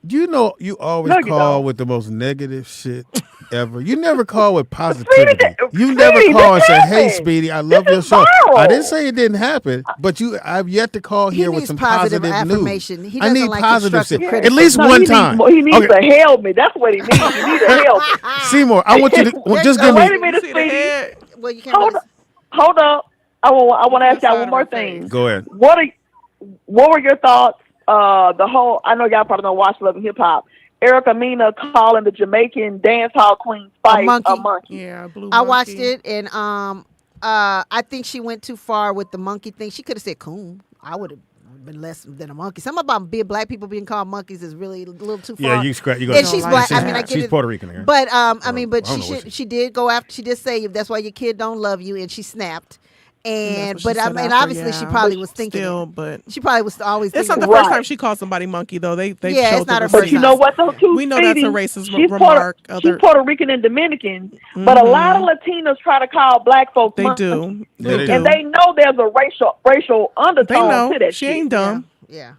You know you always No, you call don't. with the most negative shit ever. You never call with positivity. You never Speedy, call and this say, "Hey, happened. Speedy, I love This your is show." viral. I didn't say it didn't happen, but I've yet to call He here with needs some positive positive affirmation. news. He I doesn't need like positive shit. constructive At least No, one he time. Needs, he needs Okay. to help me. That's what he needs. He needs to help me. Seymour, I want you to just give Wait a me. minute, See the Speedy. head? Well, you can't. Hold up. I want to ask y'all one more thing. Go ahead. What were your thoughts? I know y'all probably don't watch Love and Hip Hop. Erica Mena calling the Jamaican dance hall queen Spice a monkey. Yeah, blue I monkey. watched it, and I think she went too far with the monkey thing. She could have said coon. I would have been less than a monkey. Something about black people being called monkeys is really a little too far. Yeah, you scratch. You And she's black. I mean, I get she's it. Puerto Rican. Right? But I mean, but I don't know what she did go after. She did say that's why your kid don't love you, and she snapped. And that's but what she I said mean, after, obviously, she yeah. probably But was thinking. still, it. but She probably was always. it's thinking not the it. first time she called somebody monkey, though. They Yeah, showed it's not the her first But you know what, though, too, We know that's a Speedy? racist She's remark. She's Puerto Rican and Dominican, but a lot of Latinos try to call black folks They monkeys. do. Yeah, they And do. they know there's a racial They undertone know. to that She shit. ain't dumb. Yeah.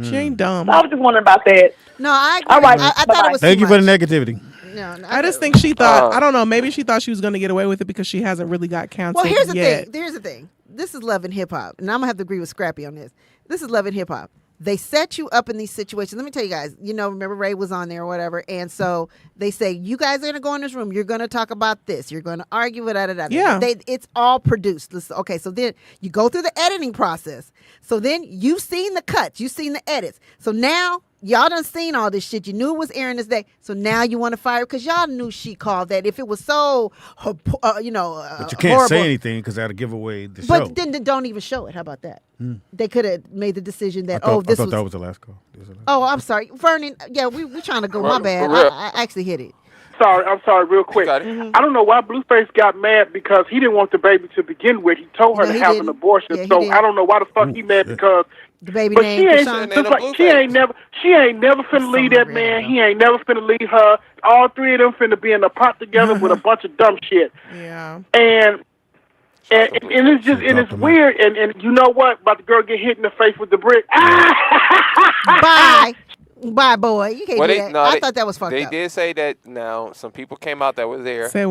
She ain't dumb. I was just wondering about that. No, I agree. All right. I thought it was. Thank too you for the much. negativity. No, I just think she thought, I don't know, maybe she thought she was going to get away with it because she hasn't really got canceled Well, here's the yet. thing. Here's the thing. This is Love and Hip Hop, and I'm gonna have to agree with Scrappy on this. This is Love and Hip Hop. they set you up in these situations. Let me tell you guys, remember Ray was on there or whatever. And so they say, you guys are going to go in this room. You're going to talk about this. You're going to argue with that. Yeah. It's all produced. Listen, okay, so then you go through the editing process. So then you've seen the cuts. You've seen the edits. So now y'all done seen all this shit. You knew it was airing this day. So now you want to fire because y'all knew she called that. If it was so, but you can't horrible, say anything because that'll give away the show. But then don't even show it. How about that? They could have made the decision that, I thought that was the last call. Oh, I'm sorry. Vernon, yeah, we trying to go. My bad. I actually hit it. I'm sorry, real quick. I don't know why Blueface got mad because he didn't want the baby to begin with. He told her to have an abortion. Yeah, so I don't know why the fuck he mad because the baby but name. she ain't never finna leave that man. He ain't never finna leave her. All three of them finna be in a pot together with a bunch of dumb shit. Yeah. And it's just it's weird. And you know what? About the girl get hit in the face with the brick. Bye, boy. You can't do that. I thought that was fucked up. They did say that. Now some people came out that was there. Say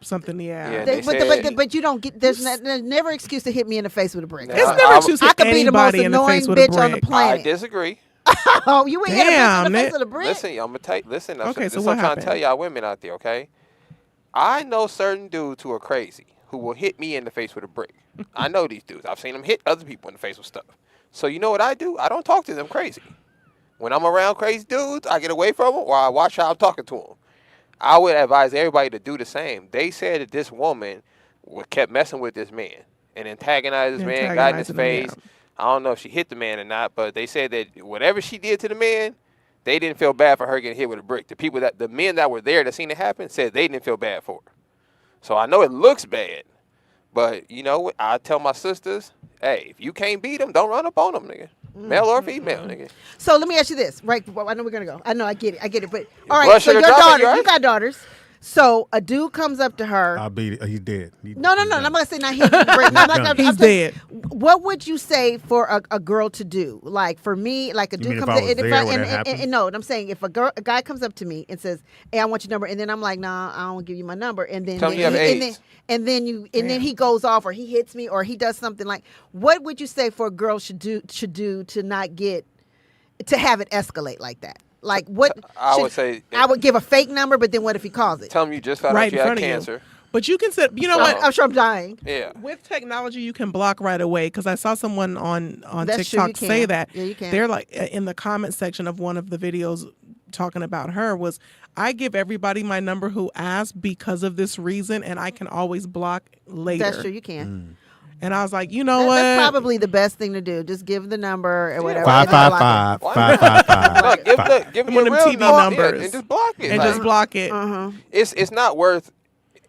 something. Yeah. But you don't get. There's never excuse to hit me in the face with a brick. It's never excuse to hit I could be the most anybody in the annoying face with a bitch on the brick. planet. I disagree. Oh, you ain't hit a bitch in the face with a brick. Listen, I'm gonna tell you. Listen, Okay, this so is what what I'm trying to happened? tell y'all women out there. Okay, I know certain dudes who are crazy who will hit me in the face with a brick. I know these dudes. I've seen them hit other people in the face with stuff. So you know what I do? I don't talk to them crazy. When I'm around crazy dudes, I get away from them or I watch how I'm talking to them. I would advise everybody to do the same. They said that this woman kept messing with this man and antagonized this man, got in his face. I don't know if she hit the man or not, but they said that whatever she did to the man, they didn't feel bad for her getting hit with a brick. The men that were there that seen it happen said they didn't feel bad for her. So I know it looks bad, but you know what? I tell my sisters, hey, if you can't beat them, don't run up on them, nigga. Male or female, nigga. So let me ask you this, right? Well, I know we're gonna go. I know, I get it. But all right, so your daughter, you got daughters. So a dude comes up to her. I'll beat it. He's dead. No. I'm gonna say not him. He's dead. What would you say for a girl to do? Like for me, like a dude comes in. No, I'm saying if a guy comes up to me and says, "Hey, I want your number," and then I'm like, "Nah, I don't want to give you my number," and then tell me you have AIDS. And then he goes off or he hits me or he does something like. What would you say for a girl should do to not get to have it escalate like that? Like what? I would say I would give a fake number, but then what if he calls it? Tell him you just found out you had cancer. But you can say, you know what? I'm sure I'm dying. Yeah. With technology, you can block right away. Because I saw someone on That's TikTok true, say that. Yeah, you can. They're like in the comment section of one of the videos talking about her was, I give everybody my number who asked because of this reason, and I can always block later. That's true, you can. And I was like, you know what? That's probably the best thing to do. Just give the number or whatever. 555. Give them One your of them real TV number numbers. and just block it. And just block it. It's not worth.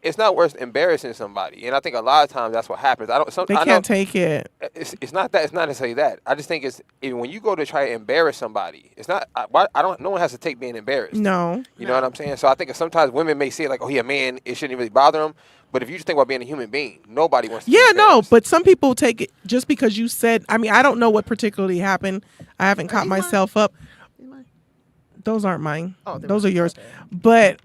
It's not worth embarrassing somebody, and I think a lot of times that's what happens. They can't take it. It's not that. It's not to say that. I just think when you go to try to embarrass somebody, it's not. No one has to take being embarrassed. No. You know what I'm saying? So I think sometimes women may say like, "Oh, he a man. It shouldn't really bother him." But if you just think about being a human being, nobody wants to. Yeah, no. But some people take it just because you said. I mean, I don't know what particularly happened. I haven't caught myself up. Those aren't mine. Oh, those are yours. But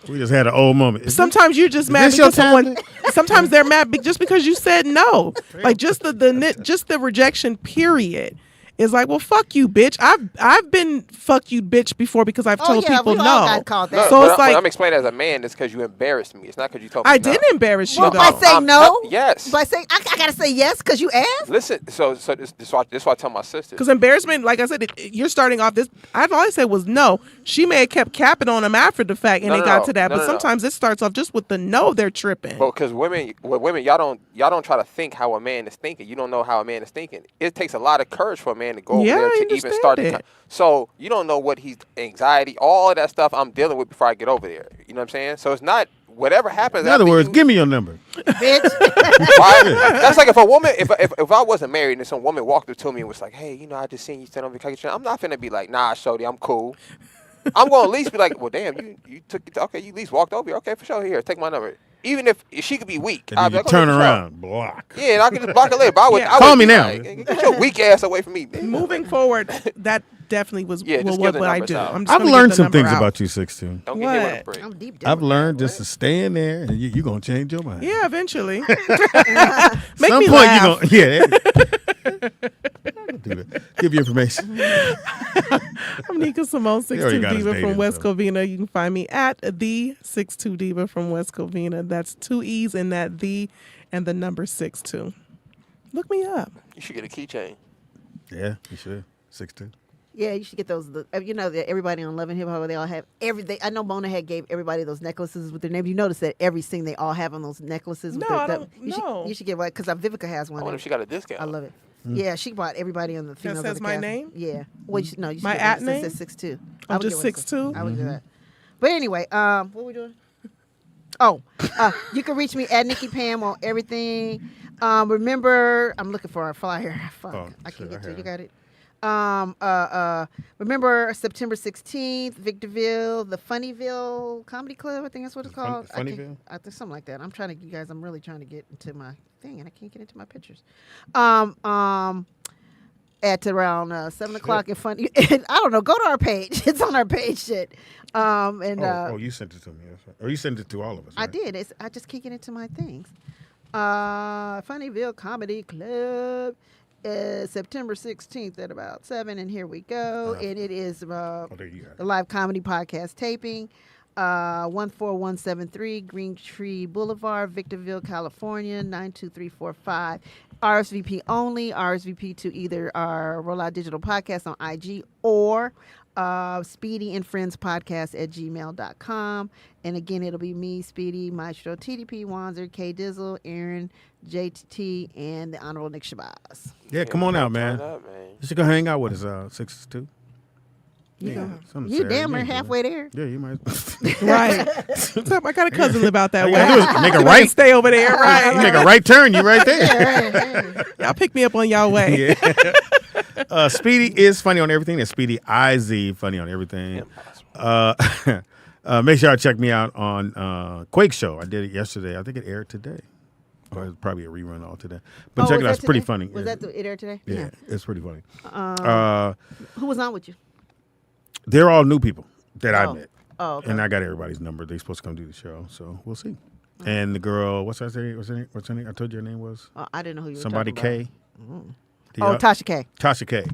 we just had an old moment. Sometimes you're just mad because someone. Sometimes they're mad just because you said no. Like just the rejection period is like, well, fuck you, bitch. I've been fuck you, bitch before because I've told people no. Got called that. So it's like I'm explaining as a man. It's because you embarrassed me. It's not because you told me. I didn't embarrass you though. By saying no. Yes. By saying I gotta say yes because you asked. Listen. So this is why I tell my sisters. Because embarrassment, like I said, you're starting off this. All I said was no. She may have kept capping on them after the fact, and they got to that. But sometimes it starts off just with the no. They're tripping. Well, because women, y'all don't try to think how a man is thinking. You don't know how a man is thinking. It takes a lot of courage for a man to go over there to even start the so you don't know what he's anxiety, all of that stuff I'm dealing with before I get over there. You know what I'm saying? So it's not whatever happens. In other words, give me your number. Bitch. That's like if a woman, if I wasn't married and some woman walked up to me and was like, hey, I just seen you stand on vacation. I'm not finna be like, nah, shorty, I'm cool. I'm gonna at least be like, well, damn, you took it. Okay, you at least walked over here. Okay, for sure. Here, take my number. Even if she could be weak, I'd be like, turn around, block. Yeah, and I could just block her later. But I would call me now. Like, get your weak ass away from me. Man. Moving forward, that definitely was what I do. I've learned some things about you, 16. Don't get hit with a brick. I'm deep I've learned just to stay in there, and you're gonna change your mind. Yeah, eventually. Make Some me point laugh. you gonna Give your information. I'm Nika Simone, He already 6'2 got his Diva date from in, West so. Covina. You can find me at the 6'2 Diva from West Covina. That's 2 E's in that the and the number 6'2. Look me up. You should get a keychain. Yeah, you should. 6'2". Yeah, you should get those. You know that everybody on Love and Hip Hop, they all have everything. I know Mona had gave everybody those necklaces with their name. You notice that everything they all have on those necklaces. With No, their, I don't know. You should get one because Vivica has one. I wonder if she got a discount. I love it. Yeah, she bought everybody on the females. says of the my cast. name? Yeah. Well, you should My get at one that name? says 6'2". Oh, just 6'2"? I would do that. But anyway, what are we doing? Oh, you can reach me at Nikki Pam on everything. Remember, I'm looking for a flyer. Fuck, I can't get to it. You got it. Remember September 16th, Victorville, the Funnyville Comedy Club. I think that's what it's called. Funnyville? I think something like that. I'm really trying to get into my thing, and I can't get into my pictures. At around 7 o'clock in Funny. I don't know. Go to our page. It's on our page. Shit. You sent it to me. That's right. Or you sent it to all of us. Right? I did. I just can't get into my things. Funnyville Comedy Club. September 16th at about 7, and here we go. And it is the live comedy podcast taping, 14173 Green Tree Boulevard, Victorville, California, 92345. RSVP only. RSVP to either our Rollout Digital Podcast on IG or Speedy and Friends Podcast at gmail.com. And again, it'll be me, Speedy, Maestro, TDP, Wanzer, K Dizzle, Aaron, JT, and the Honorable Nick Shabazz. Yeah, come on out, man. You should go hang out with us, 6'2". You damn near halfway there. Yeah, you might. Right. I got a cousin live out that All way. you gotta do is make a right. Stay over there, right? You make a right turn, you right there. Y'all pick me up on y'all way. Yeah. Speedy is funny on everything. That's Speedy IZ, funny on everything. Make sure I check me out on Quake Show. I did it yesterday. I think it aired today. Or it's probably a rerun all today. But check it out. It's pretty funny. Was that it aired today? Yeah, it's pretty funny. Who was on with you? They're all new people that I met. Oh, okay. And I got everybody's number. They're supposed to come do the show, so we'll see. And the girl, what's her name? What's her name? I told you her name was? I didn't know who you were Somebody talking K. about. Tasha K. Tasha K.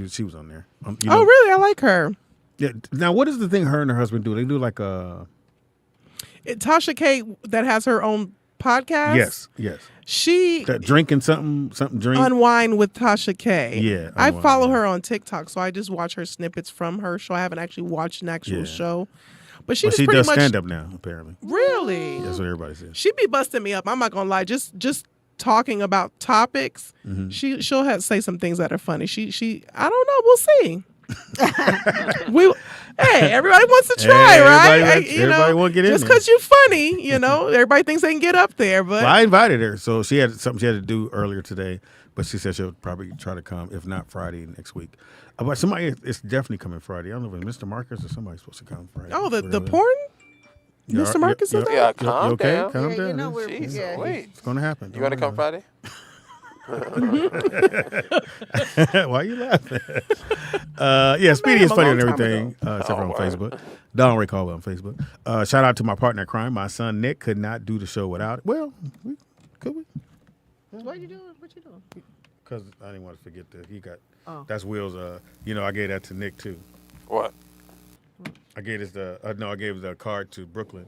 She was on there. Really? I like her. Yeah. Now, what is the thing her and her husband do? They do like a... Tasha K that has her own podcast? Yes. She... Drinking something drink. Unwind with Tasha K. Yeah. I follow her on TikTok, so I just watch her snippets from her show. I haven't actually watched an actual show. But she does stand-up now, apparently. Really? That's what everybody says. She be busting me up. I'm not going to lie. Just talking about topics, she'll say some things that are funny. She I don't know. We'll see. Everybody wants to try, right? Everybody want to get in just there. because you're funny, everybody thinks they can get up there. But I invited her, so she had something she had to do earlier today. But she said she'll probably try to come, if not Friday next week. But somebody, it's definitely coming Friday. I don't know if it's Mr. Marcus or somebody's supposed to come Friday. Oh, the porn? Mr. Marcus is Yeah, you okay? down. Calm Yeah, down. Jeez, wait. It's going to happen. You want to come Friday? Why are you laughing? Speedy is funny on everything, except for on Facebook. Donald Ray Caldwell on Facebook. Shout out to my partner in crime. My son Nick could not do the show without it. Well, could we? What are you doing? What you doing? Because I didn't want to forget that he got. That's Will's. I gave that to Nick too. What? I gave I gave the card to Brooklyn.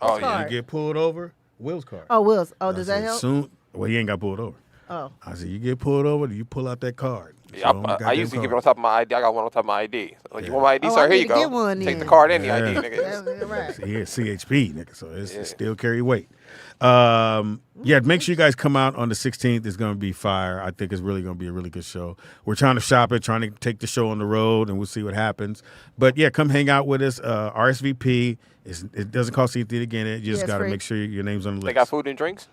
Oh, yeah. You get pulled over. Will's card. Oh, Will's. Oh, And I does that said, help? Well, he ain't got pulled over. Oh. I said, you get pulled over, you pull out that card. Yeah, I usually keep it on top of my ID. I got one on top of my ID. Like, you want my ID, sir? Here you go. Get one, Take the then. card and the ID, nigga. That's right. Yeah, CHP, nigga. So it still carry weight. Make sure you guys come out on the 16th. It's going to be fire. I think it's really going to be a really good show. We're trying to shop it, trying to take the show on the road, and we'll see what happens. But yeah, come hang out with us. RSVP. It doesn't cost anything to get it. You just got to make sure your name's on the list. They got food and drinks?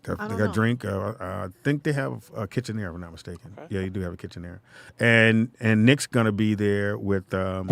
They got drink. I think they have a kitchen there, if I'm not mistaken. Okay. Yeah, you do have a kitchen there. And Nick's going to be there with your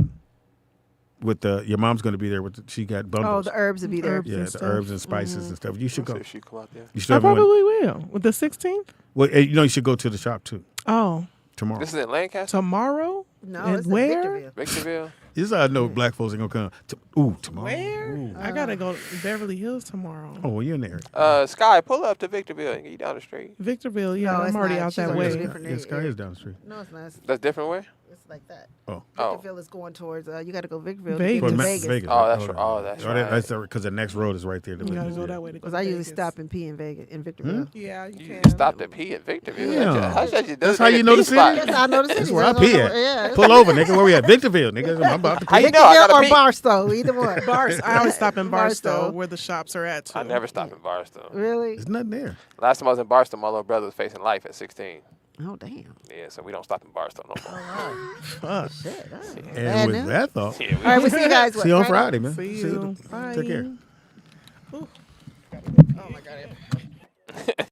mom's going to be there. She got bundles. Oh, the herbs will be there. The herbs and spices and stuff. You should go. She come out there. You should I probably will. With the 16th? Well, you should go to the shop too. Oh. tomorrow. This is in Lancaster? Tomorrow? No, And it's where? in Victorville. Victorville? This is how I know black folks ain't gonna come. Tomorrow. Where? Ooh. I gotta go to Beverly Hills tomorrow. Oh, well, you're in there. Sky, pull up to Victorville and get you down the street. Victorville, yeah, No, I'm it's already not. out She's that on a way. different Yeah, Sky is down the street. No, it's not. That's different way? It's like that. Oh. Victorville is going towards. You got to go Victorville. Vegas. To get to Vegas. Vegas. Oh, that's right. Oh, that's right. That's because the next road is right there. You gotta go that way to go Because to I usually Vegas. stop and pee in Vegas, in Victorville. Yeah, you You can. stopped at P in Victorville. Yeah. That's That's how you know the city? That's how I know the city. That's where I pee at. Yeah. Pull over, nigga. Where we at? Victorville, nigga. I'm about to pee. How you know? I Victorville gotta or pee. Barstow, either one. I always stop in Barstow, Barstow. where the shops are at too. I never stopped in Barstow. Really? There's nothing there. Last time I was in Barstow, my little brother was facing life at 16. Oh, damn. Yeah, so we don't stop in Barstow no more. Fuck. Shit. Oh. And Bad with news. that thought, Yeah, All right, we'll see you guys. see you on Friday, man. See See you. you. Bye. Take care. Oh, my God.